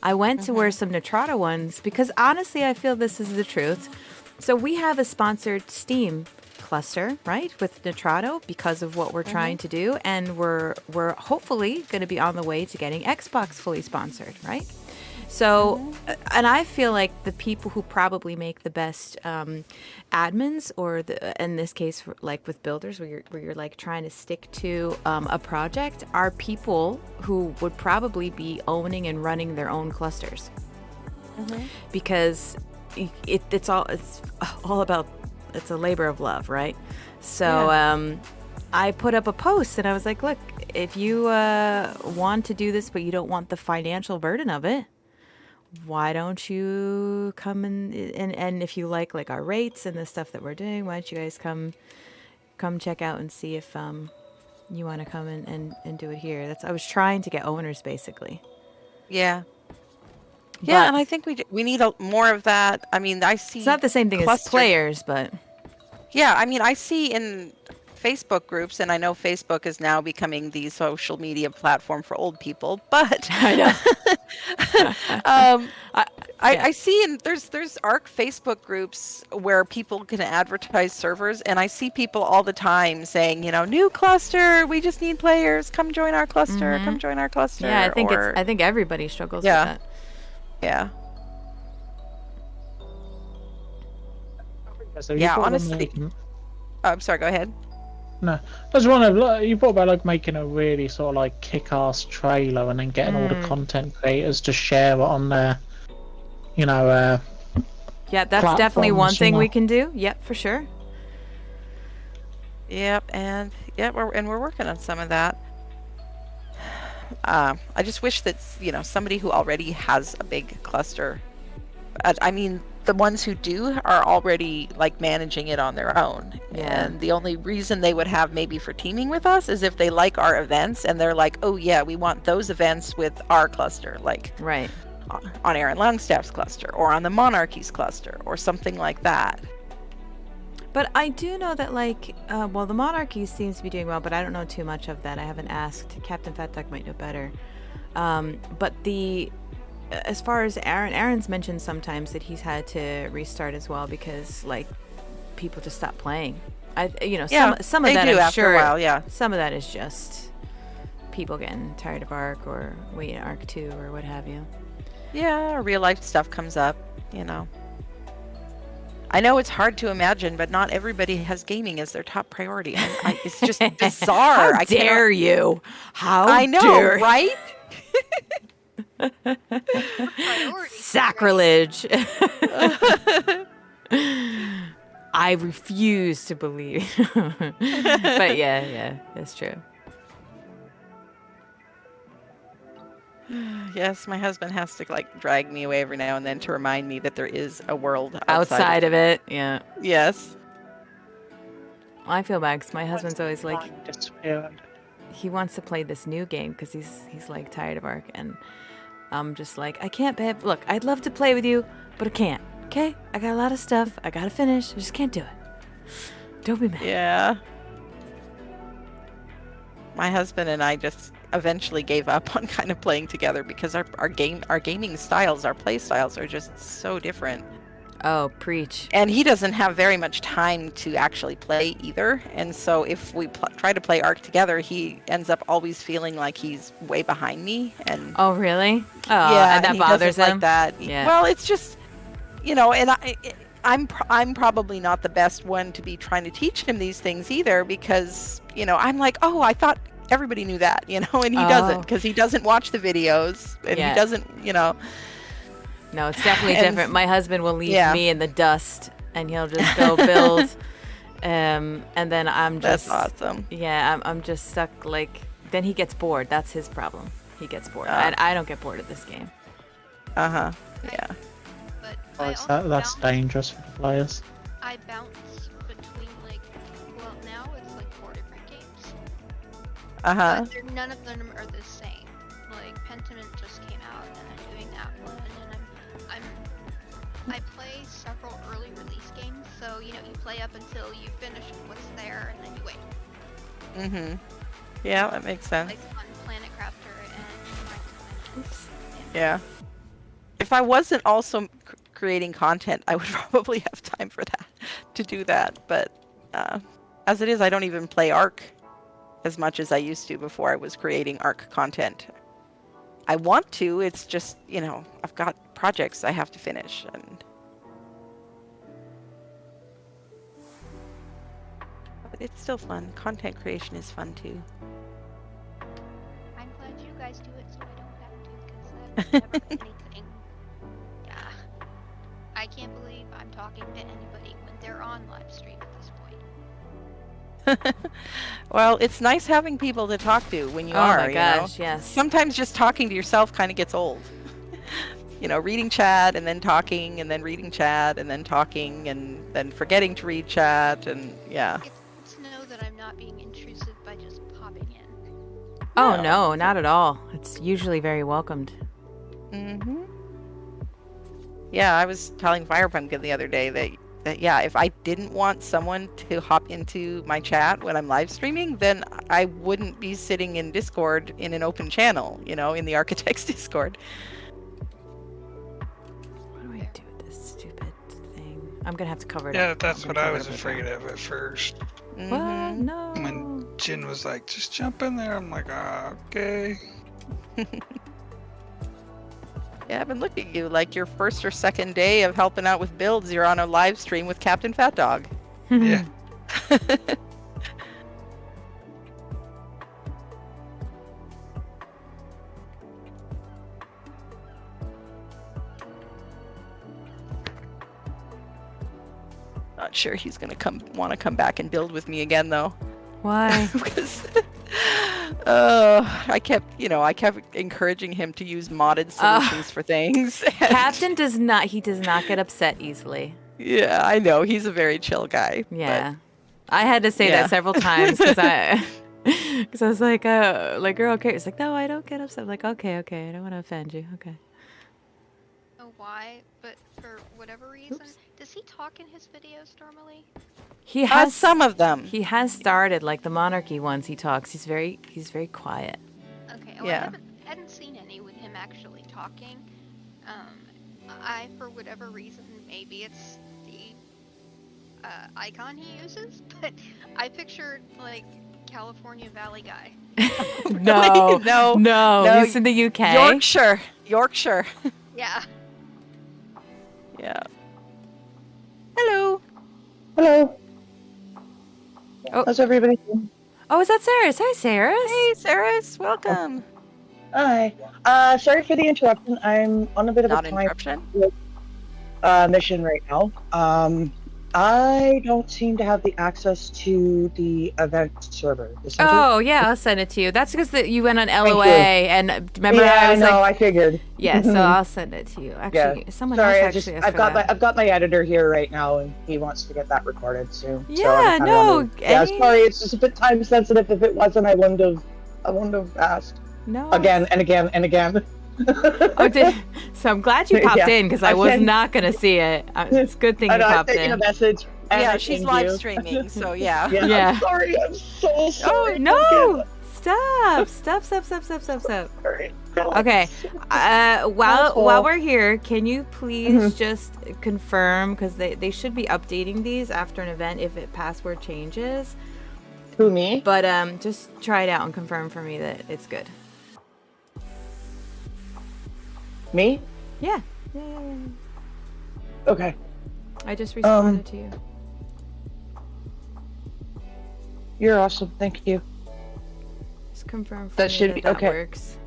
[SPEAKER 1] I went to where some Nitrata ones, because honestly, I feel this is the truth. So we have a sponsored Steam cluster, right, with Nitrato because of what we're trying to do, and we're hopefully going to be on the way to getting Xbox fully sponsored, right? So, and I feel like the people who probably make the best admins, or in this case, like with builders, where you're like trying to stick to a project, are people who would probably be owning and running their own clusters, because it's all about, it's a labor of love, right? So I put up a post and I was like, look, if you want to do this but you don't want the financial burden of it, why don't you come and if you like our rates and the stuff that we're doing, why don't you guys come check out and see if you want to come and do it here. I was trying to get owners, basically.
[SPEAKER 5] Yeah.
[SPEAKER 1] But
[SPEAKER 5] Yeah, and I think we need more of that. I mean, I see
[SPEAKER 1] it's not the same thing as players, but
[SPEAKER 5] yeah, I mean, I see in Facebook groups, and I know Facebook is now becoming the social media platform for old people, but
[SPEAKER 1] I know.
[SPEAKER 5] I see there's ARK Facebook groups where people can advertise servers, and I see people all the time saying, new cluster, we just need players, come join our cluster, come join our cluster.
[SPEAKER 1] Yeah, I think everybody struggles with that.
[SPEAKER 5] Yeah.
[SPEAKER 6] So
[SPEAKER 5] Yeah, honestly. Oh, I'm sorry, go ahead.
[SPEAKER 6] No, I just want to. You thought about making a really sort of kick-ass trailer and then getting all the content creators to share it on their,
[SPEAKER 1] yeah, that's definitely one
[SPEAKER 6] platforms,
[SPEAKER 1] thing we can do. Yep, for sure.
[SPEAKER 5] Yep, and we're working on some of that. I just wish that somebody who already has a big cluster. I mean, the ones who do are already managing it on their own.
[SPEAKER 1] Yeah.
[SPEAKER 5] And the only reason they would have maybe for teaming with us is if they like our events and they're like, oh yeah, we want those events with our cluster,
[SPEAKER 1] right
[SPEAKER 5] on Aaron Longstaff's cluster or on the Monarchy's cluster or something like that.
[SPEAKER 1] But I do know that the Monarchy seems to be doing well, but I don't know too much of that. I haven't asked. Captain Fat Duck might know better. But as far as Aaron's mentioned sometimes that he's had to restart as well because people just stop playing. Some of that I'm
[SPEAKER 5] after
[SPEAKER 1] sure.
[SPEAKER 5] a while, yeah.
[SPEAKER 1] Some of that is just people getting tired of ARK or waiting ARK 2 or what have you.
[SPEAKER 5] Yeah, real life stuff comes up, I know it's hard to imagine, but not everybody has gaming as their top priority. It's just bizarre.
[SPEAKER 1] How dare you? How
[SPEAKER 5] I know,
[SPEAKER 1] dare
[SPEAKER 5] right?
[SPEAKER 1] Sacrilege. I refuse to believe. But yeah, that's true.
[SPEAKER 5] Yes, my husband has to drag me away every now and then to remind me that there is a world
[SPEAKER 1] outside of it. Yeah.
[SPEAKER 5] Yes.
[SPEAKER 1] I feel bad because my husband's always
[SPEAKER 6] disappeared.
[SPEAKER 1] he wants to play this new game because he's tired of ARK, and I'm just I can't, babe. Look, I'd love to play with you, but I can't. Okay, I got a lot of stuff I gotta finish. I just can't do it. Don't be mad.
[SPEAKER 5] Yeah. My husband and I just eventually gave up on kind of playing together because our gaming styles, our play styles are just so different.
[SPEAKER 1] Oh, preach.
[SPEAKER 5] And he doesn't have very much time to actually play either. And so if we try to play Ark together, he ends up always feeling like he's way behind me. And
[SPEAKER 1] Oh, really? Oh,
[SPEAKER 5] yeah,
[SPEAKER 1] and that
[SPEAKER 5] he
[SPEAKER 1] bothers
[SPEAKER 5] doesn't
[SPEAKER 1] him?
[SPEAKER 5] like that.
[SPEAKER 1] Yeah.
[SPEAKER 5] Well, it's just, you know, and I'm probably not the best one to be trying to teach him these things either, because, you know, I'm like, oh, I thought everybody knew that, you know, and he doesn't, because he doesn't watch the videos, and he doesn't, you know.
[SPEAKER 1] No, it's definitely different. My husband will leave
[SPEAKER 5] Yeah.
[SPEAKER 1] me in the dust, and he'll just go build, and then I'm just...
[SPEAKER 5] That's awesome.
[SPEAKER 1] Yeah, I'm just stuck, like... Then he gets bored. That's his problem. He gets bored. I don't get bored of this game.
[SPEAKER 5] Uh-huh, yeah.
[SPEAKER 3] But
[SPEAKER 6] Oh,
[SPEAKER 3] I
[SPEAKER 6] is
[SPEAKER 3] also
[SPEAKER 6] that's
[SPEAKER 3] bounce-
[SPEAKER 6] dangerous for the players.
[SPEAKER 3] I bounce between like, well, now it's like 4 different games.
[SPEAKER 5] Uh-huh.
[SPEAKER 3] But none of them are the same. Like Pentiment just came out, and I'm doing that one, and I play several early release games, so you know you play up until you finish what's there, and then you wait.
[SPEAKER 5] Mm-hmm. Yeah, that makes sense.
[SPEAKER 3] Like on Planet Crafter and
[SPEAKER 1] Oops.
[SPEAKER 5] Yeah. If I wasn't also creating content, I would probably have time for that, to do that. But as it is, I don't even play Ark as much as I used to before I was creating Ark content. I want to, it's just, you know, I've got projects I have to finish. But it's still fun. Content creation is fun too.
[SPEAKER 3] I'm glad you guys do it so I don't have to, because that's never anything. Yeah. I can't believe I'm talking to anybody when they're on live stream at this point.
[SPEAKER 5] Well, it's nice having people to talk to when you
[SPEAKER 1] Oh
[SPEAKER 5] are,
[SPEAKER 1] my
[SPEAKER 5] you
[SPEAKER 1] gosh,
[SPEAKER 5] know?
[SPEAKER 1] yes.
[SPEAKER 5] Sometimes just talking to yourself kind of gets old. You know, reading chat and then talking and then reading chat and then talking and then forgetting to read chat, and yeah.
[SPEAKER 3] It's to know that I'm not being intrusive by just popping in.
[SPEAKER 1] Oh, no, not at all. It's usually very welcomed.
[SPEAKER 5] Mm-hmm. Yeah, I was telling FirePumpkin the other day that yeah, if I didn't want someone to hop into my chat when I'm live streaming, then I wouldn't be sitting in Discord in an open channel, you know, in the ARKitect's Discord.
[SPEAKER 1] What do I do with this stupid thing? I'm going to have to cover it
[SPEAKER 2] Yeah,
[SPEAKER 1] up.
[SPEAKER 2] that's
[SPEAKER 1] I'm
[SPEAKER 2] what
[SPEAKER 1] gonna
[SPEAKER 2] I
[SPEAKER 1] cover
[SPEAKER 2] was
[SPEAKER 1] it up
[SPEAKER 2] afraid
[SPEAKER 1] now.
[SPEAKER 2] of at first.
[SPEAKER 1] What?
[SPEAKER 5] Mhm.
[SPEAKER 1] No.
[SPEAKER 2] When Jin was like, just jump in there, I'm like, okay.
[SPEAKER 5] Yeah, I've been looking at you like your first or second day of helping out with builds. You're on a live stream with Captain Fat Dog.
[SPEAKER 2] Yeah.
[SPEAKER 5] Not sure he's gonna want to come back and build with me again though.
[SPEAKER 1] Why?
[SPEAKER 5] Because I kept encouraging him to use modded solutions for things. and-
[SPEAKER 1] Captain does not get upset easily.
[SPEAKER 5] Yeah, I know. He's a very chill guy.
[SPEAKER 1] Yeah. I had to say
[SPEAKER 5] Yeah.
[SPEAKER 1] that several times because I was like, you're okay. It's like, no, I don't get upset. I'm like, okay, I don't want to offend you. Okay.
[SPEAKER 3] Know why, but for whatever reason,
[SPEAKER 1] Oops.
[SPEAKER 3] does he talk in his videos normally?
[SPEAKER 1] He has
[SPEAKER 5] some of them.
[SPEAKER 1] He has started, like the monarchy ones. He talks. He's very quiet.
[SPEAKER 3] Okay, well,
[SPEAKER 5] Yeah.
[SPEAKER 3] I hadn't seen any with him actually talking. I, for whatever reason, maybe it's the icon he uses, but I pictured like California Valley guy.
[SPEAKER 1] No,
[SPEAKER 5] No,
[SPEAKER 1] no, he's in the UK.
[SPEAKER 5] Yorkshire.
[SPEAKER 3] Yeah.
[SPEAKER 5] Yeah. Hello.
[SPEAKER 8] Hello.
[SPEAKER 1] Oh.
[SPEAKER 8] How's everybody doing?
[SPEAKER 1] Oh, is that Saris? Hi, Saris.
[SPEAKER 5] Hey, Saris. Welcome.
[SPEAKER 8] Hi. Sorry for the interruption. I'm on a bit of
[SPEAKER 5] Not
[SPEAKER 8] a
[SPEAKER 5] an
[SPEAKER 8] time
[SPEAKER 5] interruption.
[SPEAKER 8] mission right now. I don't seem to have the access to the event server. The center.
[SPEAKER 1] Oh, yeah, I'll send it to you. That's because you went on
[SPEAKER 8] you.
[SPEAKER 1] LOA, and remember
[SPEAKER 8] yeah,
[SPEAKER 1] I was
[SPEAKER 8] know.
[SPEAKER 1] like,
[SPEAKER 8] I figured.
[SPEAKER 1] yeah, so I'll send it to you. Actually, someone
[SPEAKER 8] Sorry,
[SPEAKER 1] else actually asked
[SPEAKER 8] I've
[SPEAKER 1] for
[SPEAKER 8] got
[SPEAKER 1] that.
[SPEAKER 8] I've got my editor here right now, and he wants to get that recorded soon. so
[SPEAKER 1] Yeah,
[SPEAKER 8] I'm kinda
[SPEAKER 1] no,
[SPEAKER 8] wondering- Yeah,
[SPEAKER 1] any-
[SPEAKER 8] sorry, it's just a bit time sensitive. If it wasn't, I wouldn't have asked
[SPEAKER 1] No.
[SPEAKER 8] again and again and again.
[SPEAKER 1] Oh, so I'm glad you popped
[SPEAKER 8] Yeah,
[SPEAKER 1] in because I
[SPEAKER 8] I
[SPEAKER 1] was
[SPEAKER 8] sent-
[SPEAKER 1] not gonna see it. It's a good thing
[SPEAKER 8] I
[SPEAKER 1] you
[SPEAKER 8] know, I
[SPEAKER 1] popped
[SPEAKER 8] sent you a
[SPEAKER 1] in.
[SPEAKER 8] message. and
[SPEAKER 5] Yeah,
[SPEAKER 8] I
[SPEAKER 5] she's
[SPEAKER 8] pinged
[SPEAKER 5] live
[SPEAKER 8] you.
[SPEAKER 5] streaming, so yeah.
[SPEAKER 8] Yeah,
[SPEAKER 1] Yeah.
[SPEAKER 8] I'm sorry. I'm so sorry.
[SPEAKER 1] No,
[SPEAKER 8] Pumpkin.
[SPEAKER 1] stop.
[SPEAKER 8] Sorry.
[SPEAKER 1] Okay. While we're here, can you please just confirm, because they should be updating these after an event if it password changes.
[SPEAKER 8] Who, me?
[SPEAKER 1] But just try it out and confirm for me that it's good.
[SPEAKER 8] Me?
[SPEAKER 1] Yeah.
[SPEAKER 8] Okay.
[SPEAKER 1] I just responded to you.
[SPEAKER 8] You're awesome. Thank you.
[SPEAKER 1] Just confirm for
[SPEAKER 8] That
[SPEAKER 1] me
[SPEAKER 8] should be
[SPEAKER 1] that
[SPEAKER 8] okay.
[SPEAKER 1] works.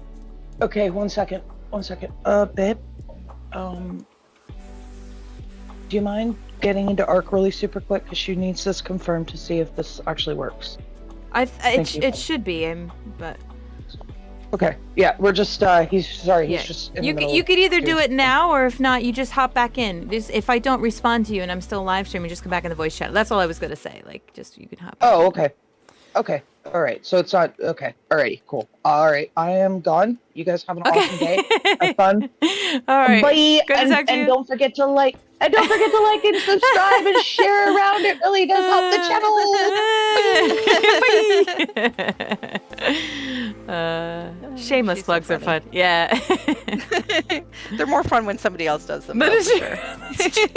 [SPEAKER 8] Okay, 1 second. 1 second. Babe. Do you mind getting into Ark really super quick? Because she needs this confirmed to see if this actually works.
[SPEAKER 1] It should be, but
[SPEAKER 8] Okay. Yeah, we're just, he's just in the middle
[SPEAKER 1] you could either
[SPEAKER 8] of
[SPEAKER 1] do it now, or if not, you just hop back in. If I don't respond to you and I'm still live streaming, just come back in the voice chat. That's all I was gonna say. Like, just you can hop back in.
[SPEAKER 8] okay. Okay. All right. So it's not, okay. Alrighty, cool. All right. I am gone. You guys have an awesome day. Have fun.
[SPEAKER 1] All right.
[SPEAKER 8] Bye.
[SPEAKER 1] Good to talk to you.
[SPEAKER 8] And don't forget to like, and subscribe and share around. It really does help the channel.
[SPEAKER 1] Shameless
[SPEAKER 5] She's so
[SPEAKER 1] plugs are
[SPEAKER 5] funny.
[SPEAKER 1] fun. Yeah.
[SPEAKER 5] They're more fun when somebody else does them.
[SPEAKER 1] That
[SPEAKER 5] though,
[SPEAKER 1] is
[SPEAKER 5] for
[SPEAKER 1] true.
[SPEAKER 5] sure.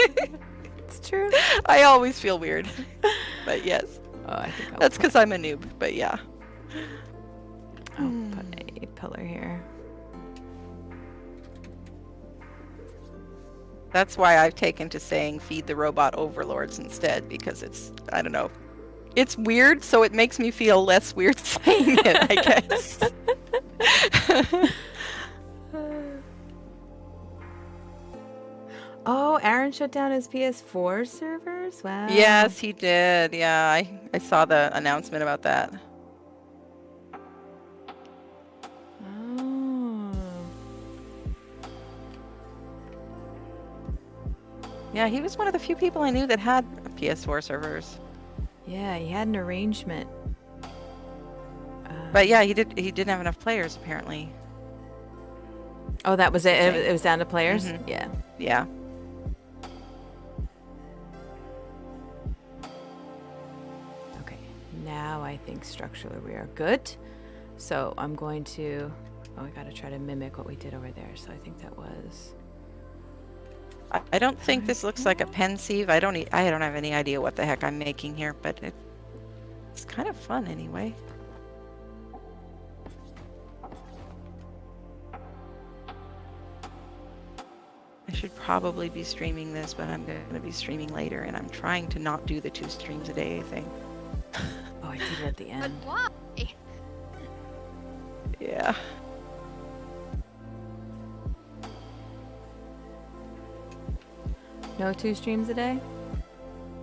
[SPEAKER 1] It's true.
[SPEAKER 5] I always feel weird. But yes.
[SPEAKER 1] Oh, I think
[SPEAKER 5] That's because I'm a noob, but yeah.
[SPEAKER 1] I'll put a pillar here.
[SPEAKER 5] That's why I've taken to saying feed the robot overlords instead, because it's, I don't know. It's weird, so it makes me feel less weird saying it, I guess.
[SPEAKER 1] Oh, Aaron shut down his PS4 servers? Wow.
[SPEAKER 5] Yes, he did. Yeah, I saw the announcement about that.
[SPEAKER 1] Oh.
[SPEAKER 5] Yeah, he was one of the few people I knew that had PS4 servers.
[SPEAKER 1] Yeah, he had an arrangement.
[SPEAKER 5] But yeah, he didn't have enough players apparently.
[SPEAKER 1] Oh, that was it. It was down to players?
[SPEAKER 5] Mhm.
[SPEAKER 1] Yeah.
[SPEAKER 5] Yeah.
[SPEAKER 1] Okay. Now I think structurally we are good. So I'm going to... Oh, we got to try to mimic what we did over there. So I think that was...
[SPEAKER 5] I don't think this looks like a pensieve. I don't have any idea what the heck I'm making here, but it's kind of fun anyway. I should probably be streaming this, but I'm going to be streaming later, and I'm trying to not do the 2 streams a day thing.
[SPEAKER 1] Oh, I did it at the
[SPEAKER 3] But
[SPEAKER 1] end.
[SPEAKER 3] why?
[SPEAKER 5] Yeah.
[SPEAKER 1] No 2 streams a day?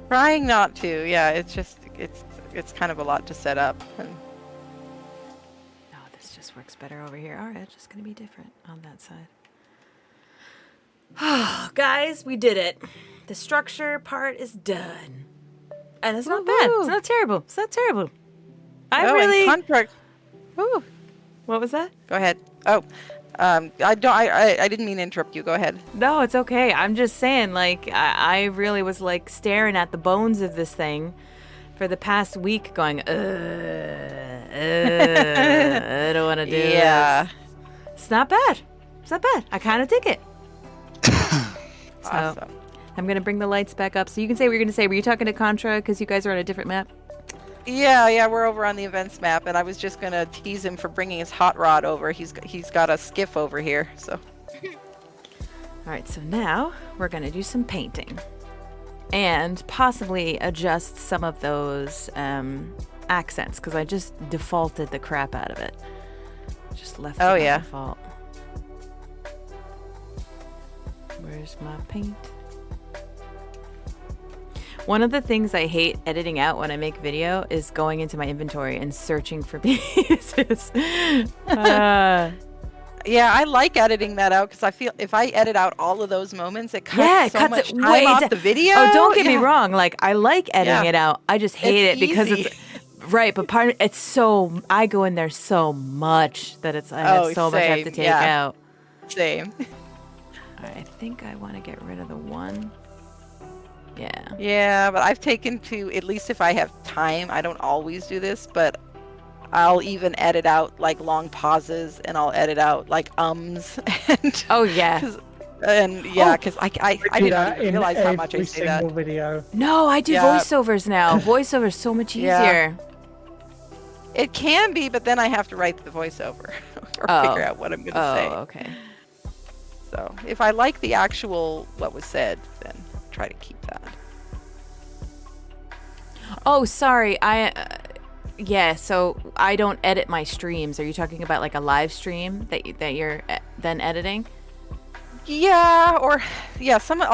[SPEAKER 5] Trying not to. Yeah, it's just it's kind of a lot to set up. And
[SPEAKER 1] No, this just works better over here. All right, it's just going to be different on that side. Oh, guys, we did it. The structure part is done. And it's not bad. It's not terrible. It's not terrible. I really...
[SPEAKER 5] contract. Ooh.
[SPEAKER 1] What was that?
[SPEAKER 5] Go ahead. Oh, I didn't mean to interrupt you. Go ahead.
[SPEAKER 1] No, it's okay. I'm just saying, like, I really was, like, staring at the bones of this thing for the past week going, I don't want to do this. It's not bad. It's not bad. I kind of dig it. So,
[SPEAKER 5] Awesome.
[SPEAKER 1] I'm going to bring the lights back up. So you can say what you're going to say. Were you talking to Contra because you guys are on a different map?
[SPEAKER 5] Yeah, we're over on the events map, and I was just gonna tease him for bringing his hot rod over. He's got a skiff over here, so.
[SPEAKER 1] All right, so now we're going to do some painting and possibly adjust some of those accents because I just defaulted the crap out of it. Just left it on default. Where's my paint? One of the things I hate editing out when I make video is going into my inventory and searching for pieces.
[SPEAKER 5] Yeah, I like editing that out because I feel if I edit out all of those moments, it cuts so much time off the video.
[SPEAKER 1] Oh, don't get me wrong. Like, I like editing it out. I just hate
[SPEAKER 5] It's
[SPEAKER 1] it because
[SPEAKER 5] easy.
[SPEAKER 1] it's right. But part of it's so I go in there so much that I have so much I have to take out.
[SPEAKER 5] Same.
[SPEAKER 1] I think I want to get rid of the one. Yeah.
[SPEAKER 5] Yeah, but I've taken to, at least if I have time, I don't always do this, but I'll even edit out like long pauses, and I'll edit out like ums. And,
[SPEAKER 1] Oh yeah.
[SPEAKER 5] Because I
[SPEAKER 6] do
[SPEAKER 5] didn't
[SPEAKER 6] that
[SPEAKER 5] even
[SPEAKER 6] in
[SPEAKER 5] realize how much I
[SPEAKER 6] every
[SPEAKER 5] say that.
[SPEAKER 6] single video.
[SPEAKER 1] No, I do
[SPEAKER 5] Yeah.
[SPEAKER 1] voiceovers now. Voiceover's so much
[SPEAKER 5] Yeah.
[SPEAKER 1] easier.
[SPEAKER 5] It can be, but then I have to write the voiceover or
[SPEAKER 1] Oh.
[SPEAKER 5] figure out what I'm gonna say.
[SPEAKER 1] Okay.
[SPEAKER 5] So if I like the actual what was said, then try to keep that.
[SPEAKER 1] Oh, sorry. Yeah, so I don't edit my streams. Are you talking about like a live stream that you're then editing?
[SPEAKER 5] Yeah, or yeah, some of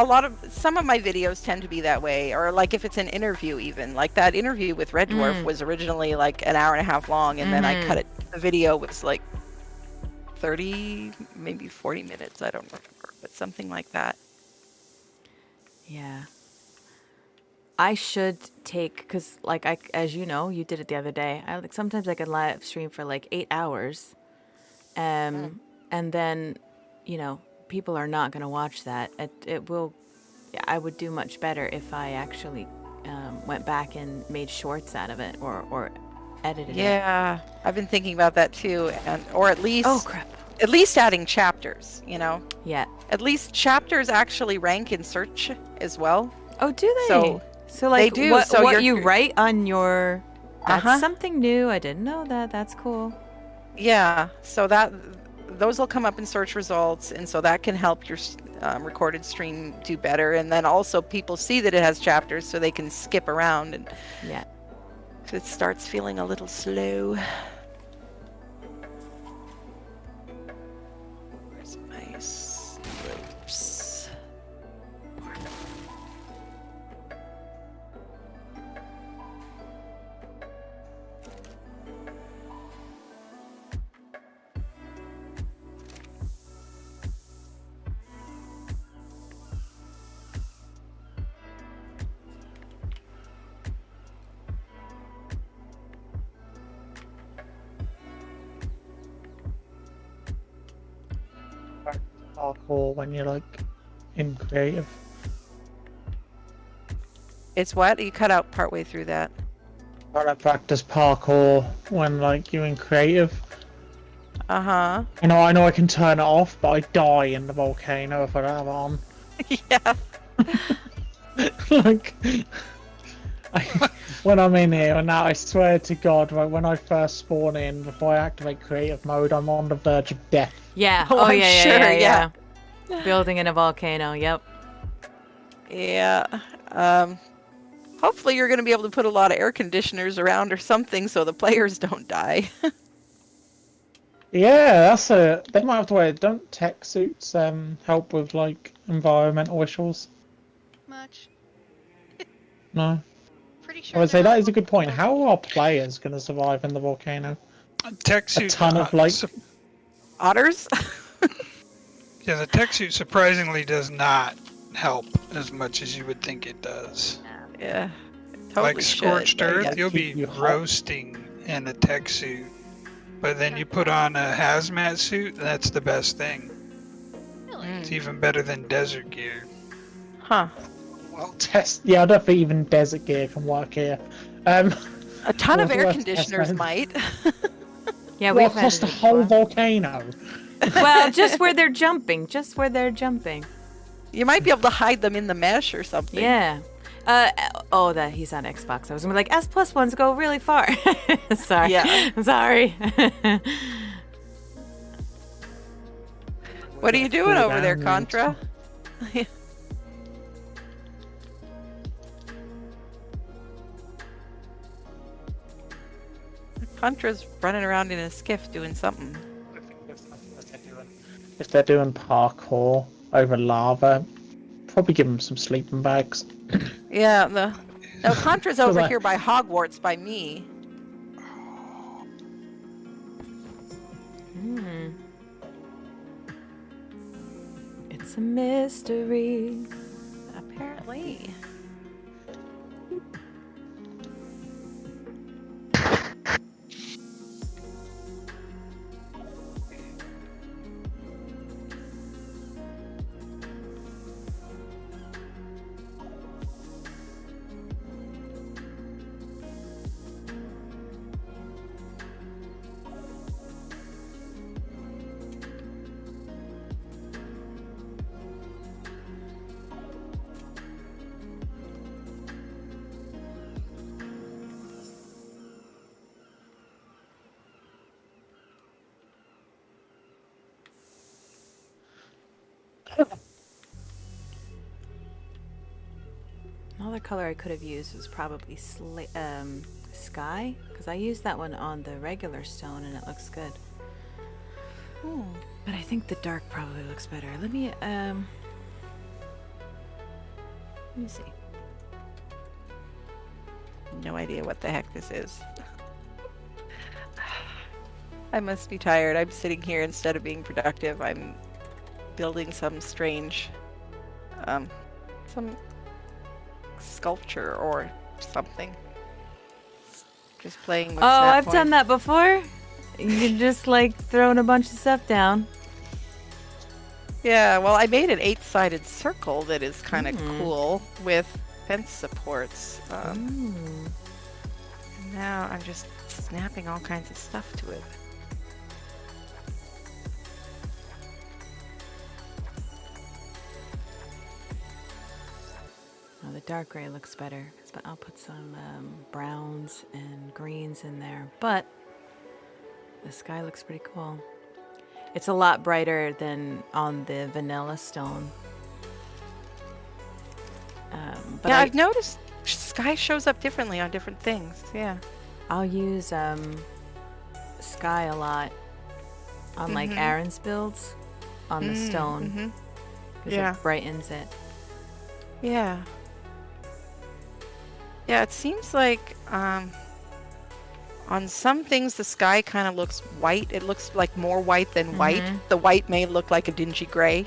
[SPEAKER 5] my videos tend to be that way, or like if it's an interview, even like that interview with Red Dwarf was originally like an hour and a half long, and then I cut it. The video was like 30, maybe 40 minutes. I don't remember, but something like that.
[SPEAKER 1] Yeah. I should take, because like as you know, you did it the other day. Sometimes I can live stream for like 8 hours, and then, people are not going to watch that. It will. I would do much better if I actually went back and made shorts out of it, or edited it.
[SPEAKER 5] Yeah, I've been thinking about that too, or at least
[SPEAKER 1] Oh crap.
[SPEAKER 5] at least adding chapters.
[SPEAKER 1] Yeah.
[SPEAKER 5] At least chapters actually rank in search as well.
[SPEAKER 1] Oh, do they? So like,
[SPEAKER 5] they do,
[SPEAKER 1] what,
[SPEAKER 5] so
[SPEAKER 1] what
[SPEAKER 5] you're-
[SPEAKER 1] you write on your... That's
[SPEAKER 5] Uh-huh.
[SPEAKER 1] something new. I didn't know that. That's cool.
[SPEAKER 5] Yeah, so those will come up in search results, and so that can help your recorded stream do better. And then also people see that it has chapters, so they can skip around, and
[SPEAKER 1] Yeah.
[SPEAKER 5] if it starts feeling a little slow. Where's my slopes?
[SPEAKER 6] Parkour when you're like in creative.
[SPEAKER 5] It's what? You cut out partway through that.
[SPEAKER 6] Try to practice parkour when like you're in creative.
[SPEAKER 5] Uh-huh.
[SPEAKER 6] I know I can turn it off, but I die in the volcano if I don't have it on.
[SPEAKER 5] Yeah.
[SPEAKER 6] Like, when I'm in here, and now I swear to God, like, when I first spawn in, before I activate creative mode, I'm on the verge of death.
[SPEAKER 1] Yeah.
[SPEAKER 5] Oh,
[SPEAKER 1] Oh,
[SPEAKER 5] I'm
[SPEAKER 1] yeah,
[SPEAKER 5] sure,
[SPEAKER 1] yeah. Building in a volcano. Yep.
[SPEAKER 5] Yeah. Hopefully you're going to be able to put a lot of air conditioners around or something so the players don't die.
[SPEAKER 6] Yeah, they might have to wear. Don't tech suits help with like environmental issues?
[SPEAKER 3] Much.
[SPEAKER 6] No.
[SPEAKER 3] Pretty
[SPEAKER 6] I
[SPEAKER 3] sure.
[SPEAKER 6] would say
[SPEAKER 3] they're
[SPEAKER 6] that
[SPEAKER 3] not
[SPEAKER 6] is a good point.
[SPEAKER 3] full.
[SPEAKER 6] How are players going to survive in the volcano?
[SPEAKER 2] Tech
[SPEAKER 6] A
[SPEAKER 2] suit.
[SPEAKER 6] ton of like.
[SPEAKER 5] Otters?
[SPEAKER 2] Yeah, the tech suit surprisingly does not help as much as you would think it does.
[SPEAKER 5] Yeah. Totally
[SPEAKER 2] Like scorched
[SPEAKER 5] should, but
[SPEAKER 2] earth,
[SPEAKER 5] yeah.
[SPEAKER 2] you'll be
[SPEAKER 6] keep you hot.
[SPEAKER 2] roasting in a tech suit. But then you put on a hazmat suit, that's the best thing.
[SPEAKER 3] Really?
[SPEAKER 2] It's even better than desert gear.
[SPEAKER 5] Huh.
[SPEAKER 6] Well, yeah, I don't think even desert gear can work here.
[SPEAKER 5] A ton of
[SPEAKER 6] Well,
[SPEAKER 5] air
[SPEAKER 6] worth
[SPEAKER 5] conditioners
[SPEAKER 6] testing.
[SPEAKER 5] might.
[SPEAKER 1] Yeah,
[SPEAKER 6] Well,
[SPEAKER 1] we've had
[SPEAKER 6] across
[SPEAKER 1] it
[SPEAKER 6] the
[SPEAKER 1] before.
[SPEAKER 6] whole volcano.
[SPEAKER 1] Well, just where they're jumping. Just where they're jumping.
[SPEAKER 5] You might be able to hide them in the mesh or something.
[SPEAKER 1] Yeah. That he's on Xbox. I was gonna be like, S+1s go really far. Sorry.
[SPEAKER 5] Yeah.
[SPEAKER 1] Sorry.
[SPEAKER 5] What are you doing over there, Contra? Contra's running around in a skiff doing something.
[SPEAKER 6] If they're doing parkour over lava, probably give them some sleeping bags.
[SPEAKER 5] Yeah, no, Contra's over
[SPEAKER 6] I-
[SPEAKER 5] here by Hogwarts by me.
[SPEAKER 1] It's a mystery.
[SPEAKER 5] Apparently.
[SPEAKER 1] Another color I could have used was probably sky, because I used that one on the regular stone and it looks good. But I think the dark probably looks better. Let me see.
[SPEAKER 5] No idea what the heck this is. I must be tired. I'm sitting here instead of being productive. I'm building some strange, some sculpture or something. Just playing with
[SPEAKER 1] Oh,
[SPEAKER 5] snap
[SPEAKER 1] I've done
[SPEAKER 5] points.
[SPEAKER 1] that before. You're just like throwing a bunch of stuff down.
[SPEAKER 5] Yeah, well, I made an 8-sided circle that is kind of cool with fence supports. And now I'm just snapping all kinds of stuff to it.
[SPEAKER 1] Oh, the dark gray looks better. But I'll put some browns and greens in there. But the sky looks pretty cool. It's a lot brighter than on the vanilla stone. But
[SPEAKER 5] Yeah, I've noticed sky shows up differently on different things. Yeah.
[SPEAKER 1] I'll use sky a lot on like Aaron's builds on the stone because
[SPEAKER 5] Yeah.
[SPEAKER 1] it brightens it.
[SPEAKER 5] Yeah. Yeah, it seems like on some things the sky kind of looks white. It looks like more white than white. The white may look like a dingy gray.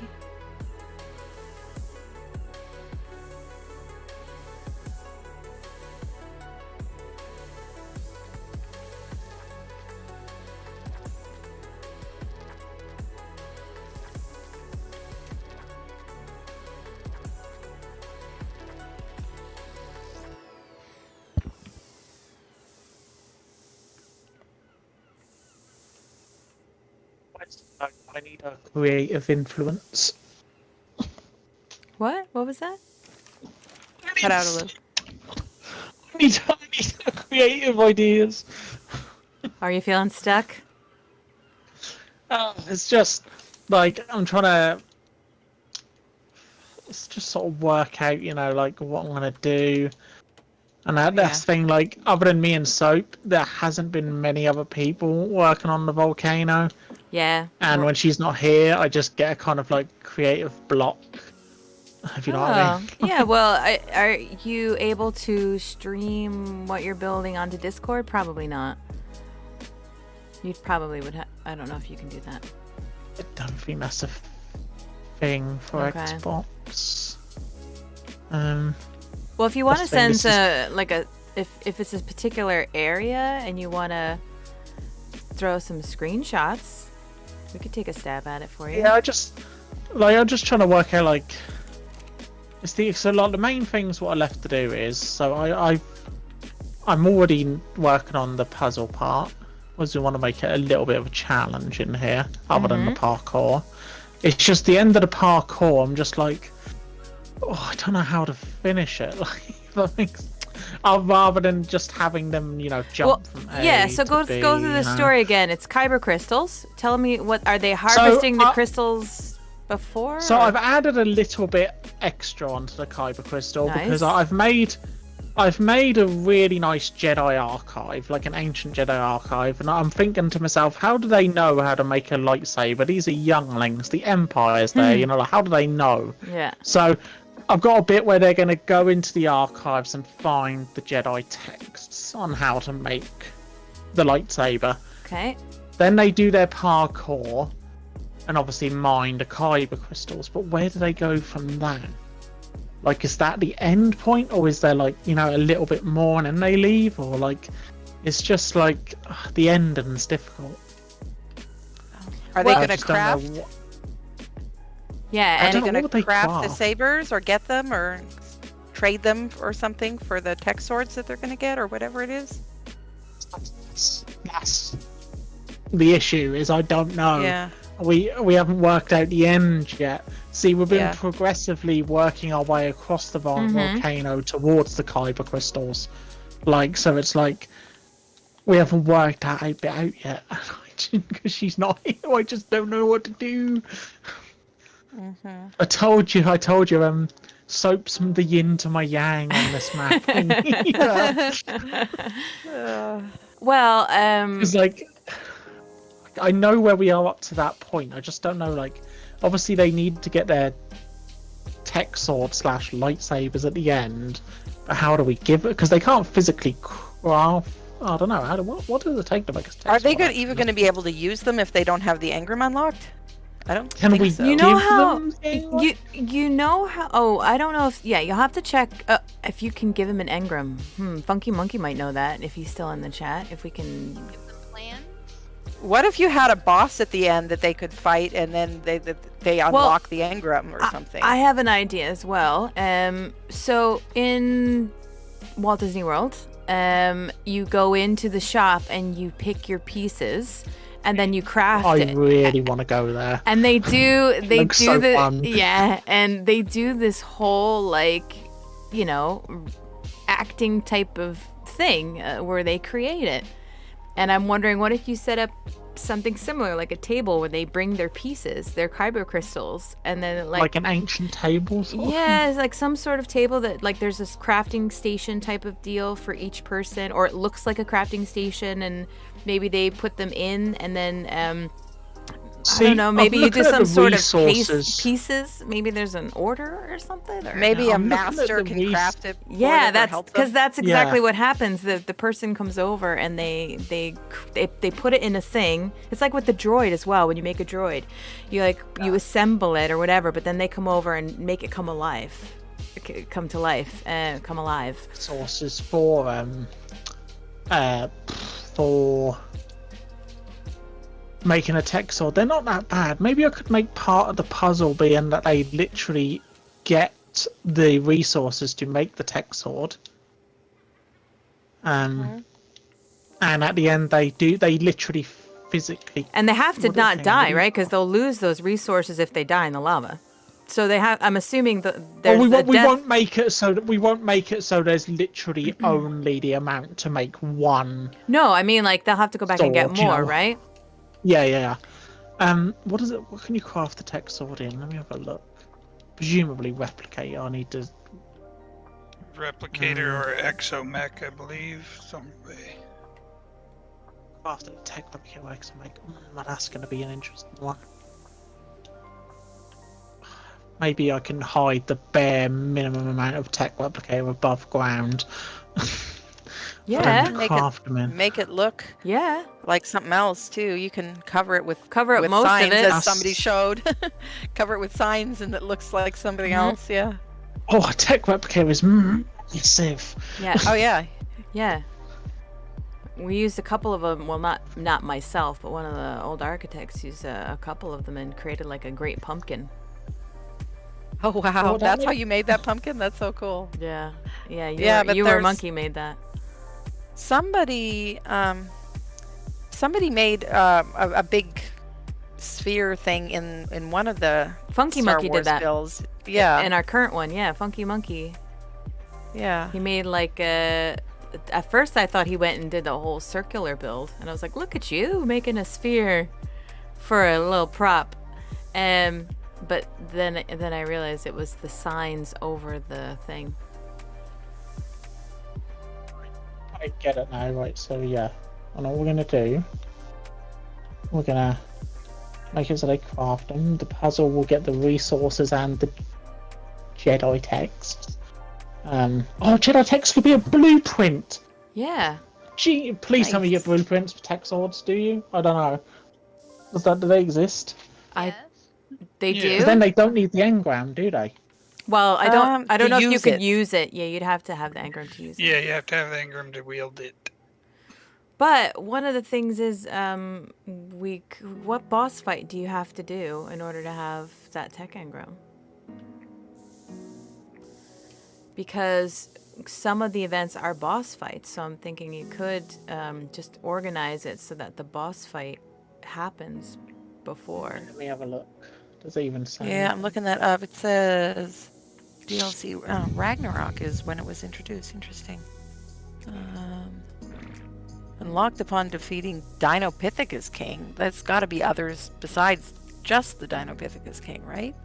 [SPEAKER 6] I need a creative influence.
[SPEAKER 1] What? What was that?
[SPEAKER 5] Cut out a little.
[SPEAKER 6] I need creative ideas.
[SPEAKER 1] Are you feeling stuck?
[SPEAKER 6] It's just like I'm trying to. It's just sort of work out, you know, like what I'm gonna do. And that's the thing. Like, other than me and Soap, there hasn't been many other people working on the volcano.
[SPEAKER 1] Yeah.
[SPEAKER 6] And when she's not here, I just get a kind of like creative block. If you know what I mean.
[SPEAKER 1] Yeah, well, are you able to stream what you're building onto Discord? Probably not. You probably would I don't know if you can do that.
[SPEAKER 6] I don't think that's a thing for
[SPEAKER 1] Okay.
[SPEAKER 6] Xbox.
[SPEAKER 1] Well, if you want to
[SPEAKER 6] That's the
[SPEAKER 1] send
[SPEAKER 6] thing,
[SPEAKER 1] if it's a particular area and you want to throw some screenshots, we could take a stab at it for you.
[SPEAKER 6] Yeah, I'm just trying to work out like so like the main things what I left to do is I'm already working on the puzzle part. Was we want to make it a little bit of a challenge in here, other than the parkour. It's just the end of the parkour. I'm just like, I don't know how to finish it. Like, rather than just having them, you know, jump from A
[SPEAKER 1] yeah. So
[SPEAKER 6] to
[SPEAKER 1] go
[SPEAKER 6] B,
[SPEAKER 1] through the
[SPEAKER 6] you know.
[SPEAKER 1] story again. It's kyber crystals. Tell me, what are they harvesting the
[SPEAKER 6] So,
[SPEAKER 1] crystals before?
[SPEAKER 6] So
[SPEAKER 1] or-
[SPEAKER 6] I've added a little bit extra onto the kyber crystal because
[SPEAKER 1] Nice.
[SPEAKER 6] I've made a really nice Jedi archive, like an ancient Jedi archive, and I'm thinking to myself, how do they know how to make a lightsaber? These are younglings. The Empire's there, you know, like how do they know?
[SPEAKER 1] Yeah.
[SPEAKER 6] So I've got a bit where they're going to go into the archives and find the Jedi texts on how to make the lightsaber.
[SPEAKER 1] Okay.
[SPEAKER 6] Then they do their parkour and obviously mine the kyber crystals. But where do they go from that? Like, is that the end point, or is there, like, you know, a little bit more and then they leave? Or, like, it's just like the ending's difficult.
[SPEAKER 5] Are they
[SPEAKER 6] I
[SPEAKER 5] going to
[SPEAKER 6] just don't know
[SPEAKER 5] craft?
[SPEAKER 6] what-
[SPEAKER 1] Yeah.
[SPEAKER 6] I
[SPEAKER 1] And
[SPEAKER 6] don't know
[SPEAKER 5] Going
[SPEAKER 6] what
[SPEAKER 5] to
[SPEAKER 6] they
[SPEAKER 5] craft the
[SPEAKER 6] craft.
[SPEAKER 5] sabers or get them or trade them or something for the tech swords that they're going to get or whatever it is?
[SPEAKER 6] That's the issue. Is I don't know.
[SPEAKER 5] Yeah.
[SPEAKER 6] We haven't worked out the end yet. See, we've been
[SPEAKER 5] Yeah.
[SPEAKER 6] progressively working our way across the volcano towards the kyber crystals. Like, so it's like we haven't worked that bit out yet. Because she's not here, I just don't know what to do.
[SPEAKER 5] Mm-hmm.
[SPEAKER 6] I told you. Soap's the yin to my yang on this map.
[SPEAKER 1] Well,
[SPEAKER 6] It's like I know where we are up to that point. I just don't know. Like, obviously they need to get their tech sword / lightsabers at the end. But how do we give it? Because they can't physically craft. I don't know. What does it take to make a tech
[SPEAKER 5] Are they
[SPEAKER 6] sword,
[SPEAKER 5] even going to be able to use them if they don't have the engram unlocked? I don't
[SPEAKER 6] Can
[SPEAKER 5] think
[SPEAKER 6] we
[SPEAKER 5] so.
[SPEAKER 1] you know
[SPEAKER 6] give
[SPEAKER 1] how
[SPEAKER 6] them the
[SPEAKER 1] you know how. Oh, I don't know if you'll have to check if you can give him an engram. Funky Monkey might know that if he's still in the chat. If we can.
[SPEAKER 3] Give them plans.
[SPEAKER 5] What if you had a boss at the end that they could fight and then they unlock the engram or something?
[SPEAKER 1] I have an idea as well. So in Walt Disney World, you go into the shop and you pick your pieces. And then you craft it.
[SPEAKER 6] I really want to go there.
[SPEAKER 1] And they do
[SPEAKER 6] Looks so fun.
[SPEAKER 1] and they do this whole like, acting type of thing where they create it. And I'm wondering, what if you set up something similar, like a table where they bring their pieces, their kyber crystals, and then
[SPEAKER 6] like an ancient table sort of
[SPEAKER 1] yeah, it's like some sort of table that like there's this crafting station type of deal for each person, or it looks like a crafting station, and maybe they put them in, and then I don't know, maybe you do some sort of pieces. Maybe there's an order or something, or
[SPEAKER 5] maybe a master can craft it.
[SPEAKER 1] Yeah, that's because that's exactly what happens. The person comes over and they put it in a thing. It's like with the droid as well. When you make a droid, you assemble it or whatever, but then they come over and make it come alive, come alive.
[SPEAKER 6] Sources for making a tech sword. They're not that bad. Maybe I could make part of the puzzle being that they literally get the resources to make the tech sword. And at the end they literally physically.
[SPEAKER 1] And they have to not die, right? Because they'll lose those resources if they die in the lava. So they have. I'm assuming that there's.
[SPEAKER 6] We won't make it so there's literally only the amount to make one.
[SPEAKER 1] No, I mean like they'll have to go back and get more, right?
[SPEAKER 6] Yeah. What is it? What can you craft the tech sword in? Let me have a look. Presumably replicate. I need to.
[SPEAKER 2] Replicator or exomech, I believe, some way.
[SPEAKER 6] Craft a tech replicator or exomech. That's going to be an interesting one. Maybe I can hide the bare minimum amount of tech replicator above ground.
[SPEAKER 1] Yeah,
[SPEAKER 5] make it look like something else too. You can cover it with
[SPEAKER 1] most
[SPEAKER 5] signs,
[SPEAKER 1] of it,
[SPEAKER 5] as somebody showed. Cover it with signs, and it looks like something else. Yeah.
[SPEAKER 6] Oh, a tech replicator is massive.
[SPEAKER 1] Yeah.
[SPEAKER 5] Oh yeah.
[SPEAKER 1] Yeah. We used a couple of them. Well, not myself, but one of the old architects used a couple of them and created like a great pumpkin.
[SPEAKER 5] Oh wow, that's how you made that pumpkin? That's so cool.
[SPEAKER 1] Yeah.
[SPEAKER 5] But
[SPEAKER 1] you or Monkey made that.
[SPEAKER 5] Somebody made a big sphere thing in one of the
[SPEAKER 1] Funky
[SPEAKER 5] Star
[SPEAKER 1] Monkey
[SPEAKER 5] Wars
[SPEAKER 1] did that.
[SPEAKER 5] builds. Yeah.
[SPEAKER 1] In our current one, Funky Monkey.
[SPEAKER 5] Yeah.
[SPEAKER 1] He made like a. At first, I thought he went and did the whole circular build, and I was like, "Look at you making a sphere for a little prop." But then I realized it was the signs over the thing.
[SPEAKER 6] I get it now, right? So yeah, and all we're gonna do, we're gonna make it so they craft them. The puzzle will get the resources and the Jedi text. Jedi text could be a blueprint.
[SPEAKER 1] Yeah.
[SPEAKER 6] Gee, please tell me you get blueprints for tech swords. Do you? I don't know. Do they exist?
[SPEAKER 3] Yes.
[SPEAKER 1] They do.
[SPEAKER 6] 'Cause then they don't need the engram, do they?
[SPEAKER 1] Well, I don't know if you could
[SPEAKER 5] it.
[SPEAKER 1] use it. Yeah, you'd have to have the engram to use it.
[SPEAKER 2] Yeah, you have to have the engram to wield it.
[SPEAKER 1] But one of the things is, what boss fight do you have to do in order to have that tech engram? Because some of the events are boss fights, so I'm thinking you could just organize it so that the boss fight happens before.
[SPEAKER 6] Let me have a look. Does it even say?
[SPEAKER 5] Yeah, I'm looking that up. It says DLC Ragnarok is when it was introduced. Interesting. Unlocked upon defeating Dinopithecus King. That's got to be others besides just the Dinopithecus King, right?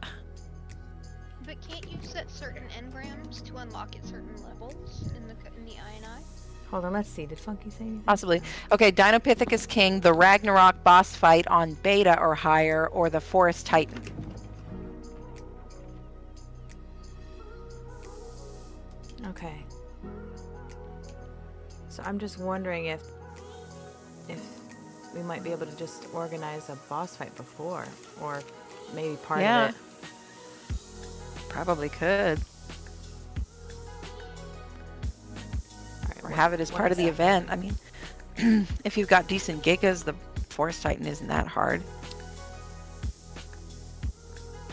[SPEAKER 3] But can't you set certain engrams to unlock at certain levels in the INI?
[SPEAKER 1] Hold on, let's see. Did Funky say anything?
[SPEAKER 5] Possibly. Okay, Dinopithecus King, the Ragnarok boss fight on beta or higher, or the Forest Titan.
[SPEAKER 1] Okay. So I'm just wondering if we might be able to just organize a boss fight before, or maybe part
[SPEAKER 5] Yeah.
[SPEAKER 1] of it.
[SPEAKER 5] Probably could.
[SPEAKER 1] All right,
[SPEAKER 5] Or
[SPEAKER 1] what-
[SPEAKER 5] have it as
[SPEAKER 1] what
[SPEAKER 5] part
[SPEAKER 1] is
[SPEAKER 5] of the
[SPEAKER 1] that?
[SPEAKER 5] event. I mean, if you've got decent gigas, the Forest Titan isn't that hard.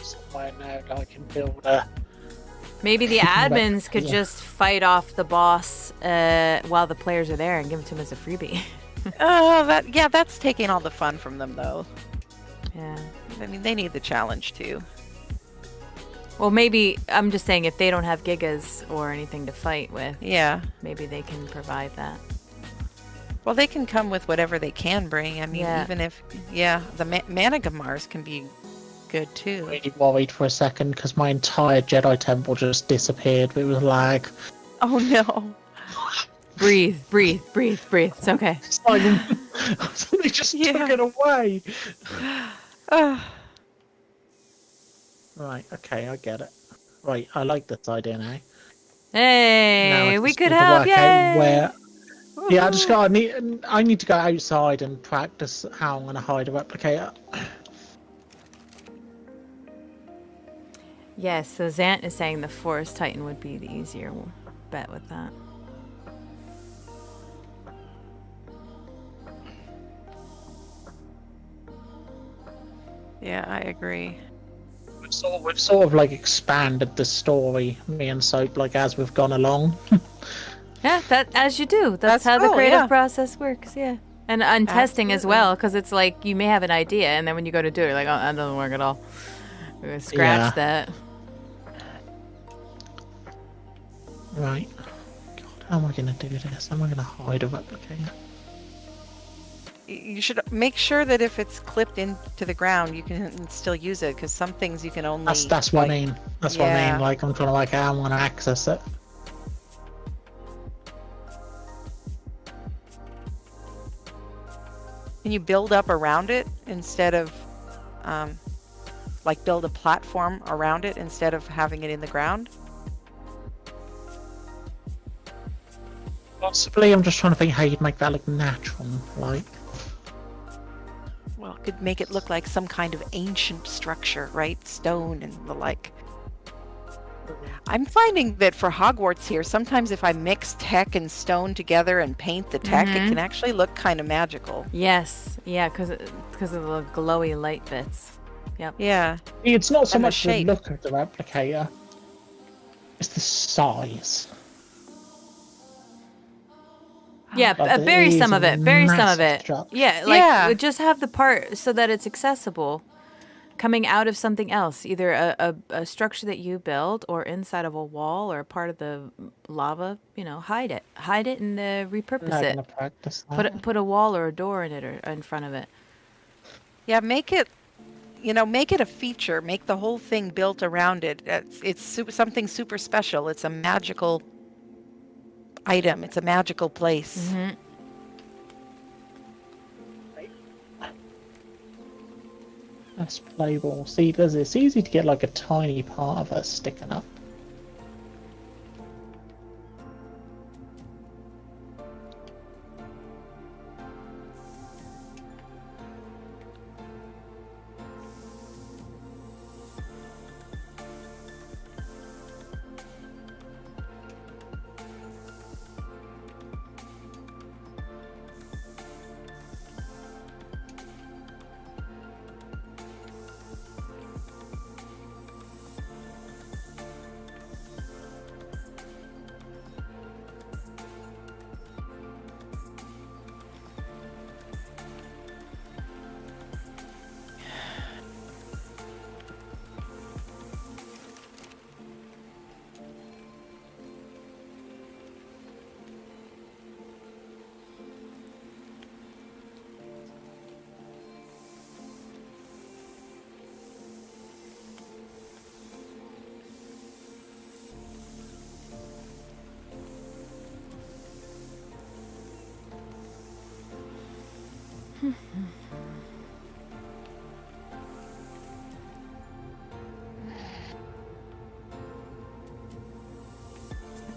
[SPEAKER 6] Somewhere now that I can build a.
[SPEAKER 1] Maybe the admins could
[SPEAKER 6] Yeah.
[SPEAKER 1] just fight off the boss while the players are there and give it to them as a freebie.
[SPEAKER 5] That's taking all the fun from them, though.
[SPEAKER 1] Yeah.
[SPEAKER 5] I mean, they need the challenge too.
[SPEAKER 1] Well, maybe I'm just saying if they don't have gigas or anything to fight with,
[SPEAKER 5] Yeah.
[SPEAKER 1] maybe they can provide that.
[SPEAKER 5] Well, they can come with whatever they can bring. I mean,
[SPEAKER 1] Yeah.
[SPEAKER 5] even if, the Managamars can be good too.
[SPEAKER 6] Really worried for a second because my entire Jedi temple just disappeared. It was lag.
[SPEAKER 5] Oh no.
[SPEAKER 1] Breathe, breathe, breathe, breathe. It's okay.
[SPEAKER 6] It's like they just
[SPEAKER 5] Yeah.
[SPEAKER 6] took it away.
[SPEAKER 5] Ah.
[SPEAKER 6] Right. Okay, I get it. Right, I like this idea now. Now
[SPEAKER 1] Hey,
[SPEAKER 6] I
[SPEAKER 1] we
[SPEAKER 6] just
[SPEAKER 1] could
[SPEAKER 6] need to
[SPEAKER 1] help.
[SPEAKER 6] work out
[SPEAKER 1] Yay!
[SPEAKER 6] where. Yeah, I need to go outside and practice how I'm gonna hide a replicator.
[SPEAKER 1] Yes, so Zant is saying the Forest Titan would be the easier bet with that.
[SPEAKER 5] Yeah, I agree.
[SPEAKER 6] We've sort of like expanded the story, me and Soap, like as we've gone along.
[SPEAKER 1] Yeah, that as you do. That's
[SPEAKER 5] That's
[SPEAKER 1] how the
[SPEAKER 5] cool,
[SPEAKER 1] creative
[SPEAKER 5] yeah.
[SPEAKER 1] process works. Yeah, and testing as well, because it's like you may have an idea, and then when you go to do it, you're like, oh, that doesn't work at all. We're gonna scratch that.
[SPEAKER 6] Right. God, how am I gonna do this? How am I gonna hide a replicator?
[SPEAKER 5] You should make sure that if it's clipped into the ground, you can still use it, because some things you can only.
[SPEAKER 6] That's what I mean. That's what I
[SPEAKER 5] Yeah.
[SPEAKER 6] mean. Like I'm trying to like how I'm gonna access it.
[SPEAKER 5] Can you build up around it instead of, like build a platform around it instead of having it in the ground?
[SPEAKER 6] Possibly, I'm just trying to think how you'd make that look natural. Like,
[SPEAKER 5] Well, it could make it look like some kind of ancient structure, right? Stone and the like. I'm finding that for Hogwarts here, sometimes if I mix tech and stone together and paint the tech, it can actually look kind of magical.
[SPEAKER 1] Yes, yeah, because of the glowy light bits. Yep.
[SPEAKER 5] Yeah.
[SPEAKER 6] it's not so
[SPEAKER 5] And the
[SPEAKER 6] much the
[SPEAKER 5] shape.
[SPEAKER 6] look of the replicator; it's the size.
[SPEAKER 1] Yeah,
[SPEAKER 6] But
[SPEAKER 1] bury
[SPEAKER 6] it
[SPEAKER 1] some
[SPEAKER 6] is
[SPEAKER 1] of it. Bury some of
[SPEAKER 6] massive
[SPEAKER 1] it.
[SPEAKER 6] structure.
[SPEAKER 1] Yeah, like
[SPEAKER 5] Yeah.
[SPEAKER 1] just have the part so that it's accessible, coming out of something else, either a structure that you build or inside of a wall or a part of the lava. You know, hide it and repurpose
[SPEAKER 6] Not
[SPEAKER 1] it.
[SPEAKER 6] gonna practice that.
[SPEAKER 1] Put a wall or a door in it or in front of it.
[SPEAKER 5] Yeah, make it a feature. Make the whole thing built around it. It's something super special. It's a magical item. It's a magical place.
[SPEAKER 1] Mm-hmm.
[SPEAKER 6] That's playable. See, it's easy to get like a tiny part of it sticking up.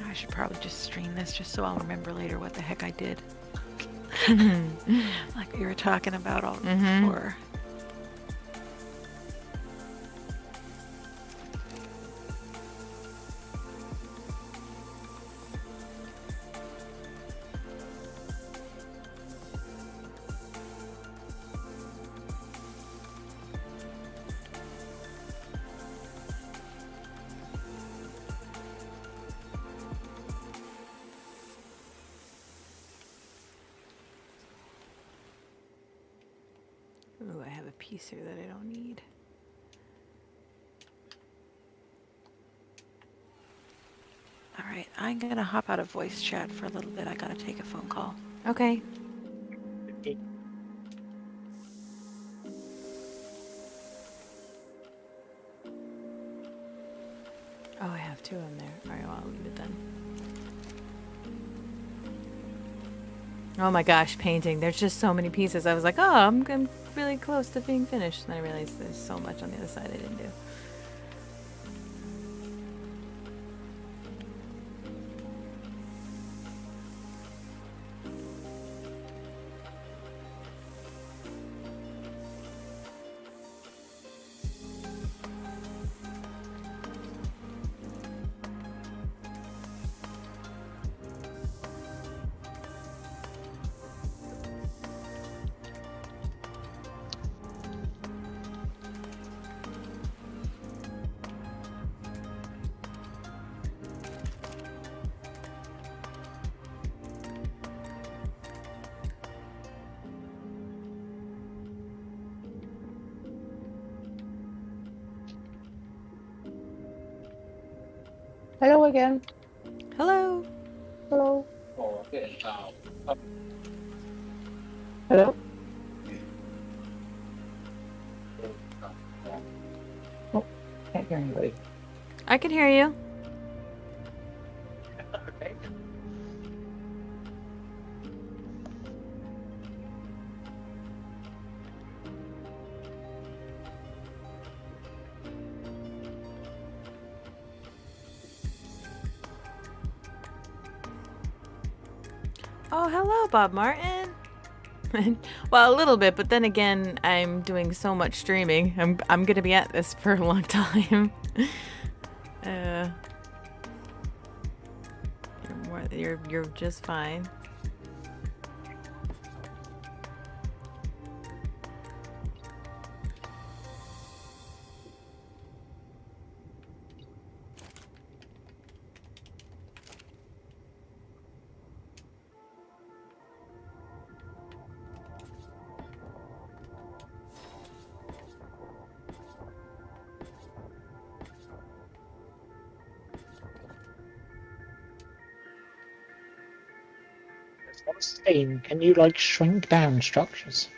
[SPEAKER 5] I should probably just stream this just so I'll remember later what the heck I did. Like we were talking about all before.
[SPEAKER 1] Ooh, I have a piece here that I don't need.
[SPEAKER 5] All right, I'm gonna hop out of voice chat for a little bit. I gotta take a phone call.
[SPEAKER 1] Okay. Oh, I have two of them there. All right, well, I'll leave it then. Oh my gosh, painting. There's just so many pieces. I was like, oh, I'm really close to being finished. And then I realized there's so much on the other side I didn't do.
[SPEAKER 8] Hello again.
[SPEAKER 1] Hello.
[SPEAKER 8] Hello. Hello. Oh, can't hear anybody.
[SPEAKER 1] I can hear you.
[SPEAKER 8] Okay.
[SPEAKER 1] Oh, hello, Bob Martin. Well, a little bit, but then again, I'm doing so much streaming. I'm gonna be at this for a long time. You're just fine.
[SPEAKER 6] Can you like shrink down structures?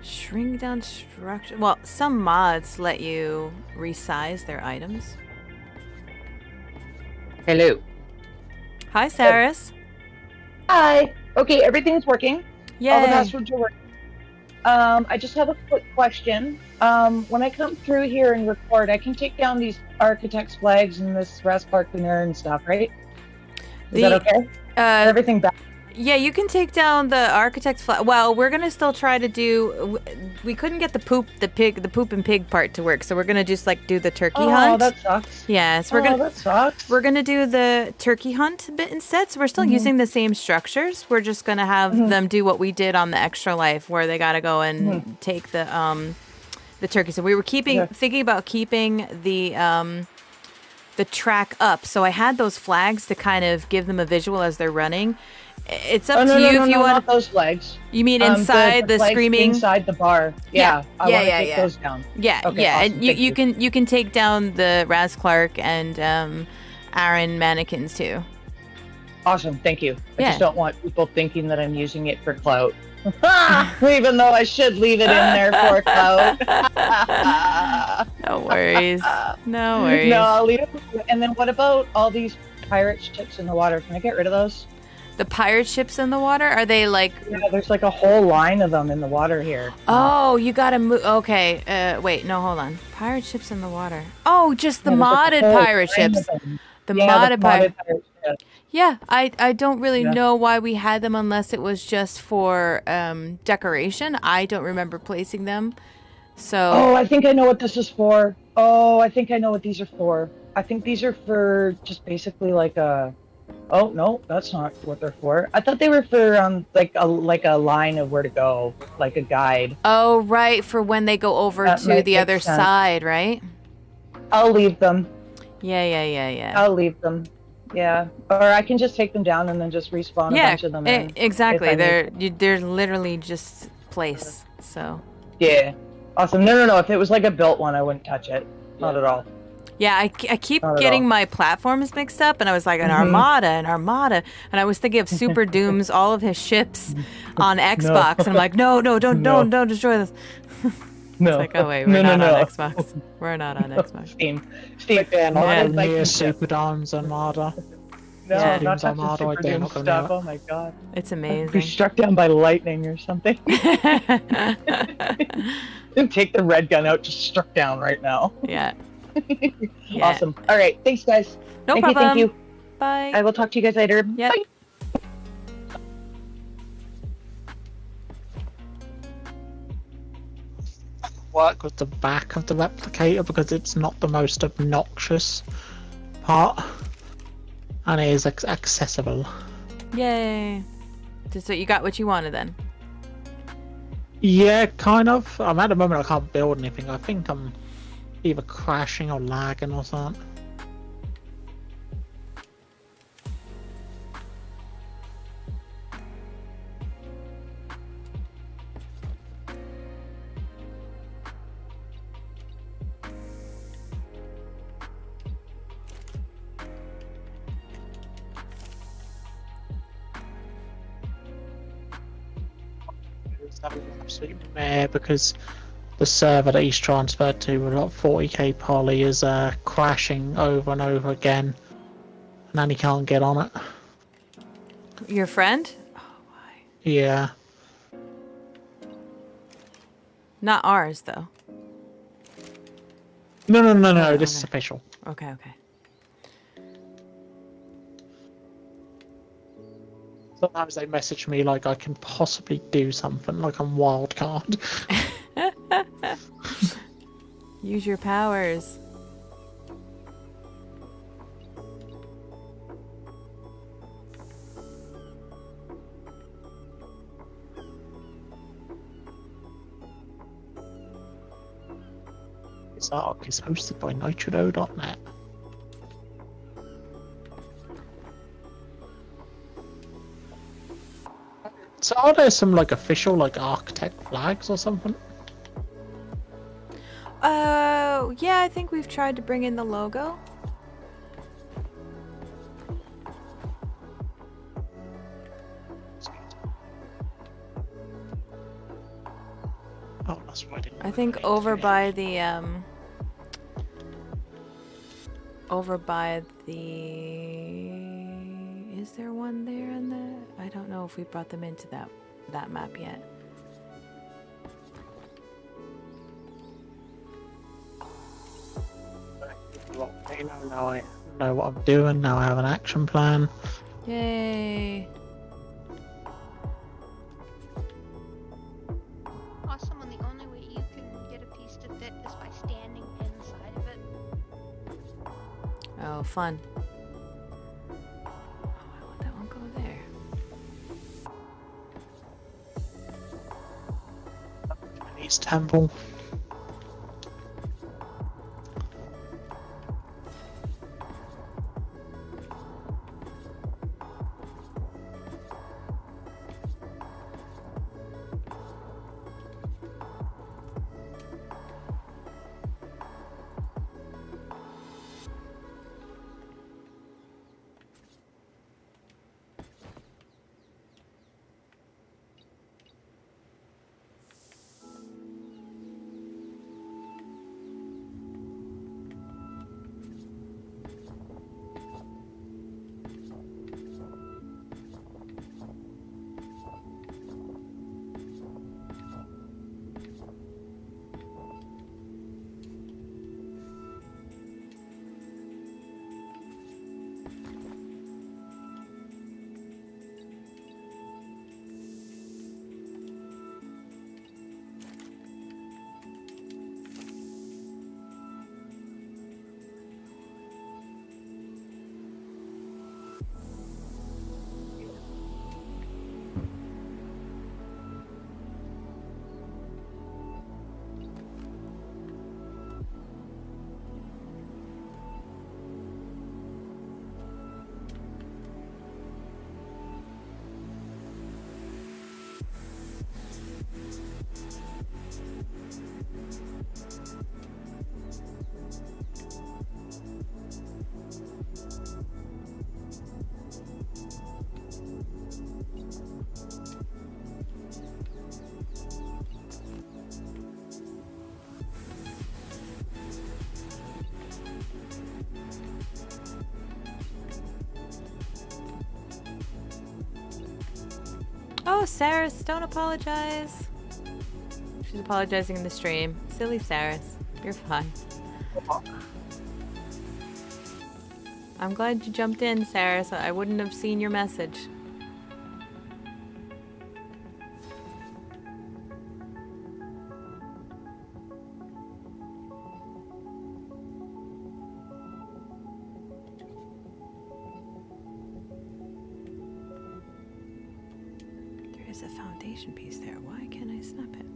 [SPEAKER 1] Shrink down structure. Well, some mods let you resize their items.
[SPEAKER 8] Hello.
[SPEAKER 1] Hi, Saris.
[SPEAKER 8] Hi. Okay, everything's working.
[SPEAKER 1] Yay.
[SPEAKER 8] All the passwords are working. I just have a quick question. When I come through here and record, I can take down these ARKitect's flags and this Rasparkuner and stuff, right? Is that okay? Is everything back?
[SPEAKER 1] Yeah, you can take down the ARKitect's flag. Well, we're gonna still try to do. We couldn't get the poop and pig part to work, so we're gonna just like do the turkey hunt.
[SPEAKER 8] Oh, that sucks.
[SPEAKER 1] Yeah, so
[SPEAKER 8] that sucks.
[SPEAKER 1] we're gonna do the turkey hunt bit instead. So we're still using the same structures. We're just gonna have them do what we did on the Extra Life, where they gotta go and take the turkey. So we were thinking about keeping the track up. So I had those flags to kind of give them a visual as they're running. It's up to you if you want.
[SPEAKER 8] Not those flags.
[SPEAKER 1] You mean inside the
[SPEAKER 8] flags
[SPEAKER 1] screaming?
[SPEAKER 8] Inside the bar. Yeah. I want to take those down.
[SPEAKER 1] Yeah,
[SPEAKER 8] Okay,
[SPEAKER 1] yeah.
[SPEAKER 8] awesome.
[SPEAKER 1] And you can take down the Raz Clark and Aaron mannequins too.
[SPEAKER 8] Awesome. Thank you. I
[SPEAKER 1] Yeah.
[SPEAKER 8] just don't want people thinking that I'm using it for clout. Even though I should leave it in there for clout.
[SPEAKER 1] No worries. No worries.
[SPEAKER 8] No, I'll leave it. And then what about all these pirate ships in the water? Can I get rid of those?
[SPEAKER 1] The pirate ships in the water? Are they like...
[SPEAKER 8] Yeah, there's like a whole line of them in the water here.
[SPEAKER 1] Oh, you gotta move... Okay, wait, no, hold on. Pirate ships in the water. Oh, just the
[SPEAKER 8] Yeah, there's like a
[SPEAKER 1] modded
[SPEAKER 8] whole
[SPEAKER 1] pirate
[SPEAKER 8] line
[SPEAKER 1] ships.
[SPEAKER 8] of them.
[SPEAKER 1] The
[SPEAKER 8] Yeah,
[SPEAKER 1] modded pirate...
[SPEAKER 8] pirate ships.
[SPEAKER 1] Yeah, I don't really
[SPEAKER 8] Yeah.
[SPEAKER 1] know why we had them unless it was just for decoration. I don't remember placing them. So...
[SPEAKER 8] Oh, I think I know what this is for. Oh, I think I know what these are for. I think these are for just basically like a... Oh, no, that's not what they're for. I thought they were for like a line of where to go, like a guide.
[SPEAKER 1] Oh, right, for when they go over
[SPEAKER 8] That
[SPEAKER 1] to
[SPEAKER 8] might
[SPEAKER 1] the
[SPEAKER 8] make
[SPEAKER 1] other
[SPEAKER 8] sense.
[SPEAKER 1] side, right?
[SPEAKER 8] I'll leave them.
[SPEAKER 1] Yeah.
[SPEAKER 8] I'll leave them. Yeah, or I can just take them down and then just respawn a bunch of them. In,
[SPEAKER 1] exactly.
[SPEAKER 8] if I need
[SPEAKER 1] They're literally just place. So
[SPEAKER 8] Yeah. Awesome. No. If it was like a built one, I wouldn't touch it. Not at all.
[SPEAKER 1] yeah, I keep
[SPEAKER 8] Not at
[SPEAKER 1] getting
[SPEAKER 8] all.
[SPEAKER 1] my platforms mixed up, and I was like an
[SPEAKER 8] Mhm.
[SPEAKER 1] armada, and I was thinking of Super Doom's all of his ships on Xbox, and I'm like, no, don't destroy this.
[SPEAKER 8] No.
[SPEAKER 1] It's like, oh wait, we're
[SPEAKER 8] No,
[SPEAKER 1] not
[SPEAKER 8] no.
[SPEAKER 1] on Xbox. We're not on Xbox.
[SPEAKER 8] Steam.
[SPEAKER 6] Again, I
[SPEAKER 1] Yeah.
[SPEAKER 6] don't near Super Dimes Armada.
[SPEAKER 8] No,
[SPEAKER 1] Yeah.
[SPEAKER 8] not touching
[SPEAKER 6] Armada, I
[SPEAKER 8] Super
[SPEAKER 6] dare
[SPEAKER 8] Doom
[SPEAKER 6] not go
[SPEAKER 8] stuff.
[SPEAKER 6] near
[SPEAKER 8] Oh my god.
[SPEAKER 1] It's
[SPEAKER 8] Be
[SPEAKER 1] amazing.
[SPEAKER 8] struck down by lightning or something. Take the red gun out, just struck down right now.
[SPEAKER 1] Yeah. Yeah.
[SPEAKER 8] Awesome. All right. Thanks, guys.
[SPEAKER 1] No
[SPEAKER 8] thank
[SPEAKER 1] problem.
[SPEAKER 8] you.
[SPEAKER 1] Bye.
[SPEAKER 8] I will talk to you guys later.
[SPEAKER 1] Yep.
[SPEAKER 8] Bye.
[SPEAKER 6] Work with the back of the replicator because it's not the most obnoxious part, and it is accessible.
[SPEAKER 1] Yay. So you got what you wanted then.
[SPEAKER 6] Yeah, kind of. At the moment I can't build anything. I think I'm either crashing or lagging or something. Absolutely meh, because the server that he's transferred to with like 40k poly is crashing over and over again, and then he can't get on it.
[SPEAKER 1] Your friend?
[SPEAKER 6] Yeah.
[SPEAKER 1] Not ours though.
[SPEAKER 6] No, this is
[SPEAKER 1] okay.
[SPEAKER 6] official.
[SPEAKER 1] Okay.
[SPEAKER 6] Sometimes they message me like I can possibly do something, like I'm wildcard.
[SPEAKER 1] Use your powers.
[SPEAKER 6] This arc is hosted by Nitrodo.net. So are there some like official like ARKitect flags or something?
[SPEAKER 1] Yeah, I think we've tried to bring in the logo.
[SPEAKER 6] Oh, that's why I didn't.
[SPEAKER 1] I think over by the is there one there in the... I don't know if we brought them into that map yet.
[SPEAKER 6] Now I know what I'm doing. Now I have an action plan.
[SPEAKER 1] Yay.
[SPEAKER 3] Awesome, and the only way you can get a piece to fit is by standing inside of it.
[SPEAKER 1] Oh, fun. Oh, why would that one go there?
[SPEAKER 6] Chinese temple.
[SPEAKER 1] Oh, Saris, don't apologize. She's apologizing in the stream. Silly Saris. You're fine. I'm glad you jumped in, Saris. I wouldn't have seen your message. There is a foundation piece there. Why can't I snap it?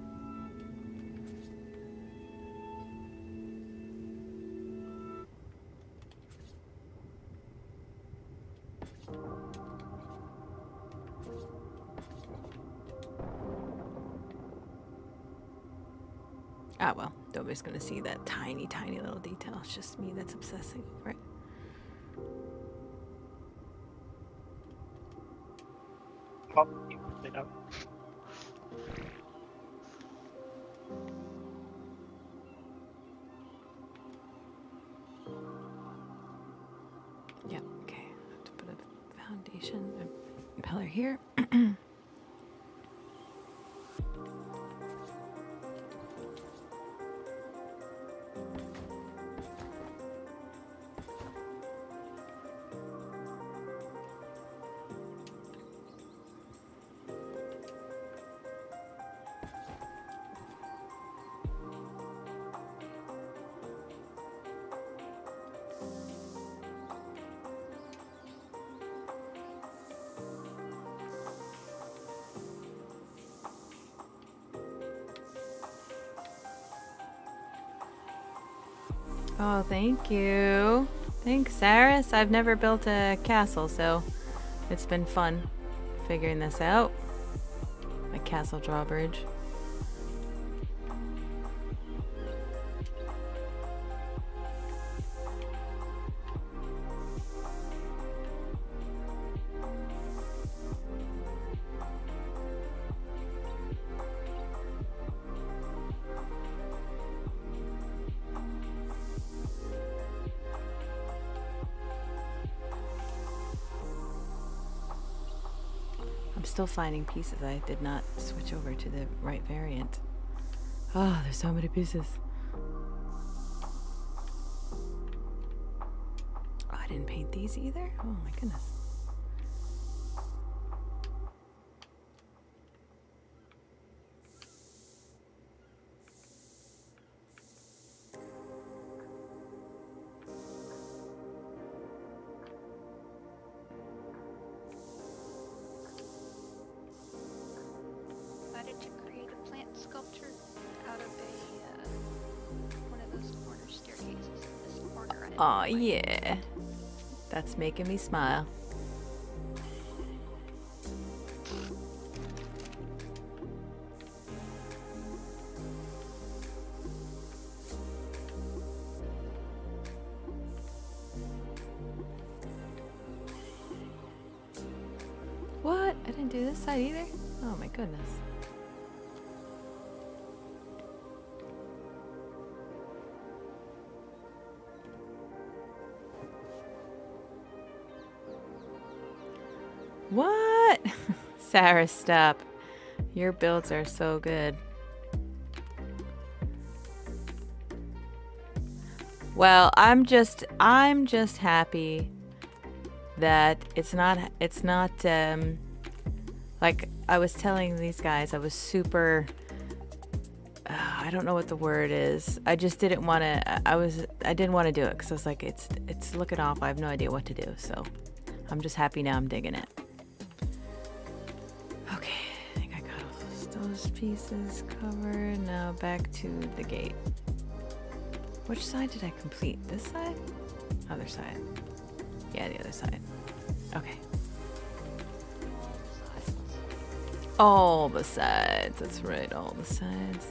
[SPEAKER 1] Ah, well, nobody's gonna see that tiny, tiny little detail. It's just me that's obsessing over it. Yeah, okay. I have to put a foundation, a pillar here. Oh, thank you. Thanks, Saris. I've never built a castle, so it's been fun figuring this out. My castle drawbridge. Still finding pieces. I did not switch over to the right variant. Oh, there's so many pieces. Oh, I didn't paint these either? Oh my goodness. Aw, yeah. That's making me smile. What? I didn't do this side either? Oh my goodness. What? Sarah, stop. Your builds are so good. Well, I'm just happy that it's not like I was telling these guys, I was super I don't know what the word is. I just didn't want to I didn't want to do it because I was like it's looking off. I have no idea what to do. So I'm just happy now I'm digging it. Okay, I think I got all those pieces covered. Now back to the gate. Which side did I complete? This side? Other side. Yeah, the other side. Okay. All the sides. That's right, all the sides.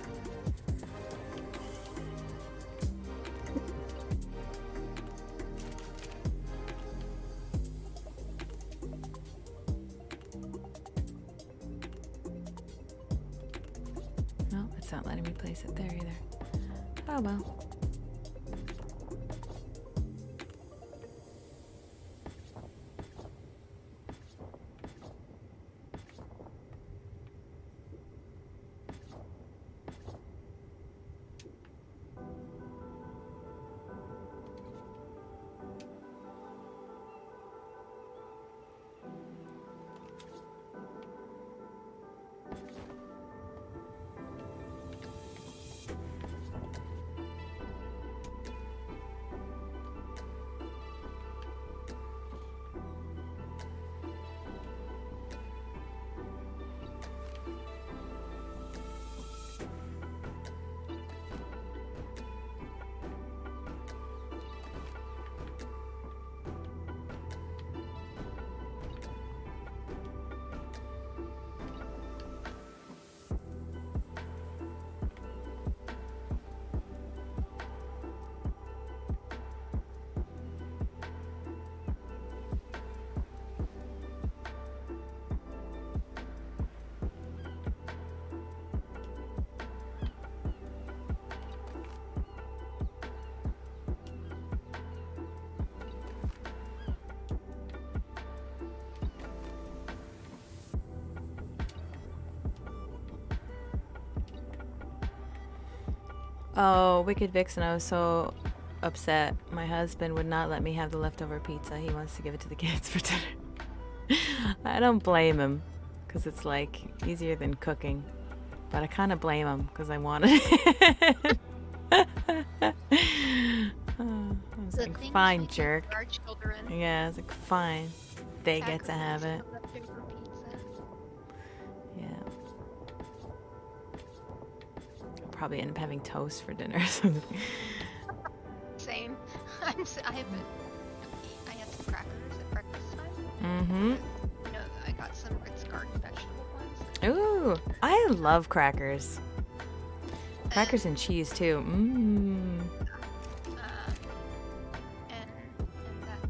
[SPEAKER 1] No, it's not letting me place it there either. Oh well. Oh, Wicked Vixen, I was so upset. My husband would not let me have the leftover pizza. He wants to give it to the kids for dinner. I don't blame him, because it's like easier than cooking. But I kind of blame him, because I wanted it. I was
[SPEAKER 3] The
[SPEAKER 1] like,
[SPEAKER 3] things
[SPEAKER 1] fine,
[SPEAKER 3] we do
[SPEAKER 1] jerk.
[SPEAKER 3] for our children.
[SPEAKER 1] Yeah, I was like, fine. They get to have it.
[SPEAKER 3] Sacrifice the leftover pizza.
[SPEAKER 1] Yeah. I'll probably end up having toast for dinner or something.
[SPEAKER 3] Same. I had some crackers at breakfast time.
[SPEAKER 1] Mm-hmm.
[SPEAKER 3] You know, I got some Ritz garden vegetable ones.
[SPEAKER 1] Ooh, I love crackers. Crackers and cheese too. Mmm.
[SPEAKER 3] And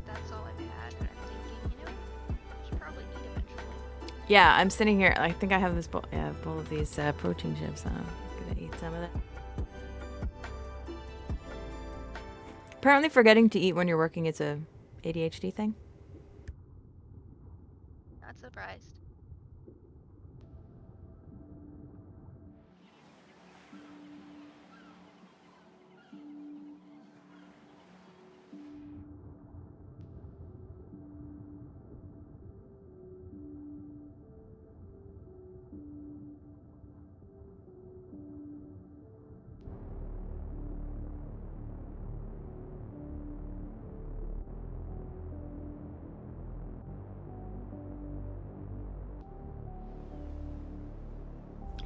[SPEAKER 3] that's all I've had. But I'm thinking, you know, I should probably eat eventually.
[SPEAKER 1] Yeah, I'm sitting here. I think I have this bowl, bowl of these protein chips. I'm gonna eat some of it. Apparently, forgetting to eat when you're working is a ADHD thing.
[SPEAKER 3] Not surprised.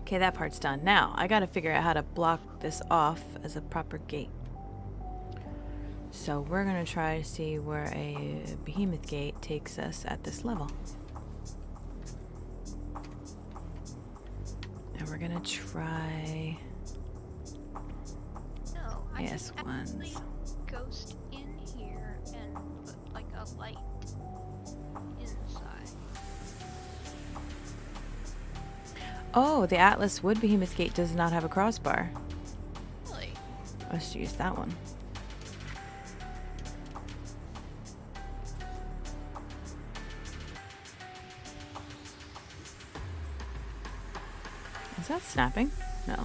[SPEAKER 1] Okay, that part's done. Now, I gotta figure out how to block this off as a proper gate. So we're gonna try to see where a behemoth gate takes us at this level. And we're gonna try...
[SPEAKER 3] No, I
[SPEAKER 1] Yes,
[SPEAKER 3] should
[SPEAKER 1] ones.
[SPEAKER 3] actually ghost in here and put like a light inside.
[SPEAKER 1] Oh, the Atlas Wood Behemoth Gate does not have a crossbar.
[SPEAKER 3] Really?
[SPEAKER 1] Let's use that one. Is that snapping? No.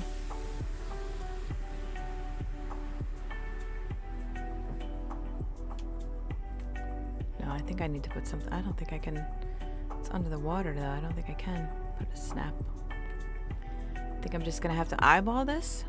[SPEAKER 1] No, I think I need to put something. I don't think I can. It's under the water though. I don't think I can put a snap. I think I'm just gonna have to eyeball this.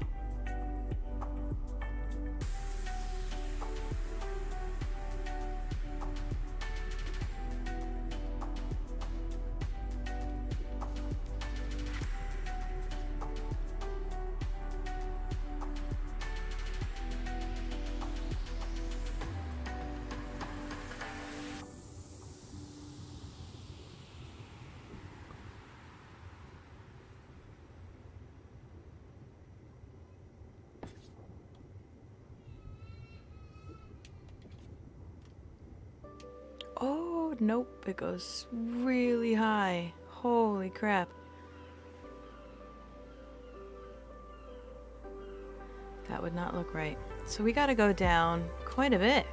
[SPEAKER 1] Oh, nope, it goes really high. Holy crap. That would not look right. So we gotta go down quite a bit.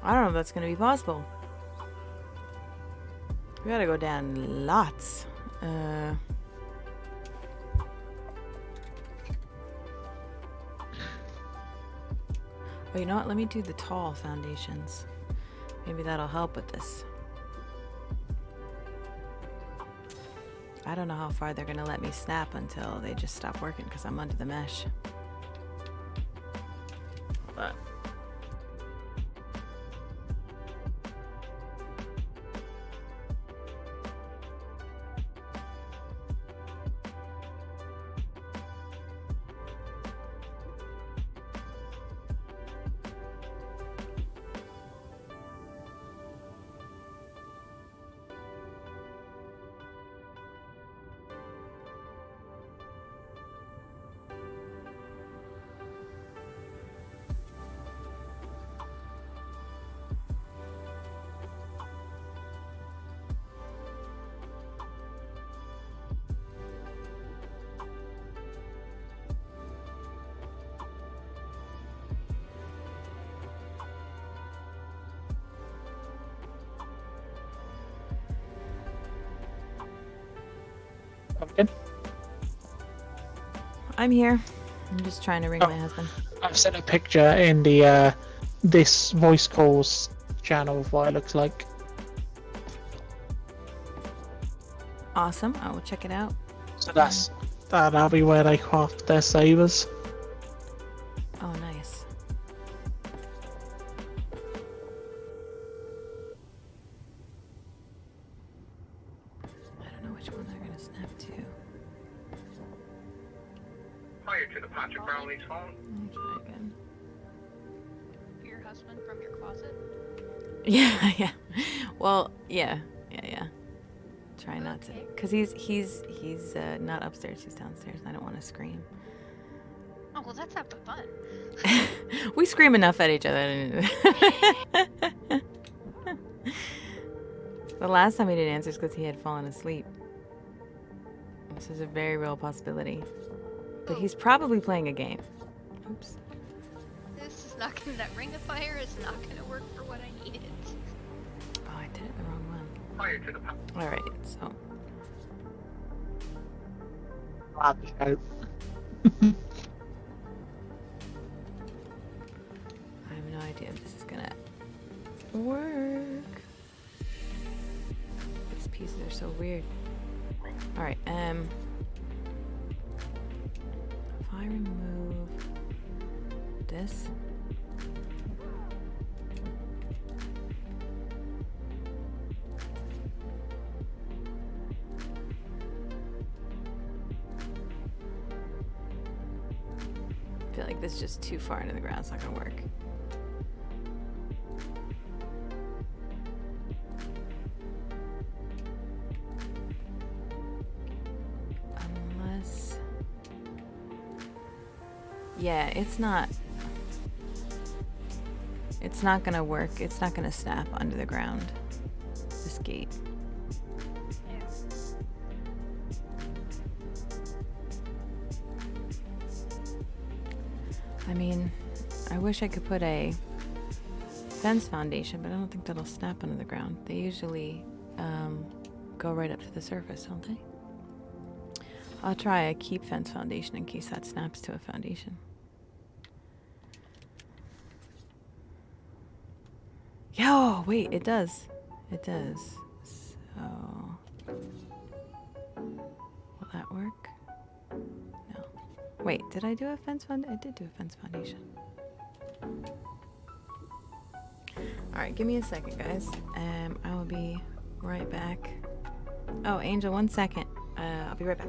[SPEAKER 1] I don't know if that's gonna be possible. We gotta go down lots. Oh, you know what? Let me do the tall foundations. Maybe that'll help with this. I don't know how far they're gonna let me snap until they just stop working because I'm under the mesh. But
[SPEAKER 6] Pumpkin?
[SPEAKER 1] I'm here. I'm just trying to ring
[SPEAKER 6] Oh.
[SPEAKER 1] my husband.
[SPEAKER 6] I've sent a picture in the this voice calls channel of what it looks like.
[SPEAKER 1] Awesome. I will check it out.
[SPEAKER 6] So that'll be where they craft their sabers.
[SPEAKER 1] Oh, nice. I don't know which one they're gonna snap to.
[SPEAKER 9] Fire to the Pantic Brownlee's phone.
[SPEAKER 1] Let me try again.
[SPEAKER 3] Your husband from your closet?
[SPEAKER 1] Yeah, yeah. Well, yeah. Try not to, cause he's not upstairs. He's downstairs. And I don't want to scream.
[SPEAKER 3] Oh, well, that's half the fun.
[SPEAKER 1] We scream enough at each other. The last time he didn't answer is because he had fallen asleep. This is a very real possibility. But he's probably playing a game. Oops.
[SPEAKER 3] This is not gonna, that ring of fire is not gonna work for what I needed.
[SPEAKER 1] Oh, I did it the wrong one.
[SPEAKER 9] Fire to the Pantic.
[SPEAKER 1] Alright, so. I have no idea if this is gonna work. These pieces are so weird. Alright, if I remove this. I feel like this is just too far into the ground. It's not gonna work. Unless... Yeah, it's not gonna work. It's not gonna snap under the ground. This gate. I mean, I wish I could put a fence foundation, but I don't think that'll snap under the ground. They usually go right up to the surface, don't they? I'll try a keep fence foundation in case that snaps to a foundation. Yo, wait, it does. It does. So, will that work? No. Wait, did I do a fence foundation? I did do a fence foundation. Alright, give me a second, guys. I will be right back. Oh, Angel, 1 second. I'll be right back.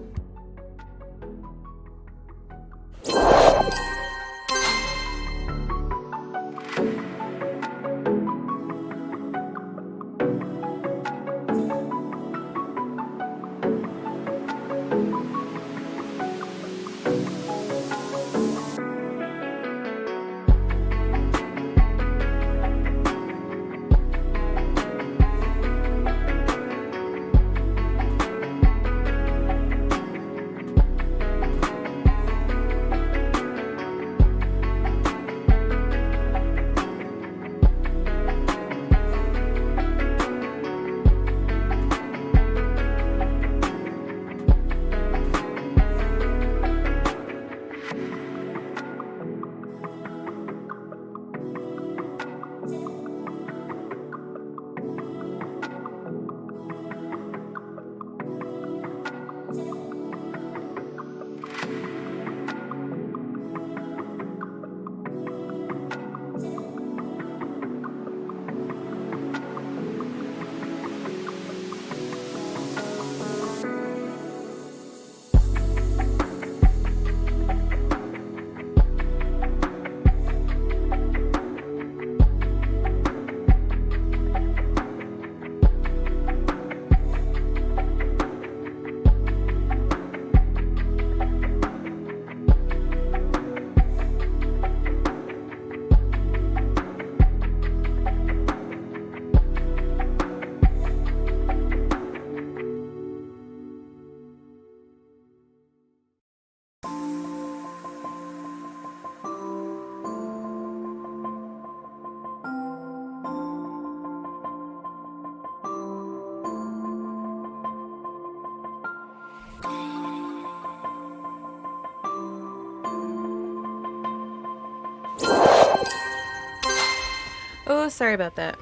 [SPEAKER 1] Oh, sorry about that.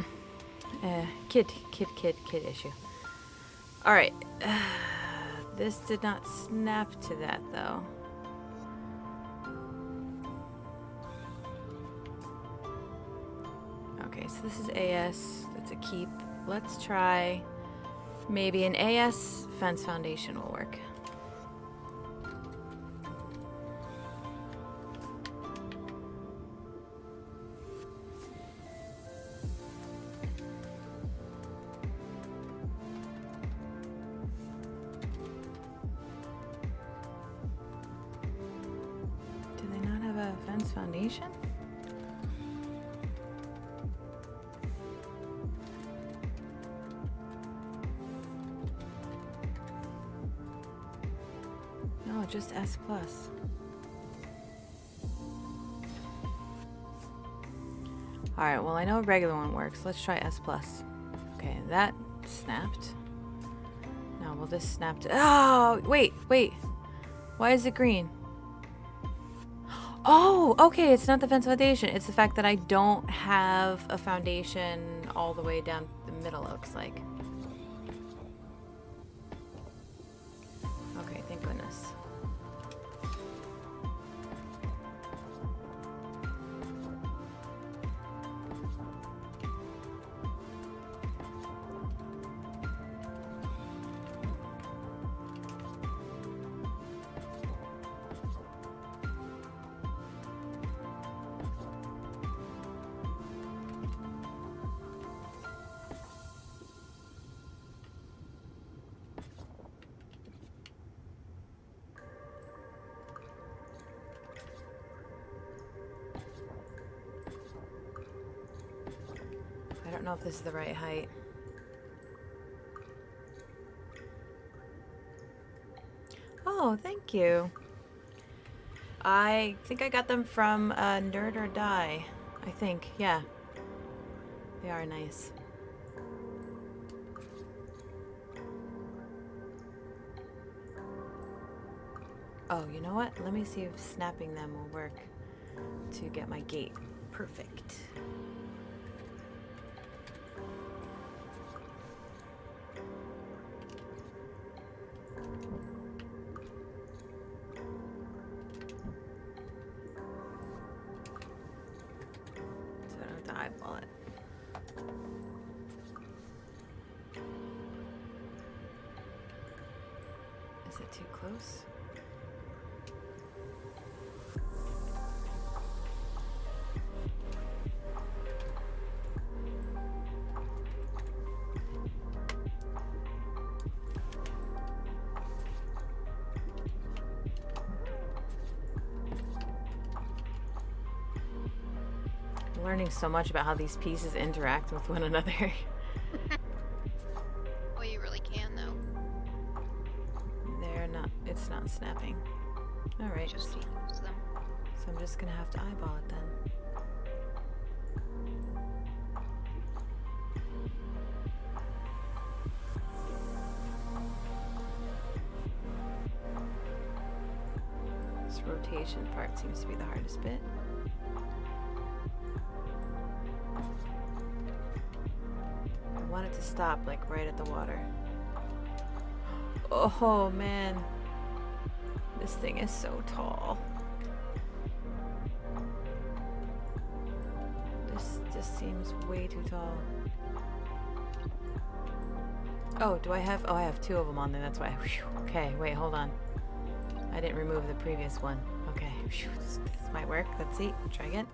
[SPEAKER 1] Kid issue. Alright. This did not snap to that, though. Okay, so this is AS. That's a keep. Let's try maybe an AS fence foundation will work. Do they not have a fence foundation? No, just S+. Alright, well I know a regular one works. Let's try S+. Okay, that snapped. Now will this snap to... Oh, wait. Why is it green? Oh, okay, it's not the fence foundation. It's the fact that I don't have a foundation all the way down the middle, it looks like. Okay, thank goodness. I don't know if this is the right height. Oh, thank you. I think I got them from Nerd or Die. I think, yeah. They are nice. Oh, you know what? Let me see if snapping them will work to get my gate perfect. Eyeball it. Is it too close? Learning so much about how these pieces interact with one another.
[SPEAKER 3] Well, you really can, though.
[SPEAKER 1] They're not, it's not snapping. Alright,
[SPEAKER 3] Just use them.
[SPEAKER 1] so I'm just gonna have to eyeball it then. This rotation part seems to be the hardest bit. I want it to stop like right at the water. Oh man, this thing is so tall. This just seems way too tall. Oh, do I have? Oh, I have two of them on there. That's why. Whew. Okay, wait, hold on. I didn't remove the previous one. Okay, whew, this might work. Let's see. Try again.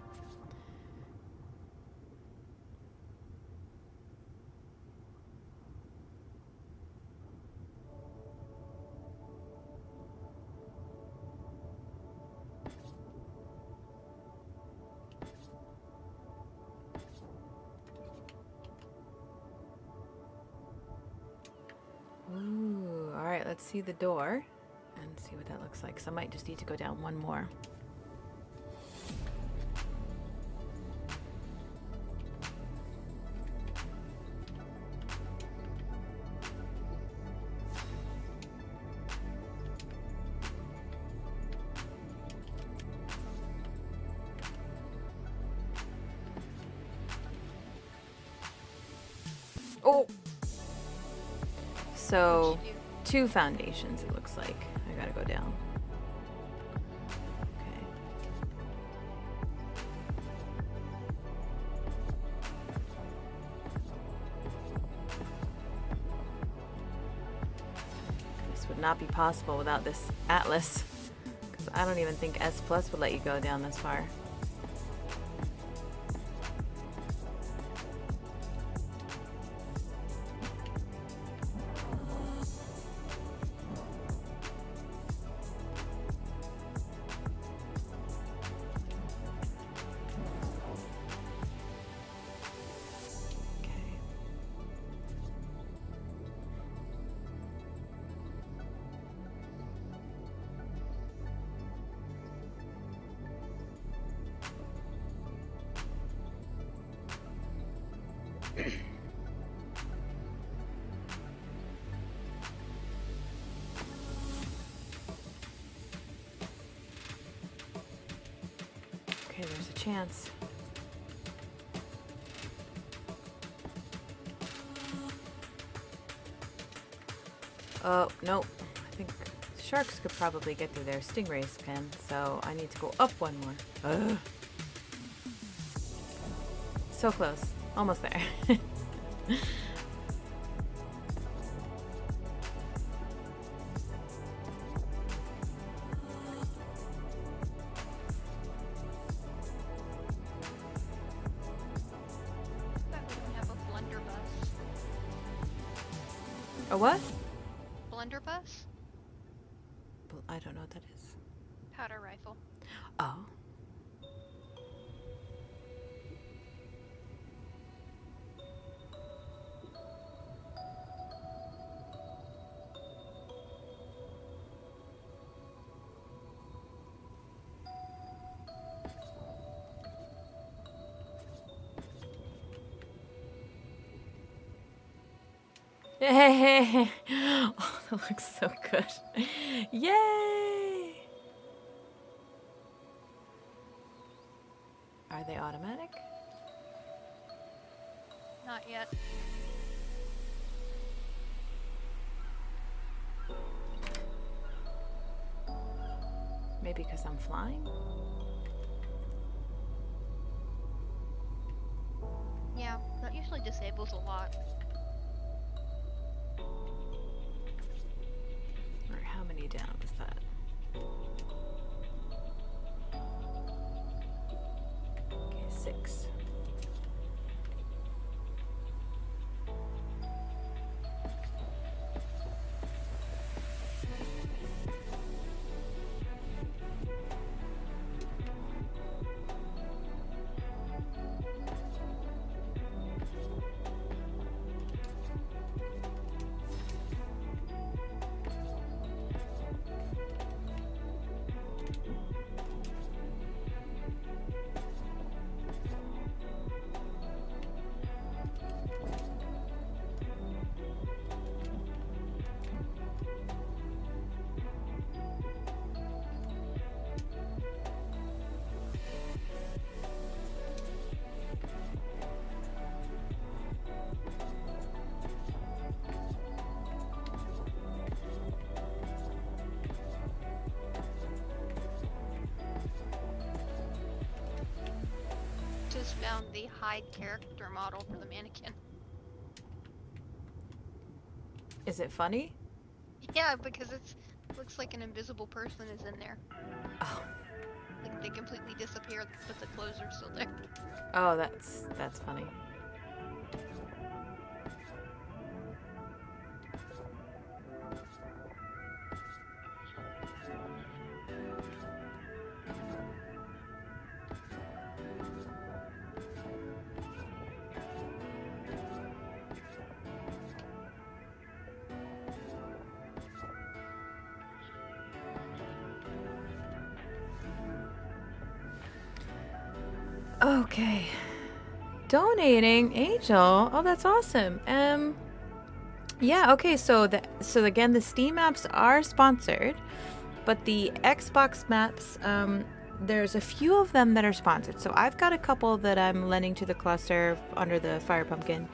[SPEAKER 1] Ooh, all right, let's see the door and see what that looks like. So I might just need to go down one more. Oh! So,
[SPEAKER 3] What'd you do?
[SPEAKER 1] 2 foundations, it looks like. I gotta go down. Okay. This would not be possible without this atlas. Because I don't even think S Plus would let you go down this far. Okay. Okay, there's a chance. Oh, no. I think sharks could probably get through there. Stingrays can, so I need to go up one more. Ugh. So close. Almost there.
[SPEAKER 3] Bet we don't have a blunderbuss.
[SPEAKER 1] A what?
[SPEAKER 3] Blunderbuss?
[SPEAKER 1] I don't know what that is.
[SPEAKER 3] Powder rifle.
[SPEAKER 1] Oh. Hey, oh, that looks so good. Yay! Are they automatic?
[SPEAKER 3] Not yet.
[SPEAKER 1] Maybe because I'm flying?
[SPEAKER 3] Yeah, that usually disables a lot.
[SPEAKER 1] Or how many down is that? Okay, 6.
[SPEAKER 3] Just found the hide character model for the mannequin.
[SPEAKER 1] Is it funny?
[SPEAKER 3] Yeah, because it's looks like an invisible person is in there.
[SPEAKER 1] Oh,
[SPEAKER 3] Like they completely disappear, but the clothes are still there.
[SPEAKER 1] oh, that's funny. Okay. Donating Angel. Oh, that's awesome. Yeah, okay, so again the Steam maps are sponsored, but the Xbox maps there's a few of them that are sponsored. So I've got a couple that I'm lending to the cluster under the FirePumpkin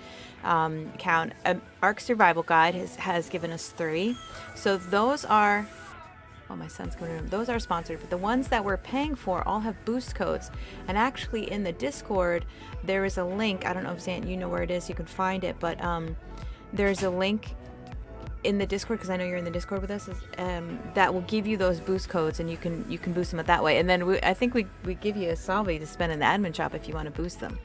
[SPEAKER 1] account. Ark Survival Guide has given us 3. So those are... Oh, my son's coming in. Those are sponsored, but the ones that we're paying for all have boost codes. And actually in the Discord, there is a link. I don't know if Zant, you know where it is. You can find it, but there's a link in the Discord, because I know you're in the Discord with us, that will give you those boost codes, and you can boost them up that way. And then I think we give you a salve to spend in the admin shop if you want to boost them.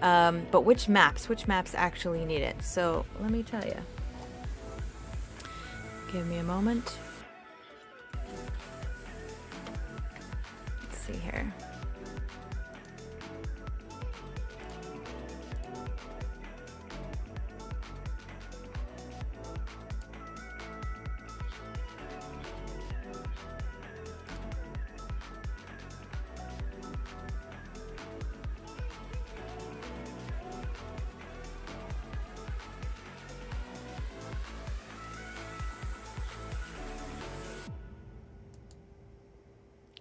[SPEAKER 1] But which maps actually need it? So let me tell you. Give me a moment. Let's see here.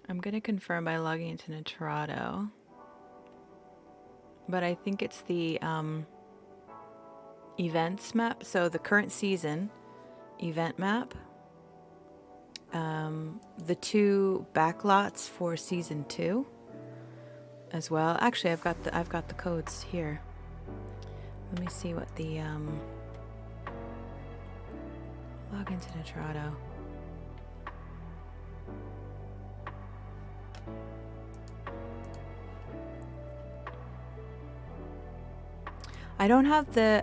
[SPEAKER 1] I'm going to confirm by logging into Nitrado, but I think it's the events map. So the current season event map, the 2 backlots for season 2 as well. Actually, I've got the codes here. Let me see what the log into Nitrado. I don't have the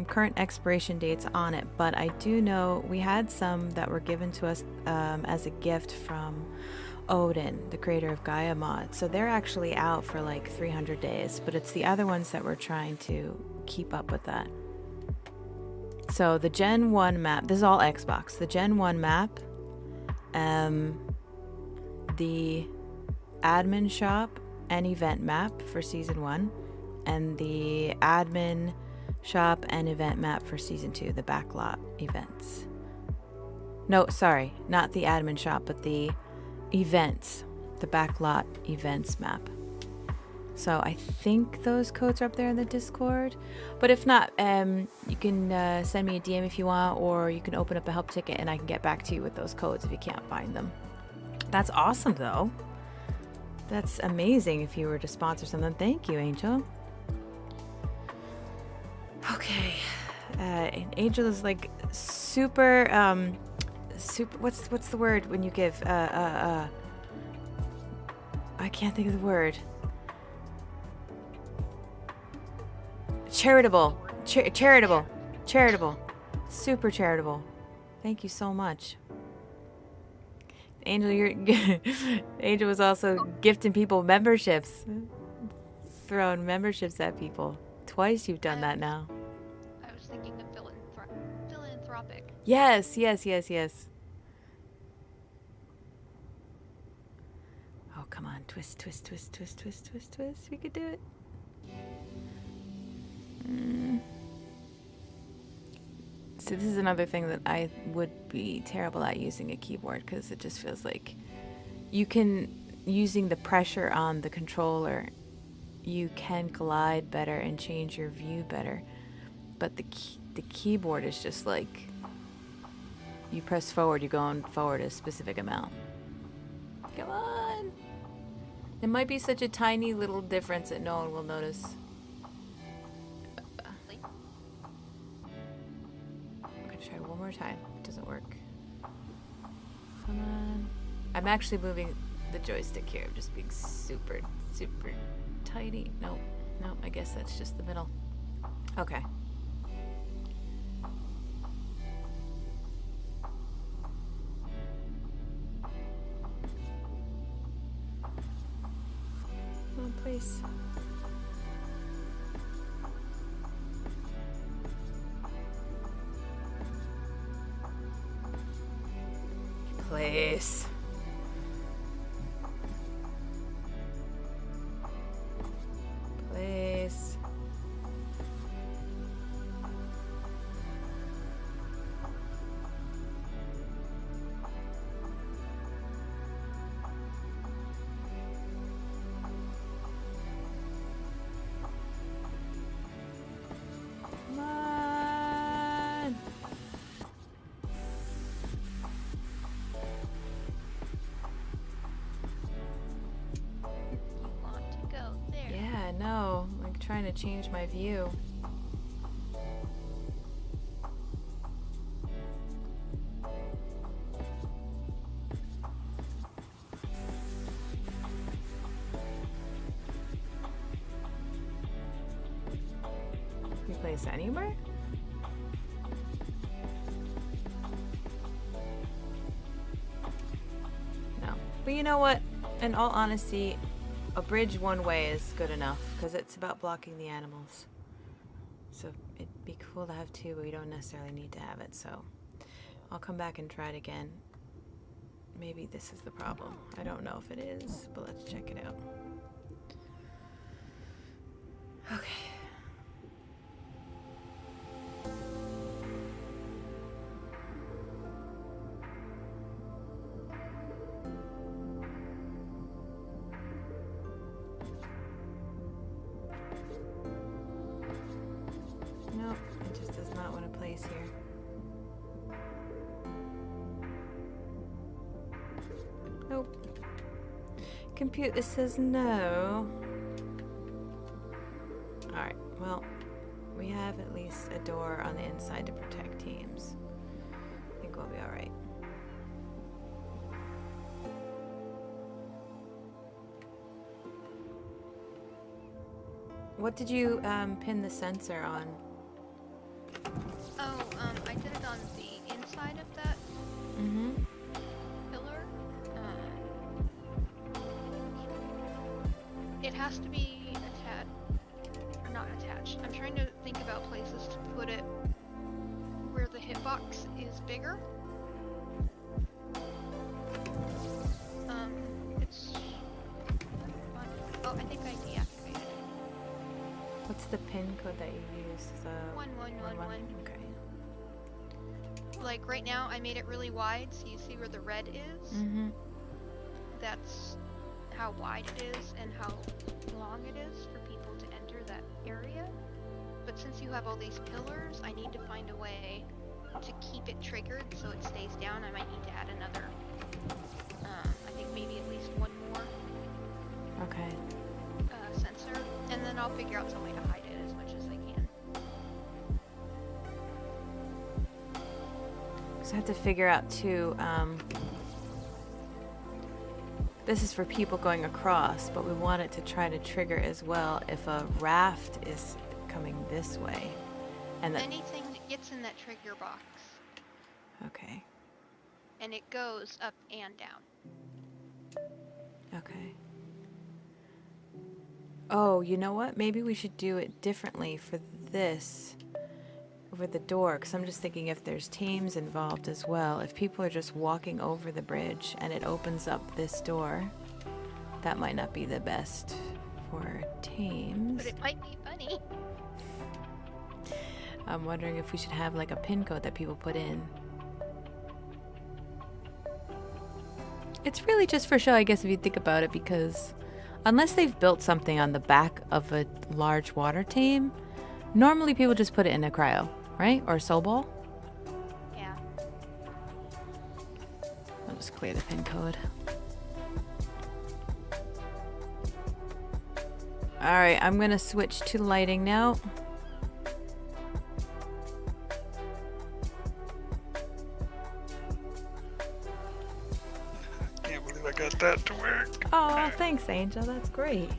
[SPEAKER 1] current expiration dates on it, but I do know we had some that were given to us as a gift from Odin, the creator of Gaia Mod. So they're actually out for like 300 days, but it's the other ones that we're trying to keep up with that. So the Gen 1 map, this is all Xbox. The Gen 1 map, the admin shop and event map for Season 1, and the admin shop and event map for Season 2, the backlot events. No, sorry, not the admin shop, but the events, the backlot events map. So I think those codes are up there in the Discord, but if not, you can send me a DM if you want, or you can open up a help ticket and I can get back to you with those codes if you can't find them. That's awesome though. That's amazing if you were to sponsor something. Thank you, Angel. Okay, Angel is like super, what's the word when you give, I can't think of the word. Charitable, charitable, super charitable. Thank you so much. Angel, Angel was also gifting people memberships, throwing memberships at people. Twice you've done that now.
[SPEAKER 3] I was thinking of philanthropic.
[SPEAKER 1] Yes. Oh, come on. Twist. We could do it. So this is another thing that I would be terrible at, using a keyboard, because it just feels like using the pressure on the controller, you can glide better and change your view better, but the keyboard is just like, you press forward, you're going forward a specific amount. Come on! It might be such a tiny little difference that no one will notice. I'm gonna try one more time. It doesn't work. Come on. I'm actually moving the joystick here. I'm just being super tiny. Nope, I guess that's just the middle. Okay. Come on, please. Please. Please. trying to change my view. Can you place anywhere? No. But you know what? In all honesty, a bridge one way is good enough because it's about blocking the animals. So it'd be cool to have two, but we don't necessarily need to have it. So I'll come back and try it again. Maybe this is the problem. I don't know if it is, but let's check it out. Okay. Nope, it just does not want to place here. Nope. Computer says no. Alright, well, we have at least a door on the inside to protect teams. I think we'll be alright. What did you pin the sensor on?
[SPEAKER 3] Oh, I did it on the inside of that
[SPEAKER 1] Mm-hmm.
[SPEAKER 3] pillar. It has to be attached, or not attached. I'm trying to think about places to put it where the hitbox is bigger. It's. Oh, I think I deactivated it.
[SPEAKER 1] What's the pin code that you use? The
[SPEAKER 3] 1111.
[SPEAKER 1] Okay.
[SPEAKER 3] Like right now, I made it really wide, so you see where the red is.
[SPEAKER 1] Mm-hmm.
[SPEAKER 3] That's how wide it is and how long it is for people to enter that area. But since you have all these pillars, I need to find a way to keep it triggered so it stays down. I might need to add another, I think maybe at least one more
[SPEAKER 1] Okay.
[SPEAKER 3] sensor, and then I'll figure out some way to hide it as much as I can.
[SPEAKER 1] So I have to figure out too, this is for people going across, but we want it to try to trigger as well if a raft is coming this way. And that,
[SPEAKER 3] Anything that gets in that trigger box,
[SPEAKER 1] okay,
[SPEAKER 3] and it goes up and down.
[SPEAKER 1] okay. Oh, you know what? Maybe we should do it differently for this over the door, because I'm just thinking if there's teams involved as well, if people are just walking over the bridge and it opens up this door, that might not be the best for teams.
[SPEAKER 3] But it might be funny.
[SPEAKER 1] I'm wondering if we should have like a pin code that people put in. It's really just for show, I guess, if you think about it, because unless they've built something on the back of a large water team, normally people just put it in a cryo, right? Or a soul ball.
[SPEAKER 3] Yeah.
[SPEAKER 1] I'll just clear the pin code. Alright, I'm gonna switch to lighting now.
[SPEAKER 2] Can't believe I got that to work.
[SPEAKER 1] Oh, thanks, Angel. That's great.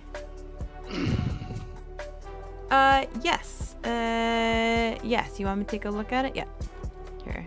[SPEAKER 1] Yes. Yes. You want me to take a look at it? Yeah. Here.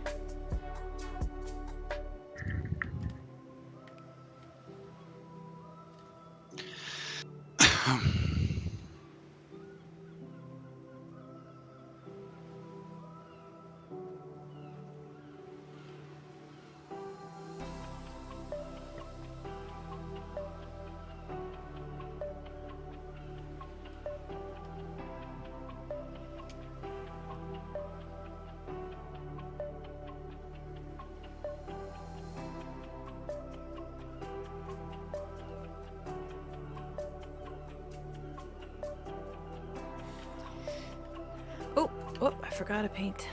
[SPEAKER 1] Oh, I forgot to paint.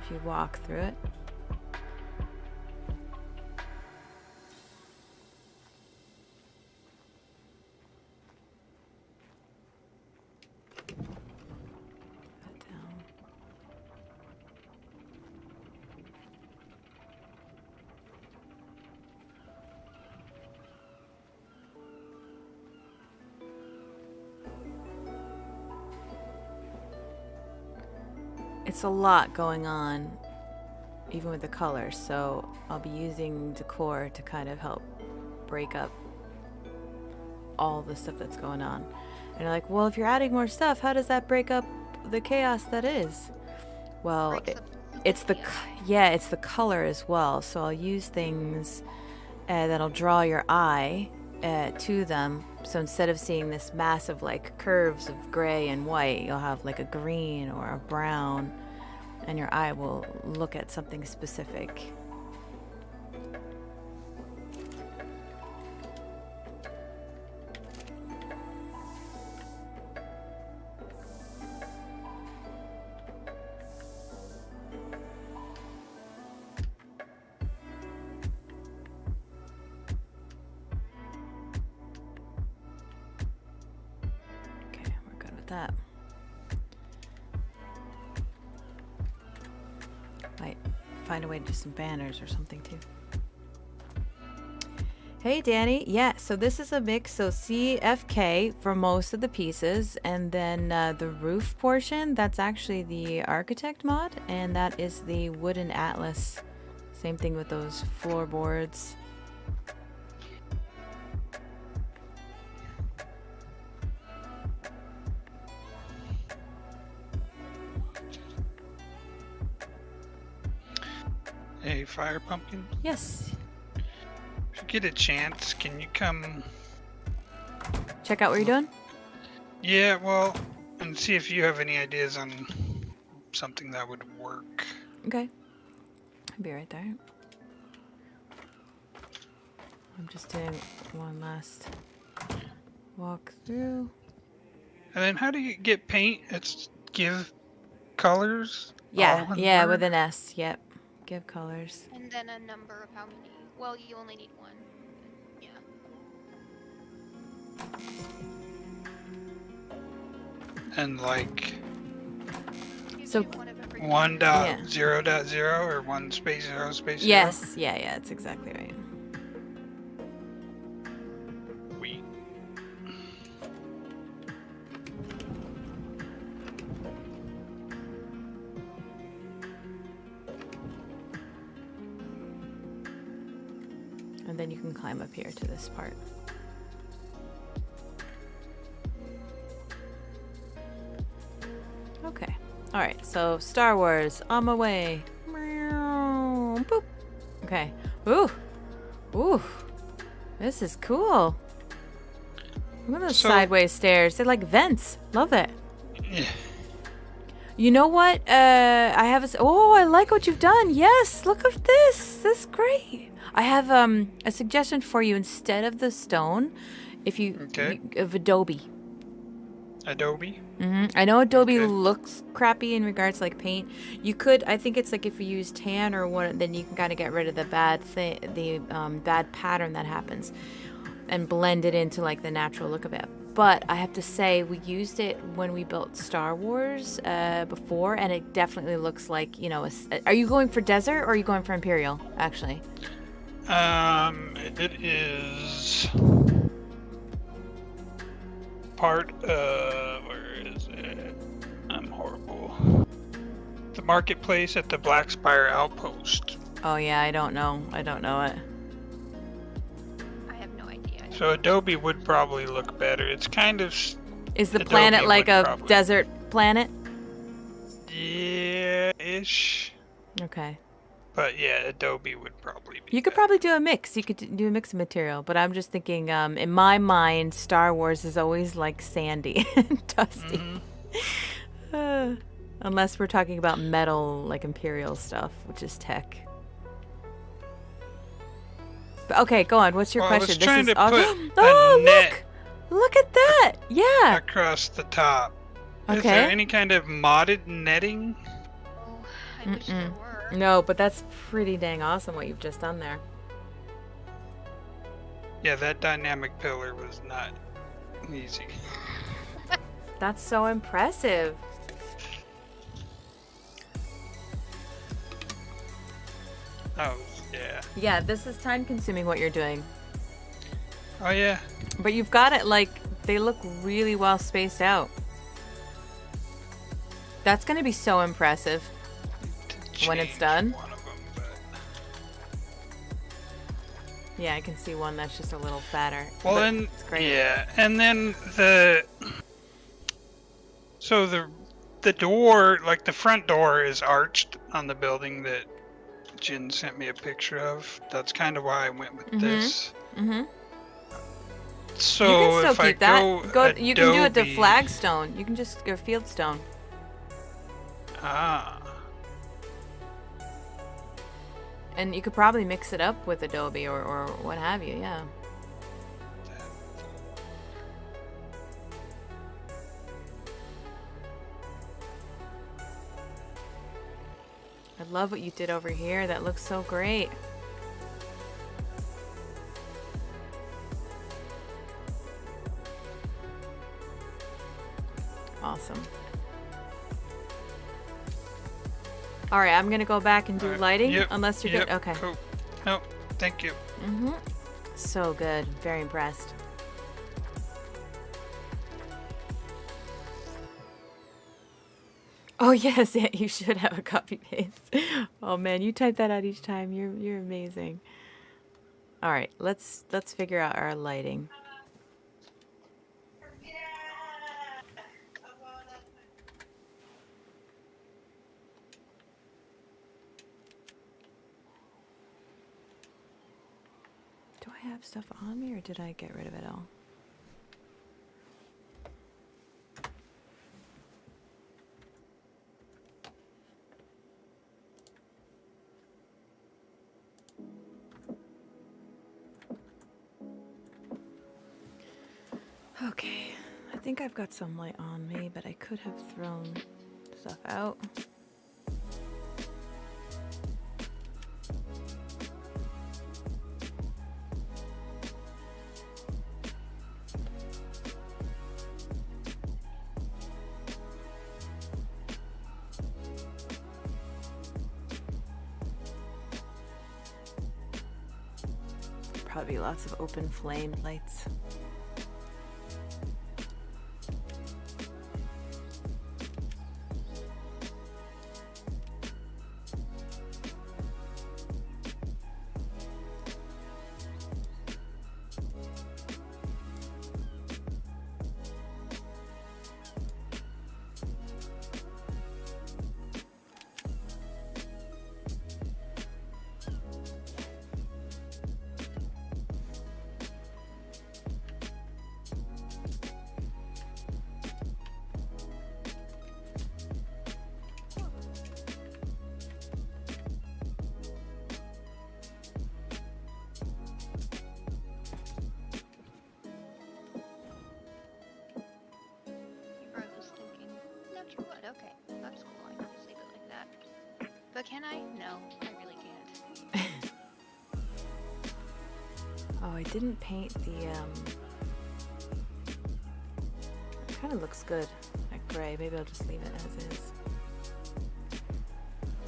[SPEAKER 1] if you walk through it. That down. It's a lot going on, even with the colors, so I'll be using decor to kind of help break up all the stuff that's going on. And you're like, well, if you're adding more stuff, how does that break up the chaos that is? Well, it's the it's the color as well. So I'll use things that'll draw your eye to them. So instead of seeing this massive like curves of gray and white, you'll have like a green or a brown, and your eye will look at something specific. That might find a way to do some banners or something too. Hey Danny, yeah, so this is a mix, so CFK for most of the pieces, and then the roof portion, that's actually the ARKitect mod, and that is the wooden atlas. Same thing with those floorboards.
[SPEAKER 2] Hey, FirePumpkin.
[SPEAKER 1] Yes.
[SPEAKER 2] If you get a chance, can you come?
[SPEAKER 1] Check out what you're doing?
[SPEAKER 2] Yeah, well, and see if you have any ideas on something that would work.
[SPEAKER 1] Okay. I'll be right there. I'm just doing one last walk through.
[SPEAKER 2] And then how do you get paint? It's give colors?
[SPEAKER 1] Yeah,
[SPEAKER 2] all in
[SPEAKER 1] yeah,
[SPEAKER 2] word?
[SPEAKER 1] with an S, yep. Give colors.
[SPEAKER 3] And then a number of how many. Well, you only need one. Yeah.
[SPEAKER 2] And like
[SPEAKER 3] You
[SPEAKER 1] So-
[SPEAKER 3] do one of every
[SPEAKER 2] 1.0.0 or 1.0.0?
[SPEAKER 1] Yes, yeah, that's exactly right.
[SPEAKER 2] We.
[SPEAKER 1] And then you can climb up here to this part. Okay. Alright, so Star Wars, on my way. Meow, boop. Okay. Ooh. Ooh. This is cool. Look at those
[SPEAKER 2] So-
[SPEAKER 1] sideways stairs. They're like vents. Love it.
[SPEAKER 2] Yeah.
[SPEAKER 1] You know what? I have oh, I like what you've done. Yes, look at this. This is great. I have a suggestion for you. Instead of the stone, if you,
[SPEAKER 2] Okay.
[SPEAKER 1] of Adobe.
[SPEAKER 2] Adobe.
[SPEAKER 1] I know Adobe
[SPEAKER 2] Okay.
[SPEAKER 1] looks crappy in regards to like paint. You could, I think it's like if you use tan or what, then you can kind of get rid of the bad thing, the bad pattern that happens, and blend it into like the natural look of it. But I have to say, we used it when we built Star Wars before, and it definitely looks like, you know, are you going for desert or are you going for Imperial, actually?
[SPEAKER 2] It is part of, where is it? I'm horrible. The marketplace at the Black Spire Outpost.
[SPEAKER 1] Oh yeah, I don't know it.
[SPEAKER 3] I have no idea.
[SPEAKER 2] So Adobe would probably look better. It's kind of,
[SPEAKER 1] Is the
[SPEAKER 2] Adobe
[SPEAKER 1] planet like
[SPEAKER 2] would
[SPEAKER 1] a
[SPEAKER 2] probably-
[SPEAKER 1] desert planet?
[SPEAKER 2] yeah-ish.
[SPEAKER 1] Okay.
[SPEAKER 2] But yeah, Adobe would probably be
[SPEAKER 1] You could
[SPEAKER 2] better.
[SPEAKER 1] probably do a mix. You could do a mix of material, but I'm just thinking, in my mind, Star Wars is always like sandy and dusty. Unless we're talking about metal, like Imperial stuff, which is tech. But okay, go on. What's your
[SPEAKER 2] Well, I was
[SPEAKER 1] question?
[SPEAKER 2] trying to
[SPEAKER 1] aw-
[SPEAKER 2] put a
[SPEAKER 1] oh,
[SPEAKER 2] net
[SPEAKER 1] look at that! Yeah.
[SPEAKER 2] across the top. Is
[SPEAKER 1] Okay.
[SPEAKER 2] there any kind of modded netting?
[SPEAKER 3] Oh, I I wish there were.
[SPEAKER 1] No, but that's pretty dang awesome what you've just done there.
[SPEAKER 2] Yeah, that dynamic pillar was not easy.
[SPEAKER 1] That's so impressive.
[SPEAKER 2] Oh, yeah.
[SPEAKER 1] Yeah, this is time consuming what you're doing.
[SPEAKER 2] Oh, yeah.
[SPEAKER 1] But you've got it like, they look really well spaced out. That's going to be so impressive when it's
[SPEAKER 2] Change
[SPEAKER 1] done.
[SPEAKER 2] one of 'em, but-
[SPEAKER 1] Yeah, I can see one that's just a little fatter.
[SPEAKER 2] Well,
[SPEAKER 1] but
[SPEAKER 2] and
[SPEAKER 1] it's great.
[SPEAKER 2] yeah, and then so the door, like the front door, is arched on the building that Jin sent me a picture of. That's kind of why I went with this.
[SPEAKER 1] Mm-hmm.
[SPEAKER 2] So
[SPEAKER 1] You can still
[SPEAKER 2] if I
[SPEAKER 1] keep that.
[SPEAKER 2] go,
[SPEAKER 1] You can do it to
[SPEAKER 2] Adobe-
[SPEAKER 1] flagstone. You can just go fieldstone.
[SPEAKER 2] Ah,
[SPEAKER 1] And you could probably mix it up with Adobe or what have you, yeah. I love what you did over here. That looks so great. Awesome. All right, I'm gonna go back and do
[SPEAKER 2] Alright,
[SPEAKER 1] lighting,
[SPEAKER 2] yep,
[SPEAKER 1] unless you're
[SPEAKER 2] yep,
[SPEAKER 1] good. Okay.
[SPEAKER 2] Cool. No, thank you.
[SPEAKER 1] Mm-hmm. So good. Very impressed. Oh yes, yeah, you should have a copy paste. Oh man, you type that out each time. You're amazing. All right, let's figure out our lighting. Do I have stuff on me or did I get rid of it all? Okay, I think I've got some light on me, but I could have thrown stuff out. Probably lots of open flame lights.
[SPEAKER 3] I was thinking, natural wood, okay, that's cool, I can just leave it like that. But can I? No, I really can't.
[SPEAKER 1] Oh, I didn't paint the, it kind of looks good, like gray. Maybe I'll just leave it as is.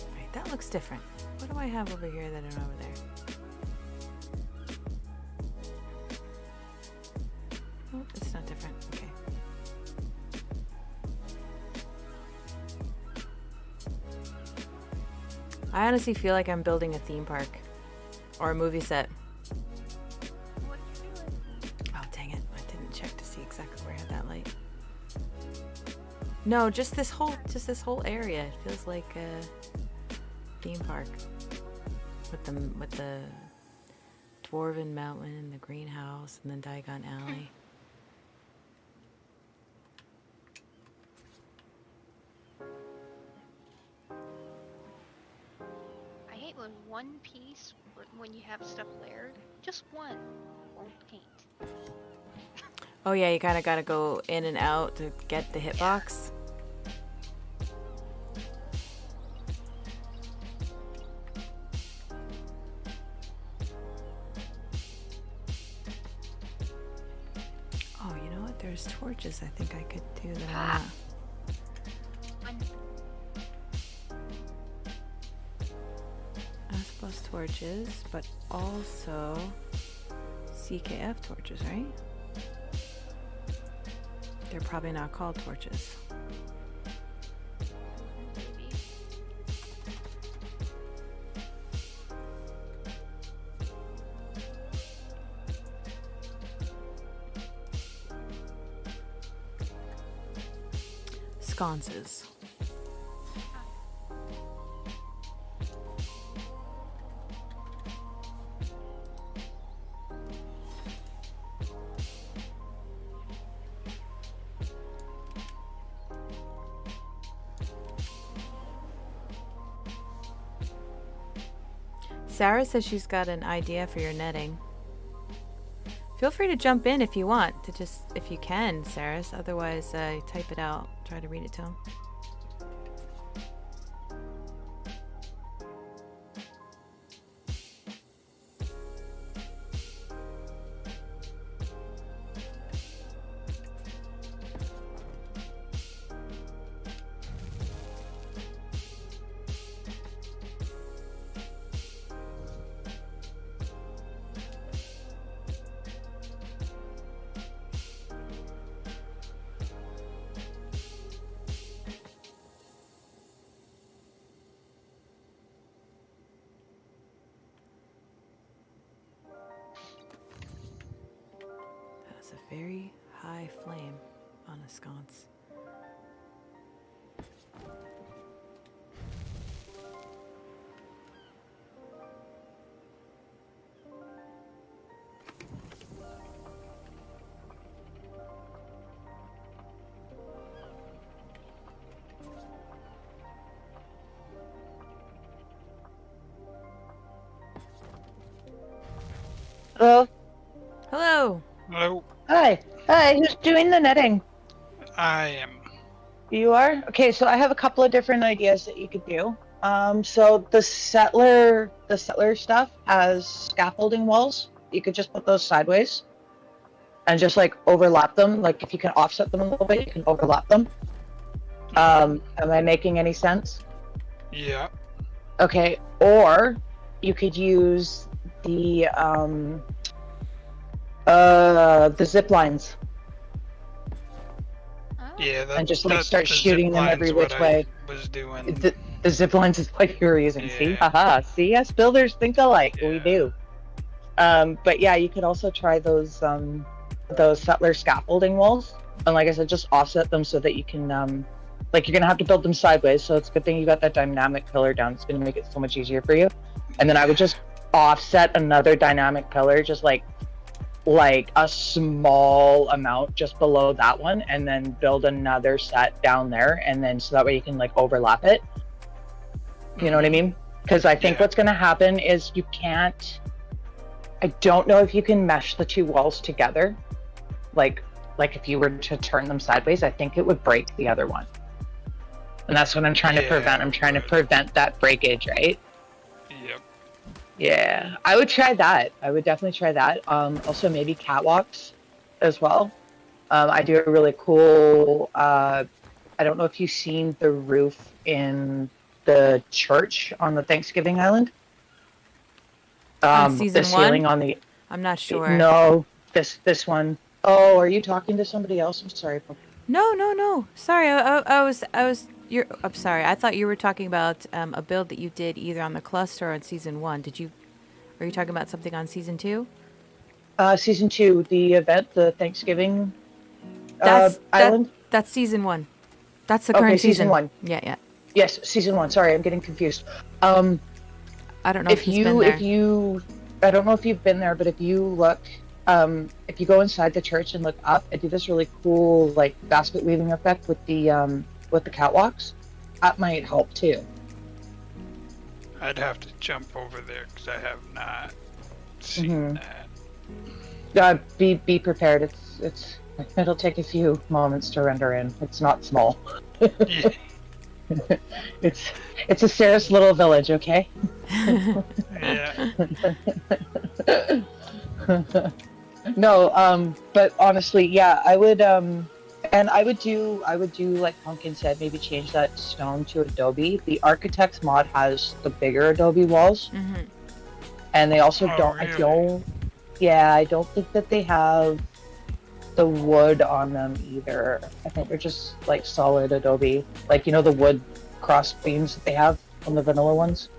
[SPEAKER 1] Alright, that looks different. What do I have over here that I don't have over there? Oh, it's not different. Okay. I honestly feel like I'm building a theme park or a movie set.
[SPEAKER 3] What you doing?
[SPEAKER 1] Oh, dang it. I didn't check to see exactly where I had that light. No, just this whole area. It feels like a theme park with the Dwarven Mountain, the greenhouse, and then Diagon Alley.
[SPEAKER 3] I hate when one piece, when you have stuff layered, just one won't paint.
[SPEAKER 1] Oh yeah, you kind of gotta go in and out to get the hitbox. there's torches I think I could do that. I'm not. S plus torches, but also CKF torches, right? They're probably not called torches. Sconces. Sarah says she's got an idea for your netting. Feel free to jump in if you want, if you can, Saris. Otherwise, type it out. Try to read it to him. A very high flame on a sconce.
[SPEAKER 8] Hello?
[SPEAKER 1] Hello!
[SPEAKER 2] Hello.
[SPEAKER 8] Hi. Hi, who's doing the netting?
[SPEAKER 2] I am.
[SPEAKER 8] You are? Okay, so I have a couple of different ideas that you could do. So the settler stuff has scaffolding walls. You could just put those sideways and just like overlap them. Like if you can offset them a little bit, you can overlap them. Am I making any sense?
[SPEAKER 2] Yeah.
[SPEAKER 8] Okay, or you could use the zip lines
[SPEAKER 2] Yeah,
[SPEAKER 8] and just like start shooting them every which way.
[SPEAKER 2] Was doing.
[SPEAKER 8] The zip lines is what you were using. See,
[SPEAKER 2] Yeah.
[SPEAKER 8] haha. See, us builders think alike. We
[SPEAKER 2] Yeah.
[SPEAKER 8] do. But yeah, you could also try those settler scaffolding walls, and like I said, just offset them so that you can like you're gonna have to build them sideways. So it's a good thing you got that dynamic pillar down. It's gonna make it so much easier for you. And then I would just offset another dynamic pillar, just like a small amount just below that one, and then build another set down there, and then so that way you can like overlap it. You know what I mean? Because I think what's going to happen is you can't. I don't know if you can mesh the two walls together. Like if you were to turn them sideways, I think it would break the other one. And that's what I'm trying to prevent. I'm trying to prevent that breakage, right?
[SPEAKER 2] Yep.
[SPEAKER 8] Yeah, I would try that. I would definitely try that. Also maybe catwalks as well. I do a really cool. I don't know if you've seen the roof in the church on the Thanksgiving Island.
[SPEAKER 1] On season
[SPEAKER 8] the ceiling
[SPEAKER 1] one?
[SPEAKER 8] on the.
[SPEAKER 1] I'm not sure.
[SPEAKER 8] No, this one. Oh, are you talking to somebody else? I'm sorry.
[SPEAKER 1] No. Sorry, I was. I'm sorry. I thought you were talking about a build that you did either on the cluster or on season 1. Are you talking about something on season 2?
[SPEAKER 8] Season 2, the event, the Thanksgiving island.
[SPEAKER 1] That's season 1. That's the current
[SPEAKER 8] season 1.
[SPEAKER 1] Yeah.
[SPEAKER 8] Yes, season 1. Sorry, I'm getting confused.
[SPEAKER 1] I don't know if he's been there.
[SPEAKER 8] I don't know if you've been there, but if you look, if you go inside the church and look up, I do this really cool like basket weaving effect with the catwalks. That might help too.
[SPEAKER 2] I'd have to jump over there because I have not seen that.
[SPEAKER 8] Be prepared. It'll take a few moments to render in. It's not small.
[SPEAKER 2] Yeah.
[SPEAKER 8] It's a serious little village, okay?
[SPEAKER 2] Yeah.
[SPEAKER 8] No, but honestly, yeah, I would and I would do like Pumpkin said, maybe change that stone to adobe. The Architects mod has the bigger adobe walls, and they also
[SPEAKER 2] Really?
[SPEAKER 8] I don't think that they have the wood on them either. I think they're just like solid adobe, like the wood cross beams that they have on the vanilla ones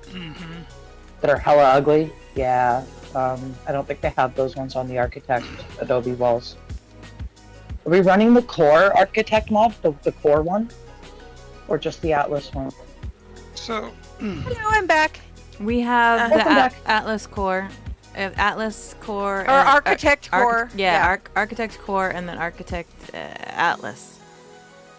[SPEAKER 8] that are hella ugly. Yeah, I don't think they have those ones on the Architect adobe walls. Are we running the core Architect mod, the core one, or just the Atlas one?
[SPEAKER 2] So,
[SPEAKER 5] Hello, I'm back.
[SPEAKER 1] We have the
[SPEAKER 8] Welcome back.
[SPEAKER 1] Atlas core. Atlas core.
[SPEAKER 5] Or Architect core.
[SPEAKER 1] Architect core and then Architect Atlas.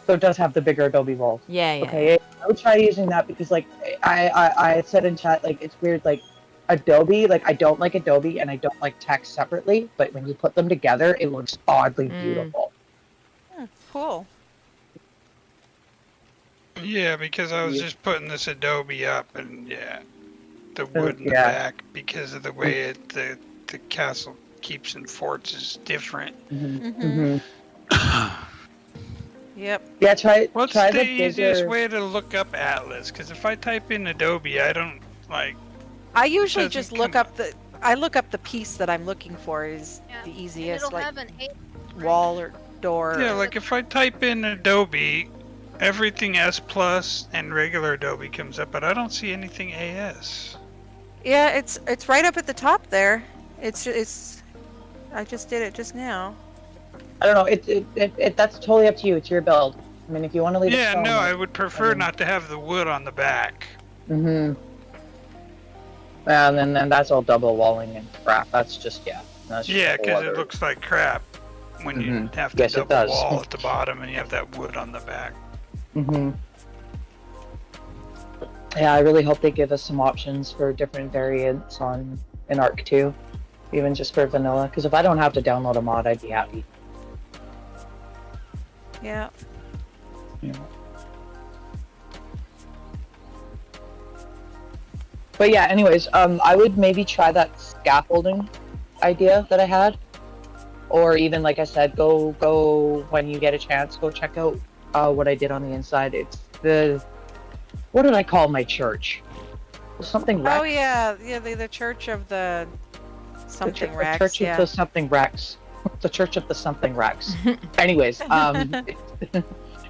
[SPEAKER 8] So it does have the bigger adobe walls.
[SPEAKER 1] Yeah.
[SPEAKER 8] Okay, I would try using that because like I said in chat, like it's weird, like Adobe, like I don't like Adobe and I don't like text separately, but when you put them together, it looks oddly beautiful.
[SPEAKER 5] Cool.
[SPEAKER 2] yeah, because I was just putting this Adobe up, and the wood in the back, because of the way the castle keeps and forts is different.
[SPEAKER 5] Yep.
[SPEAKER 8] Yeah, try
[SPEAKER 2] What's
[SPEAKER 8] try
[SPEAKER 2] the
[SPEAKER 8] bigger...
[SPEAKER 2] easiest way to look up Atlas? Because if I type in Adobe, I don't like.
[SPEAKER 5] I usually
[SPEAKER 2] Doesn't
[SPEAKER 5] just look
[SPEAKER 2] come
[SPEAKER 5] up the piece that I'm looking for is the
[SPEAKER 3] And
[SPEAKER 5] easiest,
[SPEAKER 3] it'll
[SPEAKER 5] like
[SPEAKER 3] have an A.
[SPEAKER 5] wall or door.
[SPEAKER 2] Yeah, like if I type in Adobe, everything S plus and regular Adobe comes up, but I don't see anything AS.
[SPEAKER 5] Yeah, it's right up at the top there. It's. I just did it just now.
[SPEAKER 8] I don't know. It that's totally up to you. It's your build. I mean, if you want to leave.
[SPEAKER 2] Yeah,
[SPEAKER 8] it
[SPEAKER 2] no, I would prefer not to have the wood on the back.
[SPEAKER 8] And then that's all double walling and crap. That's just That's just
[SPEAKER 2] Yeah,
[SPEAKER 8] a whole
[SPEAKER 2] because it
[SPEAKER 8] other-
[SPEAKER 2] looks like crap when you have to
[SPEAKER 8] Yes, it
[SPEAKER 2] double
[SPEAKER 8] does.
[SPEAKER 2] wall at the bottom and you have that wood on the back.
[SPEAKER 8] Yeah, I really hope they give us some options for different variants in Arc 2, even just for vanilla. Because if I don't have to download a mod, I'd be happy.
[SPEAKER 5] Yeah.
[SPEAKER 8] But yeah, anyways, I would maybe try that scaffolding idea that I had, or even like I said, go when you get a chance, go check out what I did on the inside. It's what did I call my church? Something Rex.
[SPEAKER 5] Oh yeah, the Church of the something Rex.
[SPEAKER 8] The Church
[SPEAKER 5] Yeah.
[SPEAKER 8] of the something Rex. The Church of the something Rex. Anyways,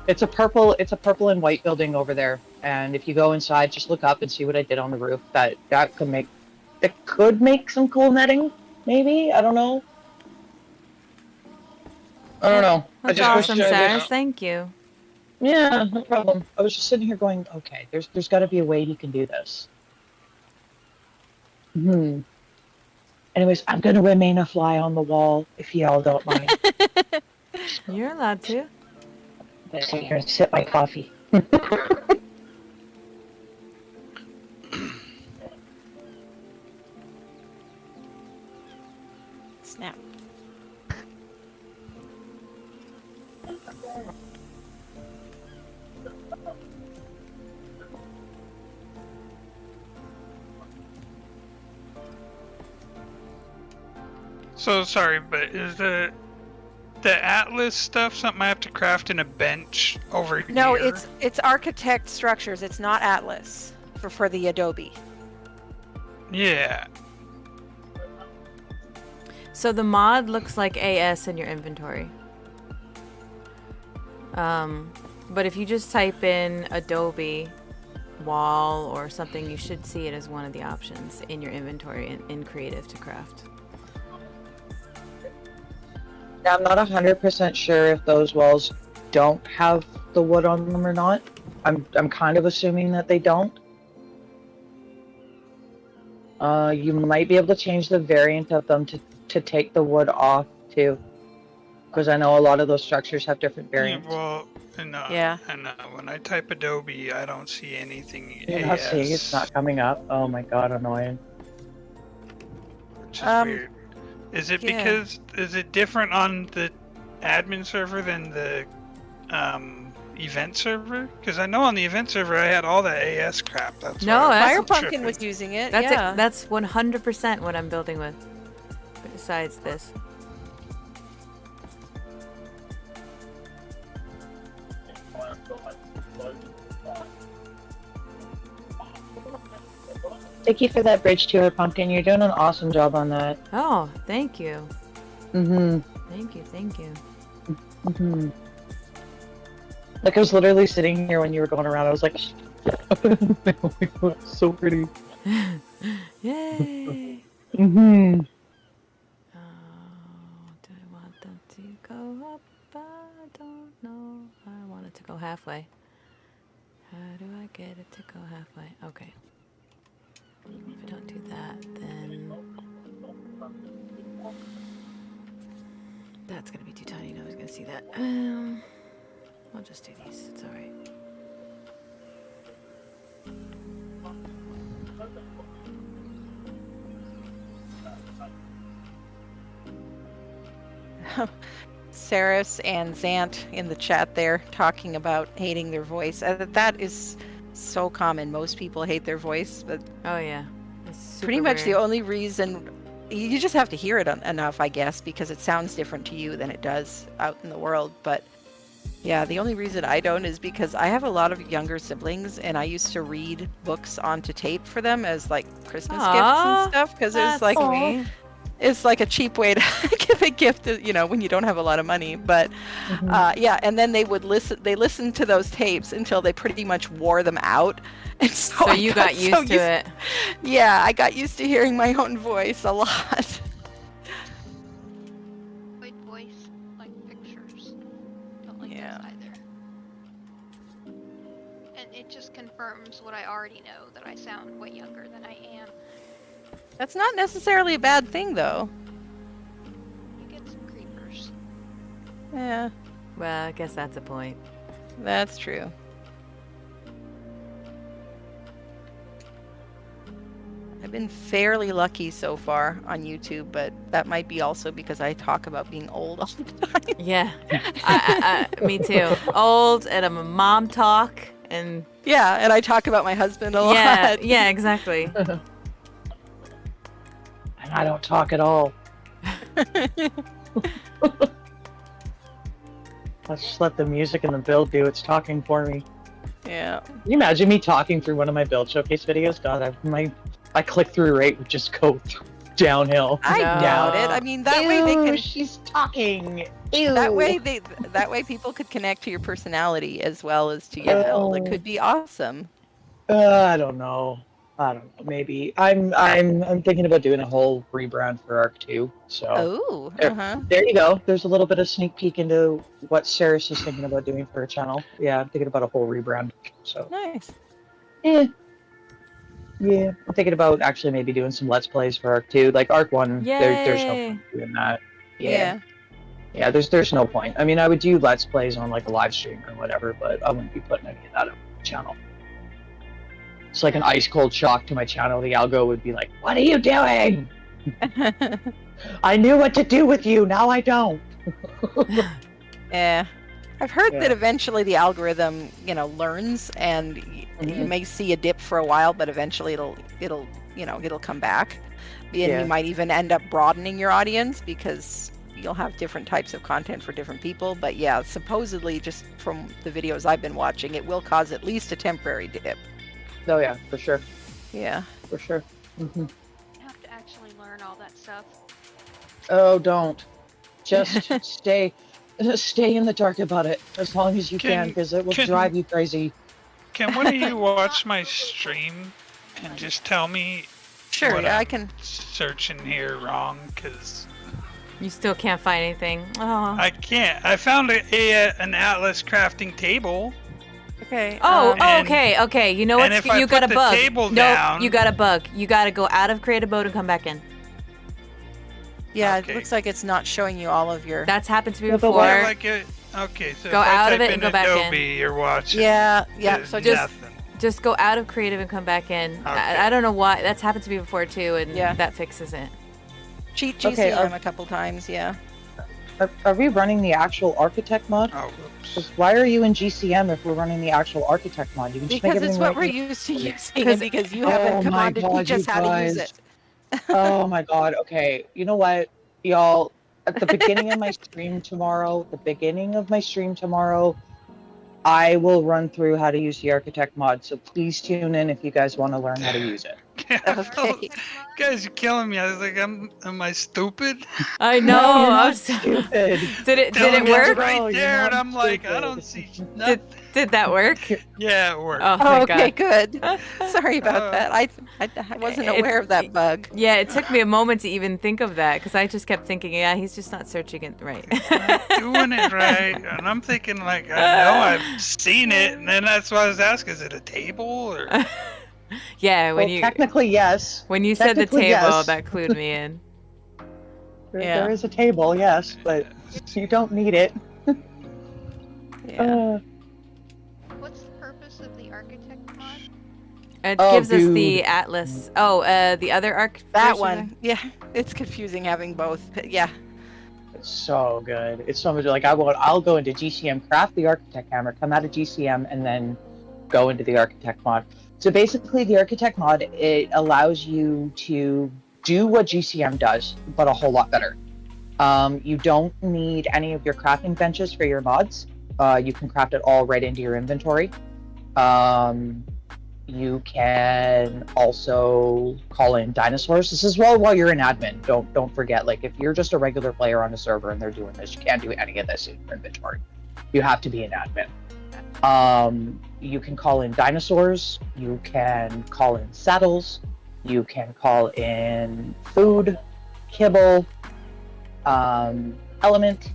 [SPEAKER 8] it's a purple and white building over there, and if you go inside, just look up and see what I did on the roof. That could make some cool netting, maybe. I don't know.
[SPEAKER 1] That's awesome, Sarah. Thank you.
[SPEAKER 8] Yeah, no problem. I was just sitting here going, okay, there's got to be a way you can do this. Anyways, I'm gonna remain a fly on the wall if y'all don't mind.
[SPEAKER 1] You're allowed to.
[SPEAKER 8] I'm sit here and sip my coffee.
[SPEAKER 5] Snap.
[SPEAKER 2] So sorry, but is the Atlas stuff something I have to craft in a bench over here?
[SPEAKER 5] No, it's Architect structures. It's not Atlas for the Adobe.
[SPEAKER 2] Yeah.
[SPEAKER 1] So the mod looks like AS in your inventory. But if you just type in Adobe wall or something, you should see it as one of the options in your inventory in Creative to craft.
[SPEAKER 8] Now, I'm not 100% sure if those walls don't have the wood on them or not. I'm kind of assuming that they don't. You might be able to change the variant of them to take the wood off too, because I know a lot of those structures have different variants.
[SPEAKER 2] Yeah, well, and when I type Adobe, I don't see anything
[SPEAKER 8] Yeah,
[SPEAKER 2] AS.
[SPEAKER 8] see, it's not coming up. Oh my god, annoying.
[SPEAKER 2] Which is weird. Is it
[SPEAKER 5] yeah.
[SPEAKER 2] because is it different on the admin server than the event server? Because I know on the event server I had all that AS crap. That's
[SPEAKER 1] No,
[SPEAKER 2] why I
[SPEAKER 1] that's
[SPEAKER 2] was
[SPEAKER 5] FirePumpkin
[SPEAKER 2] tripping.
[SPEAKER 5] was using it.
[SPEAKER 1] That's
[SPEAKER 5] yeah.
[SPEAKER 1] that's 100% what I'm building with. Besides this.
[SPEAKER 8] Thank you for that bridge tour, Pumpkin. You're doing an awesome job on that.
[SPEAKER 1] Oh, thank you.
[SPEAKER 8] Mm-hmm.
[SPEAKER 1] Thank you, thank you.
[SPEAKER 8] Mm-hmm. Like, I was literally sitting here when you were going around. I was like, oh my God, so pretty.
[SPEAKER 1] Yay!
[SPEAKER 8] Mm-hmm.
[SPEAKER 1] Oh, do I want them to go up? I don't know. I want it to go halfway. How do I get it to go halfway? Okay. If I don't do that, then that's gonna be too tiny. Nobody's gonna see that. I'll just do these. It's all right.
[SPEAKER 5] Saris and Zant in the chat there talking about hating their voice. That is so common. Most people hate their voice, but
[SPEAKER 1] Oh yeah. It's
[SPEAKER 5] pretty
[SPEAKER 1] super
[SPEAKER 5] much the
[SPEAKER 1] weird.
[SPEAKER 5] only reason you just have to hear it enough, I guess, because it sounds different to you than it does out in the world. But yeah, the only reason I don't is because I have a lot of younger siblings, and I used to read books onto tape for them as like Christmas gifts
[SPEAKER 1] Aw,
[SPEAKER 5] and stuff, because
[SPEAKER 1] That's sweet.
[SPEAKER 5] it's like a cheap way to give a gift, you know, when you don't have a lot of money. But yeah, and then they listened to those tapes until they pretty much wore them out. And so,
[SPEAKER 1] So you got used to it.
[SPEAKER 5] Yeah, I got used to hearing my own voice a lot.
[SPEAKER 3] Avoid voice, like pictures. Don't like
[SPEAKER 5] Yeah.
[SPEAKER 3] those either. And it just confirms what I already know, that I sound way younger than I am.
[SPEAKER 5] That's not necessarily a bad thing, though.
[SPEAKER 3] You get some creepers.
[SPEAKER 5] Yeah,
[SPEAKER 1] Well, I guess that's a point.
[SPEAKER 5] that's true. I've been fairly lucky so far on YouTube, but that might be also because I talk about being old all the time.
[SPEAKER 1] Yeah. Me too. Old, and I'm a mom talk, and
[SPEAKER 5] Yeah, and I talk about my husband a
[SPEAKER 1] yeah,
[SPEAKER 5] lot.
[SPEAKER 1] yeah, exactly.
[SPEAKER 8] And I don't talk at all. Let's just let the music and the build do its talking for me.
[SPEAKER 5] Yeah.
[SPEAKER 8] Can you imagine me talking through one of my build showcase videos? God, my click-through rate would just go downhill.
[SPEAKER 5] I
[SPEAKER 1] No.
[SPEAKER 5] doubt it. I mean, that way they
[SPEAKER 8] Ew,
[SPEAKER 5] can.
[SPEAKER 8] she's talking. Ew.
[SPEAKER 5] That way people could connect to your personality as well as to your build. It could be awesome.
[SPEAKER 8] I don't know. Maybe I'm thinking about doing a whole rebrand for Arc 2. So
[SPEAKER 5] Oh.
[SPEAKER 8] There. there you go. There's a little bit of sneak peek into what Saris is thinking about doing for her channel. Yeah, I'm thinking about a whole rebrand. So
[SPEAKER 5] Nice.
[SPEAKER 8] yeah, I'm thinking about actually maybe doing some Let's Plays for Arc 2. Like Arc 1, there's no
[SPEAKER 1] Yay.
[SPEAKER 8] point doing that.
[SPEAKER 5] Yeah.
[SPEAKER 8] Yeah, there's no point. I mean, I would do Let's Plays on like a live stream or whatever, but I wouldn't be putting any of that on my channel. It's like an ice cold shock to my channel. The algo would be like, "What are you doing? I knew what to do with you. Now I don't."
[SPEAKER 5] Yeah. I've heard
[SPEAKER 8] Yeah.
[SPEAKER 5] that eventually the algorithm, learns, and you may see a dip for a while, but eventually it'll come back. And
[SPEAKER 8] Yeah.
[SPEAKER 5] you might even end up broadening your audience because you'll have different types of content for different people. But yeah, supposedly, just from the videos I've been watching, it will cause at least a temporary dip.
[SPEAKER 8] Oh yeah, for sure,
[SPEAKER 5] Yeah.
[SPEAKER 8] for sure.
[SPEAKER 3] You have to actually learn all that stuff.
[SPEAKER 8] Oh, don't. Just stay in the dark about it as long as you can, because it will drive you crazy.
[SPEAKER 2] Can one of you watch my stream and just tell me
[SPEAKER 5] Sure,
[SPEAKER 2] what
[SPEAKER 5] yeah, I
[SPEAKER 2] I'm
[SPEAKER 5] can.
[SPEAKER 2] searching here wrong? Because
[SPEAKER 1] You still can't find anything. Oh.
[SPEAKER 2] I can't. I found an Atlas crafting table.
[SPEAKER 5] Okay.
[SPEAKER 1] Oh,
[SPEAKER 2] And-
[SPEAKER 1] okay. You know
[SPEAKER 2] and
[SPEAKER 1] what?
[SPEAKER 2] if I
[SPEAKER 1] You got
[SPEAKER 2] put
[SPEAKER 1] a
[SPEAKER 2] the
[SPEAKER 1] bug.
[SPEAKER 2] table
[SPEAKER 1] No,
[SPEAKER 2] down-
[SPEAKER 1] you got a bug. You got to go out of creative mode and come back in.
[SPEAKER 5] Yeah,
[SPEAKER 2] Okay.
[SPEAKER 5] it looks like it's not showing you all of your.
[SPEAKER 1] That's happened to me
[SPEAKER 8] Yeah, but
[SPEAKER 1] before.
[SPEAKER 8] why,
[SPEAKER 2] Like it. Okay, so
[SPEAKER 1] Go
[SPEAKER 2] if I
[SPEAKER 1] out of
[SPEAKER 2] type
[SPEAKER 1] it and
[SPEAKER 2] in
[SPEAKER 1] go back in.
[SPEAKER 2] Adobe, you're watching.
[SPEAKER 5] Yeah.
[SPEAKER 2] there's
[SPEAKER 5] So just
[SPEAKER 2] nothing.
[SPEAKER 1] Just go out of creative and come back in.
[SPEAKER 2] Okay.
[SPEAKER 1] I don't know why. That's happened to me before too, and
[SPEAKER 5] Yeah.
[SPEAKER 1] that fixes it.
[SPEAKER 5] cheat
[SPEAKER 8] Okay,
[SPEAKER 5] GCM a couple times. Yeah.
[SPEAKER 8] Are we running the actual ARKitect mod?
[SPEAKER 2] Oh, whoops.
[SPEAKER 8] 'Cause why are you in GCM if we're running the actual ARKitect mod? You can just make
[SPEAKER 5] Because it's
[SPEAKER 8] everything
[SPEAKER 5] what we're
[SPEAKER 8] right
[SPEAKER 5] used to using,
[SPEAKER 1] Because-
[SPEAKER 5] and because you
[SPEAKER 8] Oh
[SPEAKER 5] haven't come
[SPEAKER 8] my
[SPEAKER 5] on to
[SPEAKER 8] God,
[SPEAKER 5] teach us
[SPEAKER 8] you
[SPEAKER 5] how to use
[SPEAKER 8] guys.
[SPEAKER 5] it.
[SPEAKER 8] Oh my god, okay. You know what, y'all? At the beginning of my stream tomorrow, I will run through how to use the ARKitect mod, so please tune in if you guys want to learn how to use it.
[SPEAKER 5] Okay.
[SPEAKER 2] Guys, you're killing me. I was like, am I stupid?
[SPEAKER 1] I know.
[SPEAKER 8] No, you're
[SPEAKER 1] I
[SPEAKER 8] not
[SPEAKER 1] was-
[SPEAKER 8] stupid.
[SPEAKER 1] Did it
[SPEAKER 2] Telling me
[SPEAKER 1] work?
[SPEAKER 2] it's right
[SPEAKER 8] No, you're
[SPEAKER 2] there, and
[SPEAKER 8] not
[SPEAKER 2] I'm like, I
[SPEAKER 8] stupid.
[SPEAKER 2] don't see nothing.
[SPEAKER 1] Did that work?
[SPEAKER 2] Yeah, it worked.
[SPEAKER 1] Oh,
[SPEAKER 5] Oh,
[SPEAKER 1] thank
[SPEAKER 5] okay,
[SPEAKER 1] God.
[SPEAKER 5] good. Sorry about that. I wasn't aware of that bug.
[SPEAKER 1] Yeah, it took me a moment to even think of that because I just kept thinking, yeah, he's just not searching it right.
[SPEAKER 2] Doing it right, and I'm thinking like, I know I've seen it, and then that's why I was asking, is it a table or?
[SPEAKER 1] Yeah,
[SPEAKER 8] Well, technically, yes.
[SPEAKER 1] when you said the
[SPEAKER 8] technically,
[SPEAKER 1] table,
[SPEAKER 8] yes.
[SPEAKER 1] that clued me in.
[SPEAKER 5] Yeah.
[SPEAKER 8] There is a table, yes, but you don't need it.
[SPEAKER 5] Yeah.
[SPEAKER 3] What's the purpose of the architect mod?
[SPEAKER 1] It
[SPEAKER 8] Oh,
[SPEAKER 1] gives us the
[SPEAKER 8] dude.
[SPEAKER 1] atlas. Oh, the other arc.
[SPEAKER 5] That
[SPEAKER 1] version
[SPEAKER 5] one. Yeah. It's confusing having both. But yeah.
[SPEAKER 8] It's so good. It's so much like I'll go into GCM, craft the architect hammer, come out of GCM, and then go into the architect mod. So basically, the architect mod, it allows you to do what GCM does, but a whole lot better. You don't need any of your crafting benches for your mods. You can craft it all right into your inventory. You can also call in dinosaurs. This is while you're an admin. Don't forget, like if you're just a regular player on a server and they're doing this, you can't do any of this in your inventory. You have to be an admin. You can call in dinosaurs. You can call in saddles. You can call in food, kibble, element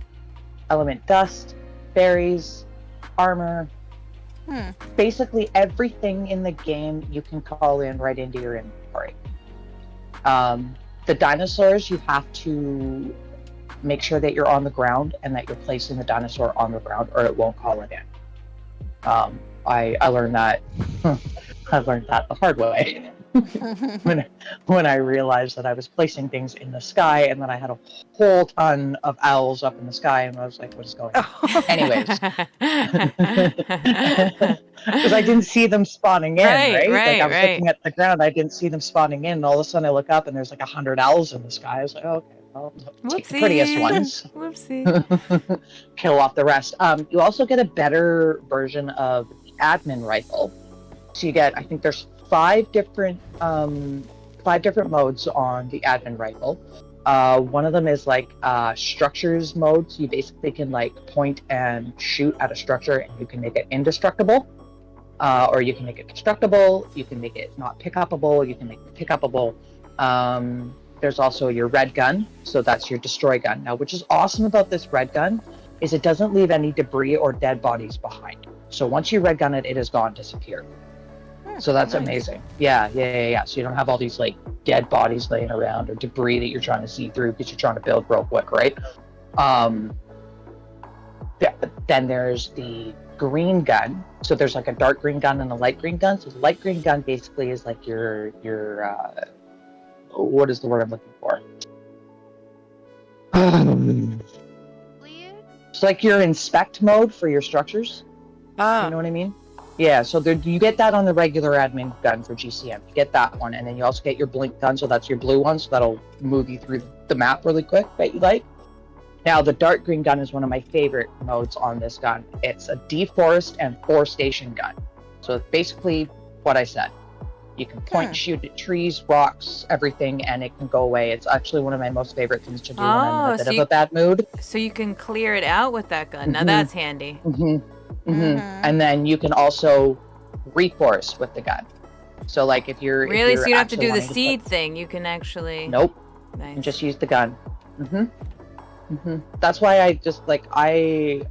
[SPEAKER 8] dust, berries, armor. Basically everything in the game you can call in right into your inventory. The dinosaurs, you have to make sure that you're on the ground and that you're placing the dinosaur on the ground or it won't call it in. I learned that I learned that the hard way. when I realized that I was placing things in the sky and then I had a whole ton of owls up in the sky and I was like, what is going on? Anyways. Because I didn't see them spawning in, right? Like I was looking at the ground, I didn't see them spawning in, and all of a sudden I look up and there's like 100 owls in the sky. I was like, okay, well, take the prettiest ones.
[SPEAKER 1] Whoopsie.
[SPEAKER 8] Kill off the rest. You also get a better version of the admin rifle. So you get, I think there's 5 different modes on the admin rifle. One of them is like structures mode. So you basically can like point and shoot at a structure and you can make it indestructible. Or you can make it constructible, you can make it not pick-upable, you can make it pick-upable. There's also your red gun, so that's your destroy gun. Now, which is awesome about this red gun, is it doesn't leave any debris or dead bodies behind. So once you red gun it, it is gone, disappeared. So that's amazing. Yeah. So you don't have all these like dead bodies laying around or debris that you're trying to see through because you're trying to build real quick, right? Then there's the green gun. So there's like a dark green gun and a light green gun. So the light green gun basically is like your what is the word I'm looking for? It's like your inspect mode for your structures. You know what I mean? Yeah, so you get that on the regular admin gun for GCM. You get that one, and then you also get your blink gun, so that's your blue one, so that'll move you through the map really quick that you like. Now, the dark green gun is one of my favorite modes on this gun. It's a deforest and forestation gun. So it's basically what I said. You can point, shoot at trees, rocks, everything, and it can go away. It's actually one of my most favorite things to do when I'm in a bit of a bad mood.
[SPEAKER 1] So you can clear it out with that gun. Now that's handy.
[SPEAKER 8] And then you can also reforest with the gun. So like if you're
[SPEAKER 1] Really?
[SPEAKER 8] if you're
[SPEAKER 1] So you don't have to
[SPEAKER 8] actually
[SPEAKER 1] do the
[SPEAKER 8] wanting
[SPEAKER 1] seed thing. You can actually.
[SPEAKER 8] Nope.
[SPEAKER 1] Nice.
[SPEAKER 8] And just use the gun. That's why I just like I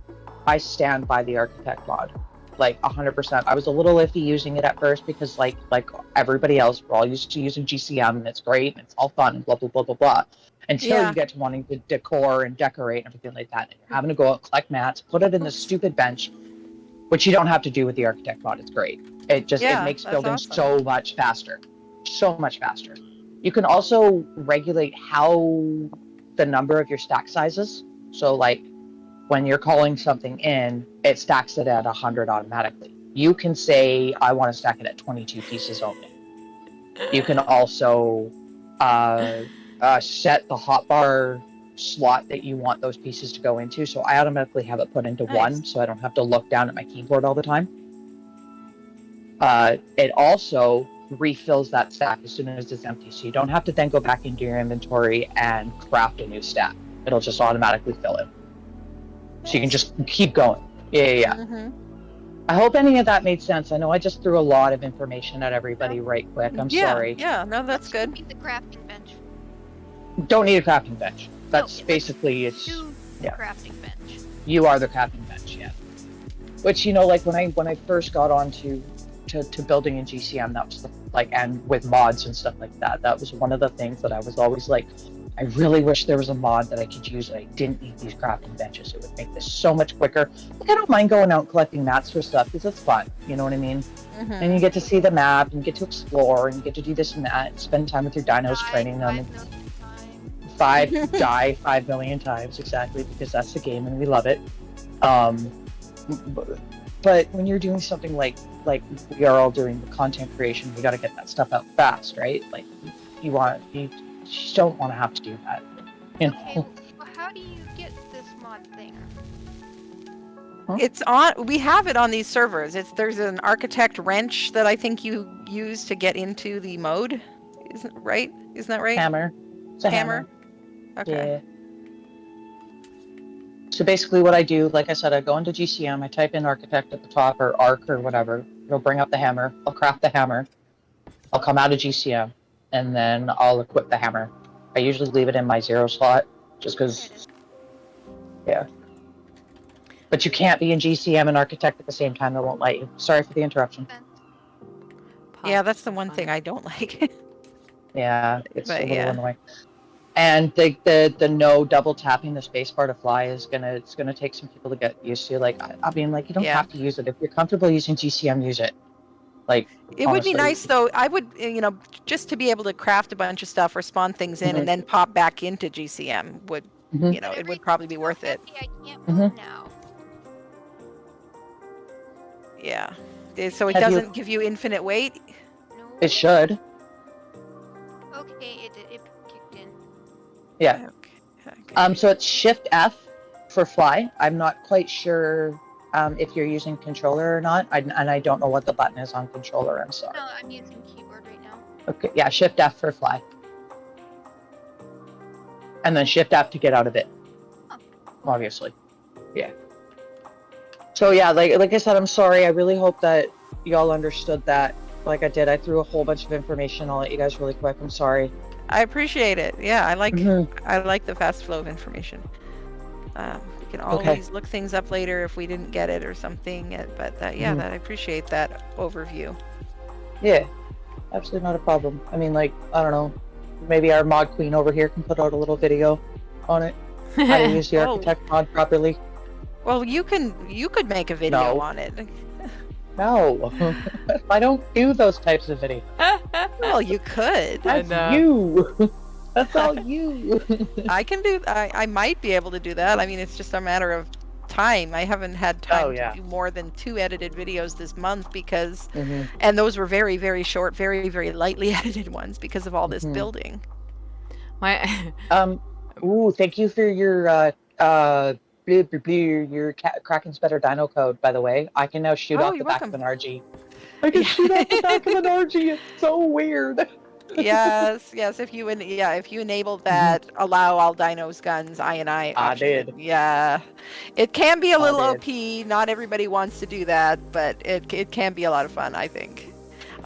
[SPEAKER 8] stand by the architect mod, like 100%. I was a little iffy using it at first because like everybody else, we're all used to using GCM and it's great and it's all fun and blah blah blah blah blah. Until you get to wanting to decor and decorate and everything like that, and you're having to go out, collect mats, put it in the stupid bench, which you don't have to do with the architect mod. It's great. It just it makes building so much faster, so much faster. You can also regulate how the number of your stack sizes. So like when you're calling something in, it stacks it at 100 automatically. You can say, I want to stack it at 22 pieces only. You can also set the hotbar slot that you want those pieces to go into. So I automatically have it put into 1, so I don't have to look down at my keyboard all the time. It also refills that stack as soon as it's empty. So you don't have to then go back into your inventory and craft a new stack. It'll just automatically fill it. So you can just keep going. Yeah.
[SPEAKER 5] Mm-hmm.
[SPEAKER 8] I hope any of that made sense. I know I just threw a lot of information at everybody right quick. I'm sorry.
[SPEAKER 5] Yeah, no, that's good.
[SPEAKER 3] Need the crafting bench.
[SPEAKER 8] Don't need a crafting bench. That's
[SPEAKER 3] No,
[SPEAKER 8] basically it's.
[SPEAKER 3] Do the
[SPEAKER 8] Yeah.
[SPEAKER 3] crafting bench.
[SPEAKER 8] You are the crafting bench, yeah. Which, you know, like when I first got on to building in GCM, that was and with mods and stuff like that, that was one of the things that I was always like, I really wish there was a mod that I could use and I didn't need these crafting benches. It would make this so much quicker. Like, I don't mind going out and collecting mats for stuff because it's fun. You know what I mean?
[SPEAKER 5] Mm-hmm.
[SPEAKER 8] And you get to see the map and you get to explore and you get to do this and that and spend time with your dinos, training them. And die 5 million times, exactly, because that's the game and we love it. But when you're doing something like we are all doing the content creation, we got to get that stuff out fast, right? Like you just don't want to have to do that. You know?
[SPEAKER 3] Okay, well, how do you get this mod thing?
[SPEAKER 5] It's on. We have it on these servers. There's an ARKitect wrench that I think you use to get into the mode. Isn't that right?
[SPEAKER 8] Hammer. It's a
[SPEAKER 5] Hammer. Okay.
[SPEAKER 8] Yeah. So basically what I do, like I said, I go into GCM, I type in ARKitect at the top or Ark or whatever. It'll bring up the hammer. I'll craft the hammer. I'll come out of GCM and then I'll equip the hammer. I usually leave it in my 0 slot just because, yeah. But you can't be in GCM and ARKitect at the same time. They won't let you. Sorry for the interruption.
[SPEAKER 5] Yeah, that's the one thing I don't like.
[SPEAKER 8] Yeah, it's
[SPEAKER 5] But
[SPEAKER 8] a little
[SPEAKER 5] yeah.
[SPEAKER 8] annoying. And the no double tapping the spacebar to fly is gonna take some people to get used to. Like I mean, like you don't
[SPEAKER 5] Yeah.
[SPEAKER 8] have to use it if you're comfortable using GCM. Use it. Like
[SPEAKER 5] It would be
[SPEAKER 8] honestly.
[SPEAKER 5] nice though. I would, just to be able to craft a bunch of stuff or spawn things in and then pop back into GCM would,
[SPEAKER 8] Mhm.
[SPEAKER 5] it would probably be worth it.
[SPEAKER 3] I can't move now.
[SPEAKER 5] Yeah. So it
[SPEAKER 8] Have you-
[SPEAKER 5] doesn't give you infinite weight.
[SPEAKER 3] No.
[SPEAKER 8] It should.
[SPEAKER 3] Okay, it kicked in.
[SPEAKER 8] Yeah.
[SPEAKER 5] Okay.
[SPEAKER 8] So it's Shift F for fly. I'm not quite sure if you're using controller or not, and I don't know what the button is on controller. I'm sorry.
[SPEAKER 3] No, I'm using keyboard right now.
[SPEAKER 8] Okay, yeah, Shift F for fly. And then Shift F to get out of it.
[SPEAKER 3] Oh.
[SPEAKER 8] Obviously. Yeah. So yeah, like I said, I'm sorry. I really hope that y'all understood that. Like I did, I threw a whole bunch of information. I'll let you guys really quick. I'm sorry.
[SPEAKER 5] I appreciate it. Yeah, I like
[SPEAKER 8] Mhm.
[SPEAKER 5] I like the fast flow of information. We can
[SPEAKER 8] Okay.
[SPEAKER 5] always look things up later if we didn't get it or something. But
[SPEAKER 8] Mhm.
[SPEAKER 5] I appreciate that overview.
[SPEAKER 8] Yeah, absolutely not a problem. I mean, like, I don't know. Maybe our mod queen over here can put out a little video on it. How to use the
[SPEAKER 5] Oh.
[SPEAKER 8] ARKitect mod properly.
[SPEAKER 5] Well, you could make a video
[SPEAKER 8] No.
[SPEAKER 5] on it.
[SPEAKER 8] No, I don't do those types of videos.
[SPEAKER 5] Well, you could.
[SPEAKER 8] That's
[SPEAKER 1] know.
[SPEAKER 8] you. That's all you.
[SPEAKER 5] I might be able to do that. I mean, it's just a matter of time. I haven't had time
[SPEAKER 8] Oh, yeah.
[SPEAKER 5] to do more than 2 edited videos this month because,
[SPEAKER 8] Mhm.
[SPEAKER 5] and those were very, very short, very, very lightly edited ones because of all this
[SPEAKER 8] Mhm.
[SPEAKER 5] building.
[SPEAKER 1] My
[SPEAKER 8] Ooh, thank you for your Kraken's Better Dino code, by the way. I can now shoot
[SPEAKER 5] Oh,
[SPEAKER 8] off the
[SPEAKER 5] you're
[SPEAKER 8] back
[SPEAKER 5] welcome.
[SPEAKER 8] of an RG. I can shoot off the back of an RG. It's so weird.
[SPEAKER 5] Yes. If you enable that, allow all dinos guns, I
[SPEAKER 8] I
[SPEAKER 5] option.
[SPEAKER 8] did.
[SPEAKER 5] Yeah, it can be a little
[SPEAKER 8] did.
[SPEAKER 5] OP. Not everybody wants to do that, but it can be a lot of fun. I think.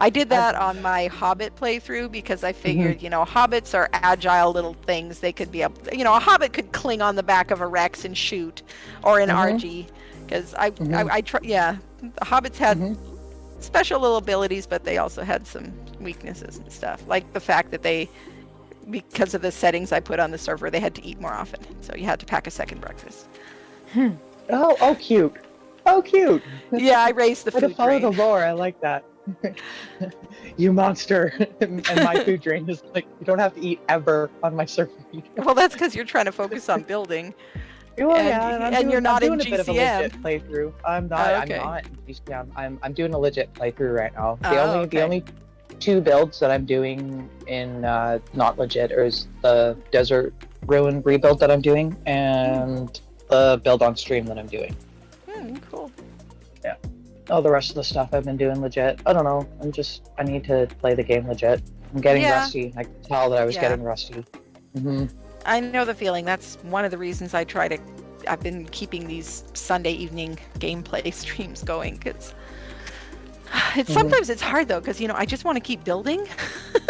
[SPEAKER 5] I did that on my Hobbit playthrough because I figured, Hobbits are agile little things. They could be a Hobbit could cling on the back of a Rex and shoot, or an RG. Because I try. Yeah, the Hobbits had special little abilities, but they also had some weaknesses and stuff, like the fact that because of the settings I put on the server, they had to eat more often, so you had to pack a second breakfast.
[SPEAKER 8] Oh, cute. Oh, cute.
[SPEAKER 5] Yeah, I raised the
[SPEAKER 8] Way to
[SPEAKER 5] food
[SPEAKER 8] follow
[SPEAKER 5] drain.
[SPEAKER 8] the lore. I like that. You monster. And my food drain is like, you don't have to eat ever on my server.
[SPEAKER 5] Well, that's because you're trying to focus on building.
[SPEAKER 8] Well,
[SPEAKER 5] And-
[SPEAKER 8] yeah,
[SPEAKER 5] and you're not
[SPEAKER 8] I'm
[SPEAKER 5] in
[SPEAKER 8] doing a bit of a
[SPEAKER 5] GCM.
[SPEAKER 8] legit playthrough. I'm not.
[SPEAKER 5] Oh, okay.
[SPEAKER 8] I'm not in GCM. I'm doing a legit playthrough right now. The
[SPEAKER 5] Oh, okay.
[SPEAKER 8] only 2 builds that I'm doing in not legit is the desert ruin rebuild that I'm doing and the build on stream that I'm doing.
[SPEAKER 5] Cool.
[SPEAKER 8] all the rest of the stuff I've been doing legit. I don't know. I need to play the game legit. I'm getting rusty. I could tell that I was getting rusty.
[SPEAKER 5] I know the feeling. That's one of the reasons I've been keeping these Sunday evening gameplay streams going, because sometimes it's hard though, because I just want to keep building.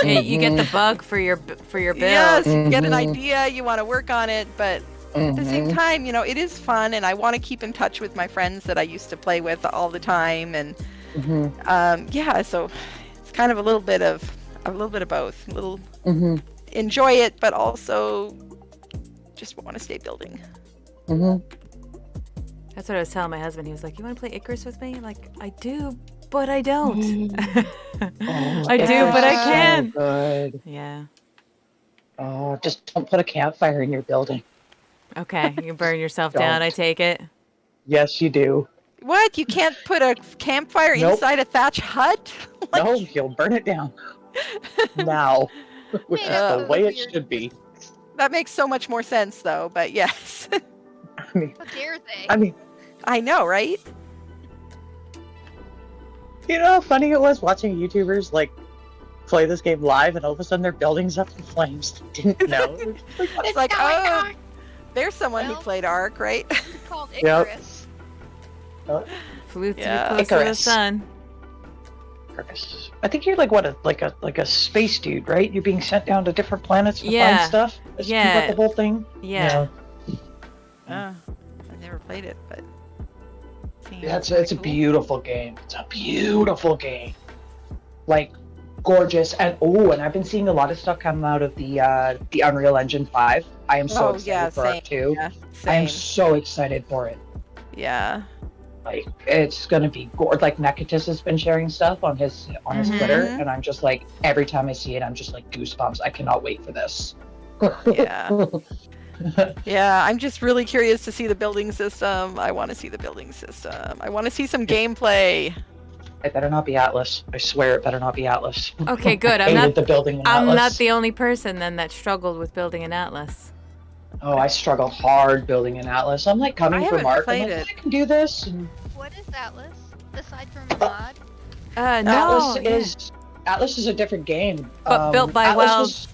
[SPEAKER 1] Yeah, you get the bug for your build.
[SPEAKER 5] Yes, you get an idea, you want to work on it, but at the same time, it is fun, and I want to keep in touch with my friends that I used to play with all the time, and so it's kind of a little bit of both. Enjoy it, but also just want to stay building.
[SPEAKER 1] That's what I was telling my husband. He was like, "You want to play Icarus with me?" Like, I do, but I don't. I do, but I can.
[SPEAKER 8] So good.
[SPEAKER 1] Yeah.
[SPEAKER 8] Oh, just don't put a campfire in your building.
[SPEAKER 1] Okay, you burn yourself down, I take it.
[SPEAKER 8] Yes, you do.
[SPEAKER 5] What? You can't put a campfire inside a thatch hut?
[SPEAKER 8] No, you'll burn it down. Now, which is the way it should be.
[SPEAKER 5] That makes so much more sense, though. But yes.
[SPEAKER 8] I mean,
[SPEAKER 3] How dare they?
[SPEAKER 5] I know, right?
[SPEAKER 8] You know how funny it was watching YouTubers play this game live, and all of a sudden their building's up in flames. Didn't know.
[SPEAKER 5] It's like, oh, there's someone who played Ark, right?
[SPEAKER 3] It's called Icarus.
[SPEAKER 1] Flew too
[SPEAKER 5] Yeah.
[SPEAKER 1] close to the
[SPEAKER 8] Icarus.
[SPEAKER 1] sun.
[SPEAKER 8] I think you're like a space dude, right? You're being sent down to different planets to
[SPEAKER 1] Yeah.
[SPEAKER 8] find stuff. Is
[SPEAKER 1] Yeah.
[SPEAKER 8] that the whole thing?
[SPEAKER 1] Yeah.
[SPEAKER 5] I never played it, but
[SPEAKER 8] Yeah, it's a beautiful game. It's a beautiful game. Like, gorgeous. And I've been seeing a lot of stuff come out of the Unreal Engine 5. I am so excited for it too.
[SPEAKER 5] Yeah,
[SPEAKER 8] I am
[SPEAKER 5] same.
[SPEAKER 8] so excited for it.
[SPEAKER 5] Yeah.
[SPEAKER 8] Like, it's gonna be gorgeous. Like, Nekatis has been sharing stuff on his Twitter, and I'm just like, every time I see it, I'm just like goosebumps. I cannot wait for this.
[SPEAKER 5] Yeah. Yeah, I'm just really curious to see the building system. I want to see the building system. I want to see some gameplay.
[SPEAKER 8] It better not be Atlas. I swear it better not be Atlas.
[SPEAKER 1] Okay, good.
[SPEAKER 8] I hated the building in
[SPEAKER 1] I'm
[SPEAKER 8] Atlas.
[SPEAKER 1] not the only person then that struggled with building an Atlas.
[SPEAKER 8] Oh, I struggled hard building an Atlas. I'm like coming
[SPEAKER 5] I
[SPEAKER 8] from
[SPEAKER 5] haven't
[SPEAKER 8] Mark. I'm
[SPEAKER 5] played
[SPEAKER 8] like,
[SPEAKER 5] it.
[SPEAKER 8] I can do this. And
[SPEAKER 3] What is Atlas? Aside from mod?
[SPEAKER 1] No.
[SPEAKER 8] Atlas is a different game.
[SPEAKER 1] But built by
[SPEAKER 8] Atlas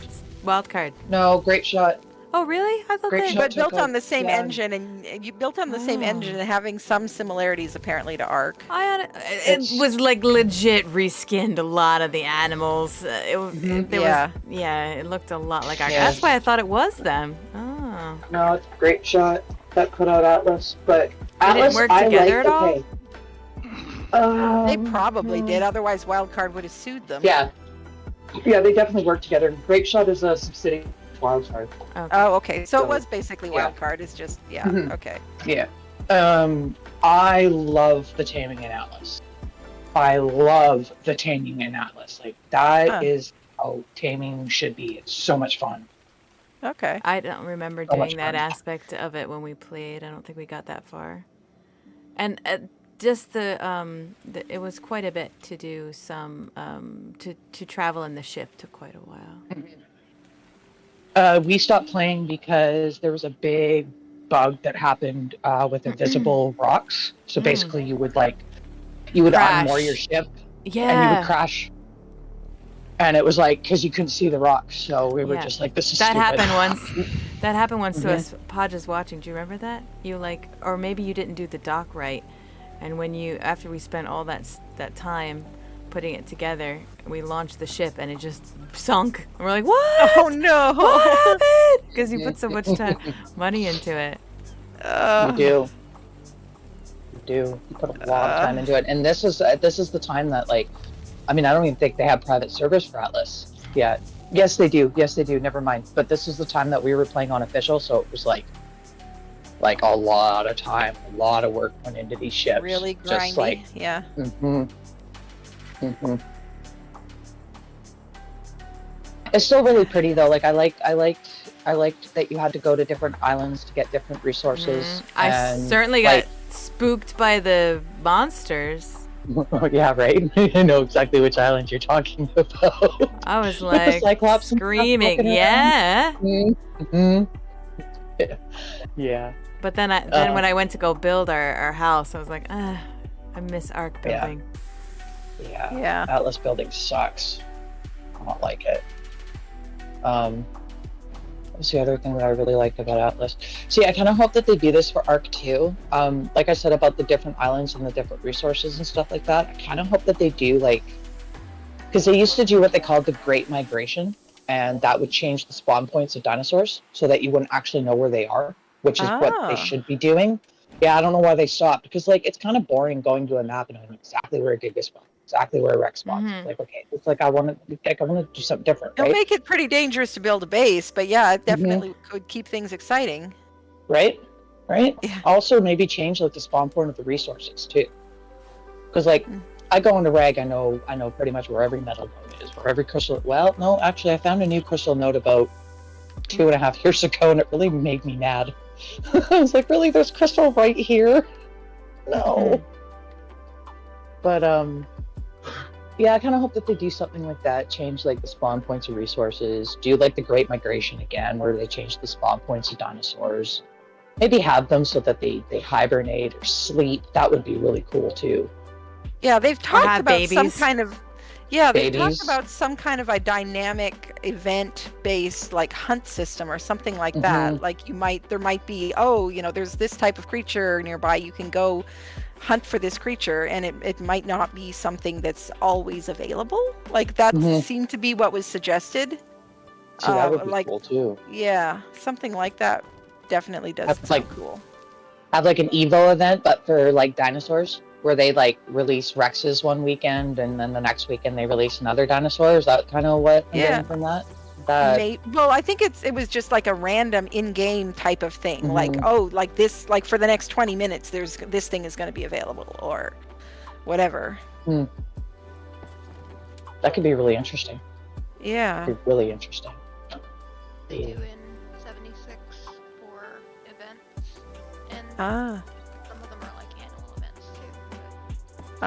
[SPEAKER 1] Wildcard.
[SPEAKER 8] No, Great Shot.
[SPEAKER 1] Oh, really? I thought
[SPEAKER 8] Great
[SPEAKER 1] they...
[SPEAKER 8] shot.
[SPEAKER 5] But built
[SPEAKER 8] took
[SPEAKER 5] on the
[SPEAKER 8] a-
[SPEAKER 5] same
[SPEAKER 8] yeah.
[SPEAKER 5] engine, and you built on the same engine and having some similarities apparently to Ark.
[SPEAKER 1] It was like legit reskinned a lot of the animals. It looked a lot like Ark.
[SPEAKER 8] Yeah.
[SPEAKER 1] That's why I thought it was them. Oh.
[SPEAKER 8] No, it's Great Shot that put out Atlas, but
[SPEAKER 1] They didn't
[SPEAKER 8] Atlas
[SPEAKER 1] work
[SPEAKER 8] I
[SPEAKER 1] together
[SPEAKER 8] like
[SPEAKER 1] at all?
[SPEAKER 8] okay.
[SPEAKER 5] They probably did, otherwise Wildcard would have sued them.
[SPEAKER 8] Yeah, they definitely work together. Great Shot is a subsidiary of Wildcard.
[SPEAKER 5] Oh, okay. So
[SPEAKER 8] So,
[SPEAKER 5] it was basically
[SPEAKER 8] yeah.
[SPEAKER 5] Wildcard. It's just,
[SPEAKER 8] Mhm.
[SPEAKER 5] okay.
[SPEAKER 8] Yeah. I love the taming in Atlas. I love the taming in Atlas. Like, that is how taming should be. It's so much fun.
[SPEAKER 5] Okay.
[SPEAKER 1] I don't remember
[SPEAKER 8] So much
[SPEAKER 1] doing that
[SPEAKER 8] fun.
[SPEAKER 1] aspect of it when we played. I don't think we got that far. And just it was quite a bit to do some to travel in the ship took quite a while.
[SPEAKER 8] We stopped playing because there was a big bug that happened with invisible rocks. So basically, you would
[SPEAKER 1] Crash.
[SPEAKER 8] unmoor your ship and you
[SPEAKER 1] Yeah.
[SPEAKER 8] would crash. And it was like because you couldn't see the rocks, so we were
[SPEAKER 1] Yeah.
[SPEAKER 8] just like, "This is
[SPEAKER 1] That
[SPEAKER 8] stupid."
[SPEAKER 1] happened once. That happened once to us. Podge was watching. Do you remember that? You or maybe you didn't do the dock right. And after we spent all that time putting it together, we launched the ship and it just sunk. And we're like, what?
[SPEAKER 5] Oh no!
[SPEAKER 1] What happened? Because you put so much money into it.
[SPEAKER 8] You do. You put a lot of time into it, and this is the time that I don't even think they have private servers for Atlas yet. Yes, they do. Never mind. But this is the time that we were playing on official, so it was like a lot of time, a lot of work went into these ships.
[SPEAKER 5] Really
[SPEAKER 8] Just
[SPEAKER 5] grindy. Yeah.
[SPEAKER 8] It's still really pretty though. Like I liked that you had to go to different islands to get different resources.
[SPEAKER 1] I
[SPEAKER 8] and,
[SPEAKER 1] certainly got spooked by the monsters.
[SPEAKER 8] Yeah, right. I know exactly which island you're talking about.
[SPEAKER 1] I was
[SPEAKER 8] With the
[SPEAKER 1] like
[SPEAKER 8] Cyclops and stuff
[SPEAKER 1] screaming,
[SPEAKER 8] walking around.
[SPEAKER 1] yeah.
[SPEAKER 8] Yeah.
[SPEAKER 1] But then when I went to go build our house, I was like, I miss Ark
[SPEAKER 8] Yeah.
[SPEAKER 1] building.
[SPEAKER 8] Yeah.
[SPEAKER 5] Yeah.
[SPEAKER 8] Atlas building sucks. I don't like it. What's the other thing that I really liked about Atlas? See, I kind of hope that they do this for Arc 2. Like I said about the different islands and the different resources and stuff like that, I kind of hope that they do, like, because they used to do what they called the Great Migration, and that would change the spawn points of dinosaurs so that you wouldn't actually know where they are, which is what they should be doing. Yeah, I don't know why they stopped, because, like, it's kind of boring going to a map and knowing exactly where a Giga spawns, exactly where a Rex spawns. Like, okay, it's like I want to do something different,
[SPEAKER 5] It'll
[SPEAKER 8] right?
[SPEAKER 5] make it pretty dangerous to build a base, but yeah, it definitely could keep things exciting.
[SPEAKER 8] Right?
[SPEAKER 5] Yeah.
[SPEAKER 8] Also, maybe change like the spawn point of the resources too, because like I go into Reg, I know pretty much where every metal node is, where every crystal. Well, no, actually, I found a new crystal node about 2.5 years ago, and it really made me mad. I was like, really, there's crystal right here? No. But yeah, I kind of hope that they do something like that, change like the spawn points of resources, do like the Great Migration again, where they change the spawn points of dinosaurs. Maybe have them so that they hibernate or sleep. That would be really cool too.
[SPEAKER 5] Yeah, they've talked
[SPEAKER 1] have
[SPEAKER 5] about some
[SPEAKER 1] babies.
[SPEAKER 5] kind of they've
[SPEAKER 8] Babies.
[SPEAKER 5] talked about some kind of a dynamic event-based like hunt system or something like that. Like there might be, there's this type of creature nearby, you can go hunt for this creature, and it might not be something that's always available. Like that seemed to be what was suggested.
[SPEAKER 8] See, that would be
[SPEAKER 5] like,
[SPEAKER 8] cool too.
[SPEAKER 5] Yeah, something like that definitely does
[SPEAKER 8] That's
[SPEAKER 5] sound
[SPEAKER 8] like-
[SPEAKER 5] cool.
[SPEAKER 8] Have like an Evo event, but for like dinosaurs, where they like release Rexes one weekend, and then the next weekend they release another dinosaur. Is that kind of what I'm getting from that?
[SPEAKER 5] Well, I think it was just like a random in-game type of thing. Like, like this, like for the next 20 minutes, this thing is going to be available or whatever.
[SPEAKER 8] That could be really interesting.
[SPEAKER 5] Yeah.
[SPEAKER 8] Be really interesting.
[SPEAKER 3] They do in 76 for events, and some of them are like annual events too.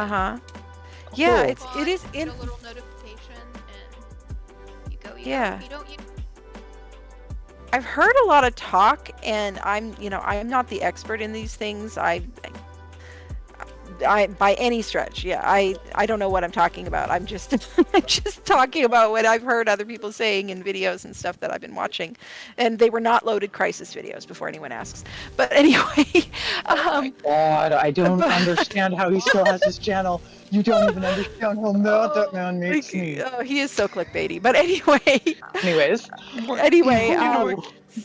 [SPEAKER 5] Yeah,
[SPEAKER 8] Cool.
[SPEAKER 5] it is
[SPEAKER 3] You get a little notification, and you go.
[SPEAKER 5] Yeah.
[SPEAKER 3] You don't.
[SPEAKER 5] I've heard a lot of talk, and I'm not the expert in these things. I by any stretch, I don't know what I'm talking about. I'm just just talking about what I've heard other people saying in videos and stuff that I've been watching, and they were not loaded crisis videos before anyone asks. But anyway,
[SPEAKER 8] God, I don't understand how he still has his channel. You don't even understand how mad that man makes me.
[SPEAKER 5] oh, he is so clickbaity. But anyway,
[SPEAKER 8] Anyways,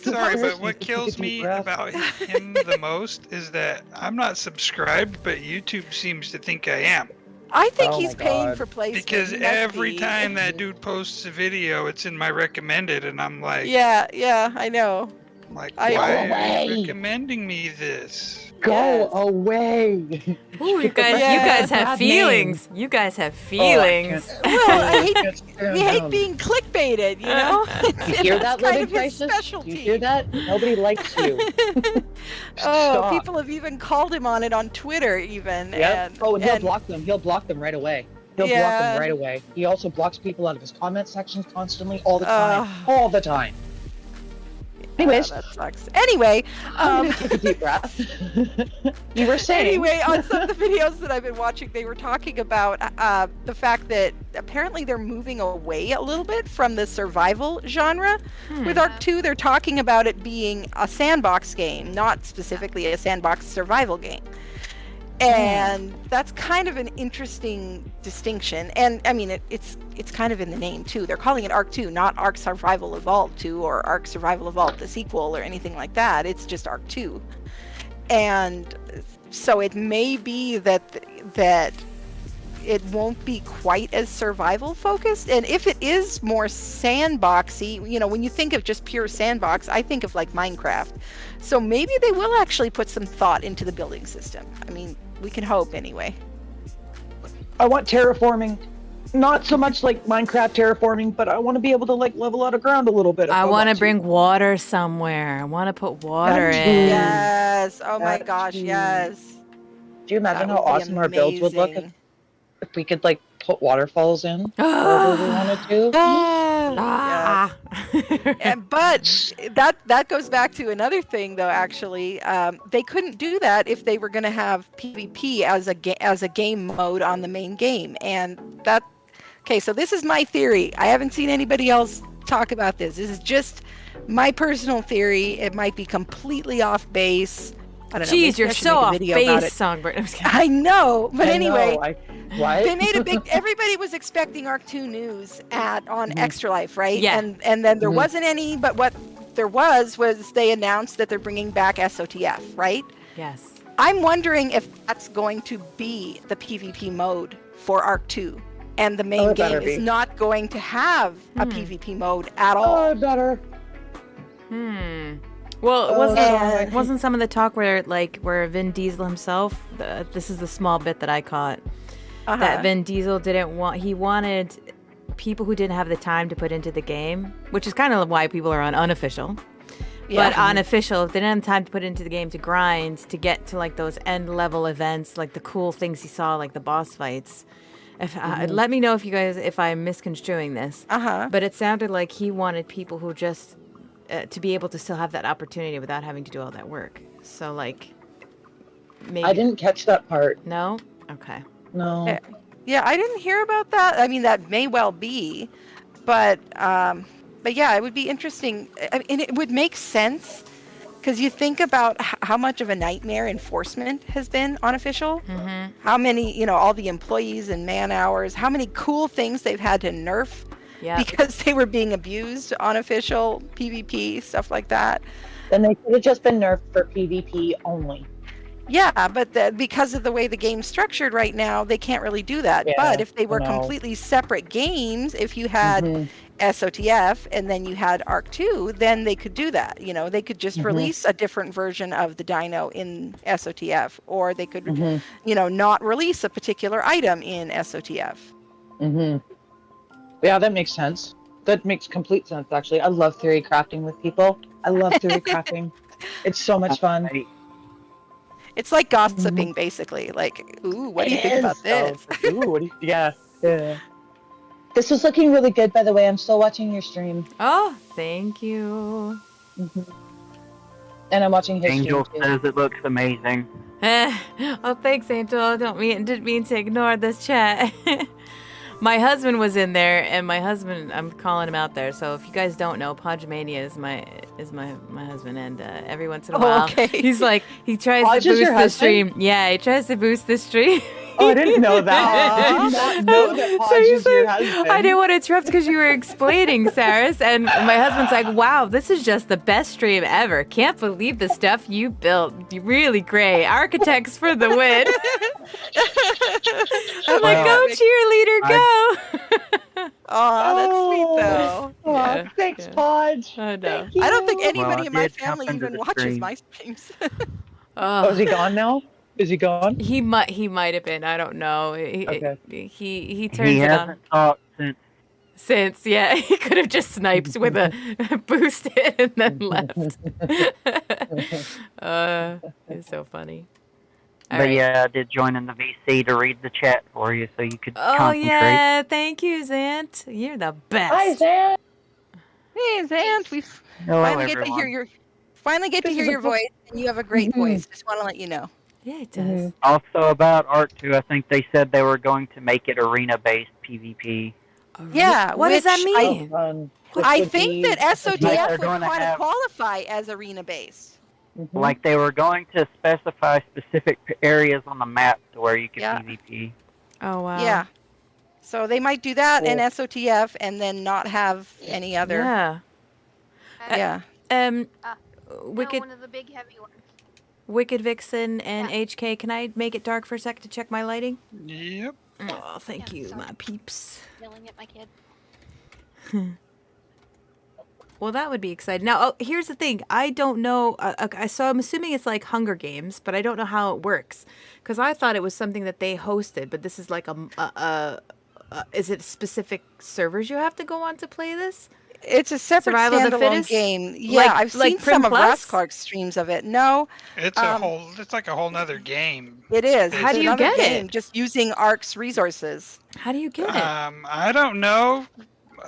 [SPEAKER 2] Sorry, but what kills me about him the most is that I'm not subscribed, but YouTube seems to think I am.
[SPEAKER 5] I think
[SPEAKER 8] Oh
[SPEAKER 5] he's
[SPEAKER 8] my
[SPEAKER 5] paying
[SPEAKER 8] God.
[SPEAKER 5] for placement.
[SPEAKER 2] Because
[SPEAKER 5] He must
[SPEAKER 2] every
[SPEAKER 5] be.
[SPEAKER 2] time that dude posts a video, it's in my recommended, and I'm like,
[SPEAKER 5] Yeah, I know.
[SPEAKER 2] like,
[SPEAKER 5] I-
[SPEAKER 2] why
[SPEAKER 8] Go
[SPEAKER 2] are
[SPEAKER 8] away.
[SPEAKER 2] you recommending me this?
[SPEAKER 8] go away.
[SPEAKER 1] Ooh, you guys have feelings. You guys have feelings.
[SPEAKER 5] We hate being clickbaited, you know?
[SPEAKER 8] You hear that,
[SPEAKER 5] That's kind
[SPEAKER 8] Living
[SPEAKER 5] of his
[SPEAKER 8] Crisis? You
[SPEAKER 5] specialty.
[SPEAKER 8] hear that? Nobody likes you.
[SPEAKER 5] Oh,
[SPEAKER 8] Stop.
[SPEAKER 5] people have even called him on it on Twitter, even.
[SPEAKER 8] Yeah.
[SPEAKER 5] And,
[SPEAKER 8] Oh, and he'll
[SPEAKER 5] and-
[SPEAKER 8] block them. He'll block them right away. He'll block
[SPEAKER 5] Yeah.
[SPEAKER 8] them right away. He also blocks people out of his comment sections constantly, all the time. All the time. Anyways,
[SPEAKER 5] that sucks. Anyway,
[SPEAKER 8] I'm gonna take a deep breath. You were saying.
[SPEAKER 5] Anyway, on some of the videos that I've been watching, they were talking about the fact that apparently they're moving away a little bit from the survival genre. With Ark 2, they're talking about it being a sandbox game, not specifically a sandbox survival game. And that's kind of an interesting distinction. And I mean, it's kind of in the name too. They're calling it Ark 2, not Ark Survival Evolved 2 or Ark Survival Evolved the sequel or anything like that. It's just Ark 2. And so it may be that it won't be quite as survival focused. And if it is more sandboxy, you know, when you think of just pure sandbox, I think of like Minecraft. So maybe they will actually put some thought into the building system. I mean, we can hope anyway.
[SPEAKER 8] I want terraforming. Not so much like Minecraft terraforming, but I want to be able to like level out of ground a little bit. if
[SPEAKER 1] I want to
[SPEAKER 8] to.
[SPEAKER 1] bring water somewhere. I want to put water
[SPEAKER 8] That
[SPEAKER 1] in.
[SPEAKER 5] Yes. Oh my
[SPEAKER 8] That
[SPEAKER 5] gosh.
[SPEAKER 8] too.
[SPEAKER 5] Yes.
[SPEAKER 8] Do you imagine
[SPEAKER 5] That
[SPEAKER 8] how
[SPEAKER 5] would be
[SPEAKER 8] awesome our builds would look
[SPEAKER 5] amazing.
[SPEAKER 8] if we could like put waterfalls in wherever we wanted to?
[SPEAKER 1] Ah.
[SPEAKER 5] But that goes back to another thing, though. Actually, they couldn't do that if they were going to have PvP as a game mode on the main game, and that. Okay, so this is my theory. I haven't seen anybody else talk about this. This is just my personal theory. It might be completely off base. I don't know.
[SPEAKER 1] Jeez,
[SPEAKER 5] maybe
[SPEAKER 1] you're
[SPEAKER 5] I should
[SPEAKER 1] so
[SPEAKER 5] make a
[SPEAKER 1] off
[SPEAKER 5] video about
[SPEAKER 1] base,
[SPEAKER 5] it.
[SPEAKER 1] Songbird. I'm just kidding.
[SPEAKER 5] I know, but anyway.
[SPEAKER 8] What?
[SPEAKER 5] They made a big. Everybody was expecting Arc 2 news on Extra Life, right?
[SPEAKER 1] Yeah.
[SPEAKER 5] And then there
[SPEAKER 8] Mhm.
[SPEAKER 5] wasn't any, but what there was they announced that they're bringing back SOTF, right?
[SPEAKER 1] Yes.
[SPEAKER 5] I'm wondering if that's going to be the PvP mode for Arc 2, and the main
[SPEAKER 8] it
[SPEAKER 5] game
[SPEAKER 8] better
[SPEAKER 5] is
[SPEAKER 8] be.
[SPEAKER 5] not going to have a PvP mode at
[SPEAKER 8] Oh,
[SPEAKER 5] all.
[SPEAKER 8] better.
[SPEAKER 1] Well, it
[SPEAKER 8] Oh,
[SPEAKER 1] wasn't some of the talk where Vin Diesel himself? This is the small bit that I caught. That Vin Diesel he wanted people who didn't have the time to put into the game, which is kind of why people are on unofficial.
[SPEAKER 5] Yeah.
[SPEAKER 1] But on official, if they didn't have time to put into the game to grind, to get to like those end level events, like the cool things he saw, like the boss fights. Let me know if I'm misconstruing this. But it sounded like he wanted people who just to be able to still have that opportunity without having to do all that work. So like, maybe
[SPEAKER 8] I didn't catch that part.
[SPEAKER 1] No. Okay.
[SPEAKER 8] No.
[SPEAKER 5] Yeah, I didn't hear about that. I mean, that may well be, but yeah, it would be interesting. I mean, it would make sense because you think about how much of a nightmare enforcement has been on official.
[SPEAKER 1] Mm-hmm.
[SPEAKER 5] How many, all the employees and man hours, how many cool things they've had to nerf because they were being abused on official PvP, stuff like that.
[SPEAKER 8] Then they could have just been nerfed for PvP only.
[SPEAKER 5] Yeah, but because of the way the game's structured right now, they can't really do that.
[SPEAKER 8] Yeah,
[SPEAKER 5] but if they were
[SPEAKER 8] I know.
[SPEAKER 5] completely separate games, if you had
[SPEAKER 8] Mhm.
[SPEAKER 5] SOTF and then you had Arc 2, then they could do that. They could just release a different version of the dino in SOTF, or they could, not release a particular item in SOTF.
[SPEAKER 8] Yeah, that makes sense. That makes complete sense, actually. I love theory crafting with people. I love theory crafting. It's so much fun.
[SPEAKER 5] It's like gossiping, basically. Like, ooh, what do you think about this?
[SPEAKER 8] Ooh, what do you? Yeah. This was looking really good, by the way. I'm still watching your stream.
[SPEAKER 1] Oh, thank you.
[SPEAKER 8] And I'm watching his
[SPEAKER 10] Angel
[SPEAKER 8] stream too.
[SPEAKER 10] says it looks amazing.
[SPEAKER 1] Oh, thanks, Angel. I didn't mean to ignore this chat. My husband was in there, and I'm calling him out there. So if you guys don't know, Podgemania is my husband, and every once in a while, he's like, he tries
[SPEAKER 8] Podge
[SPEAKER 1] to
[SPEAKER 8] is
[SPEAKER 1] boost
[SPEAKER 8] your
[SPEAKER 1] the
[SPEAKER 8] husband?
[SPEAKER 1] stream. Yeah, he tries to boost the stream.
[SPEAKER 8] Oh, I didn't know that. I did not know that Podge
[SPEAKER 1] So he's
[SPEAKER 8] is your
[SPEAKER 1] like,
[SPEAKER 8] husband.
[SPEAKER 1] I didn't want to interrupt because you were explaining, Saris, and my husband's like, wow, this is just the best stream ever. Can't believe the stuff you built. You're really great. Architects for the win. I'm like, go cheerleader, go.
[SPEAKER 5] Oh, that's sweet, though.
[SPEAKER 8] Oh,
[SPEAKER 1] Yeah,
[SPEAKER 8] thanks,
[SPEAKER 1] yeah.
[SPEAKER 8] Podge.
[SPEAKER 1] I know.
[SPEAKER 8] Thank you.
[SPEAKER 5] I don't think
[SPEAKER 10] Well,
[SPEAKER 5] anybody
[SPEAKER 10] I
[SPEAKER 5] in my
[SPEAKER 10] did
[SPEAKER 5] family
[SPEAKER 10] jump into
[SPEAKER 5] even
[SPEAKER 10] the
[SPEAKER 5] watches
[SPEAKER 10] stream.
[SPEAKER 5] my streams.
[SPEAKER 8] Oh, is he gone now? Is he gone?
[SPEAKER 1] He might have been. I don't know.
[SPEAKER 8] Okay.
[SPEAKER 1] He turns
[SPEAKER 10] He
[SPEAKER 1] it on
[SPEAKER 10] hasn't talked since.
[SPEAKER 1] yeah, he could have just sniped with a boosted and then left. It's so funny. All
[SPEAKER 10] But
[SPEAKER 1] right.
[SPEAKER 10] yeah, I did join in the VC to read the chat for you so you could
[SPEAKER 1] Oh
[SPEAKER 10] concentrate.
[SPEAKER 1] yeah, thank you, Zant. You're the best.
[SPEAKER 8] Hi, Zan.
[SPEAKER 5] Hey, Zant, we
[SPEAKER 10] Hello,
[SPEAKER 5] finally get to
[SPEAKER 10] everyone.
[SPEAKER 5] hear your
[SPEAKER 8] is a-
[SPEAKER 5] voice, and you have a great voice. Just want to let you know.
[SPEAKER 1] Yeah, it does.
[SPEAKER 10] Also about Arc 2, I think they said they were going to make it arena-based PvP.
[SPEAKER 5] Yeah,
[SPEAKER 1] What does that
[SPEAKER 5] which I-
[SPEAKER 1] mean?
[SPEAKER 8] Fun.
[SPEAKER 5] I
[SPEAKER 8] This would
[SPEAKER 5] think
[SPEAKER 8] be-
[SPEAKER 5] that
[SPEAKER 10] Like
[SPEAKER 5] SOTF
[SPEAKER 10] they're
[SPEAKER 5] would
[SPEAKER 10] going to
[SPEAKER 5] kind of
[SPEAKER 10] have-
[SPEAKER 5] qualify as arena-based.
[SPEAKER 8] Mhm.
[SPEAKER 10] Like they were going to specify specific areas on the map to where you could
[SPEAKER 5] Yeah.
[SPEAKER 10] PvP.
[SPEAKER 1] Oh wow.
[SPEAKER 5] Yeah. So they might do that in
[SPEAKER 8] Cool.
[SPEAKER 5] SOTF and then not have any other.
[SPEAKER 1] Yeah.
[SPEAKER 5] Yeah.
[SPEAKER 1] Um,
[SPEAKER 3] No,
[SPEAKER 1] Wicked
[SPEAKER 3] one of the big heavy ones.
[SPEAKER 1] Wicked Vixen and
[SPEAKER 3] Yeah.
[SPEAKER 1] HK. Can I make it dark for a sec to check my lighting?
[SPEAKER 2] Yep.
[SPEAKER 1] Oh, thank
[SPEAKER 3] Yeah,
[SPEAKER 1] you,
[SPEAKER 3] sorry.
[SPEAKER 1] my peeps.
[SPEAKER 3] Yelling at my kid.
[SPEAKER 1] Well, that would be exciting. Now, here's the thing. I don't know. So I'm assuming it's like Hunger Games, but I don't know how it works. Because I thought it was something that they hosted, but this is like is it specific servers you have to go on to play this?
[SPEAKER 5] It's a separate
[SPEAKER 1] Survival of the
[SPEAKER 5] standalone
[SPEAKER 1] Fittest?
[SPEAKER 5] game. Yeah, I've
[SPEAKER 1] like
[SPEAKER 5] seen
[SPEAKER 1] Prim
[SPEAKER 5] some of
[SPEAKER 1] Plus?
[SPEAKER 5] Russ Clark's streams of it. No,
[SPEAKER 2] It's it's like a whole nother game.
[SPEAKER 5] it is.
[SPEAKER 1] How
[SPEAKER 5] It's
[SPEAKER 1] do you
[SPEAKER 5] another
[SPEAKER 1] get it?
[SPEAKER 5] game, just using Ark's resources.
[SPEAKER 1] How do you get it?
[SPEAKER 2] I don't know.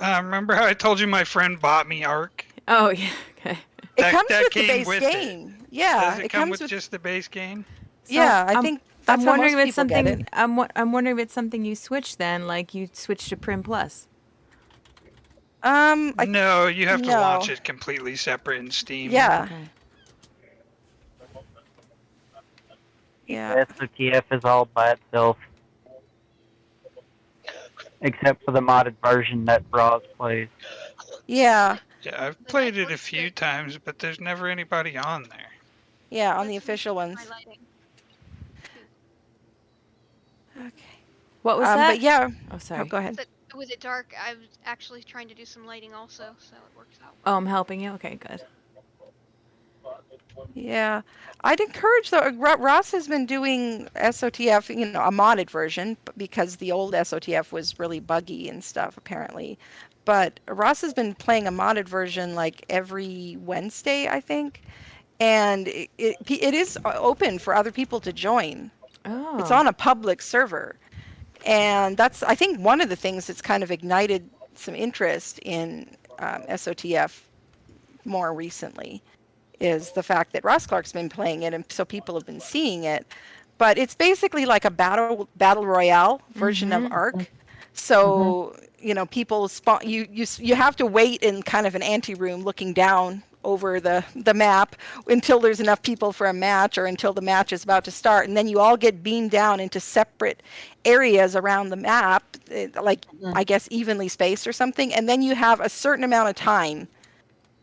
[SPEAKER 2] remember how I told you my friend bought me Ark?
[SPEAKER 1] Oh yeah. Okay.
[SPEAKER 5] It
[SPEAKER 2] That-
[SPEAKER 5] comes
[SPEAKER 2] that
[SPEAKER 5] with the
[SPEAKER 2] came
[SPEAKER 5] base
[SPEAKER 2] with it.
[SPEAKER 5] game. Yeah,
[SPEAKER 2] Does it come
[SPEAKER 5] comes
[SPEAKER 2] with
[SPEAKER 5] with
[SPEAKER 2] just the base game?
[SPEAKER 5] Yeah, I think that's
[SPEAKER 1] I'm
[SPEAKER 5] how
[SPEAKER 1] wondering
[SPEAKER 5] most
[SPEAKER 1] if it's
[SPEAKER 5] people get
[SPEAKER 1] something.
[SPEAKER 5] it.
[SPEAKER 1] I'm wondering if it's something you switch then, like you switch to Prim Plus.
[SPEAKER 2] No, you have to launch
[SPEAKER 5] no.
[SPEAKER 2] it completely separate in Steam.
[SPEAKER 5] Yeah.
[SPEAKER 1] Okay.
[SPEAKER 5] Yeah.
[SPEAKER 10] SOTF is all by itself. Except for the modded version that Ross plays.
[SPEAKER 5] Yeah.
[SPEAKER 2] Yeah, I've played it a few times, but there's never anybody on there.
[SPEAKER 5] Yeah, on the
[SPEAKER 3] That's
[SPEAKER 5] official
[SPEAKER 3] my
[SPEAKER 5] ones.
[SPEAKER 3] lighting.
[SPEAKER 5] Okay.
[SPEAKER 1] What was that?
[SPEAKER 5] But yeah.
[SPEAKER 1] Oh,
[SPEAKER 5] Oh,
[SPEAKER 1] sorry.
[SPEAKER 5] go ahead.
[SPEAKER 3] Was it dark? I was actually trying to do some lighting also, so it works out.
[SPEAKER 1] Oh, I'm helping you. Okay, good.
[SPEAKER 5] Yeah, I'd encourage though. Ross has been doing SOTF, a modded version, because the old SOTF was really buggy and stuff apparently. But Ross has been playing a modded version like every Wednesday, I think, and it is open for other people to join.
[SPEAKER 1] Oh.
[SPEAKER 5] It's on a public server, and that's, I think, one of the things that's kind of ignited some interest in SOTF more recently. Is the fact that Ross Clark's been playing it, and so people have been seeing it. But it's basically like a battle royale version of Ark. So people spawn. You have to wait in kind of an anteroom, looking down over the map until there's enough people for a match, or until the match is about to start, and then you all get beamed down into separate areas around the map, like I guess evenly spaced or something, and then you have a certain amount of time.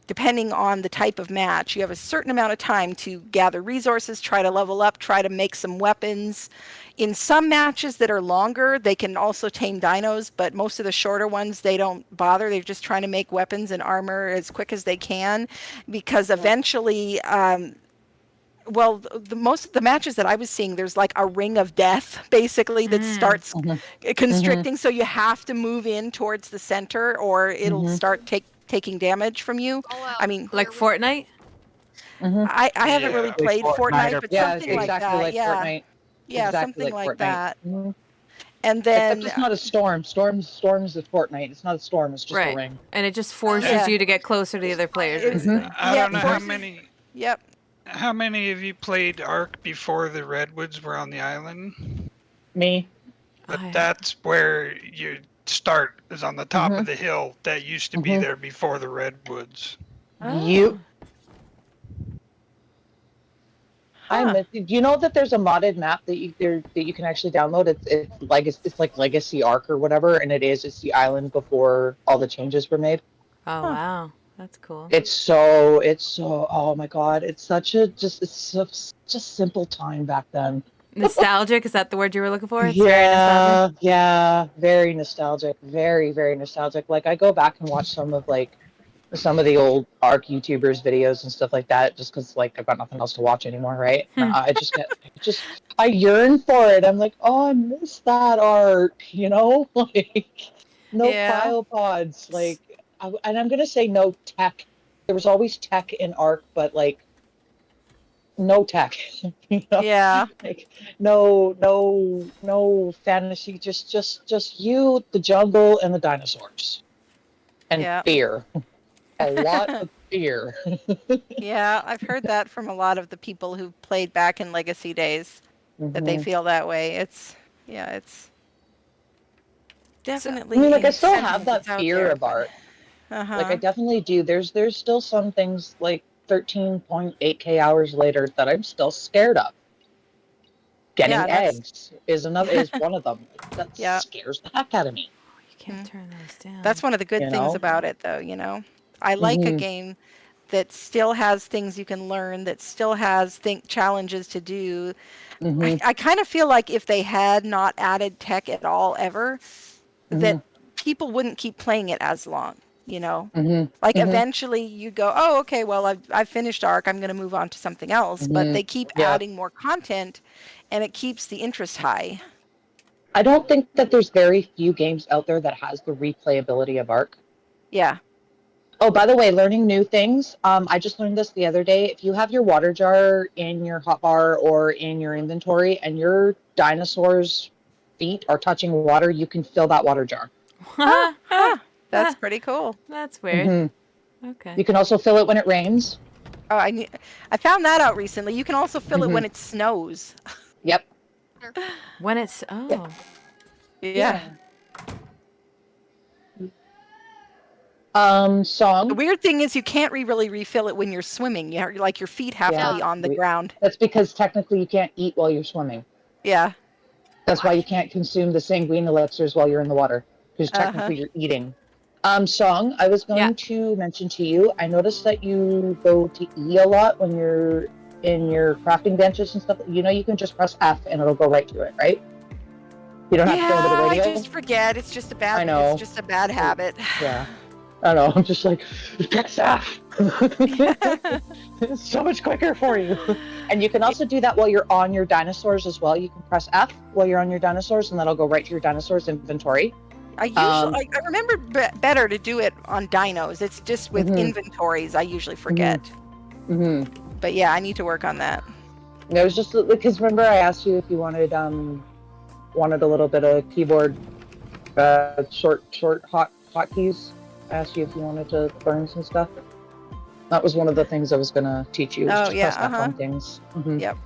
[SPEAKER 5] Depending on the type of match, you have a certain amount of time to gather resources, try to level up, try to make some weapons. In some matches that are longer, they can also tame dinos, but most of the shorter ones, they don't bother. They're just trying to make weapons and armor as quick as they can, because eventually, most of the matches that I was seeing, there's like a ring of death, basically, that starts constricting, so you have to move in towards the center, or it'll start taking damage from you. I mean,
[SPEAKER 1] like Fortnite?
[SPEAKER 5] I haven't really played Fortnite, but
[SPEAKER 8] yeah,
[SPEAKER 5] something like
[SPEAKER 8] exactly
[SPEAKER 5] that.
[SPEAKER 8] like
[SPEAKER 5] Yeah,
[SPEAKER 8] Fortnite.
[SPEAKER 5] yeah,
[SPEAKER 8] Exactly
[SPEAKER 5] something like
[SPEAKER 8] Fortnite.
[SPEAKER 5] that.
[SPEAKER 8] Mhm.
[SPEAKER 5] And then
[SPEAKER 8] Except it's not a storm. Storm's a Fortnite. It's not a storm. It's just
[SPEAKER 1] Right.
[SPEAKER 8] a ring.
[SPEAKER 1] And it just forces
[SPEAKER 5] Yeah.
[SPEAKER 1] you to get closer to the other players. Basically.
[SPEAKER 2] I
[SPEAKER 5] Yeah,
[SPEAKER 2] don't know how
[SPEAKER 5] forces-
[SPEAKER 2] many.
[SPEAKER 5] Yep.
[SPEAKER 2] How many of you played Ark before the Redwoods were on the island?
[SPEAKER 8] Me.
[SPEAKER 2] But
[SPEAKER 1] I-
[SPEAKER 2] that's where you start, is on the top of the hill that used to be there before the Redwoods.
[SPEAKER 8] You.
[SPEAKER 5] Huh.
[SPEAKER 8] Do you know that there's a modded map that you can actually download? It's like Legacy Ark or whatever, and it's the island before all the changes were made.
[SPEAKER 1] Oh wow, that's cool.
[SPEAKER 8] It's so oh my god, it's such simple time back then.
[SPEAKER 1] Nostalgic, is that the word you were looking for? It's very nostalgic.
[SPEAKER 8] Yeah, very nostalgic, very very nostalgic. Like I go back and watch some of the old Ark YouTubers videos and stuff like that, just because like I've got nothing else to watch anymore, right? I yearn for it. I'm like, oh, I miss that art, like no
[SPEAKER 5] Yeah.
[SPEAKER 8] cryopods, like, and I'm gonna say no tech. There was always tech in Ark, but like no tech,
[SPEAKER 5] Yeah.
[SPEAKER 8] like no fantasy, just you, the jungle, and the dinosaurs, and
[SPEAKER 5] Yeah.
[SPEAKER 8] fear. A lot of fear.
[SPEAKER 5] Yeah, I've heard that from a lot of the people who played back in Legacy days, that they feel that way. It's definitely.
[SPEAKER 8] I mean, like I still
[SPEAKER 5] something
[SPEAKER 8] have that
[SPEAKER 5] that's out
[SPEAKER 8] fear
[SPEAKER 5] there,
[SPEAKER 8] of
[SPEAKER 5] but-
[SPEAKER 8] art.
[SPEAKER 5] Uh-huh.
[SPEAKER 8] Like I definitely do. There's still some things like 13.8k hours later that I'm still scared of. Getting
[SPEAKER 5] Yeah, that's-
[SPEAKER 8] eggs is one of them. That
[SPEAKER 5] Yeah.
[SPEAKER 8] scares the heck out of me.
[SPEAKER 1] You can't turn those down.
[SPEAKER 5] That's one of the good
[SPEAKER 8] You
[SPEAKER 5] things
[SPEAKER 8] know?
[SPEAKER 5] about it, though. I like a
[SPEAKER 8] Mhm.
[SPEAKER 5] game that still has things you can learn, that still has challenges to do.
[SPEAKER 8] Mhm.
[SPEAKER 5] I kind of feel like if they had not added tech at all ever, that people wouldn't keep playing it as long. Like
[SPEAKER 8] Mhm.
[SPEAKER 5] eventually you go, oh, okay, well, I've finished Ark. I'm going to move on to something else. But they keep
[SPEAKER 8] Yeah.
[SPEAKER 5] adding more content, and it keeps the interest high.
[SPEAKER 8] I don't think that there's very few games out there that has the replayability of Ark.
[SPEAKER 5] Yeah.
[SPEAKER 8] Oh, by the way, learning new things. I just learned this the other day. If you have your water jar in your hotbar or in your inventory and your dinosaur's feet are touching water, you can fill that water jar.
[SPEAKER 5] That's pretty cool.
[SPEAKER 1] That's weird.
[SPEAKER 8] Mhm.
[SPEAKER 1] Okay.
[SPEAKER 8] You can also fill it when it rains.
[SPEAKER 5] Oh, I found that out recently. You can also fill it when it snows.
[SPEAKER 8] Yep.
[SPEAKER 1] When it's
[SPEAKER 5] Yeah. The
[SPEAKER 8] Song.
[SPEAKER 5] weird thing is you can't really refill it when you're swimming. Like your feet have
[SPEAKER 8] Yeah.
[SPEAKER 5] to be on the ground.
[SPEAKER 8] That's because technically you can't eat while you're swimming.
[SPEAKER 5] Yeah.
[SPEAKER 8] That's why you can't consume the sanguine elixirs while you're in the water, because technically you're eating. Song, I was going to mention to you, I noticed that you go to E a lot when you're in your crafting benches and stuff. You know, you can just press F and it'll go right to it, right? You don't have to go to the radio.
[SPEAKER 5] I just forget. It's just a bad.
[SPEAKER 8] I know.
[SPEAKER 5] It's just a bad habit.
[SPEAKER 8] Yeah. I don't know. I'm just like, press F. It's so much quicker for you. And you can also do that while you're on your dinosaurs as well. You can press F while you're on your dinosaurs, and that'll go right to your dinosaurs inventory.
[SPEAKER 5] I usually, I remember better to do it on dinos. It's just with inventories. I usually forget. But yeah, I need to work on that.
[SPEAKER 8] It was just because remember I asked you if you wanted a little bit of keyboard, short hotkeys. I asked you if you wanted to learn some stuff. That was one of the things I was gonna teach you.
[SPEAKER 5] Oh
[SPEAKER 8] just
[SPEAKER 5] yeah,
[SPEAKER 8] press F on things.
[SPEAKER 5] Yep.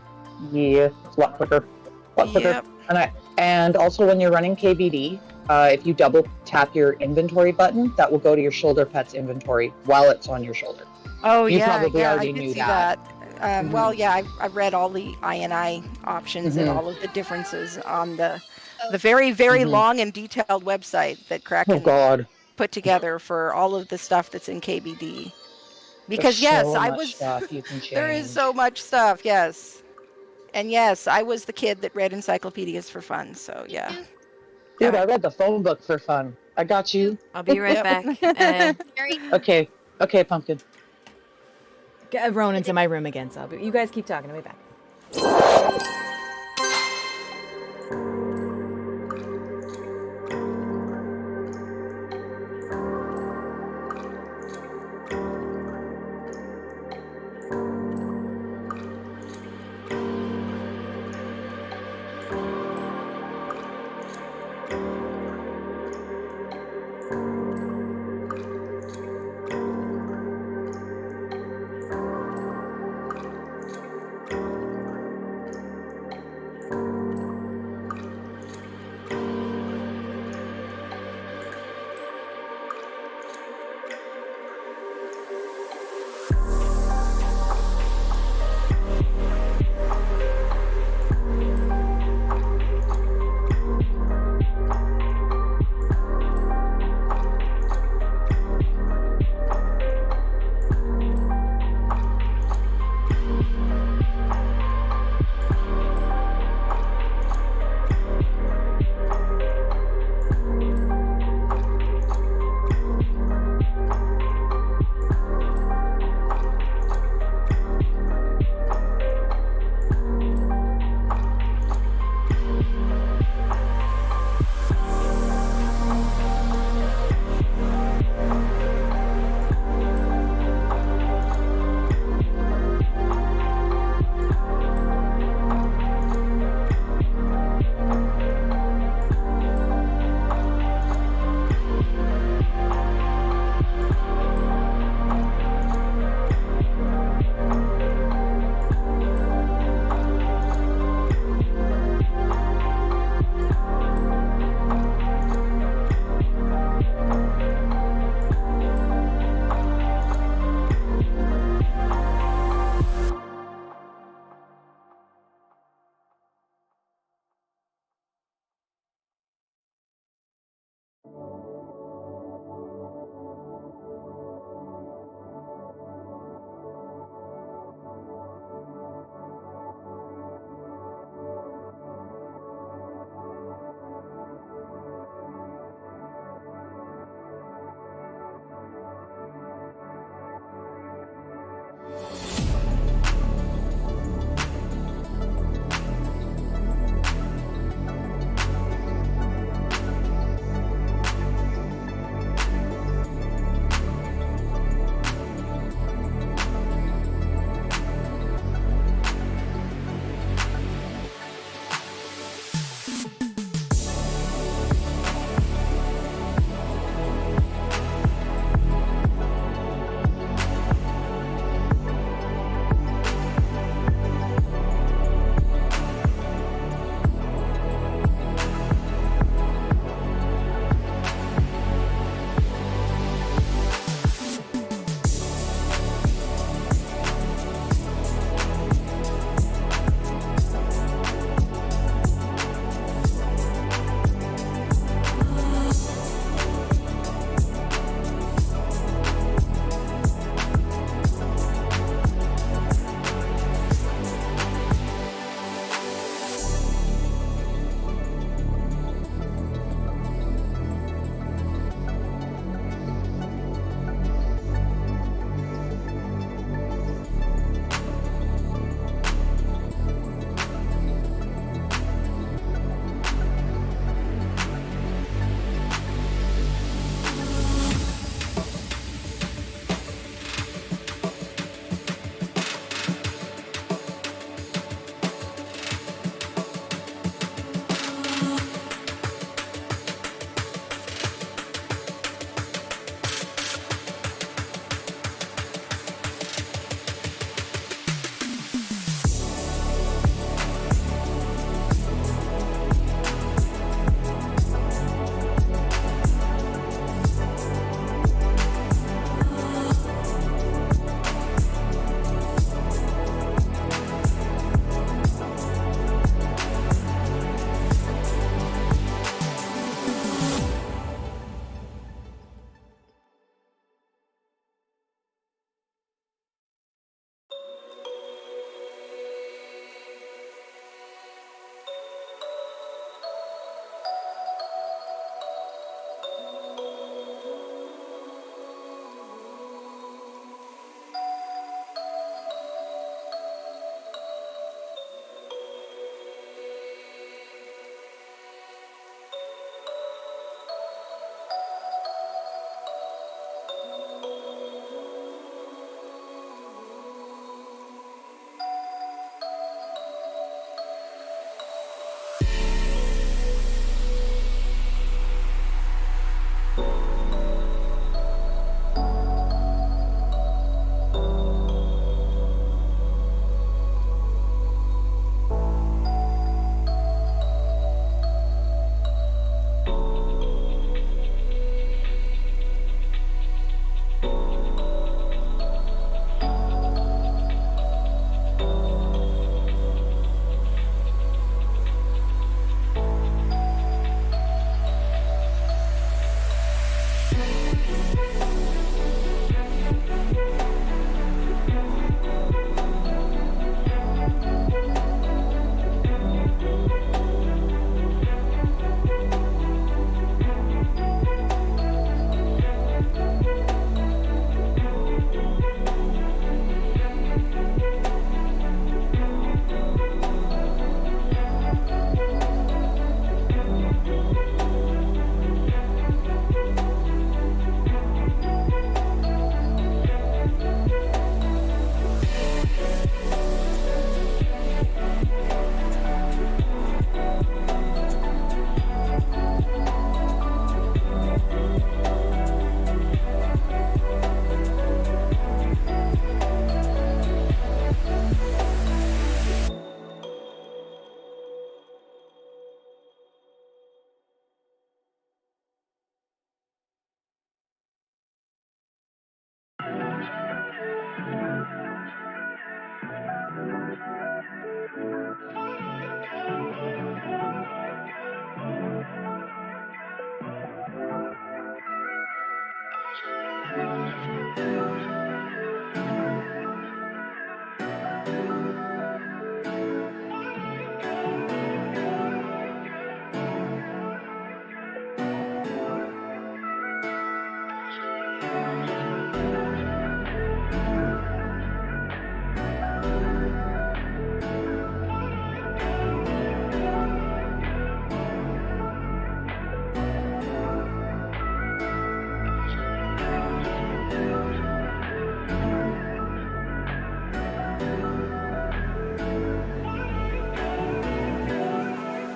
[SPEAKER 8] Yeah, it's a lot quicker.
[SPEAKER 5] Yep.
[SPEAKER 8] And also when you're running KBD, if you double tap your inventory button, that will go to your shoulder pets inventory while it's on your shoulder.
[SPEAKER 5] Oh
[SPEAKER 8] You
[SPEAKER 5] yeah,
[SPEAKER 8] probably
[SPEAKER 5] yeah,
[SPEAKER 8] already
[SPEAKER 5] I did
[SPEAKER 8] knew
[SPEAKER 5] see
[SPEAKER 8] that.
[SPEAKER 5] that. Well, yeah, I read all the INI options and all of the differences on the very, very long and detailed website that Kraken put together for all of the stuff that's in KBD. Because there is so much stuff, yes. And yes, I was the kid that read encyclopedias for fun, so yeah.
[SPEAKER 8] Dude, I read the phone book for fun. I got you.
[SPEAKER 1] I'll be right back.
[SPEAKER 8] Okay, Pumpkin.
[SPEAKER 1] Ronan's in my room again, so you guys keep talking. I'll be back.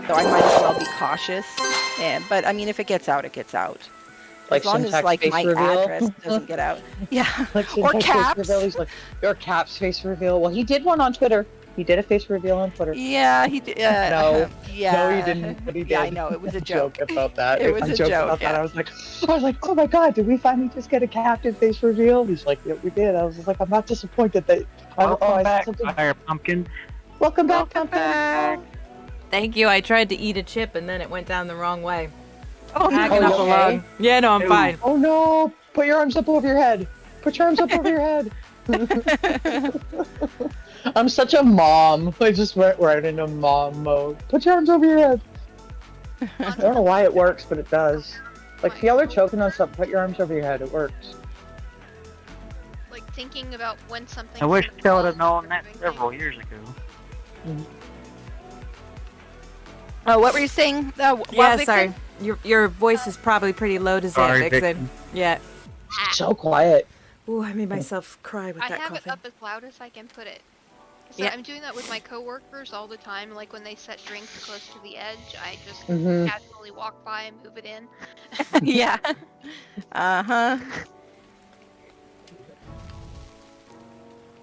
[SPEAKER 5] So I might as well be cautious. But I mean, if it gets out, it gets out.
[SPEAKER 8] Like
[SPEAKER 5] As long as
[SPEAKER 8] syntax
[SPEAKER 5] like
[SPEAKER 8] face
[SPEAKER 5] my
[SPEAKER 8] reveal?
[SPEAKER 5] address doesn't get out. Yeah.
[SPEAKER 8] Like
[SPEAKER 5] Or
[SPEAKER 8] syntax face
[SPEAKER 5] caps.
[SPEAKER 8] reveal. He's like, your caps face reveal. Well, he did one on Twitter. He did a face reveal on Twitter.
[SPEAKER 5] Yeah, he did.
[SPEAKER 8] No.
[SPEAKER 5] Yeah.
[SPEAKER 8] No, he didn't. But he did.
[SPEAKER 5] Yeah, I know. It was a joke.
[SPEAKER 8] about that.
[SPEAKER 5] It was a joke,
[SPEAKER 8] About that.
[SPEAKER 5] yeah.
[SPEAKER 8] I was like, oh my god, did we finally just get a captain face reveal? He's like, yeah, we did. I was just like, I'm not disappointed that.
[SPEAKER 10] Welcome back,
[SPEAKER 8] something...
[SPEAKER 10] FirePumpkin.
[SPEAKER 8] Welcome back,
[SPEAKER 5] Welcome back.
[SPEAKER 1] Thank you. I tried to eat a chip and then it went down the wrong way.
[SPEAKER 5] Oh,
[SPEAKER 1] Hacking
[SPEAKER 5] no.
[SPEAKER 1] up
[SPEAKER 8] okay?
[SPEAKER 1] along. Yeah, no, I'm fine.
[SPEAKER 8] Oh no! Put your arms up over your head. Put your arms up over your head. I'm such a mom. I just went right into mom mode. Put your arms over your head. I don't know why it works, but it does. Like, if y'all are choking on something, put your arms over your head. It works.
[SPEAKER 3] Like thinking about when something.
[SPEAKER 10] I wish I would have known that several years ago.
[SPEAKER 5] Oh, what were you saying?
[SPEAKER 1] Yeah,
[SPEAKER 5] Vixen?
[SPEAKER 1] sorry. Your voice is probably pretty low to say,
[SPEAKER 10] Sorry,
[SPEAKER 1] Vixen.
[SPEAKER 10] Vixen.
[SPEAKER 1] Yeah.
[SPEAKER 8] So quiet.
[SPEAKER 1] Ooh, I made myself cry with
[SPEAKER 3] I
[SPEAKER 1] that
[SPEAKER 3] have
[SPEAKER 1] coughing.
[SPEAKER 3] it up as loud as I can put it. So
[SPEAKER 1] Yeah.
[SPEAKER 3] I'm doing that with my coworkers all the time. Like when they set drinks close to the edge, I just
[SPEAKER 8] Mhm.
[SPEAKER 3] casually walk by and move it in.
[SPEAKER 5] Yeah. Uh-huh.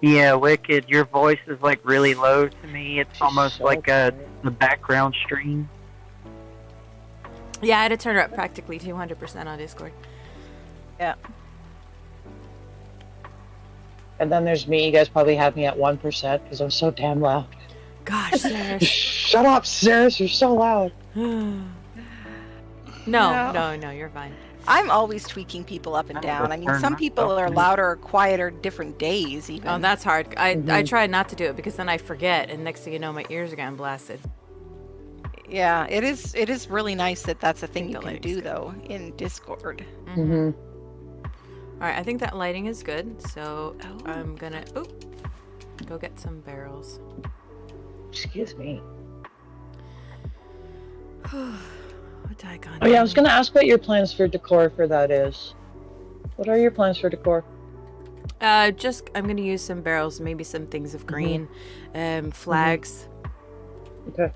[SPEAKER 10] Yeah, Wicked, your voice is like really low to me. It's almost
[SPEAKER 8] so
[SPEAKER 10] like
[SPEAKER 8] quiet.
[SPEAKER 10] the background stream.
[SPEAKER 1] Yeah, I had to turn her up practically 200% on Discord.
[SPEAKER 5] Yeah.
[SPEAKER 8] And then there's me. You guys probably have me at 1% because I'm so damn loud.
[SPEAKER 1] Gosh, Sarah.
[SPEAKER 8] Shut up, Saris. You're so loud.
[SPEAKER 1] no,
[SPEAKER 5] No.
[SPEAKER 1] no, you're fine.
[SPEAKER 5] I'm always tweaking people up and down. I mean, some people are louder or quieter different days, even.
[SPEAKER 1] Oh, that's hard. I
[SPEAKER 8] Mhm.
[SPEAKER 1] try not to do it because then I forget, and next thing you know, my ears are getting blasted.
[SPEAKER 5] Yeah, it is really nice that that's a thing you
[SPEAKER 1] The
[SPEAKER 5] can
[SPEAKER 1] lighting's
[SPEAKER 5] do,
[SPEAKER 1] good.
[SPEAKER 5] though, in Discord.
[SPEAKER 8] Mm-hmm.
[SPEAKER 1] All right, I think that lighting is good, so I'm gonna go get some barrels.
[SPEAKER 8] Excuse me.
[SPEAKER 1] Diagon.
[SPEAKER 8] Oh yeah, I was gonna ask what your plans for decor for that is. What are your plans for decor?
[SPEAKER 1] Just I'm gonna use some barrels, maybe some things of green, flags.
[SPEAKER 8] Okay.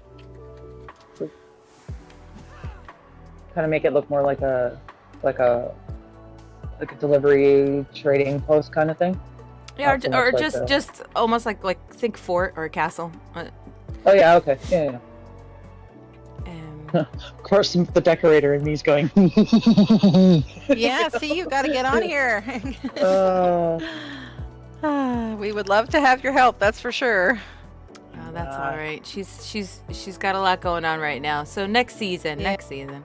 [SPEAKER 8] Kind of make it look more like a delivery trading post kind of thing.
[SPEAKER 1] Yeah,
[SPEAKER 8] Not so
[SPEAKER 1] or
[SPEAKER 8] much like
[SPEAKER 1] just
[SPEAKER 8] a-
[SPEAKER 1] just almost like think fort or a castle.
[SPEAKER 8] Oh yeah, okay, yeah.
[SPEAKER 1] Um,
[SPEAKER 8] Of course, the decorator in me's going.
[SPEAKER 5] Yeah, see, you got to get on here. We would love to have your help, that's for sure.
[SPEAKER 1] oh, that's all right. She's got a lot going on right now. So next season,
[SPEAKER 5] Yeah.
[SPEAKER 1] next season.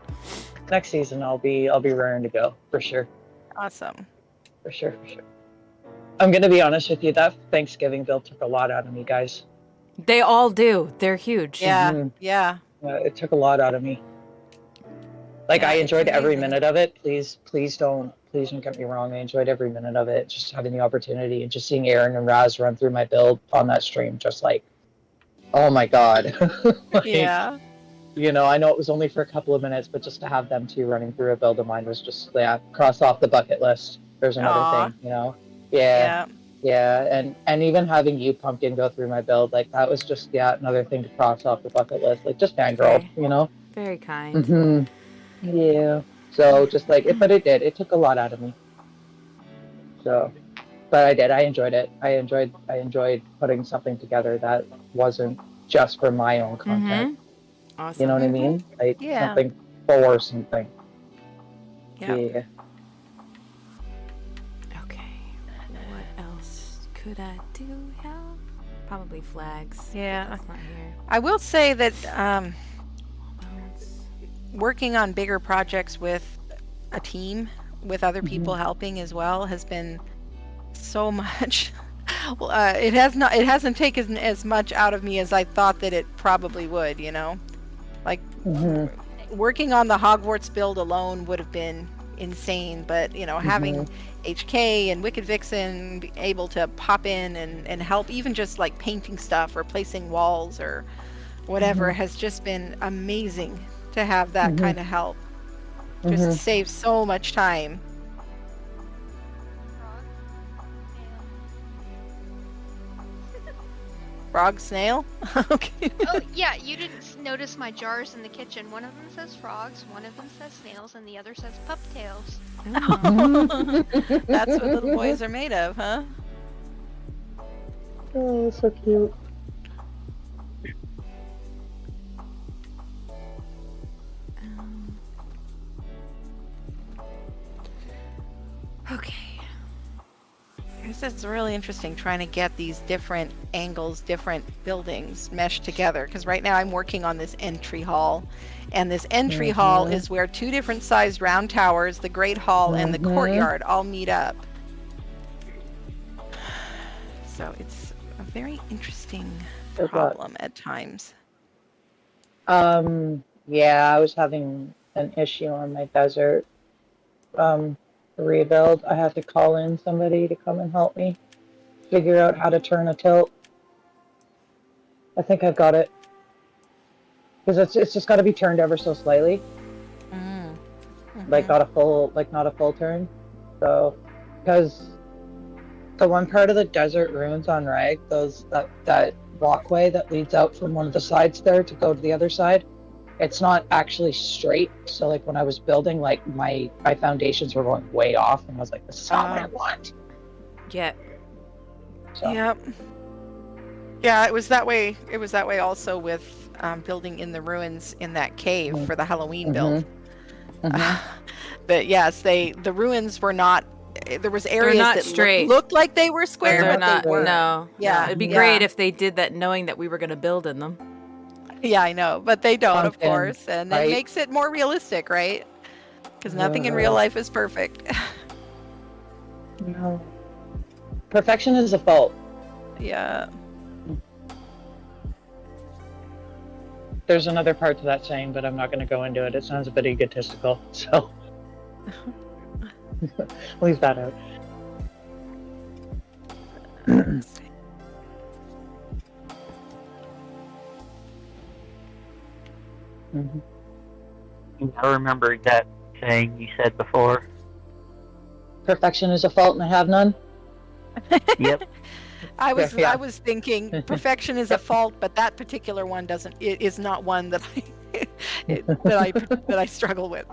[SPEAKER 8] Next season, I'll be raring to go for sure.
[SPEAKER 5] Awesome.
[SPEAKER 8] For sure. I'm gonna be honest with you. That Thanksgiving build took a lot out of me, guys.
[SPEAKER 1] They all do. They're huge.
[SPEAKER 5] Yeah,
[SPEAKER 8] Mhm.
[SPEAKER 5] yeah.
[SPEAKER 8] It took a lot out of me. Like
[SPEAKER 5] Yeah,
[SPEAKER 8] I
[SPEAKER 5] it's
[SPEAKER 8] enjoyed every
[SPEAKER 5] amazing.
[SPEAKER 8] minute of it. Please don't get me wrong. I enjoyed every minute of it. Just having the opportunity and just seeing Aaron and Raz run through my build on that stream, just like, oh my god. Like,
[SPEAKER 5] Yeah.
[SPEAKER 8] You know, I know it was only for a couple of minutes, but just to have them two running through a build of mine was just cross off the bucket list. There's another
[SPEAKER 5] Aw.
[SPEAKER 8] thing, you know. Yeah, and even having you Pumpkin go through my build, like that was just another thing to cross off the bucket list. Like just fangirl,
[SPEAKER 1] Okay.
[SPEAKER 8] you know.
[SPEAKER 1] Very kind.
[SPEAKER 8] Hmm. Yeah. So just like it, but it did. It took a lot out of me. So, but I did. I enjoyed it. I enjoyed putting something together that wasn't just for my own content.
[SPEAKER 1] Awesome.
[SPEAKER 8] You know what I mean? Like
[SPEAKER 5] Yeah.
[SPEAKER 8] something for something.
[SPEAKER 5] Yeah.
[SPEAKER 8] Yeah.
[SPEAKER 1] Okay. What else could I do? Yeah. Probably flags.
[SPEAKER 5] Yeah.
[SPEAKER 1] That's not here.
[SPEAKER 5] I will say that
[SPEAKER 1] Bones.
[SPEAKER 5] working on bigger projects with a team with other people helping as well has been so much. Well, it hasn't taken as much out of me as I thought that it probably would, you know? Like, working on the Hogwarts build alone would have been insane, but, you know, having HK and Wicked Vixen be able to pop in and help, even just like painting stuff or placing walls or whatever, has just been amazing to have that kind of help. Just saves so much time. Frog, snail? Okay.
[SPEAKER 3] Oh, yeah, you didn't notice my jars in the kitchen. One of them says frogs, one of them says snails, and the other says pup-tails.
[SPEAKER 5] That's what little boys are made of, huh?
[SPEAKER 8] Oh, so cute.
[SPEAKER 1] Okay.
[SPEAKER 5] This is really interesting, trying to get these different angles, different buildings meshed together. Because right now I'm working on this entry hall. And this entry hall is where two different sized round towers, the Great Hall and the courtyard, all meet up. So it's a very interesting problem at times.
[SPEAKER 8] Yeah, I was having an issue on my desert rebuild. I had to call in somebody to come and help me figure out how to turn a tilt. I think I've got it. Because it's just got to be turned ever so slightly. Like not a full turn. So, because the one part of the desert ruins on Rag, that walkway that leads out from one of the sides there to go to the other side, it's not actually straight. So like when I was building, like my foundations were going way off, and I was like, this is not what I want.
[SPEAKER 1] Yeah.
[SPEAKER 8] So.
[SPEAKER 5] Yep. Yeah, it was that way. It was that way also with building in the ruins in that cave for the Halloween build. But yes, the ruins were not. There was areas
[SPEAKER 1] not
[SPEAKER 5] that
[SPEAKER 1] straight.
[SPEAKER 5] looked like they were square,
[SPEAKER 1] They're
[SPEAKER 5] but
[SPEAKER 1] not.
[SPEAKER 5] they weren't.
[SPEAKER 1] No.
[SPEAKER 5] Yeah,
[SPEAKER 1] It'd be
[SPEAKER 5] yeah.
[SPEAKER 1] great if they did that, knowing that we were going to build in them.
[SPEAKER 5] Yeah, I know, but they don't, of
[SPEAKER 8] Pumpkin,
[SPEAKER 5] course, and
[SPEAKER 8] right?
[SPEAKER 5] it makes it more realistic, right? Because nothing in real life is perfect.
[SPEAKER 8] No. Perfection is a fault.
[SPEAKER 5] Yeah.
[SPEAKER 8] There's another part to that saying, but I'm not going to go into it. It sounds a bit egotistical, so leave that out.
[SPEAKER 10] I remember that saying you said before.
[SPEAKER 8] Perfection is a fault and I have none.
[SPEAKER 10] Yep.
[SPEAKER 5] I was
[SPEAKER 8] Yeah.
[SPEAKER 5] I was thinking perfection is a fault, but that particular one doesn't. It is not one that I struggle with.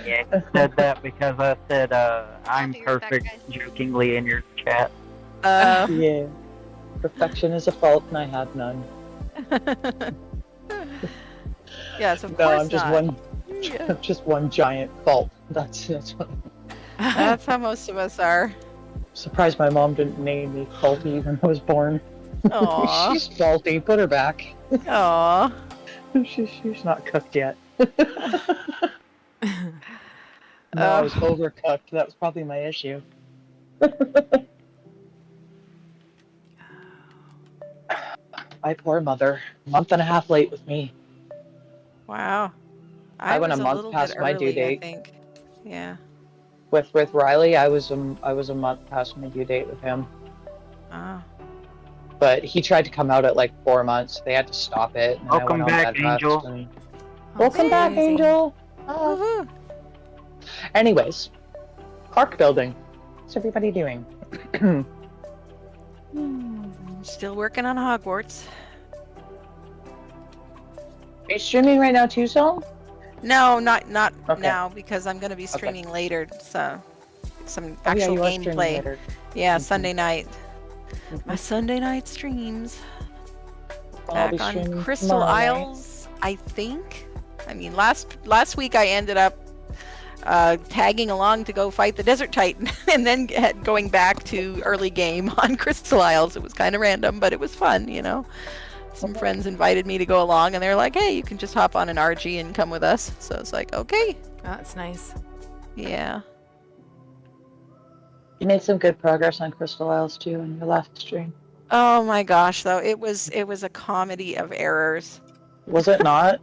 [SPEAKER 10] Yeah, you said that because I said I'm
[SPEAKER 3] be right back,
[SPEAKER 10] perfect
[SPEAKER 3] guys.
[SPEAKER 10] jokingly in your chat.
[SPEAKER 8] Yeah. Perfection is a fault and I have none.
[SPEAKER 5] Yes, of
[SPEAKER 8] No,
[SPEAKER 5] course
[SPEAKER 8] I'm just
[SPEAKER 5] not.
[SPEAKER 8] one
[SPEAKER 5] Yeah.
[SPEAKER 8] just one giant fault. That's what
[SPEAKER 5] That's how most of us are.
[SPEAKER 8] surprised my mom didn't name me faulty when I was born.
[SPEAKER 5] Aw.
[SPEAKER 8] She's faulty, put her back.
[SPEAKER 5] Aw.
[SPEAKER 8] She's not cooked yet. No, I was overcooked. That was probably my issue. My poor mother. A month and a half late with me.
[SPEAKER 5] Wow.
[SPEAKER 8] I went
[SPEAKER 5] was
[SPEAKER 8] a month
[SPEAKER 5] little
[SPEAKER 8] past
[SPEAKER 5] bit
[SPEAKER 8] my due
[SPEAKER 5] early,
[SPEAKER 8] date.
[SPEAKER 5] I think. Yeah.
[SPEAKER 8] With Riley, I was a month past my due date with him.
[SPEAKER 5] Ah.
[SPEAKER 8] But he tried to come out at like 4 months. They had to stop it. And
[SPEAKER 10] Welcome
[SPEAKER 8] I went on
[SPEAKER 10] back,
[SPEAKER 8] bed rest
[SPEAKER 10] Angel.
[SPEAKER 8] and- Welcome back,
[SPEAKER 1] Amazing.
[SPEAKER 8] Angel.
[SPEAKER 5] Woohoo.
[SPEAKER 8] Anyways, park building. What's everybody doing?
[SPEAKER 5] Still working on Hogwarts.
[SPEAKER 8] Are you streaming right now too, Sol?
[SPEAKER 5] No, not
[SPEAKER 8] Okay.
[SPEAKER 5] now, because I'm going to be streaming later. So some
[SPEAKER 8] Oh, yeah,
[SPEAKER 5] actual
[SPEAKER 8] you are streaming
[SPEAKER 5] gameplay.
[SPEAKER 8] later.
[SPEAKER 5] Yeah,
[SPEAKER 8] Mhm.
[SPEAKER 5] Sunday night.
[SPEAKER 8] Mhm.
[SPEAKER 5] My Sunday night streams.
[SPEAKER 8] I'll be
[SPEAKER 5] Back on
[SPEAKER 8] streaming
[SPEAKER 5] Crystal
[SPEAKER 8] tomorrow night.
[SPEAKER 5] Isles, I think. I mean, last week I ended up tagging along to go fight the Desert Titan, and then going back to early game on Crystal Isles. It was kind of random, but it was fun, you know. Some friends invited me to go along, and they're like, "Hey, you can just hop on an RG and come with us." So it's like, okay,
[SPEAKER 1] Oh, that's nice.
[SPEAKER 5] Yeah.
[SPEAKER 8] You made some good progress on Crystal Isles too in your last stream.
[SPEAKER 5] Oh my gosh, though it was a comedy of errors.
[SPEAKER 8] Was it not?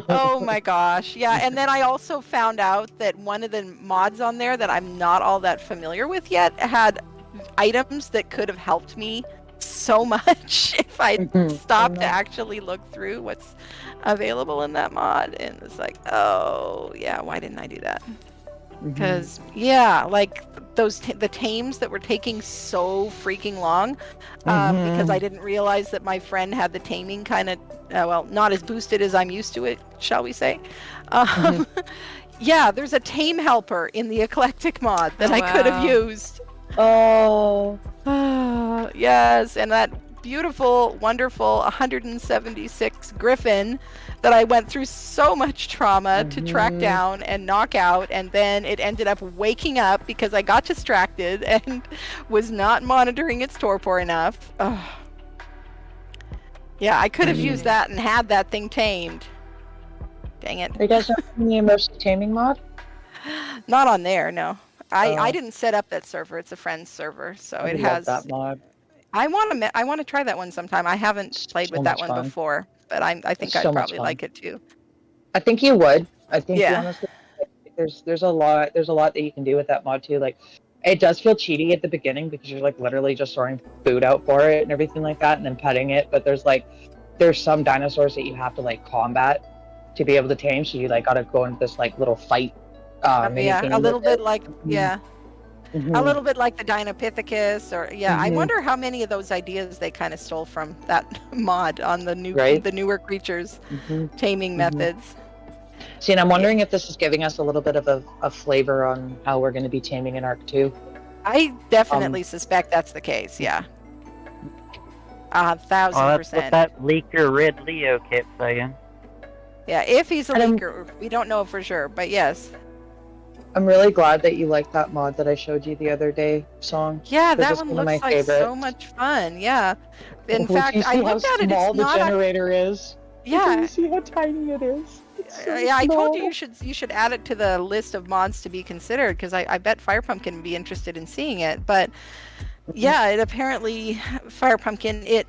[SPEAKER 5] Oh my gosh. Yeah, and then I also found out that one of the mods on there that I'm not all that familiar with yet had items that could have helped me so much if I stopped to actually look through what's available in that mod. And it's like, oh yeah, why didn't I do that? Because yeah, like the tames that were taking so freaking long, because I didn't realize that my friend had the taming kind of well, not as boosted as I'm used to it, shall we say. Yeah, there's a tame helper in the eclectic mod that I could have used.
[SPEAKER 8] Oh.
[SPEAKER 5] Yes, and that beautiful, wonderful 176 griffin that I went through so much trauma to track down and knock out, and then it ended up waking up because I got distracted and was not monitoring its torpor enough. Yeah, I could have used that and had that thing tamed. Dang it.
[SPEAKER 8] Are you guys not using the immersive taming mod?
[SPEAKER 5] Not on there, no. I didn't set up that server. It's a friend's server, so it has
[SPEAKER 8] that mod.
[SPEAKER 5] I want to try that one sometime. I haven't played with that one before, but I think I'd probably like it too.
[SPEAKER 8] I think you would. I think you honestly, there's a lot that you can do with that mod too. Like, it does feel cheaty at the beginning because you're like literally just throwing food out for it and everything like that, and then petting it. But there's some dinosaurs that you have to like combat to be able to tame. So you like gotta go into this like little fight.
[SPEAKER 5] A little bit like a little bit like the Dinopithecus, or I wonder how many of those ideas they kind of stole from that mod on the newer creatures taming methods.
[SPEAKER 8] See, and I'm wondering if this is giving us a little bit of a flavor on how we're going to be taming in Arc 2.
[SPEAKER 5] I definitely suspect that's the case. Yeah, 1,000%.
[SPEAKER 10] That's what that leaker Red Leo kept saying.
[SPEAKER 5] Yeah, if he's a leaker, we don't know for sure, but yes.
[SPEAKER 8] I'm really glad that you liked that mod that I showed you the other day, Song.
[SPEAKER 5] Yeah, that one looks like so much fun. Yeah. In fact, I looked at it. It's not
[SPEAKER 8] the generator is.
[SPEAKER 5] Yeah.
[SPEAKER 8] You see how tiny it is.
[SPEAKER 5] I told you you should add it to the list of mods to be considered, because I bet FirePumpkin would be interested in seeing it. But yeah, it apparently FirePumpkin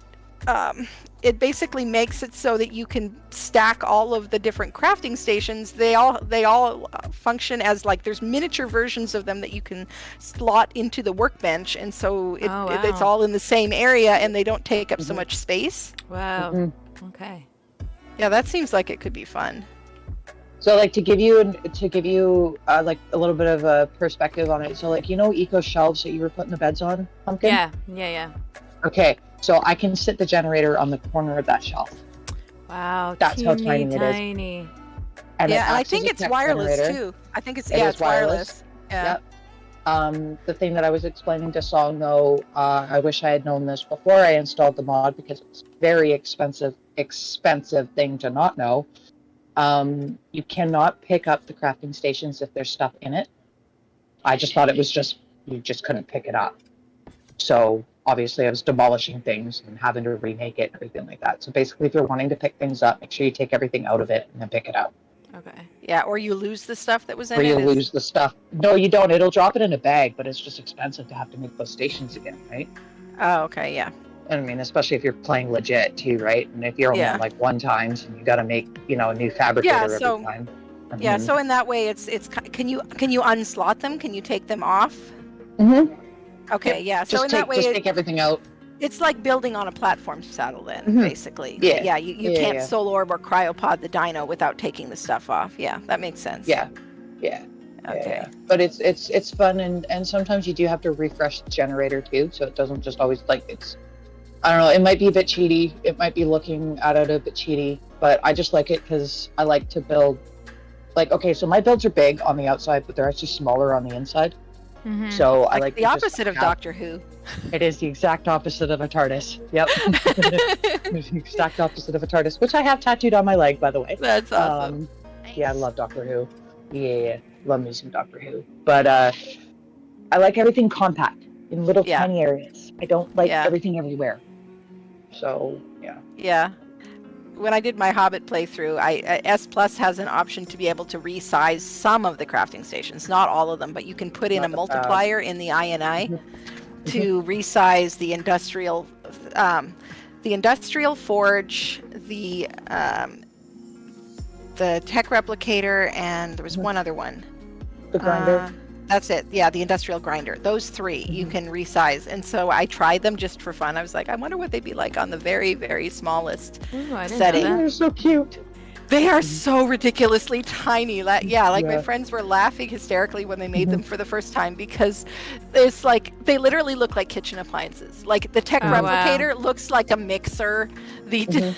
[SPEAKER 5] it basically makes it so that you can stack all of the different crafting stations. They all function as like there's miniature versions of them that you can slot into the workbench, and so it's all in the same area and they don't take up so much space.
[SPEAKER 1] Wow. Okay.
[SPEAKER 5] Yeah, that seems like it could be fun.
[SPEAKER 8] So like to give you like a little bit of a perspective on it. So like, eco shelves that you were putting the beds on, Pumpkin?
[SPEAKER 1] Yeah.
[SPEAKER 8] Okay. So I can sit the generator on the corner of that shelf.
[SPEAKER 1] Wow,
[SPEAKER 8] that's how tiny it is.
[SPEAKER 5] And I think it's wireless too. I think it's wireless. Yeah.
[SPEAKER 8] Yep. The thing that I was explaining to Song though, I wish I had known this before I installed the mod, because it's very expensive thing to not know. You cannot pick up the crafting stations if there's stuff in it. I just thought it was you just couldn't pick it up. So obviously I was demolishing things and having to remake it and everything like that. So basically, if you're wanting to pick things up, make sure you take everything out of it and then pick it up.
[SPEAKER 5] Okay. Yeah, or you lose the stuff that was in
[SPEAKER 8] it.
[SPEAKER 5] it.
[SPEAKER 8] Or you lose the stuff. No, you don't. It'll drop it in a bag, but it's just expensive to have to make those stations again, right?
[SPEAKER 5] Oh, okay, yeah.
[SPEAKER 8] I mean, especially if you're playing legit too, right? And if you're only on like one times and you got to make, a new fabricator every time.
[SPEAKER 5] Yeah, so in that way, it's can you unslot them? Can you take them off? Okay, yeah. So in that way,
[SPEAKER 8] just take everything out.
[SPEAKER 5] It's like building on a platform saddle, then basically. Yeah. You can't soul orb or cryopod the dino without taking the stuff off. Yeah, that makes sense.
[SPEAKER 8] Yeah.
[SPEAKER 5] Okay.
[SPEAKER 8] Yeah. But it's fun, and sometimes you do have to refresh the generator too, so it doesn't just always I don't know. It might be a bit cheaty. It might be looking at it a bit cheaty, but I just like it because I like to build. Like, okay, so my builds are big on the outside, but they're actually smaller on the inside. So I like
[SPEAKER 5] the opposite of Doctor Who.
[SPEAKER 8] It is the exact opposite of a TARDIS. Yep. It's the exact opposite of a TARDIS, which I have tattooed on my leg, by the way.
[SPEAKER 5] That's awesome.
[SPEAKER 8] Yeah, I love Doctor Who. Yeah, love me some Doctor Who. But I like everything compact in little tiny areas. I don't like everything everywhere. So yeah.
[SPEAKER 5] when I did my Hobbit playthrough, S Plus has an option to be able to resize some of the crafting stations, not all of them, but you can put in a multiplier in the INI to resize the industrial forge, the tech replicator, and there was one other one.
[SPEAKER 8] The grinder.
[SPEAKER 5] That's it. Yeah, the industrial grinder. Those three you can resize. And so I tried them just for fun. I was like, I wonder what they'd be like on the very, very smallest
[SPEAKER 1] Ooh, I didn't
[SPEAKER 5] setting.
[SPEAKER 1] know that.
[SPEAKER 8] They're so cute.
[SPEAKER 5] They are so ridiculously tiny. My friends were laughing hysterically when they made them for the first time because it's like they literally look like kitchen appliances. Like the tech replicator looks like a mixer. The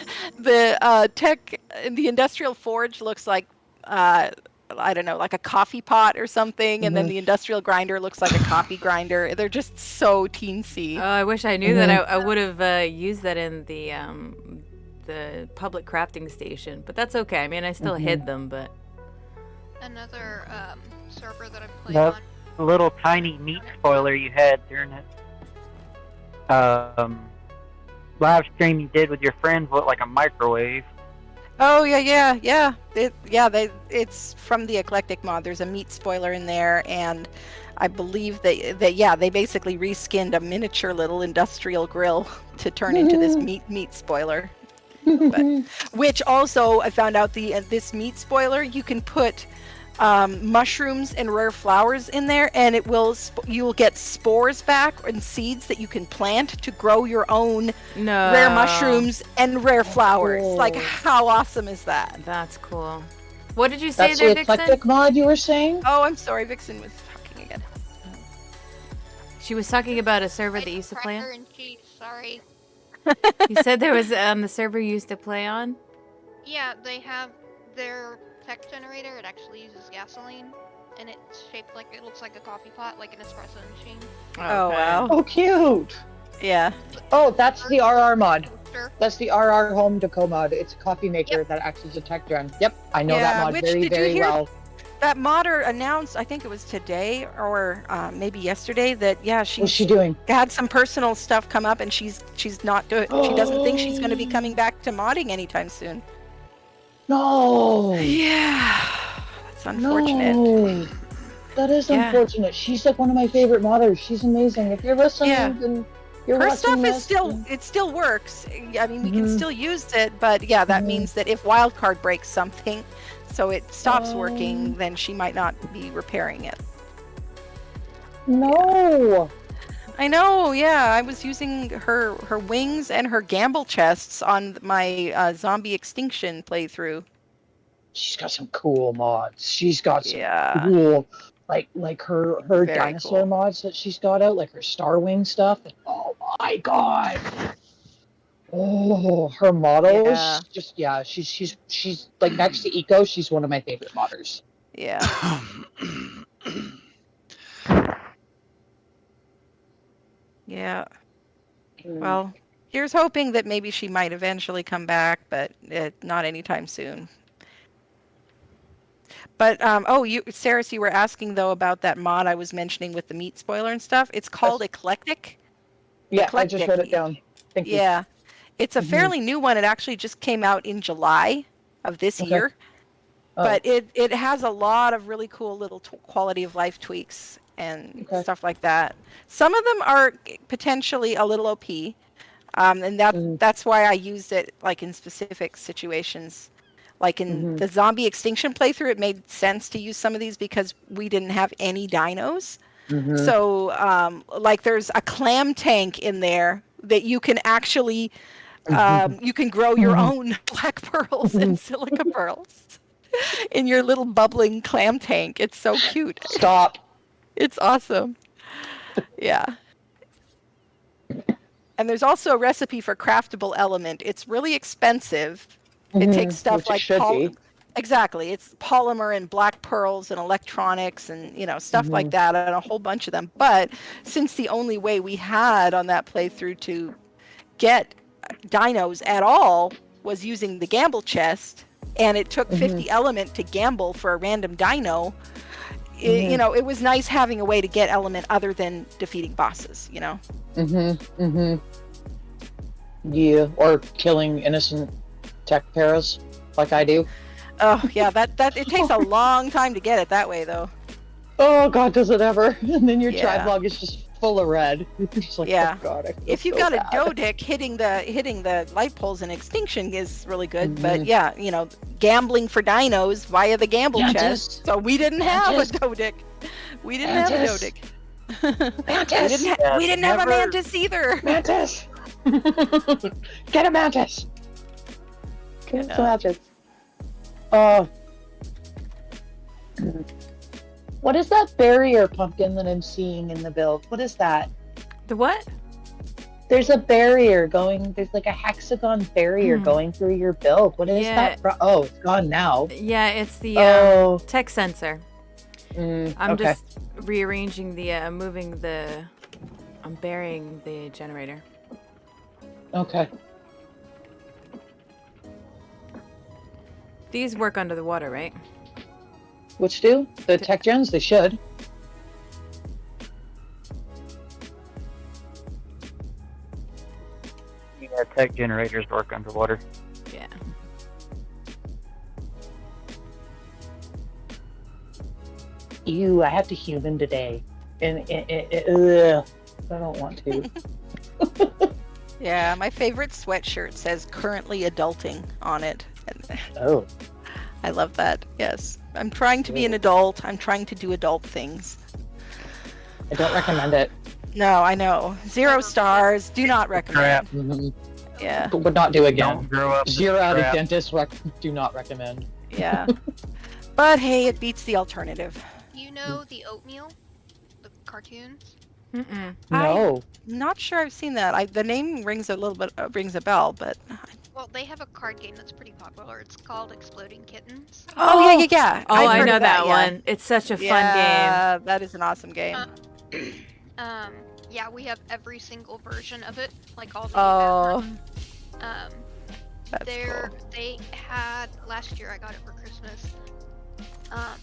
[SPEAKER 5] industrial forge looks like I don't know, like a coffee pot or something, and then the industrial grinder looks like a coffee grinder. They're just so teensy.
[SPEAKER 1] Oh, I wish I knew that. I would have used that in the public crafting station, but that's okay. I mean, I still hid them, but
[SPEAKER 3] Another server that I'm playing
[SPEAKER 10] That
[SPEAKER 3] on.
[SPEAKER 10] little tiny meat spoiler you had during that live stream you did with your friends looked like a microwave.
[SPEAKER 5] Oh yeah. It's from the Eclectic mod. There's a meat spoiler in there, and I believe that they basically reskinned a miniature little industrial grill to turn into this meat spoiler. But, which also I found out this meat spoiler you can put mushrooms and rare flowers in there, and you will get spores back and seeds that you can plant to grow your own rare mushrooms and rare flowers.
[SPEAKER 8] Cool.
[SPEAKER 5] Like, how awesome is that?
[SPEAKER 1] that's cool. What did you say
[SPEAKER 8] That's
[SPEAKER 1] there,
[SPEAKER 8] the
[SPEAKER 1] Vixen?
[SPEAKER 8] eclectic mod you were saying?
[SPEAKER 5] Oh, I'm sorry, Vixen was talking again.
[SPEAKER 1] She was talking about a server that you used to play
[SPEAKER 3] Cracker
[SPEAKER 1] on.
[SPEAKER 3] and cheese, sorry.
[SPEAKER 1] You said there was the server you used to play on.
[SPEAKER 3] Yeah, they have their tech generator. It actually uses gasoline, and it's shaped like it looks like a coffee pot, like an espresso machine.
[SPEAKER 5] Oh wow.
[SPEAKER 8] Oh, cute.
[SPEAKER 5] Yeah.
[SPEAKER 8] Oh, that's the RR mod.
[SPEAKER 3] Toaster.
[SPEAKER 8] That's the RR Home Deco mod. It's a coffee maker that acts as a tech gen. Yep, I know that mod
[SPEAKER 5] which,
[SPEAKER 8] very,
[SPEAKER 5] did you
[SPEAKER 8] very
[SPEAKER 5] hear
[SPEAKER 8] well.
[SPEAKER 5] That modder announced, I think it was today or maybe yesterday, that
[SPEAKER 8] What's she doing?
[SPEAKER 5] had some personal stuff come up, and she's not doing. She doesn't think she's going to be coming back to modding anytime soon.
[SPEAKER 8] No.
[SPEAKER 5] Yeah, that's unfortunate.
[SPEAKER 8] No. That is
[SPEAKER 5] Yeah.
[SPEAKER 8] unfortunate. She's like one of my favorite modders. She's amazing. If you're listening, then you're
[SPEAKER 5] Her
[SPEAKER 8] watching
[SPEAKER 5] stuff
[SPEAKER 8] this,
[SPEAKER 5] is still it still works. I mean, we can still use it, but yeah, that means that if Wildcard breaks something, so it stops working, then she might not be repairing it.
[SPEAKER 8] No.
[SPEAKER 5] I know, yeah. I was using her wings and her gamble chests on my zombie extinction playthrough.
[SPEAKER 8] She's got some cool mods. She's got some cool, like her
[SPEAKER 5] Very
[SPEAKER 8] dinosaur
[SPEAKER 5] cool.
[SPEAKER 8] mods that she's got out, like her Starwing stuff. And, oh my god! Oh, her models. She's like next to Eco. She's one of my favorite modders.
[SPEAKER 5] Yeah. Yeah. Well, here's hoping that maybe she might eventually come back, but not anytime soon. But Saris, you were asking though about that mod I was mentioning with the meat spoiler and stuff. It's called Eclectic.
[SPEAKER 8] Yeah, I just wrote it down. Thank you.
[SPEAKER 5] Yeah, it's a fairly new one. It actually just came out in July of this year.
[SPEAKER 8] Oh.
[SPEAKER 5] But it has a lot of really cool little quality of life tweaks and stuff like that. Some of them are potentially a little OP, and that's why I used it like in specific situations. Like in the zombie extinction playthrough, it made sense to use some of these because we didn't have any dinos. So like there's a clam tank in there that you can actually you can grow your own black pearls and silica pearls in your little bubbling clam tank. It's so cute.
[SPEAKER 8] Stop.
[SPEAKER 5] It's awesome. Yeah. And there's also a recipe for craftable element. It's really expensive. It takes stuff like exactly. It's polymer and black pearls and electronics and stuff like that, and a whole bunch of them. But since the only way we had on that playthrough to get dinos at all was using the gamble chest, and it took 50 element to gamble for a random dino, it was nice having a way to get element other than defeating bosses.
[SPEAKER 8] Yeah, or killing innocent tech paras like I do.
[SPEAKER 5] Oh yeah, that it takes a long time to get it that way though.
[SPEAKER 8] Oh God, does it ever? And then your
[SPEAKER 5] Yeah.
[SPEAKER 8] tribe log is just full of red. You're just like,
[SPEAKER 5] Yeah.
[SPEAKER 8] oh God, I feel
[SPEAKER 5] If you've
[SPEAKER 8] so
[SPEAKER 5] got
[SPEAKER 8] bad.
[SPEAKER 5] a Dodic, hitting the light poles in extinction is really good.
[SPEAKER 8] Mhm.
[SPEAKER 5] But yeah, you know, gambling for dinos via the gamble
[SPEAKER 8] Mantis.
[SPEAKER 5] chest. So we didn't have a
[SPEAKER 8] Mantis.
[SPEAKER 5] Dodic. We didn't have a
[SPEAKER 8] Mantis.
[SPEAKER 5] Dodic.
[SPEAKER 8] Mantis!
[SPEAKER 5] We didn't have a
[SPEAKER 10] Never-
[SPEAKER 5] mantis either.
[SPEAKER 8] Mantis! Get a mantis! Get
[SPEAKER 5] Yeah.
[SPEAKER 8] some mantis. Oh. What is that barrier pumpkin that I'm seeing in the build? What is that?
[SPEAKER 1] The what?
[SPEAKER 8] There's a barrier going, there's like a hexagon barrier going through your build. What is
[SPEAKER 1] Yeah.
[SPEAKER 8] that? Oh, it's gone now.
[SPEAKER 1] Yeah, it's the
[SPEAKER 8] Oh.
[SPEAKER 1] tech sensor. I'm
[SPEAKER 8] okay.
[SPEAKER 1] just rearranging the, I'm burying the generator.
[SPEAKER 8] Okay.
[SPEAKER 1] These work under the water, right?
[SPEAKER 8] Which do? The tech gens? They should.
[SPEAKER 10] Yeah, tech generators work underwater.
[SPEAKER 1] Yeah.
[SPEAKER 8] Ew, I have to human today. And ugh, I don't want to.
[SPEAKER 5] Yeah, my favorite sweatshirt says "currently adulting" on it. And
[SPEAKER 8] Oh.
[SPEAKER 5] I love that. Yes, I'm trying to be an adult. I'm trying to do adult things.
[SPEAKER 8] I don't recommend it.
[SPEAKER 5] No, I know. 0 stars. Do not recommend.
[SPEAKER 8] Mhm.
[SPEAKER 5] Yeah,
[SPEAKER 8] Would not do again.
[SPEAKER 10] Don't grow up.
[SPEAKER 8] Zero out of
[SPEAKER 10] crap.
[SPEAKER 8] dentist do not recommend.
[SPEAKER 5] yeah. But hey, it beats the alternative.
[SPEAKER 3] You know the oatmeal, the cartoons.
[SPEAKER 1] Mm-mm.
[SPEAKER 8] No.
[SPEAKER 5] Not sure I've seen that. The name rings a little bit, rings a bell, but
[SPEAKER 3] Well, they have a card game that's pretty popular. It's called Exploding Kittens.
[SPEAKER 5] oh yeah.
[SPEAKER 1] Oh,
[SPEAKER 5] I've
[SPEAKER 1] I
[SPEAKER 5] heard
[SPEAKER 1] know
[SPEAKER 5] of
[SPEAKER 1] that
[SPEAKER 5] yeah.
[SPEAKER 1] one. It's such a fun game.
[SPEAKER 5] Yeah, that is an awesome game.
[SPEAKER 3] Yeah, we have every single version of it, like all the
[SPEAKER 5] Oh. That's
[SPEAKER 3] there they had last year. I got it for Christmas.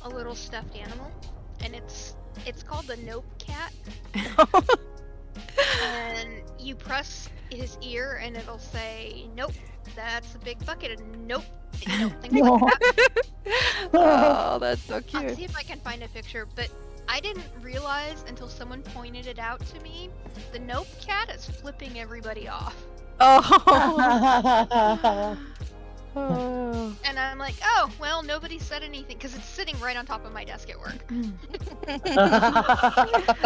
[SPEAKER 3] A little stuffed animal, and it's called the Nope Cat.
[SPEAKER 5] cool.
[SPEAKER 3] And you press his ear, and it'll say, "Nope, that's a big bucket," and "Nope, nope." Things like that.
[SPEAKER 5] Oh, that's so
[SPEAKER 3] I'll
[SPEAKER 5] cute.
[SPEAKER 3] see if I can find a picture, but I didn't realize until someone pointed it out to me. The Nope Cat is flipping everybody off.
[SPEAKER 5] Oh. Oh.
[SPEAKER 3] And I'm like, oh, well, nobody said anything because it's sitting right on top of my desk at work.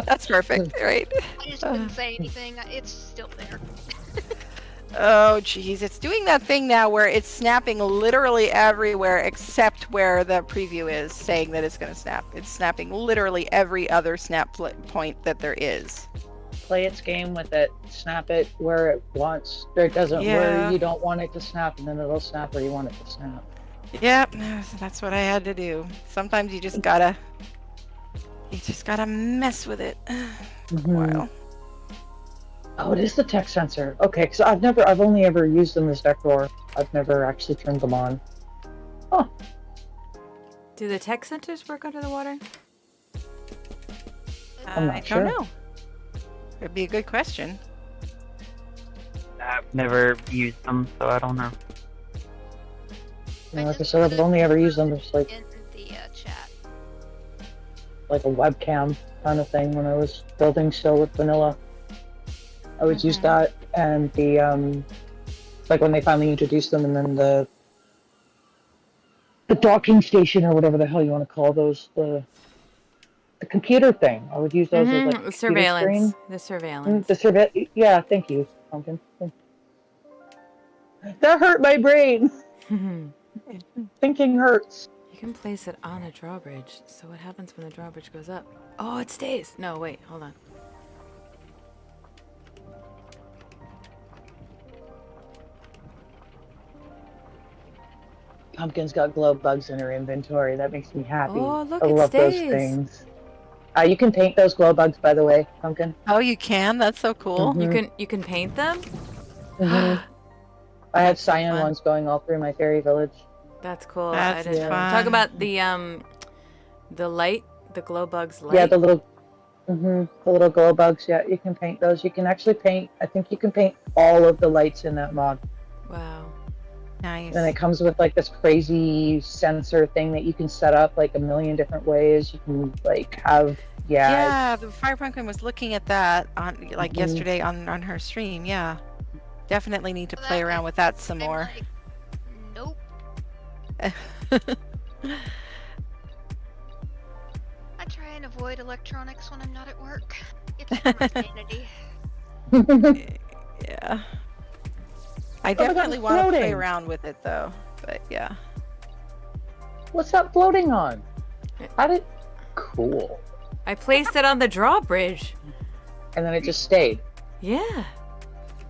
[SPEAKER 5] That's perfect, right?
[SPEAKER 3] I just couldn't say anything. It's still there.
[SPEAKER 5] Oh, jeez. It's doing that thing now where it's snapping literally everywhere except where the preview is saying that it's going to snap. It's snapping literally every other snap point that there is.
[SPEAKER 8] Play its game with it. Snap it where it wants. Or it doesn't where
[SPEAKER 5] Yeah.
[SPEAKER 8] you don't want it to snap, and then it'll snap where you want it to snap.
[SPEAKER 5] Yep, that's what I had to do. Sometimes you just gotta mess with it. Wow.
[SPEAKER 8] Oh, it is the tech sensor. Okay, because I've only ever used them as Vector. I've never actually turned them on.
[SPEAKER 1] Do the tech centers work under the water?
[SPEAKER 8] I'm not
[SPEAKER 5] I
[SPEAKER 8] sure.
[SPEAKER 5] don't know. It'd be a good question.
[SPEAKER 10] I've never used them, so I don't know.
[SPEAKER 8] Yeah, like I said, I've only ever used them as like
[SPEAKER 3] In the chat.
[SPEAKER 8] a webcam kind of thing when I was building still with vanilla. I would use that and the like when they finally introduced them, and then the docking station or whatever the hell you want to call those, the computer thing. I would use those as like a computer
[SPEAKER 1] Surveillance.
[SPEAKER 8] screen.
[SPEAKER 1] The surveillance.
[SPEAKER 8] The yeah, thank you, Pumpkin. That hurt my brain.
[SPEAKER 1] You
[SPEAKER 8] Thinking hurts.
[SPEAKER 1] can place it on a drawbridge. So what happens when the drawbridge goes up? Oh, it stays. No, wait, hold on.
[SPEAKER 8] Pumpkin's got glow bugs in her inventory. That makes me happy.
[SPEAKER 1] Oh, look,
[SPEAKER 8] I
[SPEAKER 1] it
[SPEAKER 8] love those
[SPEAKER 1] stays.
[SPEAKER 8] things. You can paint those glow bugs, by the way, Pumpkin.
[SPEAKER 5] Oh, you can? That's so cool.
[SPEAKER 1] You can paint them?
[SPEAKER 8] I have
[SPEAKER 5] so
[SPEAKER 8] cyan
[SPEAKER 5] fun.
[SPEAKER 8] ones going all through my fairy village.
[SPEAKER 1] That's cool.
[SPEAKER 5] That's
[SPEAKER 1] I didn't
[SPEAKER 5] fun.
[SPEAKER 1] talk about the light, the glow bugs light.
[SPEAKER 8] Yeah, the little glow bugs. Yeah, you can paint those. You can actually paint. I think you can paint all of the lights in that mod.
[SPEAKER 1] Wow.
[SPEAKER 5] Nice.
[SPEAKER 8] And it comes with like this crazy sensor thing that you can set up like a million different ways. You can like have
[SPEAKER 5] Yeah, the FirePumpkin was looking at that on like
[SPEAKER 8] Mhm.
[SPEAKER 5] yesterday on her stream. Yeah, definitely need to
[SPEAKER 3] Well,
[SPEAKER 5] play
[SPEAKER 3] that
[SPEAKER 5] around
[SPEAKER 3] was-
[SPEAKER 5] with that some
[SPEAKER 3] I'm
[SPEAKER 5] more.
[SPEAKER 3] like, nope. I try and avoid electronics when I'm not at work. It's for my sanity.
[SPEAKER 5] Yeah, I
[SPEAKER 8] Oh my God,
[SPEAKER 5] definitely
[SPEAKER 8] it's
[SPEAKER 5] want to play
[SPEAKER 8] floating.
[SPEAKER 5] around with it though. But yeah,
[SPEAKER 8] What's that floating on? How did? Cool.
[SPEAKER 1] I placed it on the drawbridge.
[SPEAKER 8] And then it just stayed.
[SPEAKER 1] Yeah.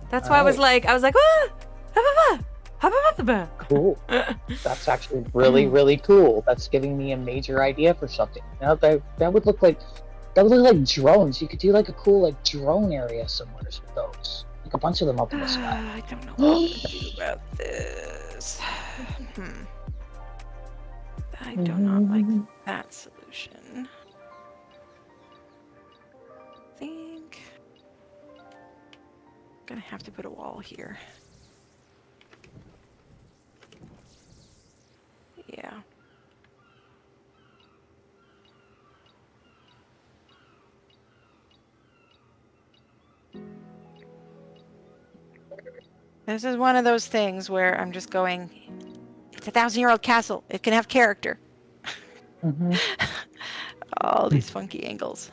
[SPEAKER 1] That's why I was
[SPEAKER 8] Nice.
[SPEAKER 1] like, ah, ha, ba, ba, ha, ba, ba,
[SPEAKER 8] Cool. That's actually really, really cool. That's giving me a major idea for something. Now that would look like drones. You could do like a cool like drone area somewhere with those. Like a bunch of them up in the sky.
[SPEAKER 5] I don't know what I'm gonna do about this. I do not like that solution. I think I'm gonna have to put a wall here. Yeah. This is one of those things where I'm just going, it's a 1,000-year-old castle. It can have character.
[SPEAKER 8] Mhm.
[SPEAKER 5] All these funky angles.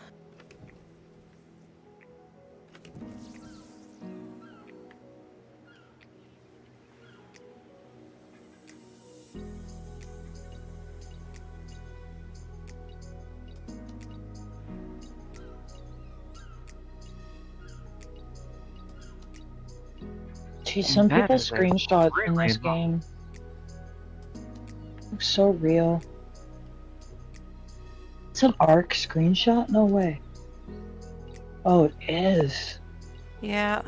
[SPEAKER 8] Geez, some
[SPEAKER 10] That
[SPEAKER 8] people's
[SPEAKER 10] is a
[SPEAKER 8] screenshots in
[SPEAKER 10] really
[SPEAKER 8] this
[SPEAKER 10] long-
[SPEAKER 8] game look so real. It's an ARK screenshot? No way. Oh, it is.
[SPEAKER 5] Yeah.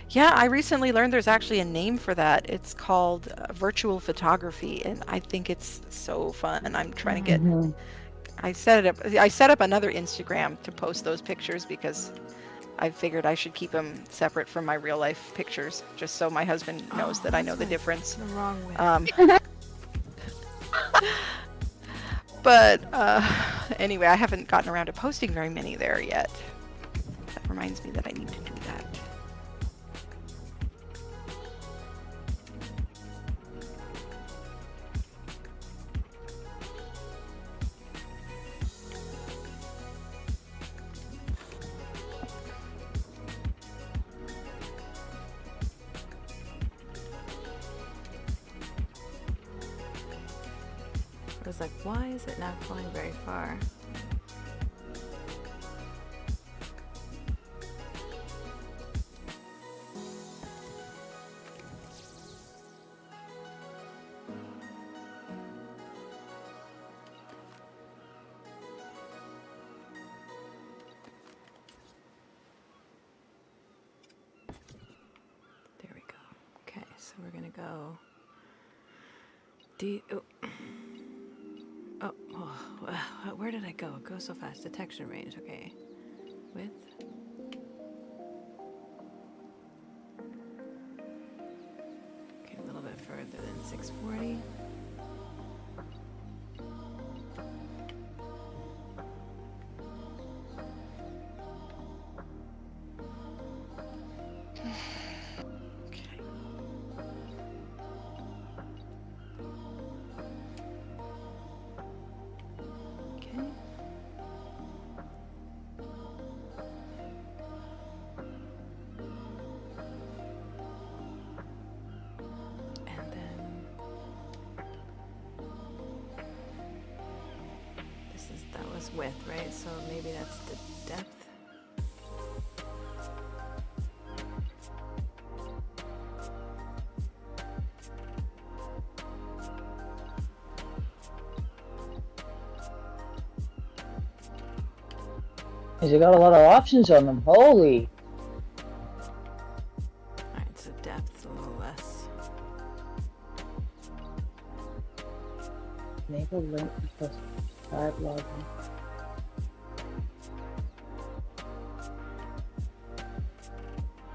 [SPEAKER 5] Yeah, I recently learned there's actually a name for that. It's called virtual photography, and I think it's so fun. I'm trying to get.
[SPEAKER 8] Mhm.
[SPEAKER 5] I set up another Instagram to post those pictures because I figured I should keep them separate from my real life pictures, just so my husband knows that I know the difference.
[SPEAKER 1] The wrong way.
[SPEAKER 5] But anyway, I haven't gotten around to posting very many there yet. That reminds me that I need to do that.
[SPEAKER 1] I was like, why is it not going very far? There we go. Okay, so we're gonna go. Where did I go? It goes so fast. Detection range. Okay. Width. Okay, a little bit further than 640.
[SPEAKER 5] Okay.
[SPEAKER 1] Okay. And then that was width, right? So maybe that's the depth.
[SPEAKER 8] Cause you got a lot of options on them. Holy.
[SPEAKER 1] Alright, so depth a little less.
[SPEAKER 8] Enable link plus 5 login.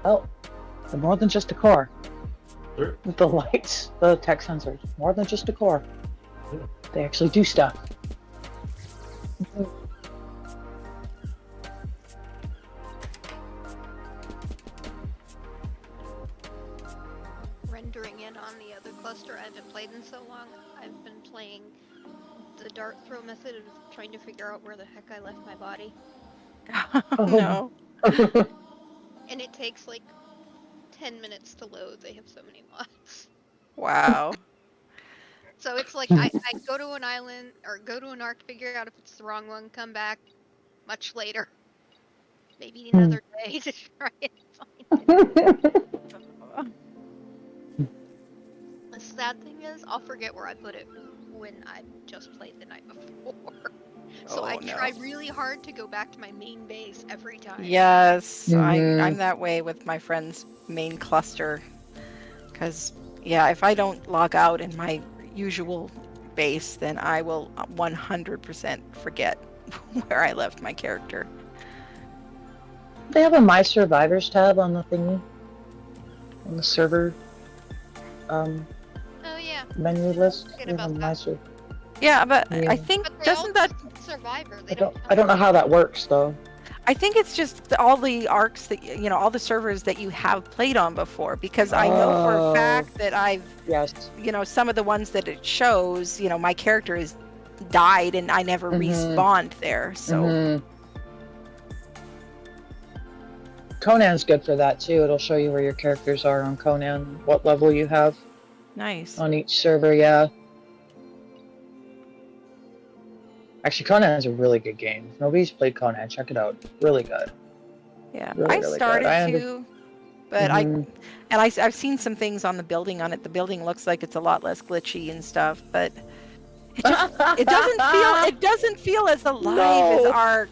[SPEAKER 8] Oh, they're more than just a car.
[SPEAKER 4] Sure.
[SPEAKER 8] The lights, the tech sensors, more than just decor. They actually do stuff.
[SPEAKER 3] Rendering in on the other cluster I haven't played in so long. I've been playing the dart throw method of trying to figure out where the heck I left my body.
[SPEAKER 5] Oh, no.
[SPEAKER 3] And it takes like 10 minutes to load. They have so many mods.
[SPEAKER 5] Wow.
[SPEAKER 3] So it's like I go to an island or go to an arc, figure out if it's the wrong one, come back much later. Maybe another day to try and find it. The sad thing is, I'll forget where I put it when I just played the night before. So I try really hard to go back to my main base every time.
[SPEAKER 5] Yes, I'm that way with my friend's main cluster. Because, yeah, if I don't log out in my usual base, then I will 100% forget where I left my character.
[SPEAKER 8] They have a My Survivors tab on the thingy, on the server
[SPEAKER 3] Oh yeah.
[SPEAKER 8] menu list.
[SPEAKER 3] Forget
[SPEAKER 8] They have
[SPEAKER 3] about
[SPEAKER 8] a
[SPEAKER 3] that.
[SPEAKER 8] My Sur-
[SPEAKER 5] Yeah, but
[SPEAKER 8] Yeah.
[SPEAKER 5] I think,
[SPEAKER 3] But they
[SPEAKER 5] doesn't
[SPEAKER 3] all
[SPEAKER 5] that...
[SPEAKER 3] Survivor?
[SPEAKER 8] I
[SPEAKER 3] They
[SPEAKER 8] don't know how that works though.
[SPEAKER 5] I think it's just all the arcs that, you know, all the servers that you have played on before, because I know for a fact that I've,
[SPEAKER 8] Yes.
[SPEAKER 5] you know, some of the ones that it shows, you know, my character has died and I never respawned there, so...
[SPEAKER 8] Conan's good for that too. It'll show you where your characters are on Conan, what level you have
[SPEAKER 5] Nice.
[SPEAKER 8] on each server, yeah. Actually, Conan's a really good game. If nobody's played Conan, check it out. Really good.
[SPEAKER 5] Yeah,
[SPEAKER 8] Really,
[SPEAKER 5] I
[SPEAKER 8] really good.
[SPEAKER 5] started
[SPEAKER 8] I
[SPEAKER 5] to, but I've seen some things on the building on it. The building looks like it's a lot less glitchy and stuff, but it just it doesn't feel as alive as Ark.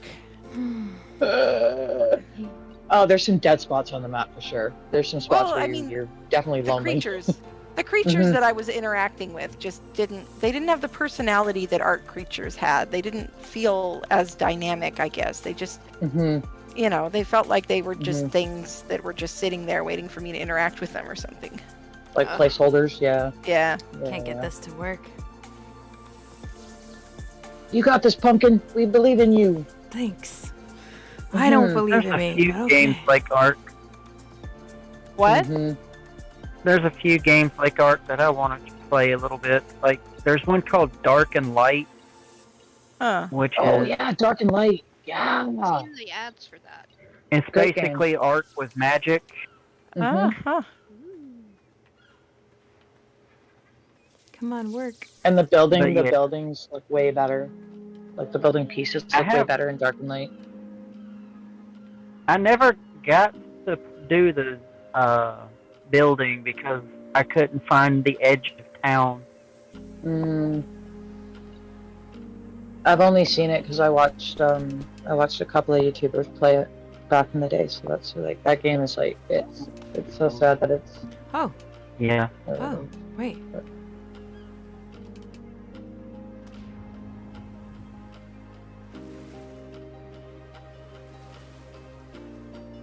[SPEAKER 8] Oh, there's some dead spots on the map for sure. There's some spots where you're definitely lonely.
[SPEAKER 5] The creatures that I was interacting with just didn't have the personality that Ark creatures had. They didn't feel as dynamic, I guess. They just, you know, they felt like they were just things that were just sitting there waiting for me to interact with them or something.
[SPEAKER 8] Like placeholders, yeah.
[SPEAKER 5] Yeah.
[SPEAKER 1] Can't get this to work.
[SPEAKER 8] You got this, Pumpkin. We believe in you.
[SPEAKER 1] Thanks. I don't believe in me.
[SPEAKER 10] There's a few
[SPEAKER 1] but
[SPEAKER 10] games
[SPEAKER 1] okay.
[SPEAKER 10] like Ark.
[SPEAKER 5] What?
[SPEAKER 10] There's a few games like Ark that I want to play a little bit. Like, there's one called Dark and Light, which is...
[SPEAKER 8] yeah, Dark and Light. Yeah.
[SPEAKER 3] I've seen the ads for that.
[SPEAKER 10] It's
[SPEAKER 8] Great
[SPEAKER 10] basically Ark with magic.
[SPEAKER 5] Uh-huh.
[SPEAKER 1] Come on, work.
[SPEAKER 8] And the building,
[SPEAKER 10] But
[SPEAKER 8] the
[SPEAKER 10] yeah.
[SPEAKER 8] buildings look way better. Like the building pieces look way better in Dark and Light.
[SPEAKER 10] I never got to do the building because I couldn't find the edge of town.
[SPEAKER 8] I've only seen it because I watched a couple of YouTubers play it back in the day. So that's like that game is like it's so sad that it's.
[SPEAKER 1] Oh.
[SPEAKER 10] Yeah.
[SPEAKER 1] Oh, wait.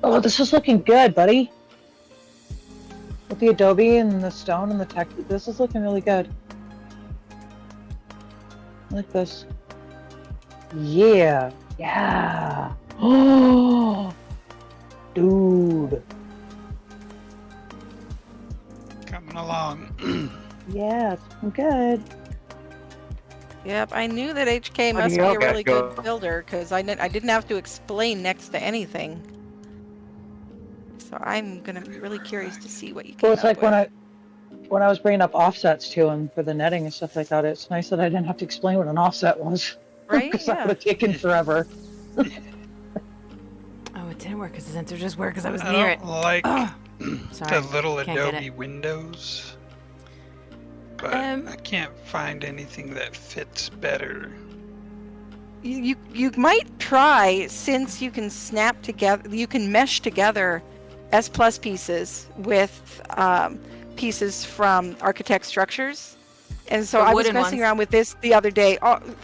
[SPEAKER 8] Oh, this is looking good, buddy. With the Adobe and the stone and the tech, this is looking really good. I like this. Yeah. Yeah. Oh, dude.
[SPEAKER 2] Coming along.
[SPEAKER 8] Yeah, it's looking good.
[SPEAKER 5] Yep, I knew that HK
[SPEAKER 10] What do
[SPEAKER 5] must be
[SPEAKER 10] y'all
[SPEAKER 5] a
[SPEAKER 10] got
[SPEAKER 5] really good
[SPEAKER 10] going?
[SPEAKER 5] builder because I didn't have to explain next to anything. So I'm gonna be really curious to see what you can.
[SPEAKER 8] Well, it's like when I was bringing up offsets to him for the netting and stuff like that. It's nice that I didn't have to explain what an offset was.
[SPEAKER 5] Right?
[SPEAKER 8] Because that would have taken forever.
[SPEAKER 1] Oh, it didn't work because the sensor just worked because I was
[SPEAKER 2] I
[SPEAKER 1] near it.
[SPEAKER 2] don't like
[SPEAKER 1] Sorry,
[SPEAKER 2] the little
[SPEAKER 1] can't get
[SPEAKER 2] Adobe
[SPEAKER 1] it.
[SPEAKER 2] windows, but I can't find anything that fits better.
[SPEAKER 5] You might try, since you can snap together, you can mesh together S+ pieces with pieces from ARKitect structures. And so
[SPEAKER 1] The
[SPEAKER 5] I was
[SPEAKER 1] wooden
[SPEAKER 5] messing
[SPEAKER 1] ones.
[SPEAKER 5] around with this the other day.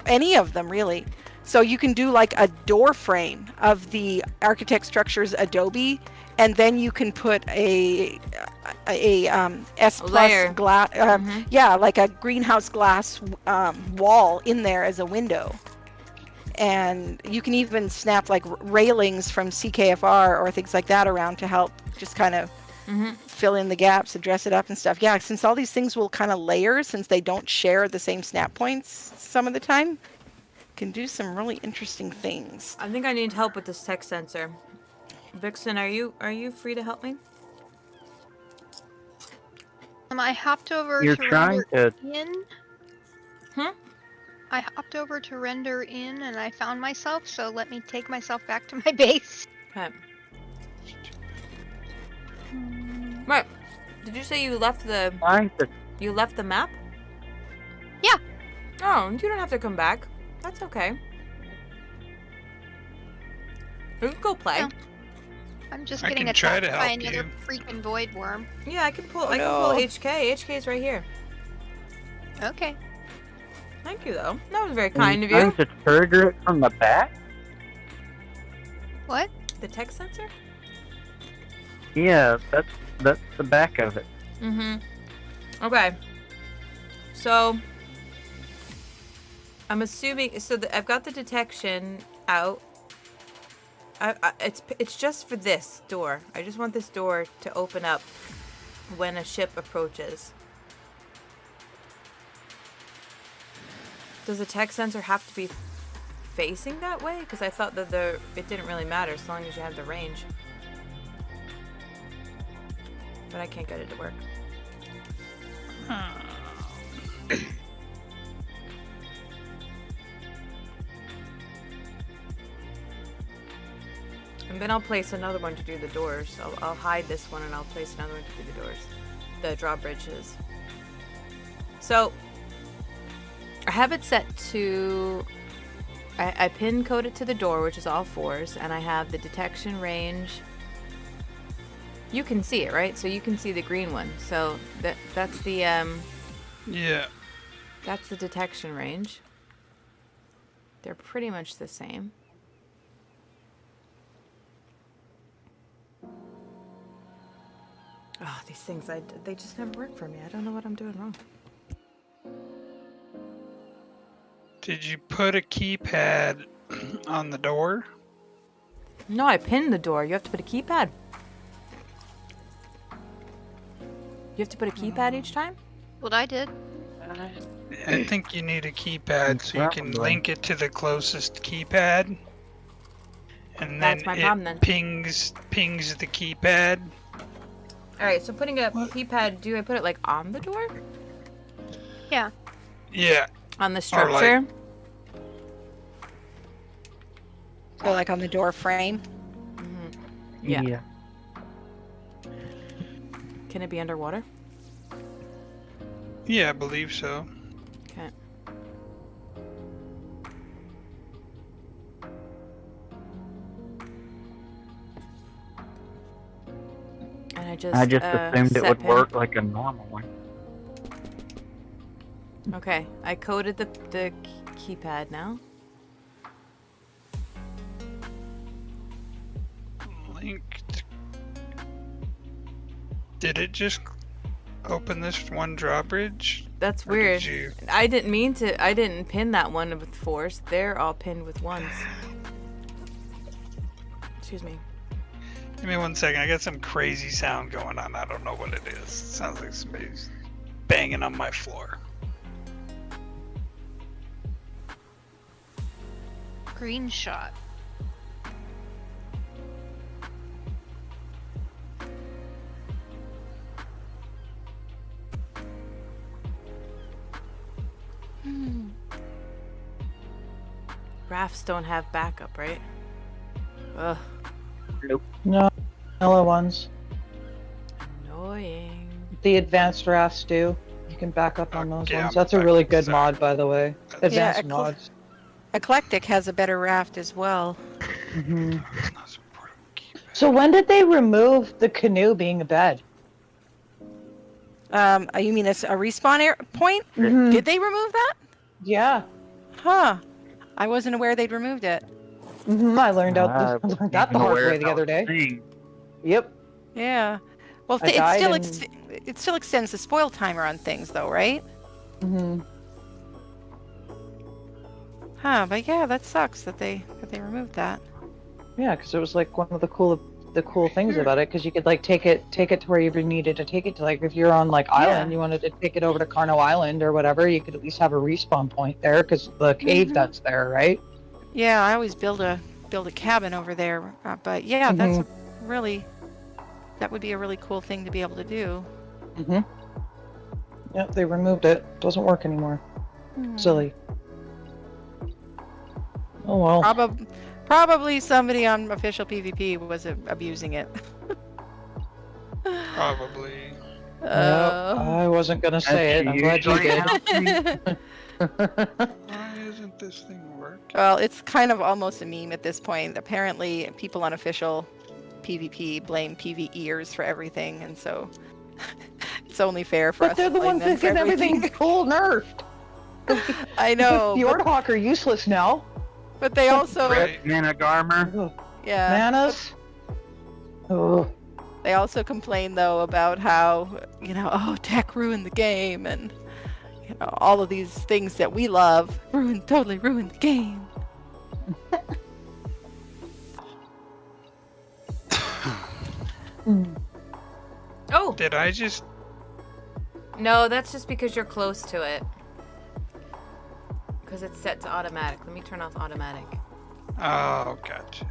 [SPEAKER 5] Any of them really. So you can do like a door frame of the ARKitect Structures Adobe, and then you can put a S
[SPEAKER 1] layer.
[SPEAKER 5] plus glass, yeah, like a greenhouse glass wall in there as a window. And you can even snap like railings from CKFR or things like that around to help just kind of fill in the gaps and dress it up and stuff. Yeah, since all these things will kind of layer, since they don't share the same snap points some of the time, can do some really interesting things.
[SPEAKER 1] I think I need help with this text sensor. Vixen, are you free to help me?
[SPEAKER 3] I hopped over
[SPEAKER 10] You're
[SPEAKER 3] to
[SPEAKER 10] trying
[SPEAKER 3] render
[SPEAKER 10] to.
[SPEAKER 3] in. I hopped over to render in and I found myself, so let me take myself back to my base.
[SPEAKER 1] Okay. Right. Did you say you left the map?
[SPEAKER 3] Yeah.
[SPEAKER 1] Oh, you don't have to come back. That's okay. You can go play.
[SPEAKER 3] No. I'm just
[SPEAKER 2] I
[SPEAKER 3] getting
[SPEAKER 2] can try
[SPEAKER 3] attacked
[SPEAKER 2] to
[SPEAKER 3] by
[SPEAKER 2] help
[SPEAKER 3] another
[SPEAKER 2] you.
[SPEAKER 3] freaking void worm.
[SPEAKER 1] Yeah, I can pull.
[SPEAKER 5] Oh,
[SPEAKER 1] I can
[SPEAKER 5] no.
[SPEAKER 1] pull HK. HK is right here.
[SPEAKER 3] Okay.
[SPEAKER 1] Thank you, though. That was very kind of
[SPEAKER 10] Trying
[SPEAKER 1] you.
[SPEAKER 10] to trigger it from the back?
[SPEAKER 3] What?
[SPEAKER 1] The text sensor?
[SPEAKER 10] Yeah, that's the back of it.
[SPEAKER 1] Okay. So I'm assuming. So I've got the detection out. It's just for this door. I just want this door to open up when a ship approaches. Does the text sensor have to be facing that way? Because I thought that it didn't really matter as long as you have the range. But I can't get it to work. And then I'll place another one to do the doors. I'll hide this one and I'll place another one to do the doors. The drawbridges. So I have it set to... I pin code it to the door, which is all 4s, and I have the detection range. You can see it, right? So you can see the green one. So that's the
[SPEAKER 2] Yeah.
[SPEAKER 1] that's the detection range. They're pretty much the same. Oh, these things, they just never work for me. I don't know what I'm doing wrong.
[SPEAKER 2] Did you put a keypad on the door?
[SPEAKER 1] No, I pinned the door. You have to put a keypad. You have to put a keypad each time?
[SPEAKER 3] What I did.
[SPEAKER 2] I think you need a keypad so you can link it to the closest keypad. And then
[SPEAKER 1] That's my problem, then.
[SPEAKER 2] it pings the keypad.
[SPEAKER 1] Alright, so putting a keypad, do I put it like on the door?
[SPEAKER 3] Yeah.
[SPEAKER 2] Yeah.
[SPEAKER 1] On the
[SPEAKER 2] Or
[SPEAKER 1] structure?
[SPEAKER 5] So like on the door frame.
[SPEAKER 1] Yeah. Can it be underwater?
[SPEAKER 2] Yeah, I believe so.
[SPEAKER 1] Okay. And I just
[SPEAKER 10] assumed it
[SPEAKER 1] set
[SPEAKER 10] would
[SPEAKER 1] pin.
[SPEAKER 10] work like a normal one.
[SPEAKER 1] Okay, I coded the keypad now.
[SPEAKER 2] Linked. Did it just open this one drawbridge?
[SPEAKER 1] That's
[SPEAKER 2] Or did
[SPEAKER 1] weird.
[SPEAKER 2] you-
[SPEAKER 1] I didn't mean to. I didn't pin that one with 4s. They're all pinned with 1s. Excuse me.
[SPEAKER 2] Give me 1 second. I got some crazy sound going on. I don't know what it is. Sounds like somebody's banging on my floor.
[SPEAKER 3] Green shot.
[SPEAKER 1] Rafts don't have backup, right? Ugh.
[SPEAKER 8] No, yellow ones.
[SPEAKER 1] Annoying.
[SPEAKER 8] The advanced rafts do. You can back up on those
[SPEAKER 2] Yeah,
[SPEAKER 8] ones. That's a really good
[SPEAKER 2] sorry.
[SPEAKER 8] mod, by the way. Advanced
[SPEAKER 5] Ecl-
[SPEAKER 8] mods.
[SPEAKER 5] Eclectic has a better raft as well.
[SPEAKER 8] hmm
[SPEAKER 2] It's not supporting keypad.
[SPEAKER 8] So when did they remove the canoe being a bed?
[SPEAKER 5] You mean a respawn point?
[SPEAKER 8] Mhm.
[SPEAKER 5] Did they remove that?
[SPEAKER 8] Yeah.
[SPEAKER 5] Huh. I wasn't aware they'd removed it.
[SPEAKER 8] I learned out
[SPEAKER 10] I
[SPEAKER 8] I learned that the
[SPEAKER 10] wasn't
[SPEAKER 8] hard
[SPEAKER 10] aware
[SPEAKER 8] way the
[SPEAKER 10] that
[SPEAKER 8] other
[SPEAKER 10] was a
[SPEAKER 8] day.
[SPEAKER 10] thing.
[SPEAKER 8] Yep.
[SPEAKER 5] Yeah. Well,
[SPEAKER 8] I died
[SPEAKER 5] it still extends the spoil timer on things, though, right?
[SPEAKER 8] Mm-hmm.
[SPEAKER 5] Huh? But yeah, that sucks that they removed that.
[SPEAKER 8] Yeah, because it was like one of the cool things about it, because you could like take it to where you needed to take it to. Like if you're on like island, you wanted to take it over to Carno Island or whatever, you could at least have a respawn point there, because the cave that's there, right?
[SPEAKER 5] Yeah, I always build a cabin over there. But yeah, that's that would be a really cool thing to be able to do.
[SPEAKER 8] Mm-hmm. Yep, they removed it. Doesn't work anymore. Silly. Oh well.
[SPEAKER 5] Probably somebody on official PvP was abusing it.
[SPEAKER 2] Probably.
[SPEAKER 8] Yep, I wasn't gonna say it. I'm glad you did.
[SPEAKER 2] Why isn't this thing working?
[SPEAKER 5] Well, it's kind of almost a meme at this point. Apparently, people on official PvP blame PvEers for everything, and so it's only fair for us
[SPEAKER 8] But they're
[SPEAKER 5] to
[SPEAKER 8] the
[SPEAKER 5] blame
[SPEAKER 8] ones
[SPEAKER 5] them
[SPEAKER 8] that
[SPEAKER 5] for
[SPEAKER 8] get
[SPEAKER 5] everything.
[SPEAKER 8] everything full nerfed.
[SPEAKER 5] I know,
[SPEAKER 8] The Ordhawk are useless now.
[SPEAKER 5] but they also
[SPEAKER 2] Right.
[SPEAKER 10] Managarmer.
[SPEAKER 8] Ugh.
[SPEAKER 5] yeah.
[SPEAKER 8] Manas. Oh.
[SPEAKER 5] They also complain though about how, tech ruined the game, and all of these things that we love totally ruined the game.
[SPEAKER 1] Oh
[SPEAKER 2] Did I just...
[SPEAKER 1] no, that's just because you're close to it. Because it's set to automatic. Let me turn off automatic.
[SPEAKER 2] Oh, gotcha.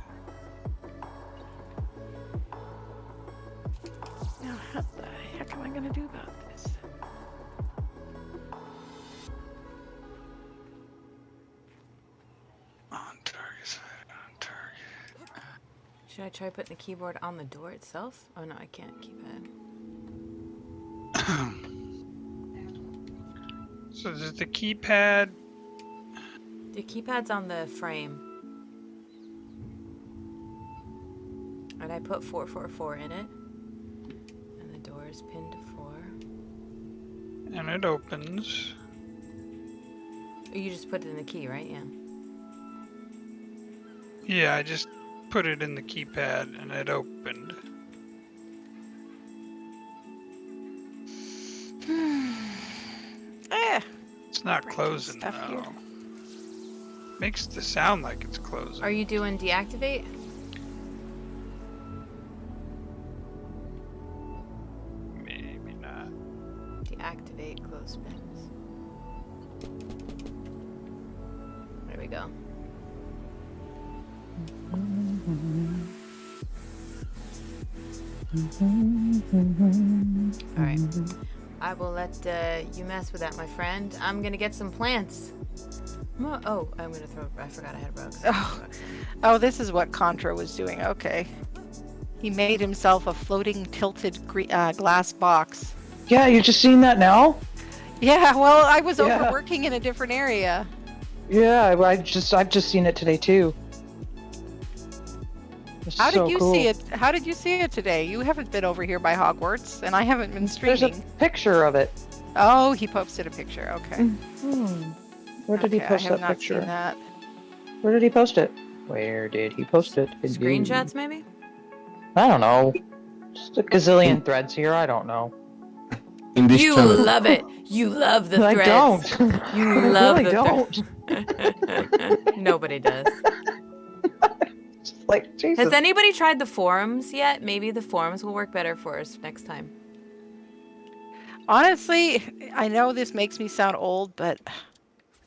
[SPEAKER 5] Now, what the heck am I gonna do about this?
[SPEAKER 2] On target.
[SPEAKER 1] Should I try putting the keyboard on the door itself? Oh no, I can't. Keypad.
[SPEAKER 2] So is the keypad...
[SPEAKER 1] The keypad's on the frame. And I put 444 in it. And the door is pinned to 4.
[SPEAKER 2] And it opens.
[SPEAKER 1] Oh, you just put it in the key, right? Yeah.
[SPEAKER 2] Yeah, I just put it in the keypad and it opened. It's not closing
[SPEAKER 5] stuff here.
[SPEAKER 2] though. Makes the sound like it's closing.
[SPEAKER 1] Are you doing deactivate?
[SPEAKER 2] Maybe not.
[SPEAKER 1] Deactivate close pins. There we go. Alright. I will let you mess with that, my friend. I'm gonna get some plants. Oh, I'm gonna throw. I forgot I had rugs.
[SPEAKER 5] Oh, this is what Contra was doing. Okay. He made himself a floating tilted glass box.
[SPEAKER 8] Yeah, you just seen that now?
[SPEAKER 5] Yeah, well, I was
[SPEAKER 8] Yeah.
[SPEAKER 5] overworking in a different area.
[SPEAKER 8] Yeah, I've just seen it today too. It's
[SPEAKER 5] How
[SPEAKER 8] so
[SPEAKER 5] did you
[SPEAKER 8] cool.
[SPEAKER 5] see it? How did you see it today? You haven't been over here by Hogwarts, and I haven't been
[SPEAKER 8] There's a
[SPEAKER 5] streaming.
[SPEAKER 8] picture of it.
[SPEAKER 5] Oh, he posted a picture. Okay.
[SPEAKER 8] Where did he
[SPEAKER 5] Okay,
[SPEAKER 8] post
[SPEAKER 5] I have
[SPEAKER 8] that
[SPEAKER 5] not
[SPEAKER 8] picture?
[SPEAKER 5] seen that.
[SPEAKER 8] Where did he post it? Where did he post it?
[SPEAKER 1] Screenshots, maybe?
[SPEAKER 8] I don't know. Just a gazillion threads here. I don't know.
[SPEAKER 7] In this
[SPEAKER 1] You
[SPEAKER 7] channel.
[SPEAKER 1] love it. You love the
[SPEAKER 8] I
[SPEAKER 1] threads.
[SPEAKER 8] don't.
[SPEAKER 1] You
[SPEAKER 8] I
[SPEAKER 1] love
[SPEAKER 8] really
[SPEAKER 1] the
[SPEAKER 8] don't.
[SPEAKER 1] Nobody does.
[SPEAKER 8] Just like Jesus.
[SPEAKER 1] Has anybody tried the forums yet? Maybe the forums will work better for us next time.
[SPEAKER 5] Honestly, I know this makes me sound old, but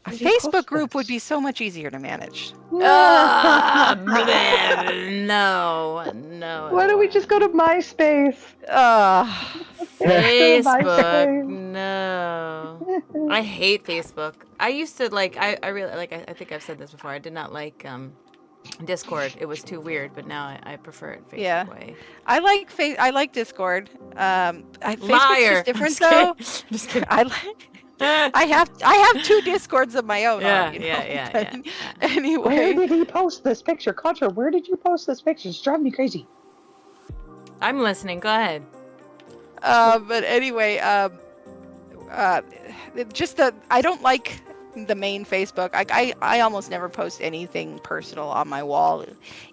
[SPEAKER 5] a
[SPEAKER 8] Where did you
[SPEAKER 5] Facebook
[SPEAKER 8] post
[SPEAKER 5] group would
[SPEAKER 8] this?
[SPEAKER 5] be so much easier to manage.
[SPEAKER 1] No.
[SPEAKER 8] Why don't we just go to MySpace?
[SPEAKER 1] Facebook? No. I hate Facebook. I used to like. I really like. I think I've said this before. I did not like Discord. It was too weird. But now I prefer it Facebook
[SPEAKER 5] Yeah.
[SPEAKER 1] way.
[SPEAKER 5] I like Discord. Facebook's
[SPEAKER 1] Liar.
[SPEAKER 5] just different
[SPEAKER 1] I'm
[SPEAKER 5] though.
[SPEAKER 1] just kidding. Just kidding.
[SPEAKER 5] I have 2 Discords of my own.
[SPEAKER 1] Yeah,
[SPEAKER 5] on,
[SPEAKER 1] yeah.
[SPEAKER 8] Where
[SPEAKER 5] Anyway,
[SPEAKER 8] did he post this picture? Contra, where did you post this picture? It's driving me crazy.
[SPEAKER 1] I'm listening. Go ahead.
[SPEAKER 5] but anyway, just that I don't like the main Facebook. I almost never post anything personal on my wall.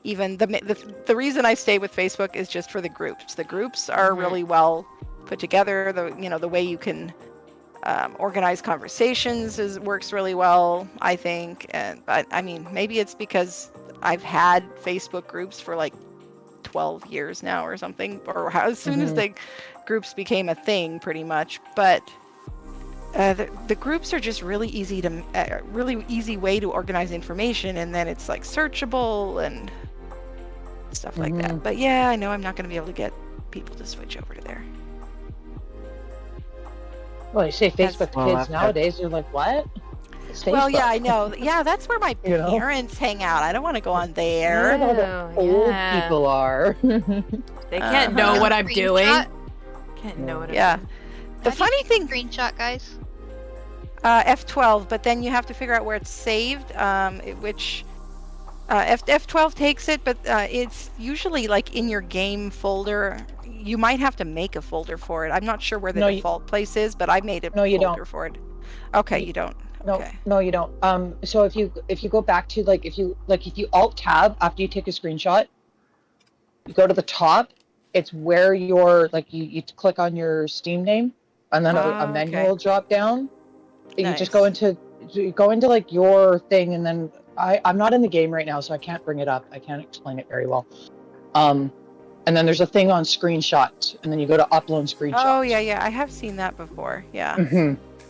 [SPEAKER 5] Even the reason I stay with Facebook is just for the groups. The groups are really well put together. The way you can organize conversations works really well, I think. But I mean, maybe it's because I've had Facebook groups for like 12 years now or something, or as soon as the groups became a thing, pretty much. But the groups are just really easy way to organize information, and then it's like searchable and stuff like that. But yeah, I know I'm not going to be able to get people to switch over to there.
[SPEAKER 8] Well, you say Facebook
[SPEAKER 10] Well,
[SPEAKER 8] kids nowadays, they're like, what? It's
[SPEAKER 5] Well,
[SPEAKER 8] Facebook.
[SPEAKER 5] yeah, I know. Yeah, that's where my
[SPEAKER 8] You know?
[SPEAKER 5] parents hang out. I don't want to go on there.
[SPEAKER 8] That's how the old people are.
[SPEAKER 1] They can't know what I'm doing.
[SPEAKER 3] Screenshot?
[SPEAKER 1] Can't know what I'm
[SPEAKER 5] Yeah.
[SPEAKER 1] doing.
[SPEAKER 5] The
[SPEAKER 3] How do you
[SPEAKER 5] funny
[SPEAKER 3] take a
[SPEAKER 5] thing,
[SPEAKER 3] Screenshot, guys.
[SPEAKER 5] F12, but then you have to figure out where it's saved, which F12 takes it, but it's usually like in your game folder. You might have to make a folder for it. I'm not sure where the default place is, but I made a folder for it. Okay, you don't.
[SPEAKER 8] No,
[SPEAKER 5] Okay.
[SPEAKER 8] no, you don't. So if you go back to if you Alt Tab after you take a screenshot, you go to the top. It's where your you click on your Steam name, and then a menu will drop down. You just go into like your thing, and then I'm not in the game right now, so I can't bring it up. I can't explain it very well. And then there's a thing on screenshots, and then you go to upload screenshots.
[SPEAKER 5] Oh yeah, I have seen that before. Yeah.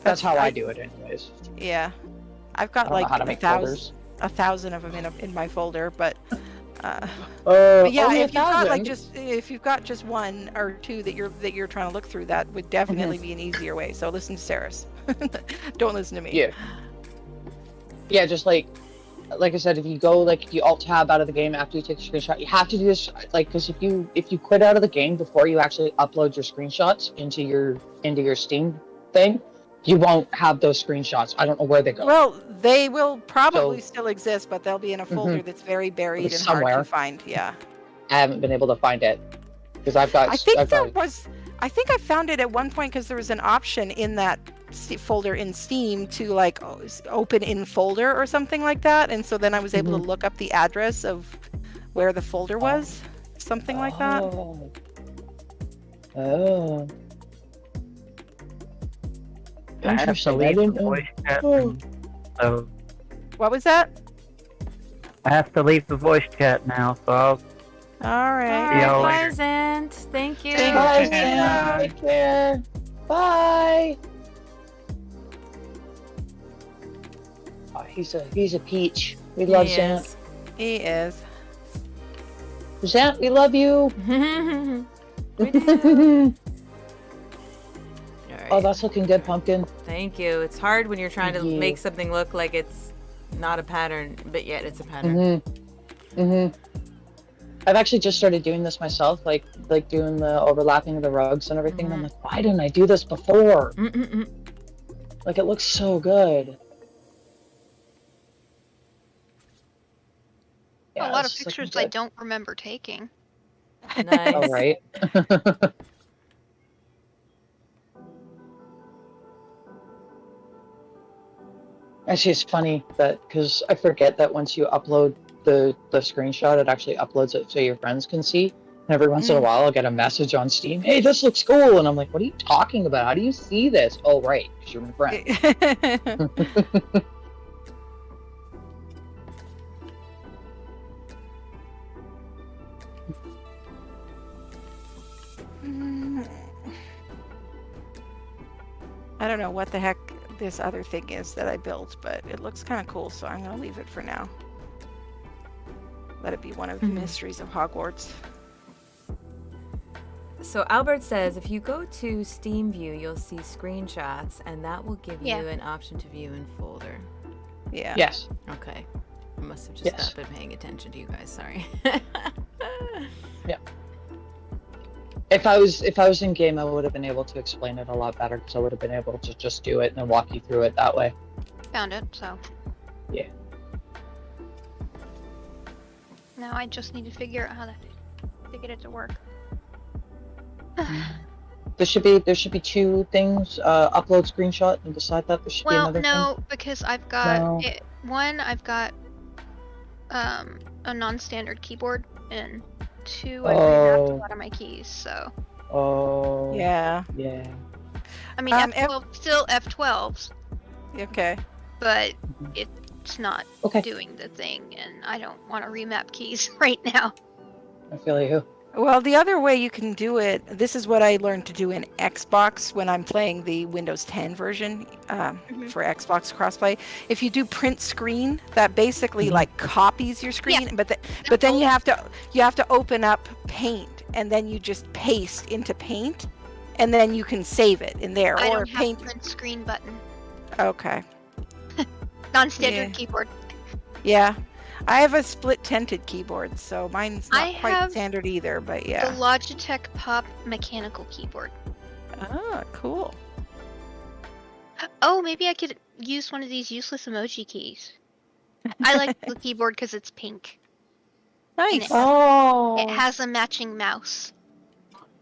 [SPEAKER 8] That's how I do it, anyways.
[SPEAKER 5] Yeah, I've got like
[SPEAKER 8] how to make folders.
[SPEAKER 5] 1,000 of them in my folder, but yeah,
[SPEAKER 8] Only
[SPEAKER 5] if you've got
[SPEAKER 8] 1,000?
[SPEAKER 5] if you've got just one or two that you're trying to look through, that would definitely be an easier way. So listen to Sarah's. Don't listen to me.
[SPEAKER 8] Yeah, just like I said, if you go if you Alt Tab out of the game after you take a screenshot, you have to do this because if you quit out of the game before you actually upload your screenshots into your Steam thing, you won't have those screenshots. I don't know where they go.
[SPEAKER 5] Well, they will probably still exist, but they'll be in a folder that's very buried and
[SPEAKER 8] somewhere.
[SPEAKER 5] hard to find. Yeah.
[SPEAKER 8] I haven't been able to find it because I've got.
[SPEAKER 5] I think I found it at one point because there was an option in that folder in Steam to open in folder or something like that, and so then I was able to look up the address of where the folder was, something like that.
[SPEAKER 8] Oh.
[SPEAKER 10] I have to leave the voice chat. So
[SPEAKER 5] What was that?
[SPEAKER 10] I have to leave the voice chat now, so I'll
[SPEAKER 5] All right.
[SPEAKER 10] See y'all
[SPEAKER 1] Bye,
[SPEAKER 10] later.
[SPEAKER 1] Zant. Thank you.
[SPEAKER 8] Bye, Sam. Take care. Bye. Oh, he's a peach. We love
[SPEAKER 1] He
[SPEAKER 8] Zant.
[SPEAKER 1] is.
[SPEAKER 5] He is.
[SPEAKER 8] Zant, we love you.
[SPEAKER 1] We do. All right.
[SPEAKER 8] Oh, that's looking good, Pumpkin.
[SPEAKER 1] Thank you. It's hard when you're trying to
[SPEAKER 8] Yeah.
[SPEAKER 1] make something look like it's not a pattern, but yet it's a pattern.
[SPEAKER 8] I've actually just started doing this myself, like doing the overlapping of the rugs and everything. And I'm like, why didn't I do this before? Like, it looks so good.
[SPEAKER 3] A lot of
[SPEAKER 8] it's looking
[SPEAKER 3] pictures I
[SPEAKER 8] good.
[SPEAKER 3] don't remember taking.
[SPEAKER 1] Nice.
[SPEAKER 8] All right. Actually, it's funny that because I forget that once you upload the screenshot, it actually uploads it so your friends can see. And every once in a while, I'll get a message on Steam, "Hey, this looks cool," and I'm like, "What are you talking about? How do you see this?" Oh, right, because you're my friend.
[SPEAKER 5] I don't know what the heck this other thing is that I built, but it looks kind of cool, so I'm going to leave it for now. Let it be one of the mysteries of Hogwarts.
[SPEAKER 1] So Albert says if you go to Steam View, you'll see screenshots, and that will give you an option to view in folder.
[SPEAKER 5] Yeah.
[SPEAKER 8] Yes.
[SPEAKER 1] Okay. I must have just
[SPEAKER 8] Yes.
[SPEAKER 1] not been paying attention to you guys. Sorry.
[SPEAKER 8] Yeah. If I was in game, I would have been able to explain it a lot better because I would have been able to just do it and then walk you through it that way.
[SPEAKER 3] Found it, so.
[SPEAKER 8] Yeah.
[SPEAKER 3] Now I just need to figure out how to get it to work.
[SPEAKER 8] There should be two things. Upload screenshot, and beside that there should be
[SPEAKER 3] Well,
[SPEAKER 8] another
[SPEAKER 3] no,
[SPEAKER 8] thing.
[SPEAKER 3] because I've got
[SPEAKER 8] No.
[SPEAKER 3] I've got a non-standard keyboard, and 2, I've revamped a
[SPEAKER 8] Oh.
[SPEAKER 3] lot of my keys. So
[SPEAKER 8] Oh.
[SPEAKER 5] Yeah.
[SPEAKER 8] Yeah.
[SPEAKER 3] I mean, F12 still F12s,
[SPEAKER 5] Okay.
[SPEAKER 3] but it's not
[SPEAKER 8] Okay.
[SPEAKER 3] doing the thing, and I don't want to remap keys right now.
[SPEAKER 8] I feel you.
[SPEAKER 5] Well, the other way you can do it, this is what I learned to do in Xbox when I'm playing the Windows 10 version for Xbox crossplay. If you do print screen, that basically like copies your screen, but then you have to open up Paint, and then you just paste into Paint, and then you can save it in there.
[SPEAKER 3] I
[SPEAKER 5] or
[SPEAKER 3] don't have
[SPEAKER 5] Paint.
[SPEAKER 3] print screen button.
[SPEAKER 5] Okay.
[SPEAKER 3] Non-standard
[SPEAKER 5] Yeah.
[SPEAKER 3] keyboard.
[SPEAKER 5] Yeah. I have a split tented keyboard, so mine's not
[SPEAKER 3] I
[SPEAKER 5] quite
[SPEAKER 3] have
[SPEAKER 5] standard either, but
[SPEAKER 3] The
[SPEAKER 5] yeah.
[SPEAKER 3] Logitech Pop mechanical keyboard.
[SPEAKER 5] Ah, cool.
[SPEAKER 3] Oh, maybe I could use one of these useless emoji keys. I like the keyboard because it's pink.
[SPEAKER 5] Nice.
[SPEAKER 8] Oh.
[SPEAKER 3] It has a matching mouse,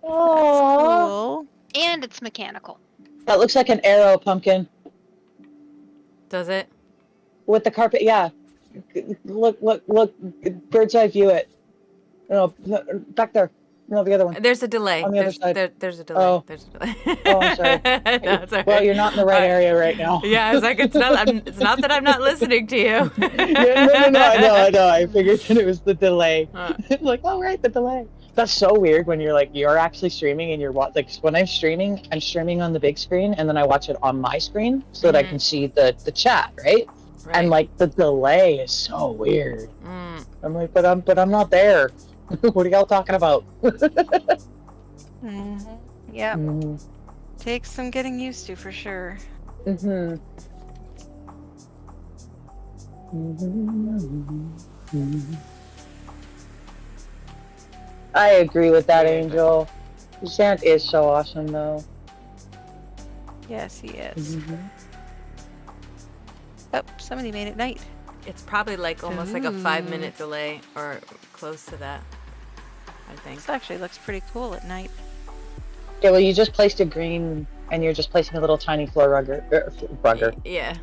[SPEAKER 8] Oh.
[SPEAKER 5] Cool.
[SPEAKER 3] and it's mechanical.
[SPEAKER 8] That looks like an arrow pumpkin
[SPEAKER 1] Does it?
[SPEAKER 8] with the carpet. Yeah. Look! Bird's eye view it. No, back there. No, the other one.
[SPEAKER 1] There's a delay.
[SPEAKER 8] On the other side.
[SPEAKER 1] There's a delay.
[SPEAKER 8] Oh.
[SPEAKER 1] There's a delay.
[SPEAKER 8] Oh, I'm sorry.
[SPEAKER 1] No, it's all
[SPEAKER 8] Well,
[SPEAKER 1] right.
[SPEAKER 8] you're not in the right
[SPEAKER 1] All right.
[SPEAKER 8] area right now.
[SPEAKER 1] Yeah, I was like, it's not that I'm not listening to you.
[SPEAKER 8] Yeah, no. I know. I figured that it was the delay.
[SPEAKER 1] Uh.
[SPEAKER 8] Like, oh right, the delay. That's so weird when you're actually streaming and you're like when I'm streaming on the big screen and then I watch it on my screen so that I can see the chat, right?
[SPEAKER 1] Right.
[SPEAKER 8] And like the delay is so weird.
[SPEAKER 1] Mm.
[SPEAKER 8] I'm like, but I'm not there. What are y'all talking about?
[SPEAKER 5] Mm-hmm. Yeah.
[SPEAKER 8] Mhm.
[SPEAKER 5] Takes some getting used to for sure.
[SPEAKER 8] Mhm. I agree with that, Angel. Zant is so awesome, though.
[SPEAKER 5] Yes, he is.
[SPEAKER 8] Mm-hmm.
[SPEAKER 5] Oh, somebody made it night.
[SPEAKER 1] It's probably like almost like a 5-minute delay or close to that, I think.
[SPEAKER 5] This actually looks pretty cool at night.
[SPEAKER 8] Yeah, well, you just placed a green, and you're just placing a little tiny floor rugger.
[SPEAKER 1] Yeah.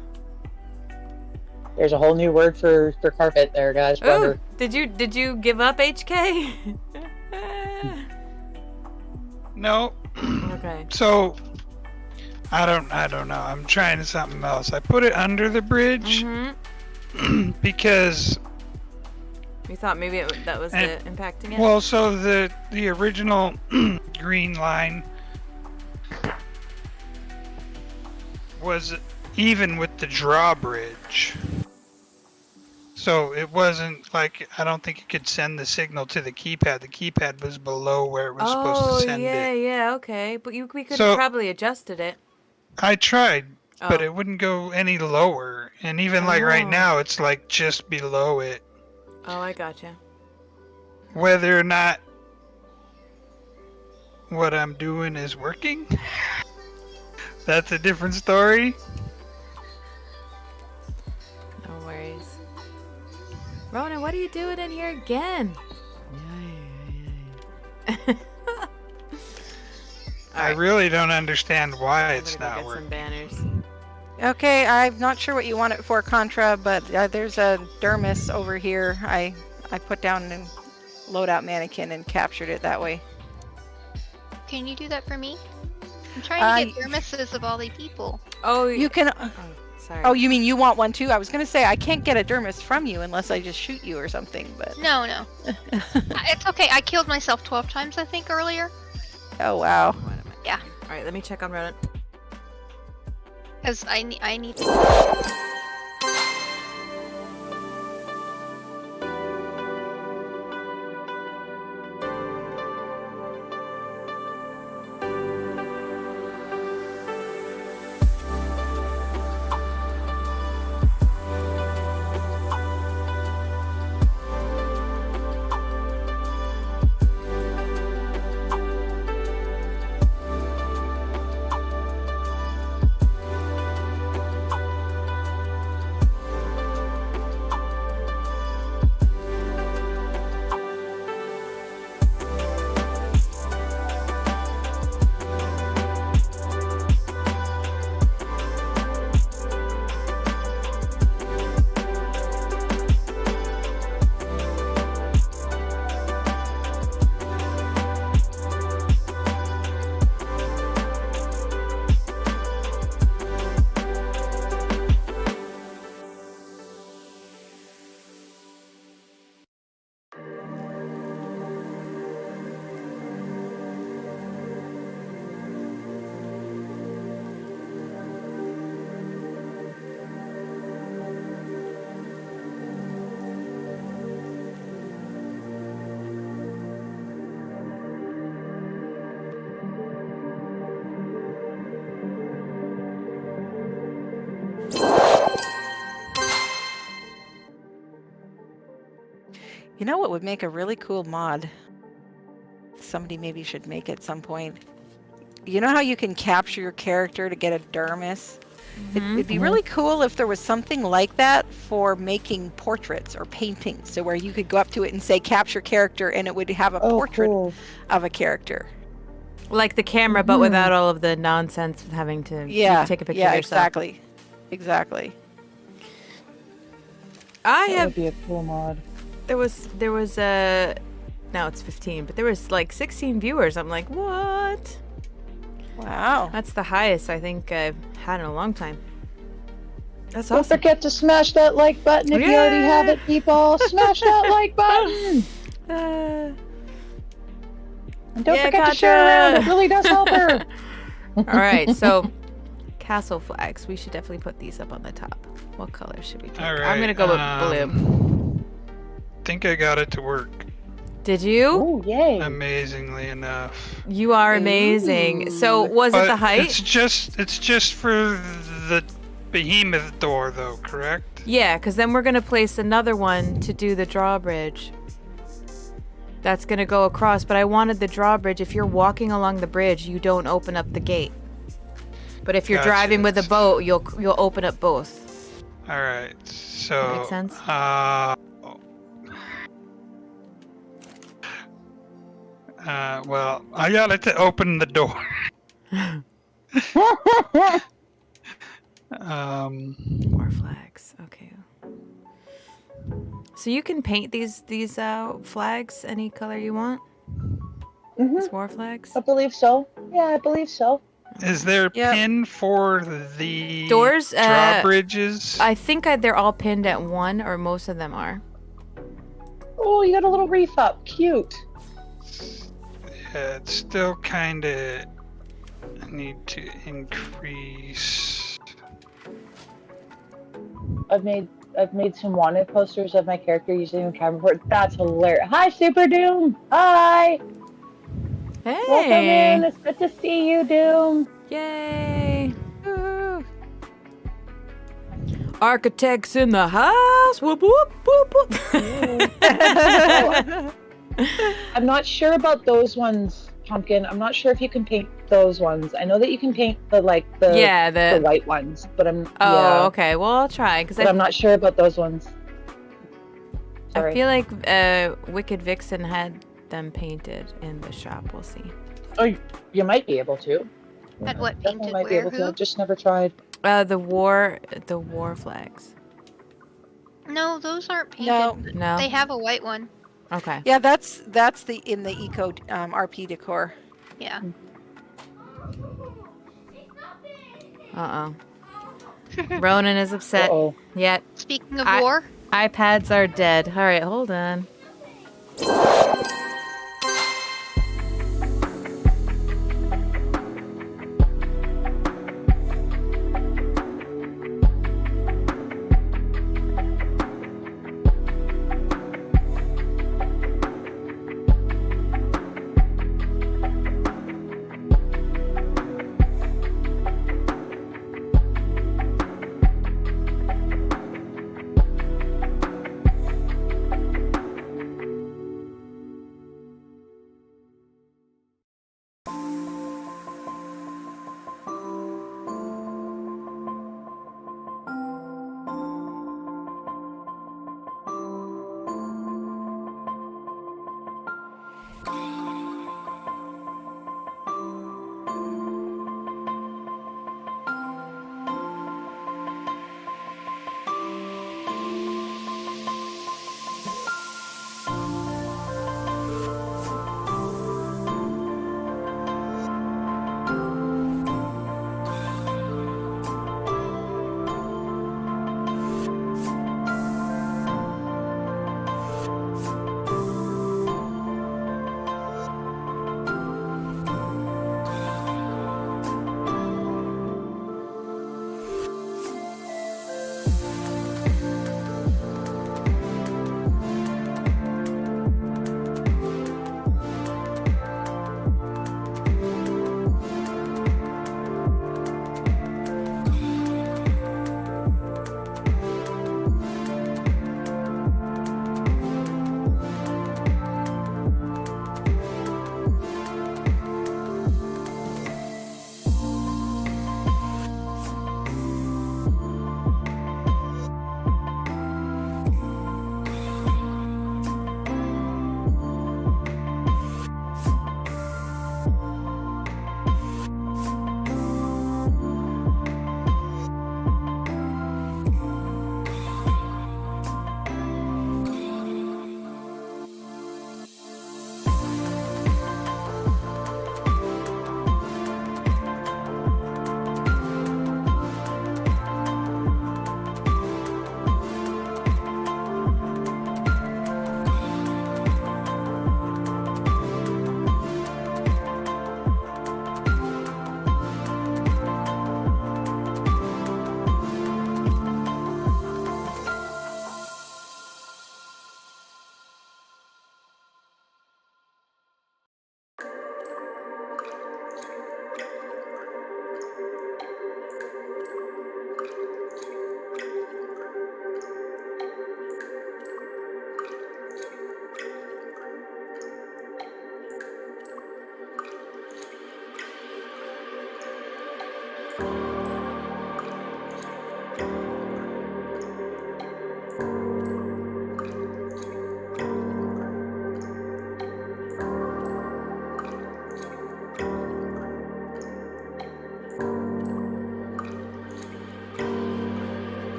[SPEAKER 8] There's a whole new word for carpet there, guys.
[SPEAKER 1] Ooh,
[SPEAKER 8] Rugger.
[SPEAKER 1] did you give up, HK?
[SPEAKER 2] No.
[SPEAKER 1] Okay.
[SPEAKER 2] So I don't know. I'm trying something else. I put it under the bridge because
[SPEAKER 1] We thought maybe that was
[SPEAKER 2] And-
[SPEAKER 1] impacting it.
[SPEAKER 2] well, so the original green line was even with the drawbridge. So it wasn't like, I don't think it could send the signal to the keypad. The keypad was below where it was supposed to send it.
[SPEAKER 1] yeah, okay. But we could
[SPEAKER 2] So-
[SPEAKER 1] have probably adjusted it.
[SPEAKER 2] I tried, but
[SPEAKER 1] Oh.
[SPEAKER 2] it wouldn't go any lower. And even like right
[SPEAKER 1] Oh.
[SPEAKER 2] now, it's like just below it.
[SPEAKER 1] Oh, I gotcha.
[SPEAKER 2] Whether or not what I'm doing is working, that's a different story.
[SPEAKER 1] No worries. Ronan, what are you doing in here again?
[SPEAKER 2] I really don't understand why
[SPEAKER 1] I'm
[SPEAKER 2] it's
[SPEAKER 1] gonna
[SPEAKER 2] not
[SPEAKER 1] go get some
[SPEAKER 2] working.
[SPEAKER 1] banners.
[SPEAKER 5] Okay, I'm not sure what you want it for, Contra, but there's a dermis over here. I put down a loadout mannequin and captured it that way.
[SPEAKER 3] Can you do that for me? I'm trying to get
[SPEAKER 5] Uh,
[SPEAKER 3] dermises of all the people.
[SPEAKER 1] Oh,
[SPEAKER 5] You can.
[SPEAKER 1] Oh, sorry.
[SPEAKER 5] Oh, you mean you want one too? I was gonna say I can't get a dermis from you unless I just shoot you or something. But
[SPEAKER 3] No. It's okay. I killed myself 12 times, I think, earlier.
[SPEAKER 5] oh wow.
[SPEAKER 1] Wait a minute.
[SPEAKER 3] Yeah.
[SPEAKER 1] All right, let me check on Ronan.
[SPEAKER 3] Because I need
[SPEAKER 5] You know what would make a really cool mod? Somebody maybe should make it at some point. You know how you can capture your character to get a dermis? It'd be really cool if there was something like that for making portraits or paintings. So where you could go up to it and say capture character and it would have a portrait
[SPEAKER 8] cool.
[SPEAKER 5] of a character.
[SPEAKER 1] Like the camera, but without all of the nonsense of having to take a picture of yourself.
[SPEAKER 5] Exactly. Exactly.
[SPEAKER 8] That would be a cool mod.
[SPEAKER 1] There was now it's 15, but there was like 16 viewers. I'm like, what?
[SPEAKER 5] Wow.
[SPEAKER 1] That's the highest I think I've had in a long time. That's
[SPEAKER 8] Don't
[SPEAKER 1] awesome.
[SPEAKER 8] forget to smash that like button if you already have it, people. Smash that like button. And don't forget to share around. It really does help her.
[SPEAKER 1] All right, so castle flags. We should definitely put these up on the top. What color should we take?
[SPEAKER 2] All right,
[SPEAKER 1] I'm gonna go with blue.
[SPEAKER 2] Think I got it to work.
[SPEAKER 1] Did you?
[SPEAKER 8] Oh, yay.
[SPEAKER 2] Amazingly enough.
[SPEAKER 1] You are amazing. So was it the height?
[SPEAKER 2] It's just for the behemoth door, though, correct?
[SPEAKER 1] Yeah, because then we're gonna place another one to do the drawbridge. That's gonna go across, but I wanted the drawbridge. If you're walking along the bridge, you don't open up the gate. But if you're
[SPEAKER 2] Gotcha.
[SPEAKER 1] driving with a boat, you'll open up both.
[SPEAKER 2] All right. So.
[SPEAKER 1] That makes sense?
[SPEAKER 2] Well, I got it to open the door.
[SPEAKER 1] More flags. Okay. So you can paint these flags any color you want. These war flags.
[SPEAKER 8] I believe so. Yeah, I believe so.
[SPEAKER 2] Is there a pin for the
[SPEAKER 1] Doors?
[SPEAKER 2] drawbridges?
[SPEAKER 1] I think they're all pinned at one, or most of them are.
[SPEAKER 8] Oh, you got a little reef up. Cute.
[SPEAKER 2] Yeah, it's still kind of. I need to increase.
[SPEAKER 8] I've made some wanted posters of my character using the camera board. That's hilarious. Hi, Super Doom. Hi.
[SPEAKER 1] Hey.
[SPEAKER 8] Welcome in. It's good to see you, Doom.
[SPEAKER 1] Yay. Architects in the house. Whoop whoop whoop whoop.
[SPEAKER 8] I'm not sure about those ones, Pumpkin. I'm not sure if you can paint those ones. I know that you can paint the white ones, but
[SPEAKER 1] Okay. Well, I'll try
[SPEAKER 8] but I'm not sure about those ones. Sorry.
[SPEAKER 1] I feel like Wicked Vixen had them painted in the shop. We'll see.
[SPEAKER 8] Oh, you might be able to.
[SPEAKER 3] At what
[SPEAKER 8] Definitely
[SPEAKER 3] painted
[SPEAKER 8] might be
[SPEAKER 3] where?
[SPEAKER 8] able to.
[SPEAKER 3] Who?
[SPEAKER 8] I've just never tried.
[SPEAKER 1] The war flags.
[SPEAKER 3] No, those aren't painted.
[SPEAKER 1] No.
[SPEAKER 3] They have a white one.
[SPEAKER 1] Okay.
[SPEAKER 5] Yeah, that's in the eco RP decor.
[SPEAKER 3] Yeah.
[SPEAKER 1] Ronan is upset. Yet.
[SPEAKER 3] Speaking of war.
[SPEAKER 1] iPads are dead. All right, hold on.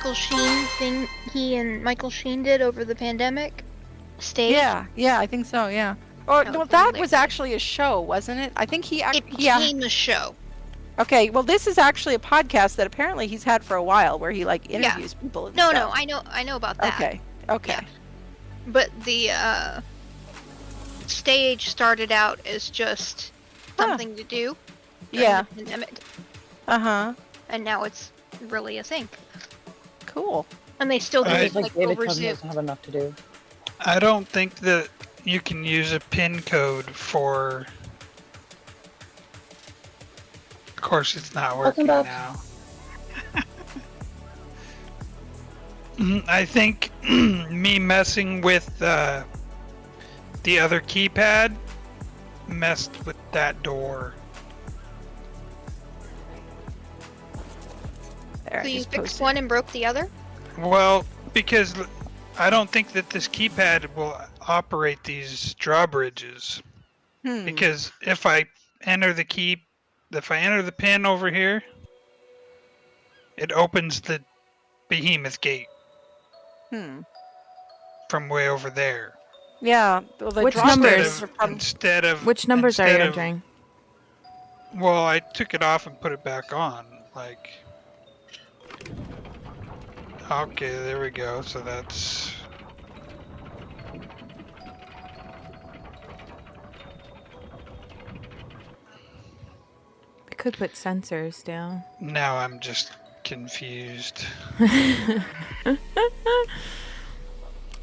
[SPEAKER 3] Michael Sheen thing he and Michael Sheen did over the pandemic? Stage?
[SPEAKER 5] Yeah, I think so. Yeah. Or
[SPEAKER 3] That
[SPEAKER 5] no,
[SPEAKER 3] was
[SPEAKER 5] that
[SPEAKER 3] hilarious.
[SPEAKER 5] was actually a show, wasn't it? I think he
[SPEAKER 3] It
[SPEAKER 5] actually.
[SPEAKER 3] became a show.
[SPEAKER 5] Okay, well, this is actually a podcast that apparently he's had for a while, where he like interviews people. And
[SPEAKER 3] No,
[SPEAKER 5] stuff.
[SPEAKER 3] I know about that.
[SPEAKER 5] Okay. Okay.
[SPEAKER 3] Yeah. But the stage started out as just something to do during
[SPEAKER 5] Yeah.
[SPEAKER 3] the pandemic,
[SPEAKER 5] And
[SPEAKER 3] now it's really a thing.
[SPEAKER 5] Cool.
[SPEAKER 3] And they still do
[SPEAKER 2] I-
[SPEAKER 3] it
[SPEAKER 8] It's like
[SPEAKER 3] like
[SPEAKER 8] David
[SPEAKER 3] over
[SPEAKER 8] Tubman
[SPEAKER 3] Zoom.
[SPEAKER 8] doesn't have enough to do.
[SPEAKER 2] I don't think that you can use a pin code for. Of course, it's not working
[SPEAKER 8] Welcome
[SPEAKER 2] now. I think me messing with the other keypad messed with that door.
[SPEAKER 5] There,
[SPEAKER 3] So
[SPEAKER 5] I
[SPEAKER 3] you
[SPEAKER 5] just
[SPEAKER 3] fixed
[SPEAKER 5] posted.
[SPEAKER 3] one and broke the other?
[SPEAKER 2] Well, because I don't think that this keypad will operate these drawbridges.
[SPEAKER 5] Hmm.
[SPEAKER 2] Because if I enter the pin over here, it opens the behemoth gate from way over there.
[SPEAKER 5] Yeah. Well, the
[SPEAKER 1] Which
[SPEAKER 5] drawbridges
[SPEAKER 1] numbers?
[SPEAKER 5] are probably-
[SPEAKER 1] Which numbers are you
[SPEAKER 2] instead of-
[SPEAKER 1] entering?
[SPEAKER 2] Well, I took it off and put it back on. Like, okay, there we go. So that's.
[SPEAKER 1] I could put sensors down.
[SPEAKER 2] Now I'm just confused.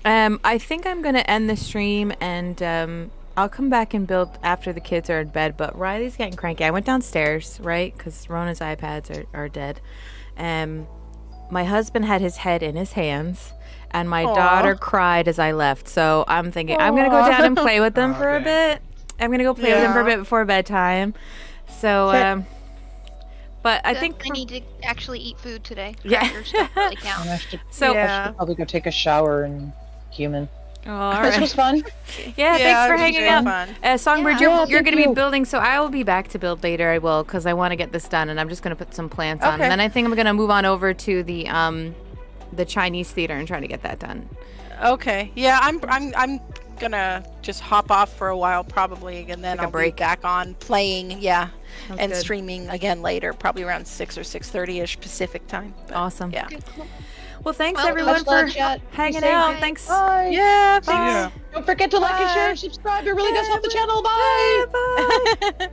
[SPEAKER 1] I think I'm gonna end the stream and I'll come back and build after the kids are in bed. But Riley's getting cranky. I went downstairs, right? Because Rona's iPads are dead. My husband had his head in his hands, and my
[SPEAKER 5] Aw.
[SPEAKER 1] daughter cried as I left. So I'm thinking I'm gonna go down and play with them for a
[SPEAKER 2] Okay.
[SPEAKER 1] bit. I'm gonna go play with them for a
[SPEAKER 5] Yeah.
[SPEAKER 1] bit before bedtime. So,
[SPEAKER 8] Okay.
[SPEAKER 1] but I
[SPEAKER 3] Good.
[SPEAKER 1] think
[SPEAKER 3] I need to actually eat food today.
[SPEAKER 1] Yeah.
[SPEAKER 3] Crackers don't really count.
[SPEAKER 8] And I should,
[SPEAKER 1] so.
[SPEAKER 8] I
[SPEAKER 5] Yeah.
[SPEAKER 8] should probably go take a shower and human.
[SPEAKER 1] Oh, all
[SPEAKER 8] This
[SPEAKER 1] right.
[SPEAKER 8] was fun.
[SPEAKER 1] Yeah, thanks
[SPEAKER 5] it
[SPEAKER 1] for
[SPEAKER 5] was
[SPEAKER 1] hanging
[SPEAKER 5] very
[SPEAKER 1] out.
[SPEAKER 5] fun.
[SPEAKER 1] Songbird,
[SPEAKER 3] Yeah.
[SPEAKER 1] you're
[SPEAKER 8] Yeah,
[SPEAKER 1] going to
[SPEAKER 8] thank
[SPEAKER 1] be
[SPEAKER 8] you.
[SPEAKER 1] building, so I will be back to build later. I will, because I want to get this done, and I'm just going to put some plants on.
[SPEAKER 5] Okay.
[SPEAKER 1] And then I think I'm going to move on over to the Chinese theater and try to get that done.
[SPEAKER 5] Okay. Yeah, I'm gonna just hop off for a while probably, and then
[SPEAKER 1] Take a
[SPEAKER 5] I'll
[SPEAKER 1] break.
[SPEAKER 5] be back on playing. Yeah,
[SPEAKER 1] Sounds
[SPEAKER 5] and
[SPEAKER 1] good.
[SPEAKER 5] streaming again later, probably around 6 or 6:30ish Pacific time. But,
[SPEAKER 1] Awesome.
[SPEAKER 5] Yeah.
[SPEAKER 3] Okay, cool.
[SPEAKER 1] Well, thanks
[SPEAKER 3] Well,
[SPEAKER 1] everyone
[SPEAKER 8] Much
[SPEAKER 1] for
[SPEAKER 8] love, chat. Be
[SPEAKER 1] hanging
[SPEAKER 8] safe.
[SPEAKER 1] out. Thanks.
[SPEAKER 8] Bye.
[SPEAKER 5] Yeah.
[SPEAKER 2] See ya.
[SPEAKER 5] Bye.
[SPEAKER 8] Don't forget to like and share and subscribe. It really does help the channel. Bye.
[SPEAKER 1] Bye.